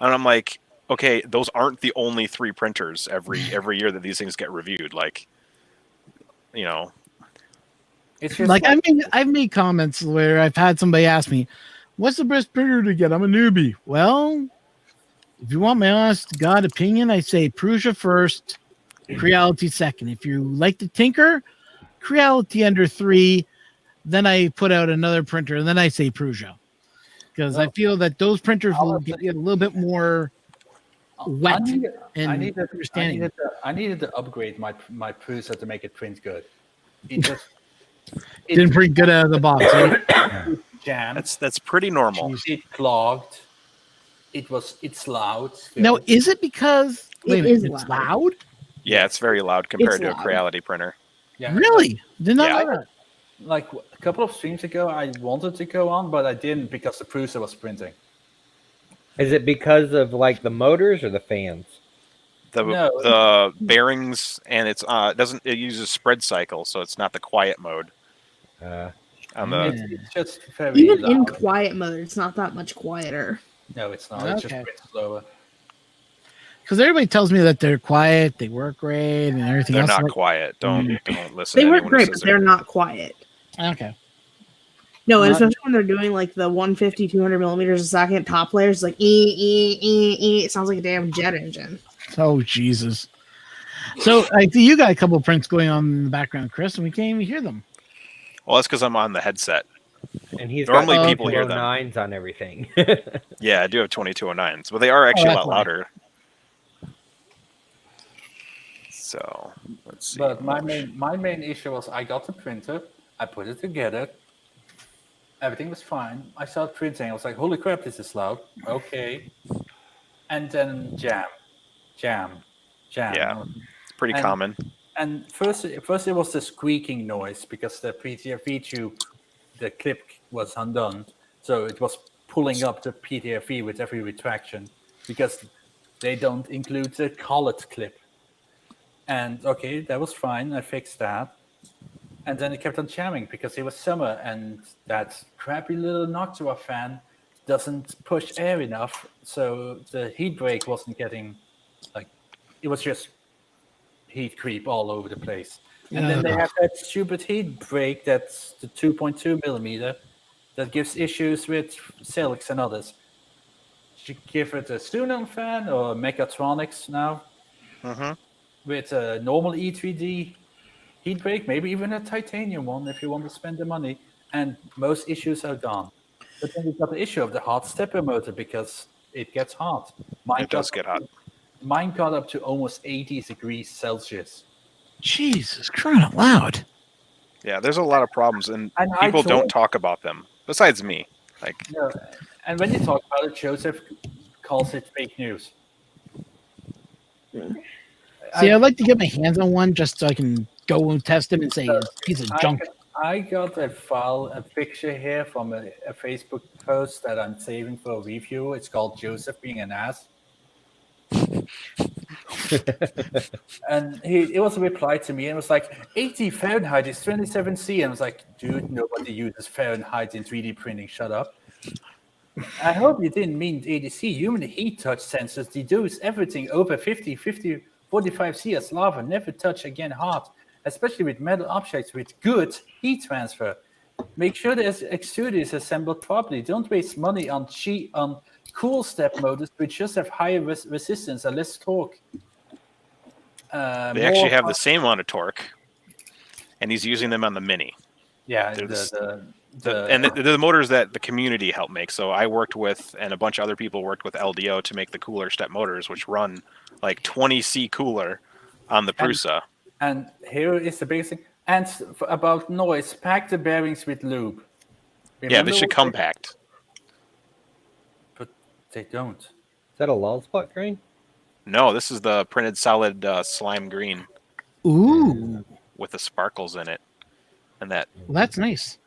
and I'm like, okay, those aren't the only 3 printers every year that these things get reviewed. Like, you know, It's just Like I've made comments where I've had somebody ask me, "What's the best printer to get?" I'm a newbie. Well, if you want my honest to God opinion, I say Prusa first, Creality second. If you like to tinker, Creality under 3. Then I put out another printer, and then I say Prusa, because I feel that those printers will get you a little bit more wet I needed understanding. to upgrade my Prusa to make it print good. It just Didn't print good out of the box. Eh? jammed. that's pretty normal. It clogged. It's loud. still. Now, is it because It wait a is minute, it's loud. loud? Yeah, it's very loud compared It's to a loud. Creality printer. Yeah. Really? Did not Yeah. know that. Like a couple of streams ago, I wanted to go on, but I didn't because the Prusa was printing. Is it because of like the motors or the fans? The bearings, and it's it uses spread cycle, so it's not the quiet mode. On the It's just very Even loud. in quiet mode, it's not that much quieter. No, it's not. It's just Okay. prints slower. Because everybody tells me that they're quiet, they work great, and everything they're else. not like- quiet. Don't listen. They to work anyone who great, says but they're not quiet. Okay. No, and Not- especially when they're doing like the 150, 200 millimeters a second top layers, like it sounds like a damn jet engine. Oh Jesus. So I see you got a couple of prints going on in the background, Chris, and we can't even hear them. Well, that's because I'm on the headset. And he's Normally got people hear them. 209s on everything. Yeah, I do have 2209s, but they are actually a that's lot why. louder. So let's see. But my main issue was I got the printer, I put it together, everything was fine. I started printing. I was like, "Holy crap, this is loud." Okay, and then jam. Yeah. It's pretty And- common. And first it was the squeaking noise because the PTFE tube, the clip was undone, so it was pulling up the PTFE with every retraction because they don't include the collet clip. And okay, that was fine. I fixed that, and then it kept on jamming because it was summer and that crappy little Noctua fan doesn't push air enough, so the heat break wasn't getting it was just heat creep all over the place. And then they have that stupid heat break that's the 2.2 millimeter that gives issues with Silks and others. You give it a Sunon fan or Mechatronics now Mm-hmm. with a normal E3D heat break, maybe even a titanium one if you want to spend the money, and most issues are gone. But then you've got the issue of the hot stepper motor because it gets hot. It does get hot. Mine got up to almost 80 degrees Celsius. Jesus, crying out loud. Yeah, there's a lot of problems, and And I people don't told- talk about them. Besides me, like Yeah. And when you talk about it, Joseph calls it fake news. See, I'd like to get my hands on one just so I can go and test them and say it's a piece of junk. I got a picture here from a Facebook post that I'm saving for a review. It's called Joseph Being an Ass. And it was a reply to me and it was like 80 Fahrenheit is 27C. And I was like, dude, nobody uses Fahrenheit in 3D printing. Shut up. I hope you didn't mean 80C. Human heat touch sensors deduce everything over 50, 45C as lava. Never touch again hot, especially with metal objects with good heat transfer. Make sure the extruder is assembled properly. Don't waste money on cool step motors which just have higher resistance and less torque. They actually have the same amount of torque, and he's using them on the Mini. Yeah, They're the the motors that the community helped make. So I worked with, and a bunch of other people worked with LDO to make the cooler step motors, which run like 20C cooler on the Prusa. and here is the basic. And about noise, pack the bearings with lube. Yeah, Remember they should what come packed. But they don't. Is that a lull spot green? No, this is the printed solid slime green Ooh, with the sparkles in it, and that. well, that's nice.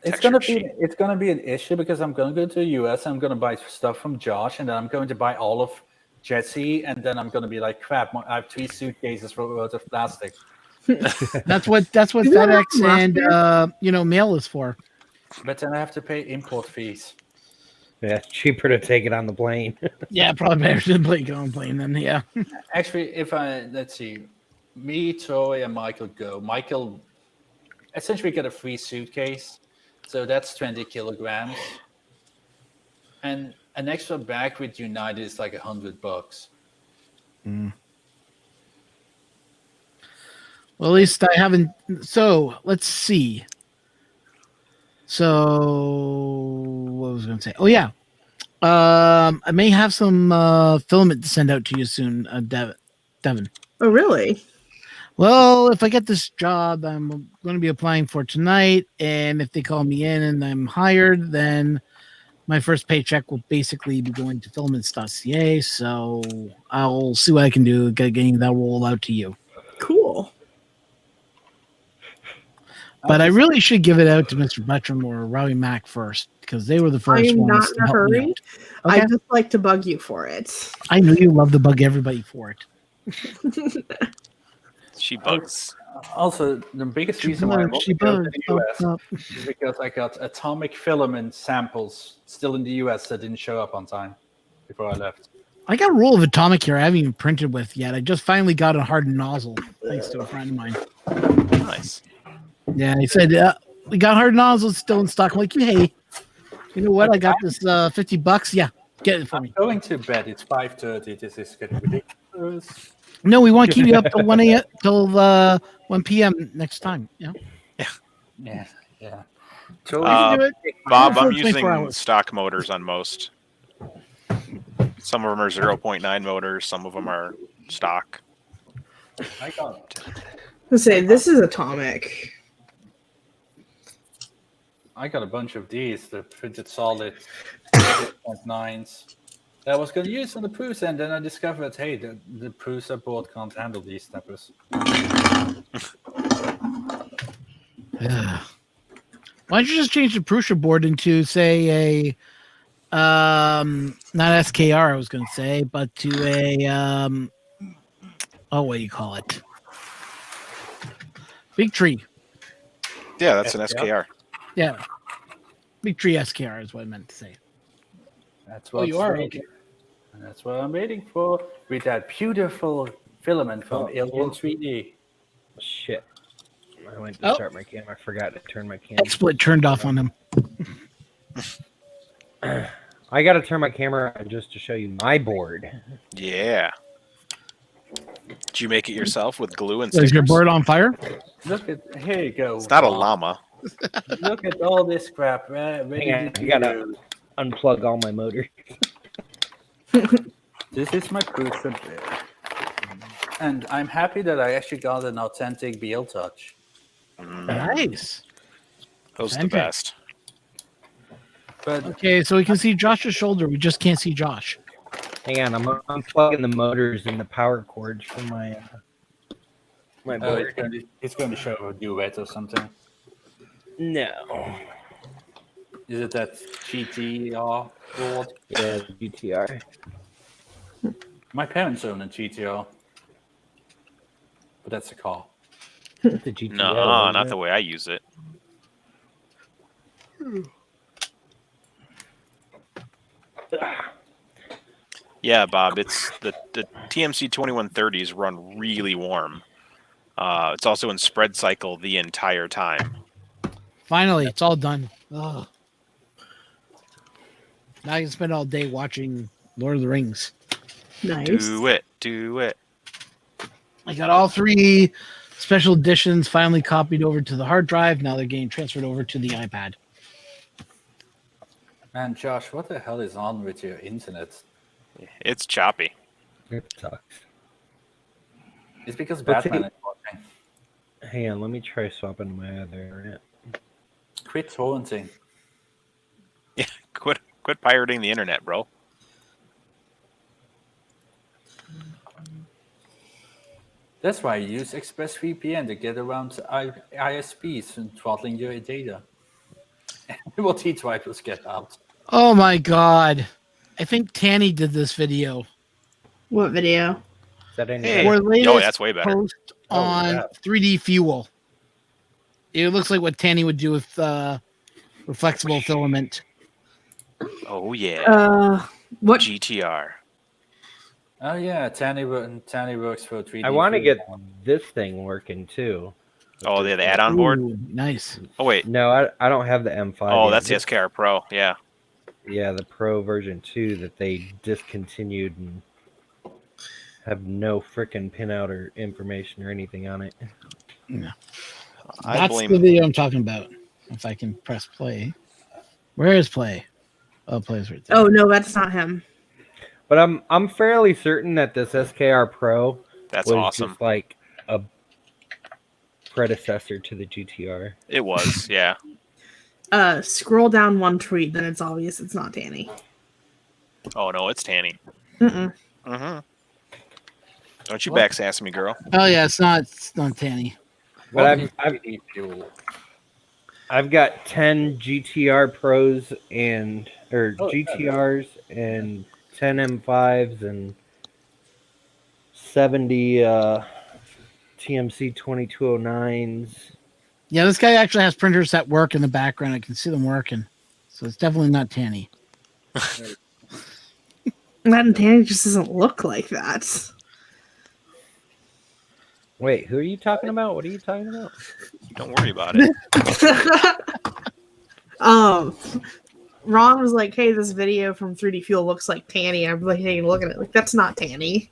It's Textured gonna be an issue because I'm gonna go to the US. I'm gonna buy stuff from Josh, and then I'm going to buy all of Jesse, and then I'm gonna be like, crap! I have 3 suitcases worth of plastic. That's what You want FedEx to and mail is for. But then I have to pay import fees. Yeah, it's cheaper to take it on the plane. Yeah, probably better to play on plane then. Yeah. Actually, if let's see, me, Troy, and Michael go. Michael essentially get a free suitcase, so that's 20 kilograms, and an extra bag with United is like $100. Well, at least I haven't. So let's see. So what was I going to say? Oh yeah, I may have some filament to send out to you soon, Devin. Oh, really? Well, if I get this job, I'm going to be applying for tonight, and if they call me in and I'm hired, then my first paycheck will basically be going to filaments.ca. So I'll see what I can do getting that roll out to you. Cool. But I really should give it out to Mr. Buttram or Robbie Mack first, because they were the first I'm ones not to in a help me hurry. out. I Okay? just like to bug you for it. I know you love to bug everybody for it. She bugs. Also, the biggest reason why I'm She going to bugs. the US is because I got atomic filament samples still in the US that didn't show up on time before I left. I got a roll of Atomic here I haven't even printed with yet. I just finally got a hardened nozzle, thanks to a friend of mine. Nice. Yeah, he said, we got hard nozzles still in stock. I'm like, hey, you know what? I got this $50. Yeah, get it for me. Going to bed. It's 5:30. This is getting ridiculous. No, we want to keep you up till 1 a.m. till 1 p.m. next time. Yeah. Yeah. So Bob, I'm 24 using hours. stock motors on most. Some of them are 0.9 motors. Some of them are stock. I got Let's say this is atomic. a bunch of these. The printed solid 0.9s. That I was going to use on the Prusa, and then I discovered, hey, the Prusa board can't handle these steppers. Yeah. Why don't you just change the Prusa board into, say, a not SKR, I was going to say, but to a what do you call it? Big Tree. Yeah, that's an SKR. Yeah. Big Tree SKR is what I meant to say. That's Oh, what you are? Okay. And that's what I'm waiting for with that beautiful filament from Alien 3D. Shit. I went to Oh. start my camera. I forgot to turn my camera. XSplit turned off on him. I got to turn my camera on just to show you my board. Yeah. Did you make it yourself with glue and Is your stickers? board on fire? Look at, here you go. It's not a llama. Look at all this crap. Ready Hang on, to I gotta use. unplug all my motors. This is my Prusa bit. And I'm happy that I actually got an authentic BL Touch. Nice. Those are the Fantastic. best. But Okay, so we can see Josh's shoulder. We just can't see Josh. Hang on, I'm unplugging the motors and the power cords from my board. it's going to show a duet or something. No. Is it that GTR board? Yeah, the GTR. My parents own a GTR. But that's a car. The GTR. No, wasn't not it? the way I use it. Yeah, Bob, it's the TMC 2130s run really warm. It's also in spread cycle the entire time. Finally, it's all done. Ugh. Now I can spend all day watching Lord of the Rings. Nice. Do it. I got all 3 special editions finally copied over to the hard drive. Now they're getting transferred over to the iPad. Man, Josh, what the hell is on with your internet? It's choppy. It sucks. It's because Let's Batman see. is watching. Hang on, let me try swapping to my other internet. Quit torrenting. Quit pirating the internet, bro. That's why you use ExpressVPN to get around ISPs and throttling your data. What T-Twipe will get out. Oh my god. I think Tanny did this video. What video? Is that any Hey. Or better? latest that's way better. post Oh, on yeah. 3D Fuel. It looks like what Tanny would do with flexible filament. Oh yeah. What? GTR. Oh yeah, Tanny works for 3D. I want to Fuel. get this thing working too. Oh, they have the add-on board. Ooh, nice. Oh wait. No, I don't have the M5. Oh, yet. that's the SKR Pro. Yeah. Yeah, the Pro version 2 that they discontinued and have no frickin' pinout or information or anything on it. I That's blame. the video I'm talking about. If I can press play. Where is play? Oh, play's right there. Oh no, that's not him. But I'm fairly certain that this SKR Pro That's was awesome. just like a predecessor to the GTR. It was. Yeah. Scroll down one tweet, then it's obvious it's not Tanny. Oh no, it's Tanny. Mm-mm. Mm-hmm. Don't you What? backsass me, girl. Oh yeah, it's not Tanny. But What I've- is I've- 3D Fuel? I've got 10 GTR Pros or Oh, yeah. GTRs and 10 M5s and 70 TMC 2209s. Yeah, this guy actually has printers that work in the background. I can see them working. So it's definitely not Tanny. That and Tanny just doesn't look like that. Wait, who are you talking about? What are you talking about? Don't worry about it. Ron was like, "Hey, this video from 3D Fuel looks like Tanny." I'm like, "Hey, look at it. Like, that's not Tanny."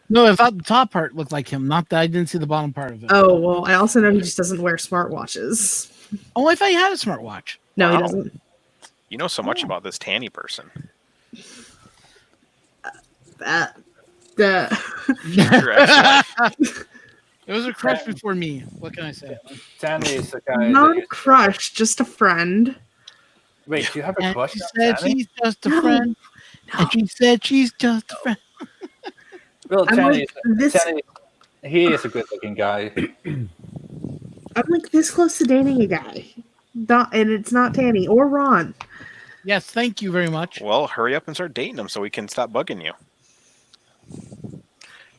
No, I thought the top part looked like him. Not that I didn't see the bottom part of it. Oh well, I also know he just doesn't wear smartwatches. Oh, I thought he had a smartwatch. No, Wow. he doesn't. You know so much about this Tanny person. That the Your ex-wife. It was a crush before me. What can I say? Tanny is the guy. not that a crush, just a friend. Wait, do you have a And crush she on said Tanny? she's just a No. friend. And she said she's just a friend. Well, I'm Tanny, like this. Tanny, he is a good-looking guy. I'm like this close to dating a guy, and it's not Tanny or Ron. Yes, thank you very much. Well, hurry up and start dating him so we can stop bugging you.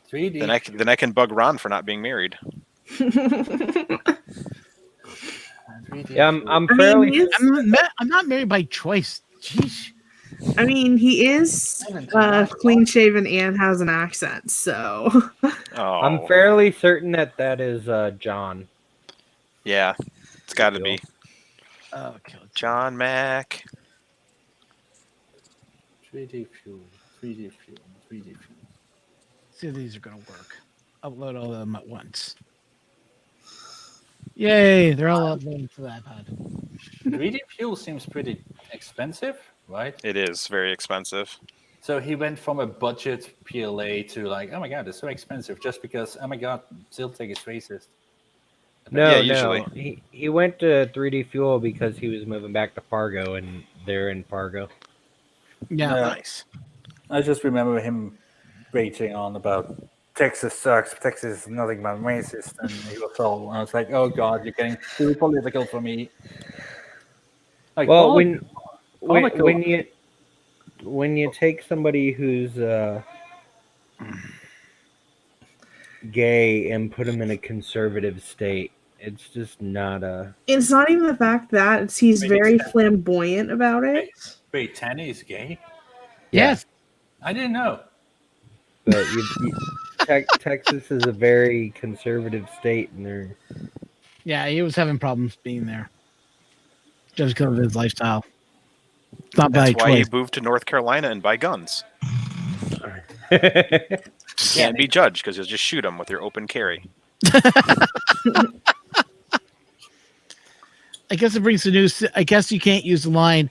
3D. Then I can bug Ron for not being married. 3D Yeah, I'm I fairly. mean, I'm not married by choice. Jeez. he is clean shaven and has an accent. So Oh, I'm fairly certain that is John. yeah, it's got to be Oh, okay. John Mack. 3D Fuel. 3D Fuel. 3D Fuel. See if these are going to work. Upload all of them at once. Yay, they're all uploaded to the iPad. 3D Fuel seems pretty expensive, right? It is very expensive. So he went from a budget PLA to like, oh my god, it's so expensive just because, oh my god, Ziltec is racist. No, Yeah, usually. no. He went to 3D Fuel because he was moving back to Fargo, and they're in Fargo. Yeah. Yeah. Nice. I just remember him raging on about Texas sucks, Texas is nothing but racist, and he was all, I was like, oh god, you're getting too political for me. Like, Well, all- when you take somebody who's gay and put them in a conservative state, it's just not a. it's not even the fact that he's Wait, very it's- flamboyant about it. Wait, Tanny is gay? Yes. I didn't know. But Texas is a very conservative state, and they're. Yeah, he was having problems being there. Just because of his lifestyle. Not by That's why you choice. moved to North Carolina and buy guns. can't be judged because you'll just shoot them with your open carry. I guess it brings the news. I guess you can't use the line,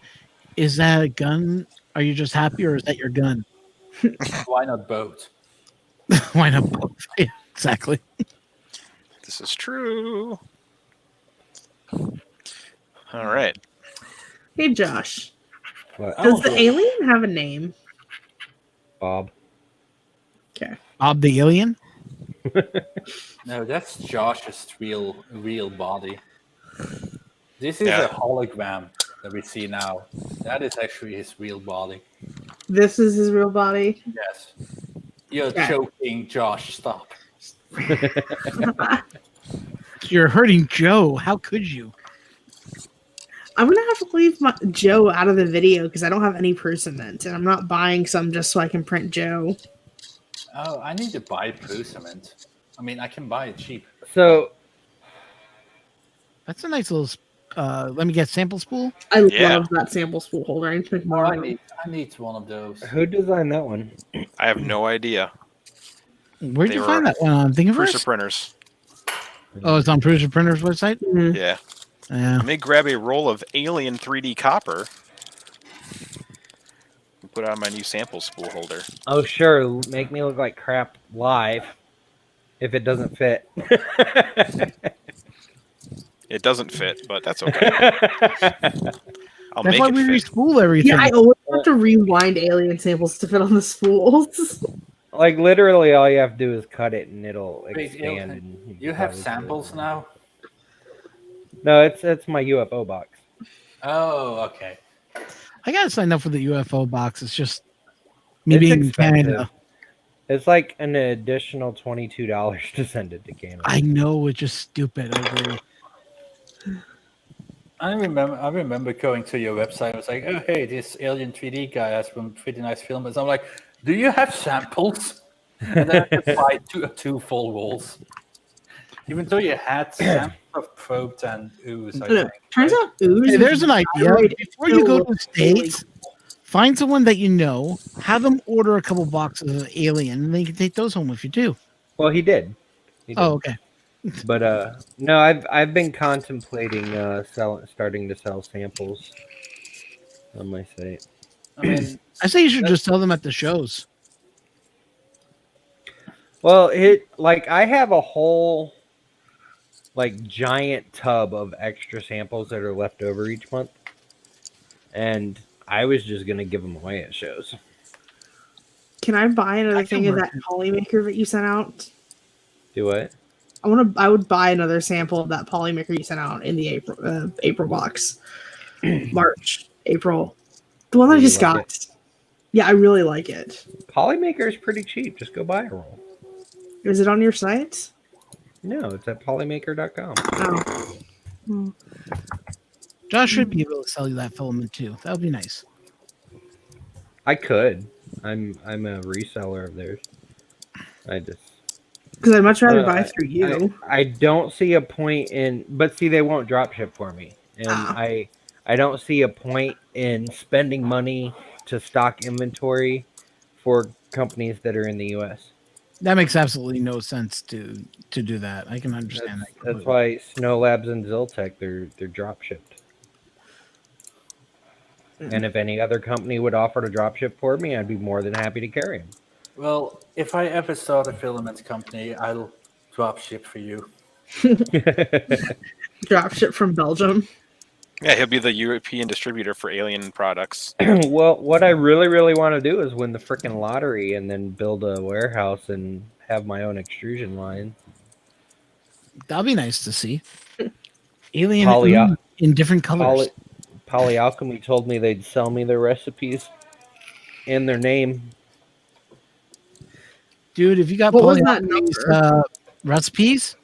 "Is that a gun? Are you just happy, or is that your gun?" Why not both? Why not both? Yeah, exactly. This is true. All right. Hey, Josh. What? Does the alien have a name? Bob. Okay. Bob the alien. No, that's Josh's real body. This is Yeah. a hologram that we see now. That is actually his real body. This is his real body. Yes. You're Okay. choking, Josh. Stop. You're hurting Joe. How could you? I'm gonna have to leave Joe out of the video because I don't have any proof cement, and I'm not buying some just so I can print Joe. Oh, I need to buy Poo Cement. I mean, I can buy it cheap. So That's a nice little. Let me get sample spool. I Yeah. love that sample spool holder. I need to make more. I of them. need one of those. who designed that one? I have no idea. Where'd They you were find that one on Cruiser Thingiverse? printers. Oh, it's on Producer Printer's website. Mhm. Yeah. Yeah. Let me grab a roll of alien 3D copper. And put it on my new sample spool holder. Oh, sure. Make me look like crap live if it doesn't fit. It doesn't fit, but that's okay. I'll That's make why it we fit. respool everything. Yeah, I always have to rewind alien samples to fit on the spools. Like literally, all you have to do is cut it and it'll Wait, expand. And You have probably samples do it. now? No, it's my UFO box. Oh, okay. I gotta sign up for the UFO box. It's just me It's being in expensive. Canada. It's like an additional $22 to send it to Canada. I know it's just stupid. I agree. I remember going to your website. I was like, oh, hey, this Alien 3D guy has some pretty nice films. I'm like, do you have samples? And then I could buy two full walls. Even though you had samples of probes and ooze, I think. Turns out ooze. Hey, is there's an idea. thyroid Before you go to the really States, find someone that you know, have them order a couple boxes of Alien, and they can take those home with you too. Well, he did. He did. Oh, okay. But no, I've been contemplating starting to sell samples on my site. I mean, I say you should just sell them at the shows. Well, I have a whole giant tub of extra samples that are left over each month, and I was just gonna give them away at shows. Can I buy another I can thing of work that polymaker that you sent out? Do what? I would buy another sample of that polymaker you sent out in the April box. March, April. The one I Really just like got. Yeah, I really like it. Polymaker is pretty cheap. Just go buy a roll. Is it on your site? No, it's at polymaker.com. Oh. Hmm. Josh should be able to sell you that filament too. That would be nice. I could. I'm a reseller of theirs. I just Because I'd much rather Uh, buy through you. I don't see a point in, but see, they won't drop ship for me, and Ah. I don't see a point in spending money to stock inventory for companies that are in the U.S. That makes absolutely no sense to do that. I can understand that. That's completely. why Snow Labs and Ziltech they're drop shipped. And if any other company would offer to drop ship for me, I'd be more than happy to carry them. well, if I ever start a filament company, I'll drop ship for you. Drop ship from Belgium. Yeah, he'll be the European distributor for alien products. Well, what I really, really want to do is win the freaking lottery and then build a warehouse and have my own extrusion line. That'll be nice to see. Alien Poly- in different colors. Poly Alchemy told me they'd sell me their recipes and their name. Dude, if you got What was Poly that Alchemy's, number? recipes,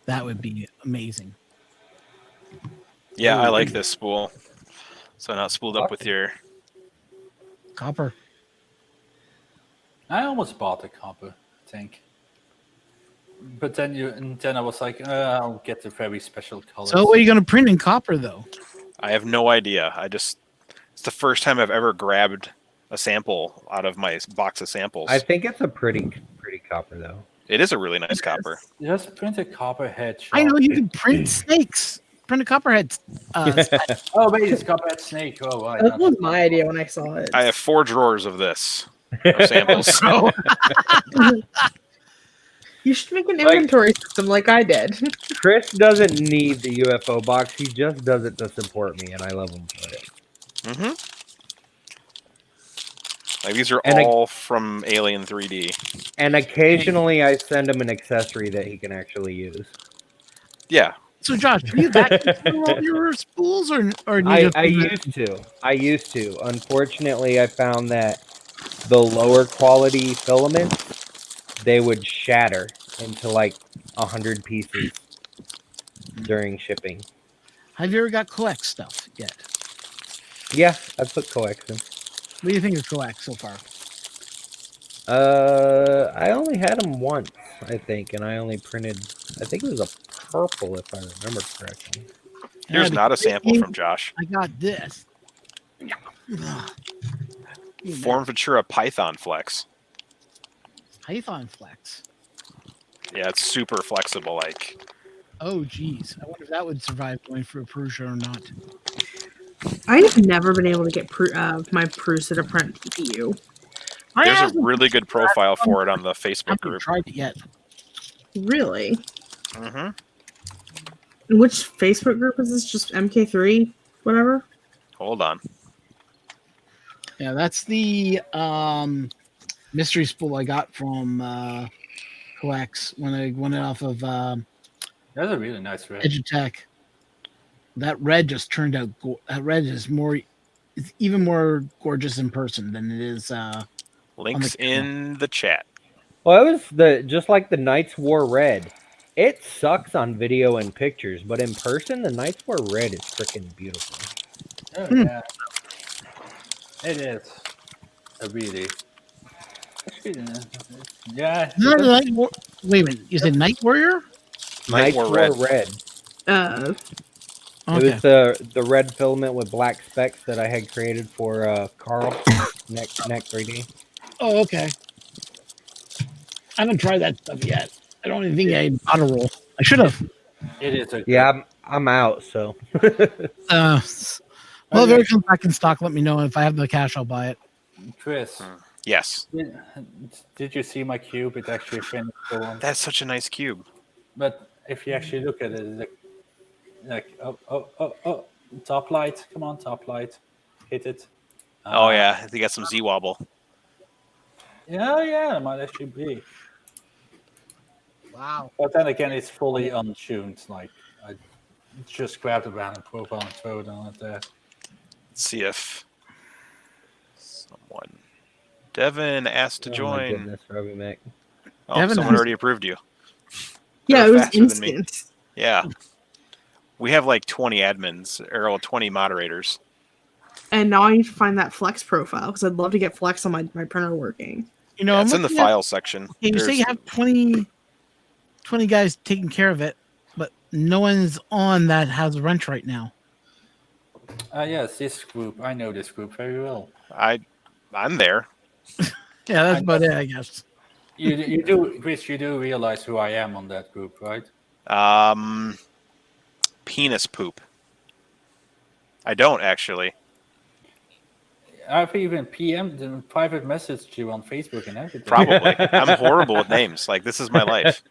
that would be amazing. Yeah, I like this spool. So not spooled up with your. Copper. I almost bought a copper, I think. But then I was like, I'll get the very special colors. So what are you going to print in copper, though? I have no idea. It's the first time I've ever grabbed a sample out of my box of samples. I think it's a pretty copper, though. It is a really nice copper. Just print a copperhead shop. I know you can print snakes. Print a copperhead. Oh, wait, it's copperhead snake. Oh, right. That was my idea when I saw it. I have 4 drawers of this. Of samples. You should make an inventory system like I did. Chris doesn't need the UFO box. He just does it to support me, and I love him for it. Mm-hmm. Like these are And all from Alien 3D. And occasionally I send him an accessory that he can actually use. Yeah. So Josh, do you vacuum all your spools or I used to. Unfortunately, I found that the lower quality filaments, they would shatter into like 100 pieces during shipping. Have you ever got coax stuff yet? Yeah, I put coax in. What do you think of coax so far? I only had them once, I think, and I only printed. I think it was a purple, if I remember correctly. Here's Yeah, not a sample from Josh. I got this. Form-Ventura Python Flex. Python flex. Yeah, it's super flexible. Like, Oh, geez. I wonder if that would survive going for a Prusa or not. I've never been able to get my Prusa to print PPU. there's a really good profile for it on the I Facebook haven't group. tried it yet. Really? Mm-hmm. Which Facebook group is this? Just MK3? Whatever? Hold on. Yeah, that's the mystery spool I got from coax when I went off of That's a really nice red. Edutech. That red just turned out. That red is it's even more gorgeous in person than it is. Links in the chat. Well, it was just like the Knights War Red. It sucks on video and pictures, but in person, the Knights War Red is freaking beautiful. Oh, yeah. It is. Really. Yeah. Wait a minute. You said Night Warrior? Night War Red. Red. Okay. It was the red filament with black specks that I had created for Carl, Neck 3D. Oh, okay. I haven't tried that stuff yet. I don't even think I bought a roll. I should have. It is a Yeah, I'm out, so. Well, if it comes back in stock, let me know. If I have the cash, I'll buy it. Chris. Yes. Did you see my cube? It actually finished the one. That's such a nice cube. But if you actually look at it, like oh, top light. Come on, top light. Hit it. Oh yeah, they got some Z wobble. Yeah, it might actually be. Wow. But then again, it's fully untuned. Like I just grabbed a random profile and throw it on it there. Let's see if someone. Devin asked to Oh my join. goodness, Robbie Mac. Oh, Devin someone has- already approved you. Yeah, They're it was faster than me. instant. Yeah. We have like 20 admins, or 20 moderators. And now I need to find that Flex profile because I'd love to get Flex on my printer working. You know, Yeah, I'm it's in the looking at- file section. You say you have 20 guys taking care of it, but no one's on that has a wrench right now. Yes, this group. I know this group very well. I'm there. Yeah, that's about it, I guess. You do, Chris. You do realize who I am on that group, right? Penis poop. I don't actually. I've even PM'd and private messaged you on Facebook and everything. Probably. I'm horrible with names. Like, this is my life.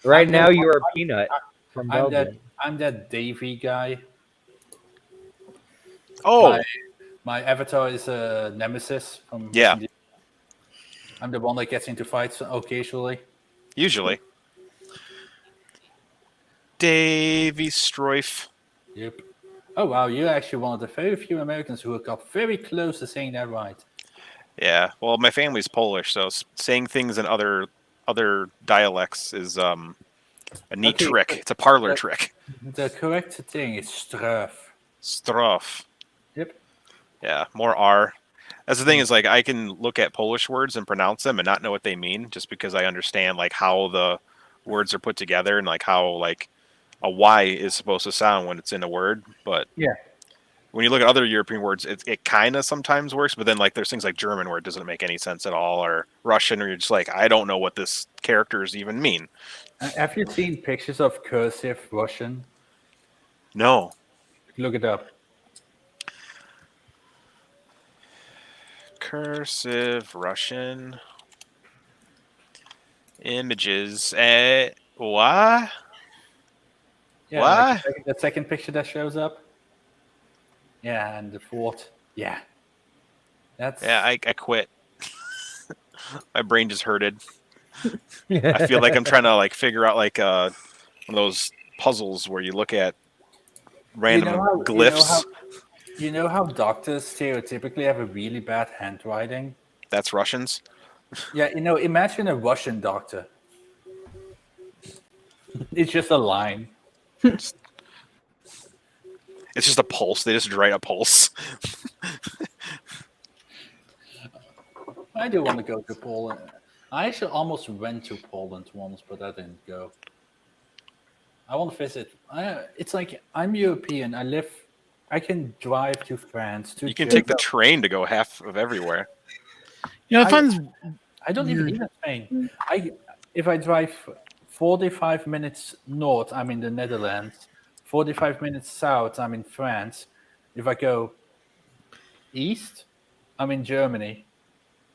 Right now, you are Peanut from I'm Belgium. that Davy guy. Oh, My avatar is a Nemesis from. Yeah. I'm the one that gets into fights occasionally. usually. Davy Stroif. Yep. Oh wow, you're actually one of the very few Americans who got very close to saying that right. Yeah. Well, my family's Polish, so saying things in other dialects is a neat Okay, trick. but- It's a parlor trick. The correct thing is Struf. Strof. Yep. Yeah, more R. That's the thing is, like, I can look at Polish words and pronounce them and not know what they mean just because I understand, like, how the words are put together and, like, how, like, a Y is supposed to sound when it's in a word. But Yeah. when you look at other European words, it kind of sometimes works, but then like there's things like German where it doesn't make any sense at all, or Russian, where you're just like, I don't know what this characters even mean. Have you seen pictures of cursive Russian? No. Look it up. Cursive Russian images. What? Yeah, like the second picture that shows up. Yeah, and the fourth. Yeah. That's I quit. My brain just hurted. I feel like I'm trying to like figure out like one of those puzzles where you look at random glyphs. You know how doctors stereotypically have a really bad handwriting? That's Russians. Yeah, imagine a Russian doctor. It's just a line. It's just a pulse. They just write a pulse. I do want to go to Poland. I actually almost went to Poland once, but I didn't go. I want to visit. It's like I'm European. I can drive to France. You can take the train to go half of everywhere. Fun's. I don't even need a train. If I drive 45 minutes north, I'm in the Netherlands. 45 minutes south, I'm in France. If I go east, I'm in Germany.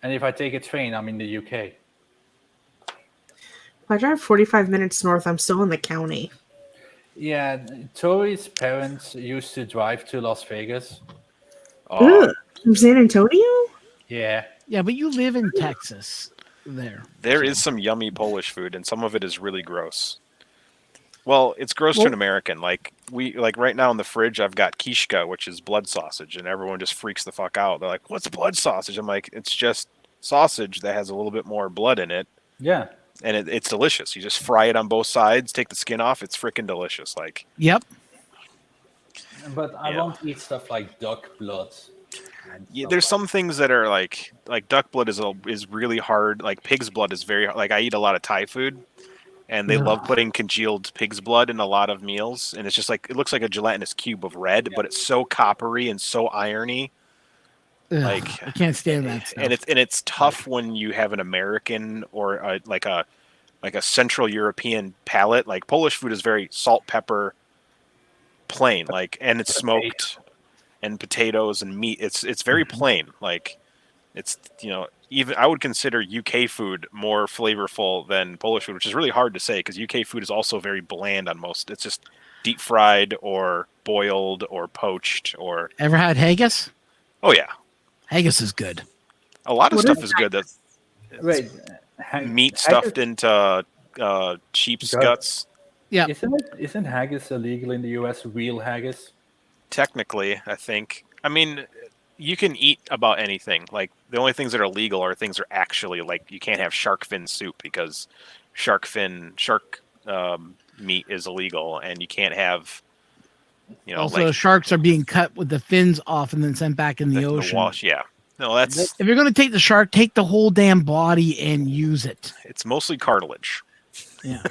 And if I take a train, I'm in the UK. If I drive 45 minutes north, I'm still in the county. Yeah, Tori's parents used to drive to Las Vegas. From San Antonio? Yeah. Yeah, but you live in Texas. There is some yummy Polish food, and some of it is really gross. Well, it's gross to an American. Like right now in the fridge, I've got kishka, which is blood sausage, and everyone just freaks the fuck out. They're like, "What's blood sausage?" I'm like, "It's just sausage that has a little bit more blood in it." Yeah. And it's delicious. You just fry it on both sides, take the skin off. It's freaking delicious. Like. Yep. But I won't eat stuff like duck blood. Yeah, there's some things that are like duck blood is really hard. Like pig's blood is very hard. Like I eat a lot of Thai food, and they love putting congealed pig's blood in a lot of meals, and it's just like it looks like a gelatinous cube of red, but it's so coppery and so irony. Like I can't stand that stuff. And it's tough when you have an American or like a Central European palate. Like Polish food is very salt, pepper, plain. Like and it's smoked. And potatoes and meat. It's very plain. Like it's even I would consider UK food more flavorful than Polish food, which is really hard to say because UK food is also very bland on most. It's just deep fried or boiled or poached or. Ever had haggis? Oh yeah, haggis is good. A lot of stuff is good. That meat stuffed into sheep's guts. Yeah, isn't haggis illegal in the US? Real haggis. Technically, I think. I mean, you can eat about anything. Like the only things that are legal are things that are actually like you can't have shark fin soup because shark meat is illegal, and you can't have. Also, sharks are being cut with the fins off and then sent back in the ocean. Yeah. No, that's. If you're going to take the shark, take the whole damn body and use it. It's mostly cartilage. Yeah.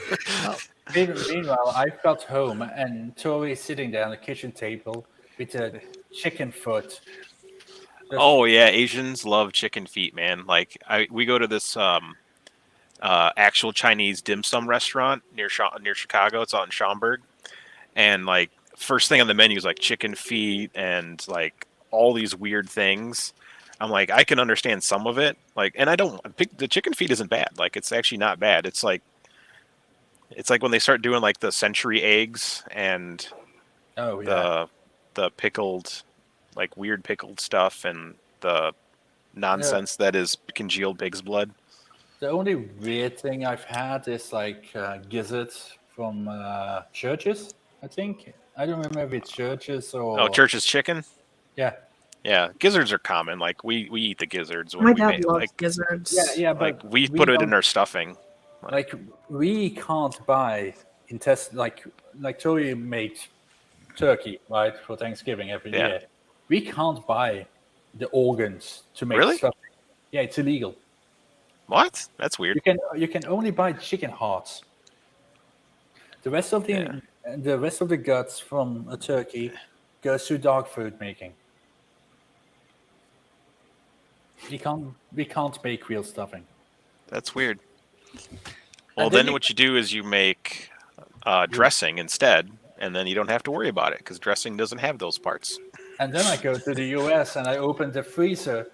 Meanwhile, I've got home and Tori is sitting there on the kitchen table with a chicken foot. Oh yeah, Asians love chicken feet, man. Like we go to this actual Chinese dim sum restaurant near Chicago. It's out in Schaumburg, and like first thing on the menu is like chicken feet and like all these weird things. I'm like, I can understand some of it, like, and the chicken feet isn't bad. Like it's actually not bad. It's like when they start doing like the century eggs and the pickled, like weird pickled stuff and the nonsense that is congealed pig's blood. The only weird thing I've had is like gizzards from churches, I think. I don't remember if it's churches or... Oh, church's chicken? Yeah. Yeah, gizzards are common. Like we eat the gizzards when My we dad make loves like gizzards. Yeah, but like we put it in our stuffing. Like we can't buy like Tori made turkey, right, for Thanksgiving every year. We can't buy the organs to make stuffing. Yeah, it's illegal. What? That's weird. You can only buy chicken hearts. The rest of the guts from a turkey goes to dog food making. We can't make real stuffing. That's weird. Well, And then then what you do is you make dressing instead, and then you don't have to worry about it because dressing doesn't have those parts. And then I go to the US and I open the freezer,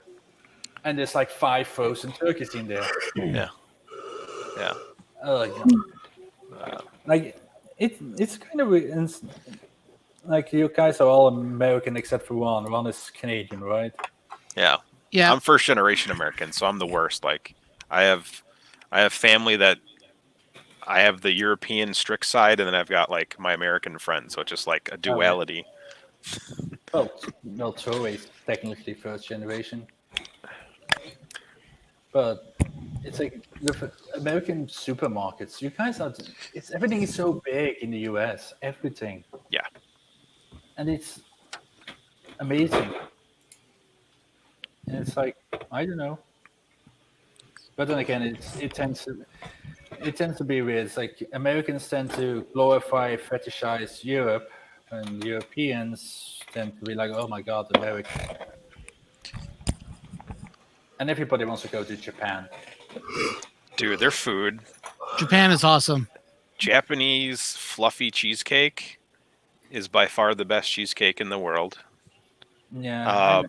and there's like 5 frozen turkeys in there. Yeah. Oh, yeah. Like it's kind of weird. Like you guys are all American except for one. One is Canadian, right? Yeah. Yeah. I'm first generation American, so I'm the worst. Like I have family that I have the European strict side, and then I've got like my American friends, so it's just like a duality. Well, Troy is technically first generation, but it's like the American supermarkets. You guys are. Everything is so big in the US. Everything. Yeah. And it's amazing. And it's like I don't know. But then again, it tends to be weird. It's like Americans tend to glorify, fetishize Europe, and Europeans tend to be like, "Oh my God, America!" And everybody wants to go to Japan. Dude, their food. Japan is awesome. Japanese fluffy cheesecake is by far the best cheesecake in the world. Yeah.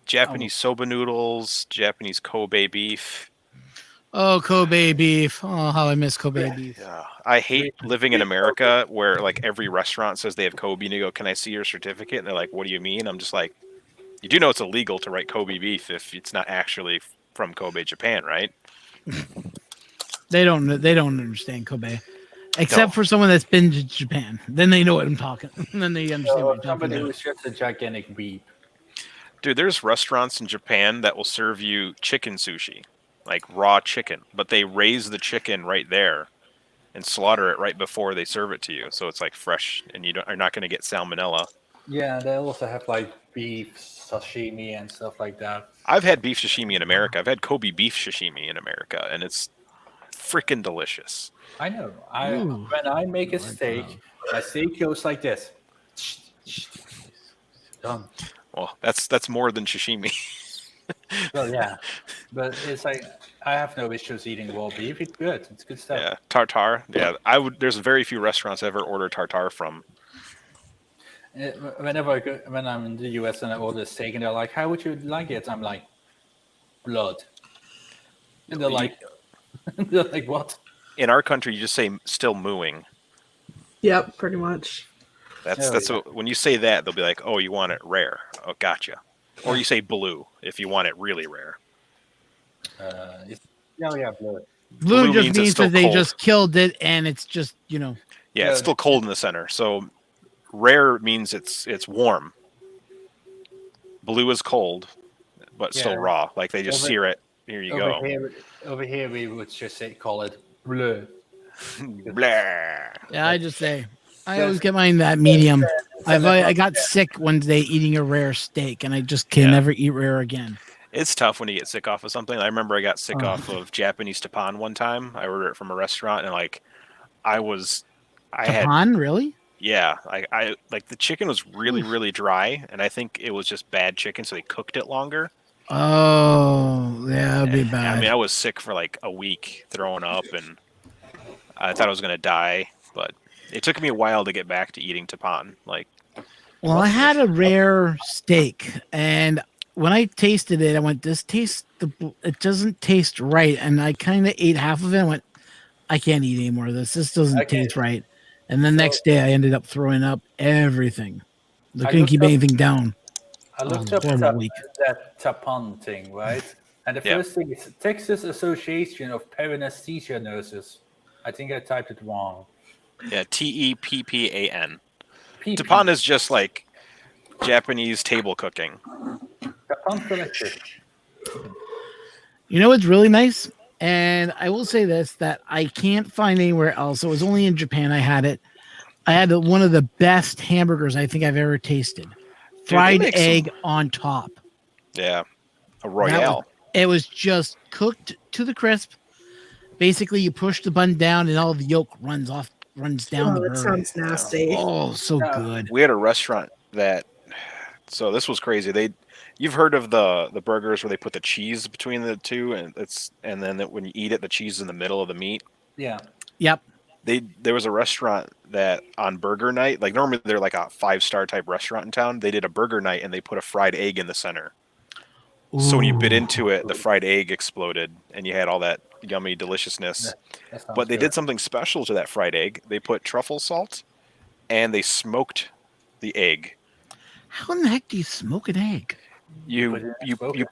Japanese soba noodles, Japanese Kobe beef. Oh, Kobe beef. Oh, how I miss Kobe beef. Yeah, I hate living in America where like every restaurant says they have Kobe, and you go, "Can I see your certificate?" And they're like, "What do you mean?" I'm just like, "You do know it's illegal to write Kobe beef if it's not actually from Kobe, Japan, right?" They don't understand Kobe, except for someone that's been to Japan. Then they know what I'm talking. Then they understand what I'm talking Somebody about. who's just a gigantic weeb. Dude, there's restaurants in Japan that will serve you chicken sushi, like raw chicken, but they raise the chicken right there and slaughter it right before they serve it to you, so it's like fresh, and are not going to get salmonella. Yeah, they also have like beef sashimi and stuff like that. I've had beef sashimi in America. I've had Kobe beef sashimi in America, and it's freaking delicious. I know. Ooh. When I make a steak, my steak goes like this. Done. Well, that's more than sashimi. Well, yeah, but it's like I have no issues eating raw beef. It's good. It's good stuff. Yeah, tartare. Yeah, I would. There's very few restaurants I ever order tartare from. When I'm in the US and I order steak, and they're like, "How would you like it?" I'm like, "Blood," and they're like, "What?" In our country, you just say still mooing. Yep, pretty much. That's what, when you say that, they'll be like, "Oh, you want it rare? Oh, gotcha." Or you say blue if you want it really rare. Blood. Blue just means it's means still that they cold. just killed it, and it's just Yeah, it's still cold in the center. So rare means it's warm. Blue is cold, but still raw. Like they just sear it. Here you go. Over here, we would just call it bleu. Blah. Yeah, I just say I always get mine that medium. I got sick one day eating a rare steak, and I just can never eat rare again. It's tough when you get sick off of something. I remember I got sick off of Japanese tapan one time. I ordered it from a restaurant, and like Tapan, really? Yeah, I like the chicken was really really dry, and I think it was just bad chicken, so they cooked it longer. Oh, yeah, that'd be bad. I mean, I was sick for like a week, throwing up, and I thought I was gonna die. But it took me a while to get back to eating tapan. Like, well, I had a rare steak, and when I tasted it, I went, it doesn't taste right. And I kind of ate half of it. I went, I can't eat any more of this. This doesn't taste right. And the next day I ended up throwing up everything. I couldn't keep anything down. I looked up that tapan thing, right? And the first thing is Texas Association of Paresthesia Nurses. I think I typed it wrong. Yeah, TEPPAN. Tapan is just like Japanese table cooking. Tapan collective. You know what's really nice? And I will say this, that I can't find anywhere else. It was only in Japan I had it. I had one of the best hamburgers I think I've ever tasted. Fried egg on top. Yeah, a Royale. It was just cooked to the crisp. Basically, you push the bun down and all the yolk runs down the burger. That sounds nasty. Oh, so good. We had a restaurant that So this was crazy. You've heard of the burgers where they put the cheese between the two, and then when you eat it, the cheese is in the middle of the meat. Yeah. Yep. There was a restaurant that on burger night, like normally they're like a 5-star type restaurant in town. They did a burger night and they put a fried egg in the center. So when you bit into it, the fried egg exploded and you had all that yummy deliciousness. That sounds But they good. did something special to that fried egg. They put truffle salt and they smoked the egg. How in the heck do you smoke an egg? You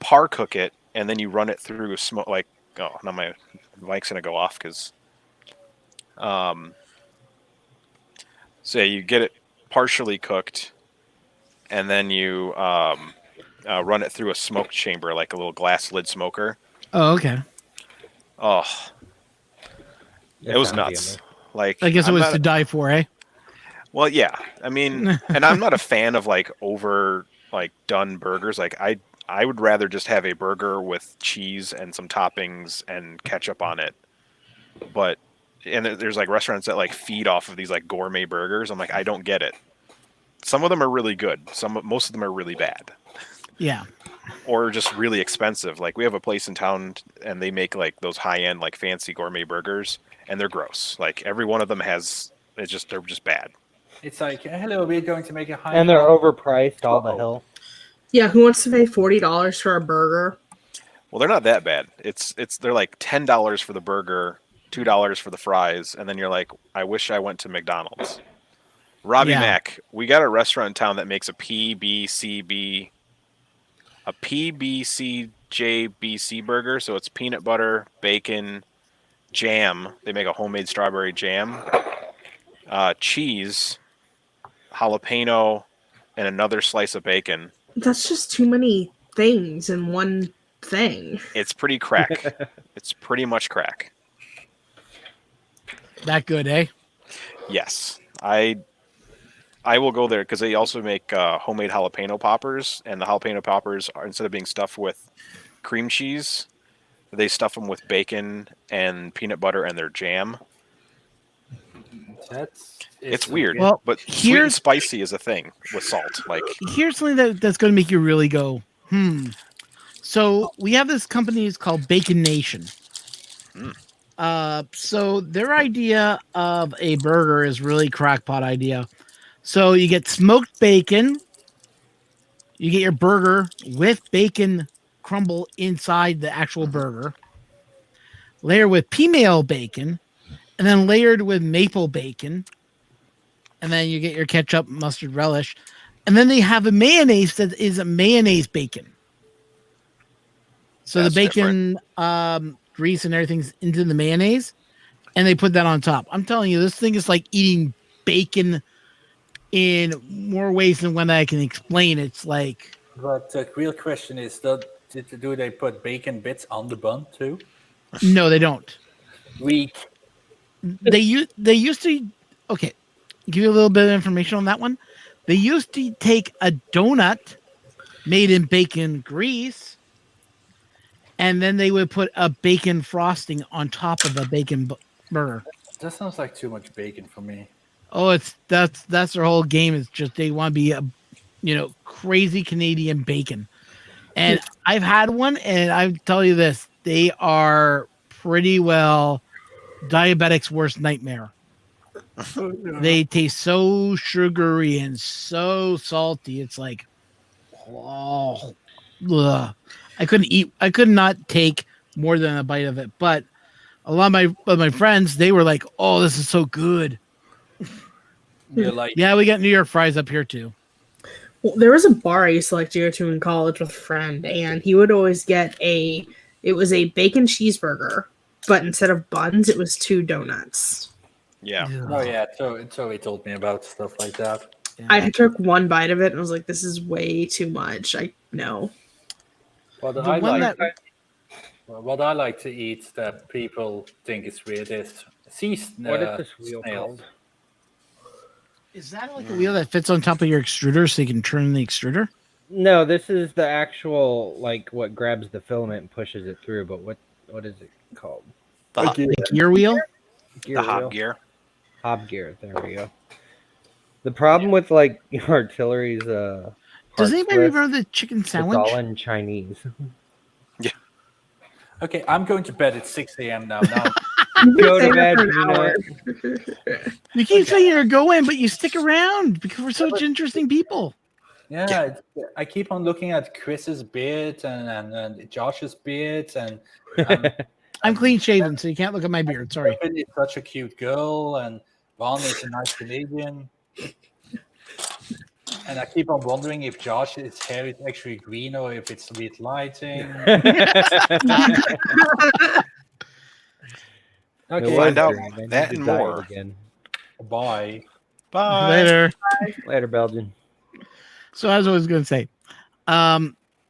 par cook it and then you run it through a smoke now my mic's gonna go off because so you get it partially cooked and then you run it through a smoke chamber, like a little glass lid smoker. Oh, okay. Oh, That it was sounds nuts. yummy. Like I guess it I'm was not- to die for, eh? Well, yeah. I mean, and I'm not a fan of like over like done burgers. Like I would rather just have a burger with cheese and some toppings and ketchup on it. But there's like restaurants that like feed off of these like gourmet burgers. I'm like, I don't get it. Some of them are really good. Most of them are really bad. Yeah. Or just really expensive. Like we have a place in town and they make like those high end like fancy gourmet burgers and they're gross. Like every one of them they're just bad. It's like, hello, we're going to make a high. And they're overpriced all the hell. Yeah, who wants to pay $40 for a burger? Well, they're not that bad. They're like $10 for the burger, $2 for the fries, and then you're like, I wish I went to McDonald's. Robbie Yeah. Mac, we got a restaurant in town that makes a PBCJBC burger. So it's peanut butter, bacon, jam. They make a homemade strawberry jam, cheese, jalapeno, and another slice of bacon. That's just too many things in one thing. It's pretty crack. It's pretty much crack. That good, eh? Yes, I will go there because they also make homemade jalapeno poppers, and the jalapeno poppers are, instead of being stuffed with cream cheese, they stuff them with bacon and peanut butter and their jam. It's weird, Well, but sweet and here's- spicy is a thing with salt. Like Here's something that's going to make you really go, So we have this company is called Bacon Nation. So their idea of a burger is really crackpot idea. So you get smoked bacon, you get your burger with bacon crumble inside the actual burger, layer with female bacon, and then layered with maple bacon, and then you get your ketchup, mustard, relish, and then they have a mayonnaise that is a mayonnaise bacon. So That's the bacon grease and everything's into the mayonnaise, and they put that on top. I'm telling you, this thing is like eating bacon in more ways than one I can explain. It's like, But the real question is, do they put bacon bits on the bun too? no, they don't. Weak. They used to. Okay, give you a little bit of information on that one. They used to take a donut made in bacon grease, and then they would put a bacon frosting on top of a bacon burger. That sounds like too much bacon for me. Oh, that's their whole game. It's just they want to be a, crazy Canadian bacon. And I've had one, and I tell you this, they are pretty well diabetic's worst nightmare. They taste so sugary and so salty. It's like, ugh. I could not take more than a bite of it. But a lot of my friends, they were like, "Oh, this is so good." You're like, Yeah, we got New York fries up here too. Well, there was a bar I used to like to go to in college with a friend, and he would always get it was a bacon cheeseburger, but instead of buns, it was 2 donuts. yeah, oh yeah, so he told me about stuff like that. I took one bite of it and I was like, this is way too much. I know. What The I one like, that- what I like to eat that people think is weird is What is this wheel snails. called? Is that like a wheel that fits on top of your extruder so you can turn the extruder? No, this is the actual what grabs the filament and pushes it through. But what is it called? The gear wheel? the hot wheel? gear. Hob gear. There we go. The problem with artillery's Does Heart anybody Swiss. remember the chicken It's sandwich? all in Chinese. Okay, I'm going to bed at 6 a.m. now. Go to Stay bed, there for an hour. Peanut. You keep saying you're going, but you stick around because we're such interesting people. Yeah, I keep on looking at Chris's bit and Josh's bit, and I'm clean shaven, so you can't look at my beard. Sorry. Stefan is such a cute girl, and Ron is a nice Canadian. And I keep on wondering if Josh's hair is actually green or if it's with lighting. Okay, Find out green. I need that to and dye it more. again. bye. Bye. Later. Later, Belgian. So as I was going to say,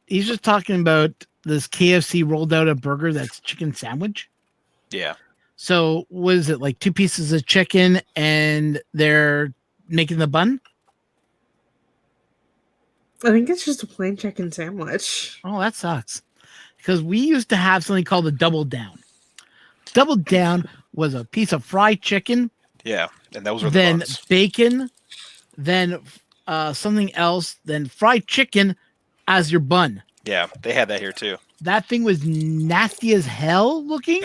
he's just talking about this KFC rolled out a burger that's chicken sandwich. Yeah. So what is it, like 2 pieces of chicken and they're making the bun? I think it's just a plain chicken sandwich. Oh, that sucks. Because we used to have something called a double down. Double down was a piece of fried chicken, Yeah. And those are the then buns. bacon, then something else, then fried chicken as your bun. Yeah. They had that here too. That thing was nasty as hell looking,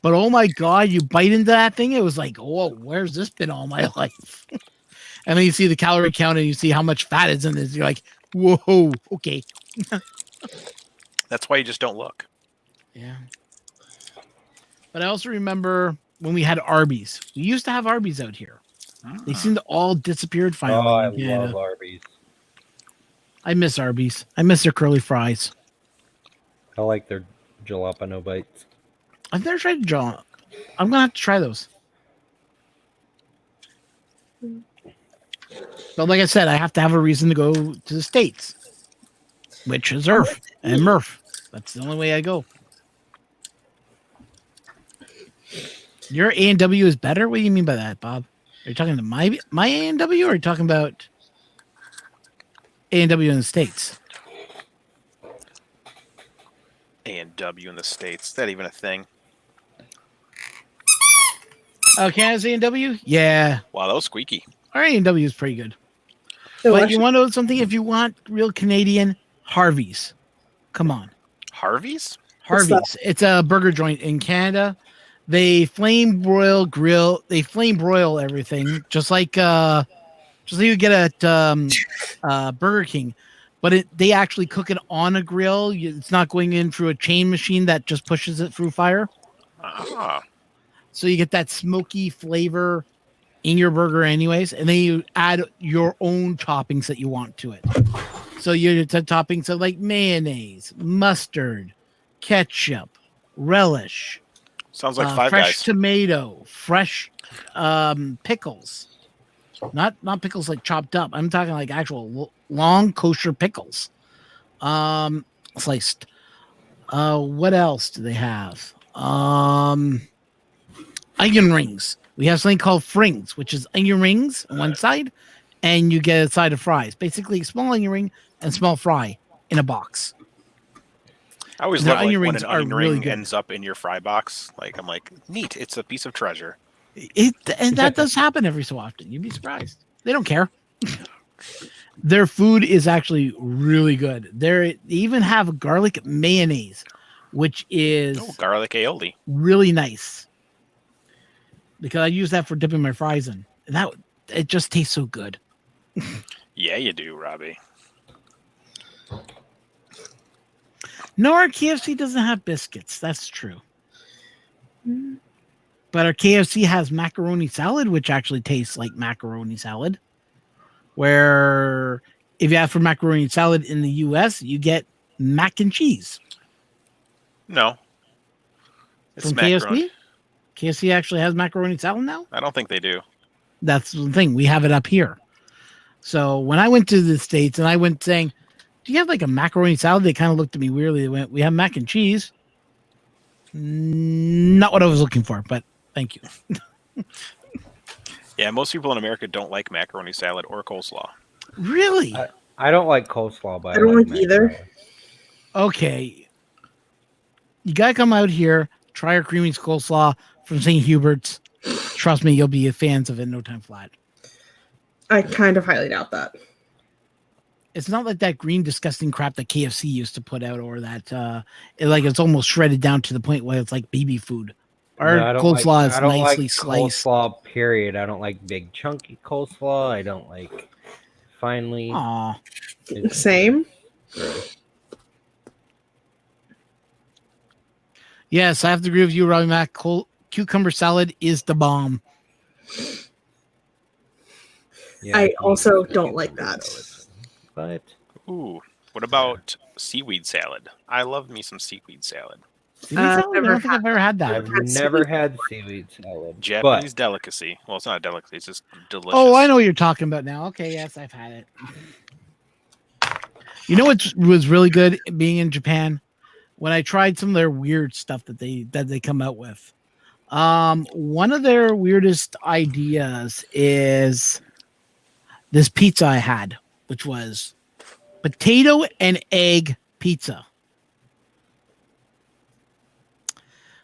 but oh my god, you bite into that thing, it was like, oh, where's this been all my life? And then you see the calorie count and you see how much fat is in this. You're like, whoa, okay. That's why you just don't look. Yeah. But I also remember when we had Arby's. We used to have Arby's out here. They seem to all disappeared finally. Oh, I in Canada. love Arby's. I miss Arby's. I miss their curly fries. I like their jalapeno bites. I've never tried John. I'm gonna have to try those. But like I said, I have to have a reason to go to the States, which is Earth and Murph. That's the only way I go. Your A&W is better? What do you mean by that, Bob? Are you talking to my A&W or are you talking about A&W in the States? A&W in the States. Is that even a thing? Oh, Canada's A&W? Yeah. Wow, that was squeaky. Our A&W is pretty good. So But actually- you want to know something? If you want real Canadian, Harvey's. Come on. Harvey's? What's that? Harvey's. It's a burger joint in Canada. They flame broil grill. They flame broil everything, just like you get at Burger King. But they actually cook it on a grill. It's not going in through a chain machine that just pushes it through fire. Ah. So you get that smoky flavor in your burger anyways. And then you add your own toppings that you want to it. So you get toppings of like mayonnaise, mustard, ketchup, relish. Sounds like Five fresh Guys. tomato, fresh pickles. Not pickles like chopped up. I'm talking like actual long kosher pickles. Sliced. What else do they have? Onion rings. We have something called frings, which is onion rings on one side, and you get a side of fries. Basically, a small onion ring and small fry in a box. I always Their love like, onion when rings an are onion really ring good. ends up in your fry box. Like I'm like, neat. It's a piece of treasure. And that does happen every so often. You'd be surprised. They don't care. Their food is actually really good. They even have garlic mayonnaise, which is Oh, garlic aioli. really nice. Because I use that for dipping my fries in. And that it just tastes so good. Yeah, you do, Robbie. No, our KFC doesn't have biscuits. That's true. But our KFC has macaroni salad, which actually tastes like macaroni salad. Where if you ask for macaroni salad in the US, you get mac and cheese. No. It's From macaroni. KFC? KFC actually has macaroni salad now? I don't think they do. That's the thing. We have it up here. So when I went to the States and I went saying, do you have like a macaroni salad? They kind of looked at me weirdly. They went, we have mac and cheese. Not what I was looking for, but thank you. Yeah, most people in America don't like macaroni salad or coleslaw. Really? I don't like coleslaw, but I don't like like either. mac salad. Okay. You got to come out here, try our creamy coleslaw from St. Hubert's. Trust me, you'll be fans of it in no time flat. I kind of highly doubt that. It's not like that green disgusting crap that KFC used to put out, or that it's almost shredded down to the point where it's like baby food. Our No, I don't coleslaw is I don't nicely like sliced. coleslaw. Period. I don't like big chunky coleslaw. I don't like finely. Aw. It's Same. gross. Yes, I have to agree with you, Robbie Mac. Cucumber salad is the bomb. Yeah, I can also use don't like cucumber that. salad, but Ooh, what about seaweed salad? I love me some seaweed salad. Seaweed salad? I never don't think I've ever had that. I've had never seaweed had seaweed salad. Japanese But delicacy. Well, it's not a delicacy. It's just delicious. Oh, I know what you're talking about now. Okay, yes, I've had it. You know what was really good being in Japan? When I tried some of their weird stuff that they come out with. One of their weirdest ideas is this pizza I had, which was potato and egg pizza.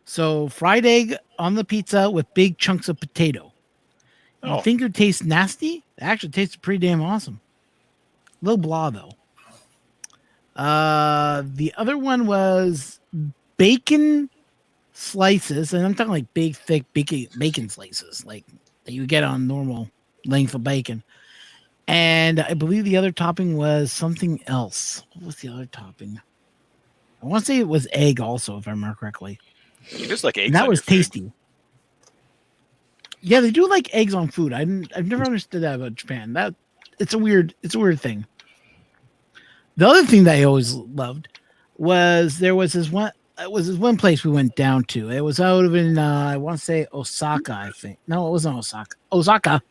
So fried egg on the pizza with big chunks of potato. You Oh. think it would taste nasty? It actually tastes pretty damn awesome. A little blah though. The other one was bacon slices, and I'm talking like big, thick bacon slices, like that you get on normal length of bacon. And I believe the other topping was something else. What was the other topping? I want to say it was egg also, if I remember correctly. You just like eggs. And that on was your food. tasty. Yeah, they do like eggs on food. I've never understood that about Japan. It's a weird thing. The other thing that I always loved was there was this one place we went down to. It was out in I want to say Osaka, I think. No, it wasn't Osaka. Osaka.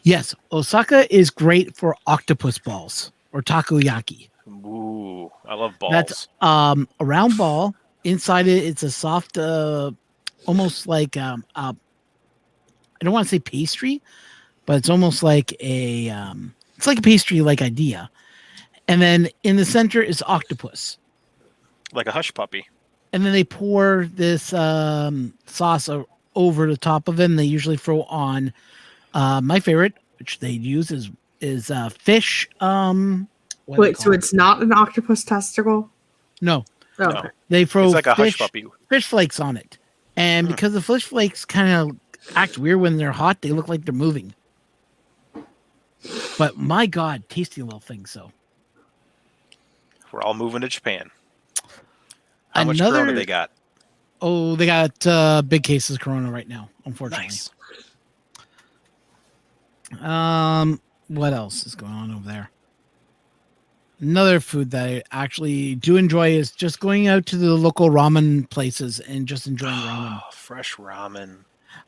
Yes, Osaka is great for octopus balls or takoyaki. Ooh, I love balls. That's a round ball. Inside it, it's a soft, almost like I don't want to say pastry, but it's almost like it's like a pastry-like idea. And then in the center is octopus. Like a hush puppy. And then they pour this sauce over the top of it, and they usually throw on my favorite, which they use is fish. Wait, so it's not an octopus testicle? No. Oh, No. okay. They throw It's like a hush puppy. fish flakes on it. And because the fish flakes kind of act weird when they're hot, they look like they're moving. But my God, tasty little things, though. We're all moving to Japan. How much Corona they got? Oh, they got big cases of Corona right now, unfortunately. Nice. What else is going on over there? Another food that I actually do enjoy is just going out to the local ramen places and just enjoying ramen. Fresh ramen.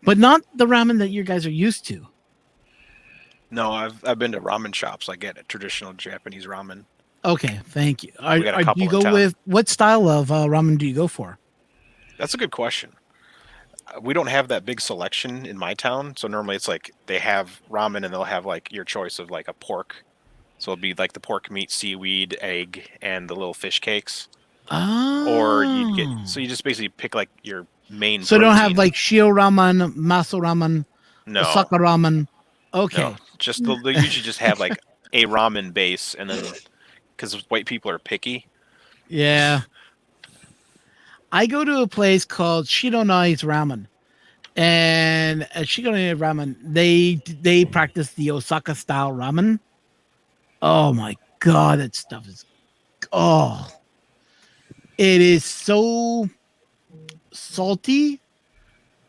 But not the ramen that you guys are used to. No, I've been to ramen shops. I get a traditional Japanese ramen. Okay, thank you. We got a couple do you in go town. with what style of ramen do you go for? That's a good question. We don't have that big selection in my town, so normally it's like they have ramen and they'll have like your choice of like a pork. So it'll be like the pork meat, seaweed, egg, and the little fish cakes. Oh. Or you just basically pick like your main. So you don't have protein. like shio ramen, maso ramen, No, Osaka ramen. Okay. no. Just they usually just have like a ramen base, and then because white people are picky. Yeah. I go to a place called Shironai's Ramen. And at Shironai Ramen, they practice the Osaka style ramen. Oh my God, that stuff is it is so salty,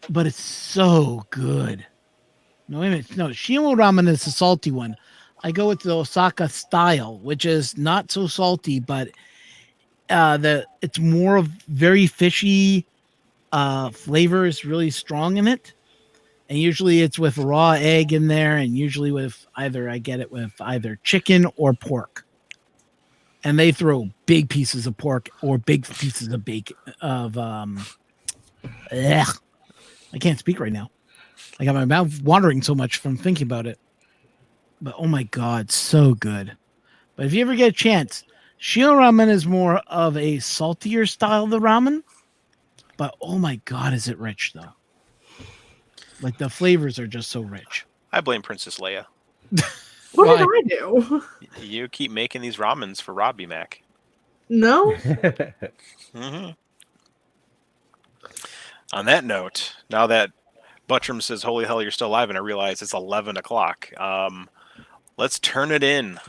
but it's so good. No, wait a minute. No, Shimo ramen is the salty one. I go with the Osaka style, which is not so salty, but it's more of very fishy flavor is really strong in it. And usually it's with raw egg in there, and usually with I get it with either chicken or pork. And they throw big pieces of pork or big pieces of bacon I can't speak right now. I got my mouth watering so much from thinking about it. But oh my God, so good. But if you ever get a chance, Shio ramen is more of a saltier style of the ramen. But oh my God, is it rich though. Like the flavors are just so rich. I blame Princess Leia. What Why? did I do? You keep making these ramens for Robbie Mac. No. Hmm. On that note, now that Buttram says, "Holy hell, you're still alive," and I realize it's 11 o'clock. Let's turn it in.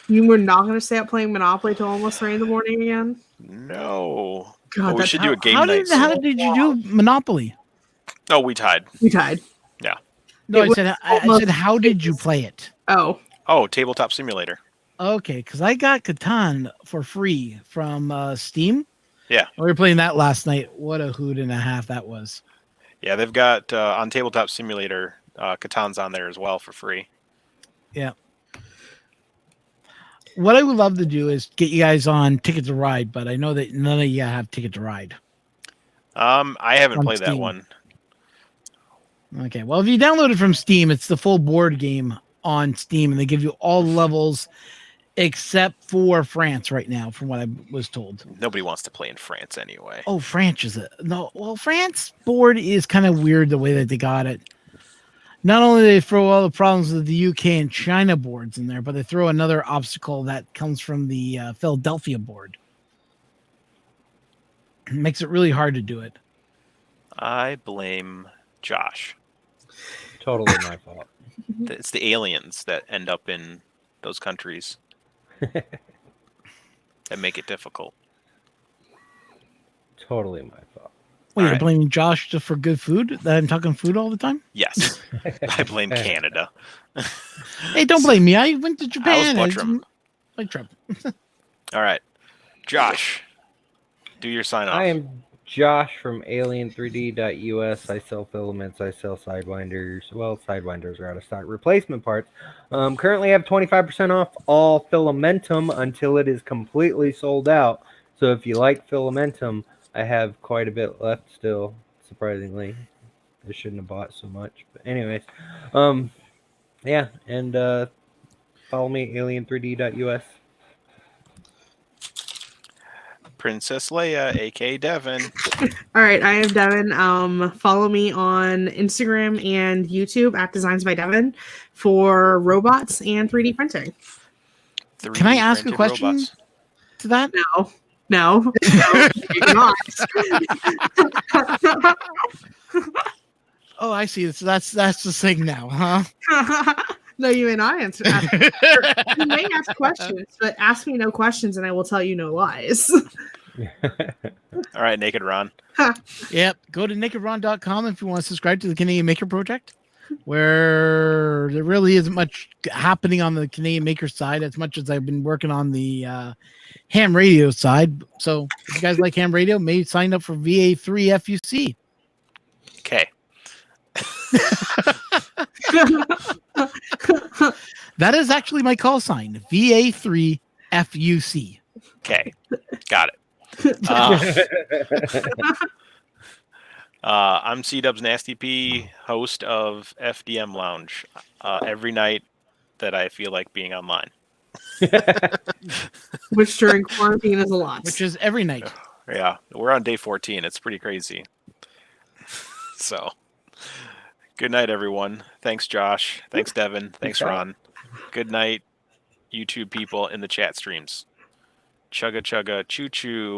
You were not going to stay up playing Monopoly till almost 3 in the morning again? No. God, But we that's should do a game night How soon. did you do Monopoly? Oh, we tied. We tied. No, It I was said almost- how did you play it? Oh. Oh, Tabletop Simulator. Okay, because I got Catan for free from Steam. Yeah. We were playing that last night. What a hoot and a half that was. Yeah, they've got on Tabletop Simulator, Catan's on there as well for free. Yeah. What I would love to do is get you guys on Ticket to Ride, but I know that none of you have Ticket to Ride. I haven't On played that Steam. one. Okay, well, if you download it from Steam, it's the full board game on Steam, and they give you all levels except for France right now, from what I was told. Nobody wants to play in France anyway. Oh, France is it? No, well, France board is kind of weird the way that they got it. Not only do they throw all the problems with the UK and China boards in there, but they throw another obstacle that comes from the Philadelphia board. It makes it really hard to do it. I blame Josh. Totally my fault. It's the aliens that end up in those countries that make it difficult. Totally my fault. Wait, you're Alright. blaming Josh just for good food? That I'm talking food all the time? Yes, I blame Canada. Hey, don't blame me. I went to Japan. How's Buttram? Like Trump. All right, Josh, do your sign off. I am Josh from Alien3D.us. I sell filaments. I sell sidewinders. Well, sidewinders are out of stock. Replacement parts. Currently, I have 25% off all filamentum until it is completely sold out. So if you like filamentum, I have quite a bit left still. Surprisingly, I shouldn't have bought so much. But anyways, yeah, and follow me Alien3D.us. Princess Leia, aka Devin. All right, I am Devin. Follow me on Instagram and YouTube at Designs by Devin for robots and 3D printing. Can I 3D ask a printed question? robots. To that? No, you cannot. Oh, I see. So that's the thing now, huh? No, you may not answer. You may ask questions, but ask me no questions, and I will tell you no lies. All right, Naked Ron. Yep. Go to nakedron.com if you want to subscribe to the Canadian Maker Project, where there really isn't much happening on the Canadian Maker side as much as I've been working on the ham radio side. So if you guys like ham radio, maybe sign up for VA3 FUC. Okay. That is actually my call sign, VA3 FUC. Okay. Got it. I'm C-Dubs Nasty P, host of FDM Lounge. Every night that I feel like being online. Which during quarantine is a lot. Which is every night. Yeah, we're on day 14. It's pretty crazy. So, good night, everyone. Thanks, Josh. Thanks, Devin. Thanks, Ron. Good night, YouTube people in the chat streams. Chugga chugga choo choo.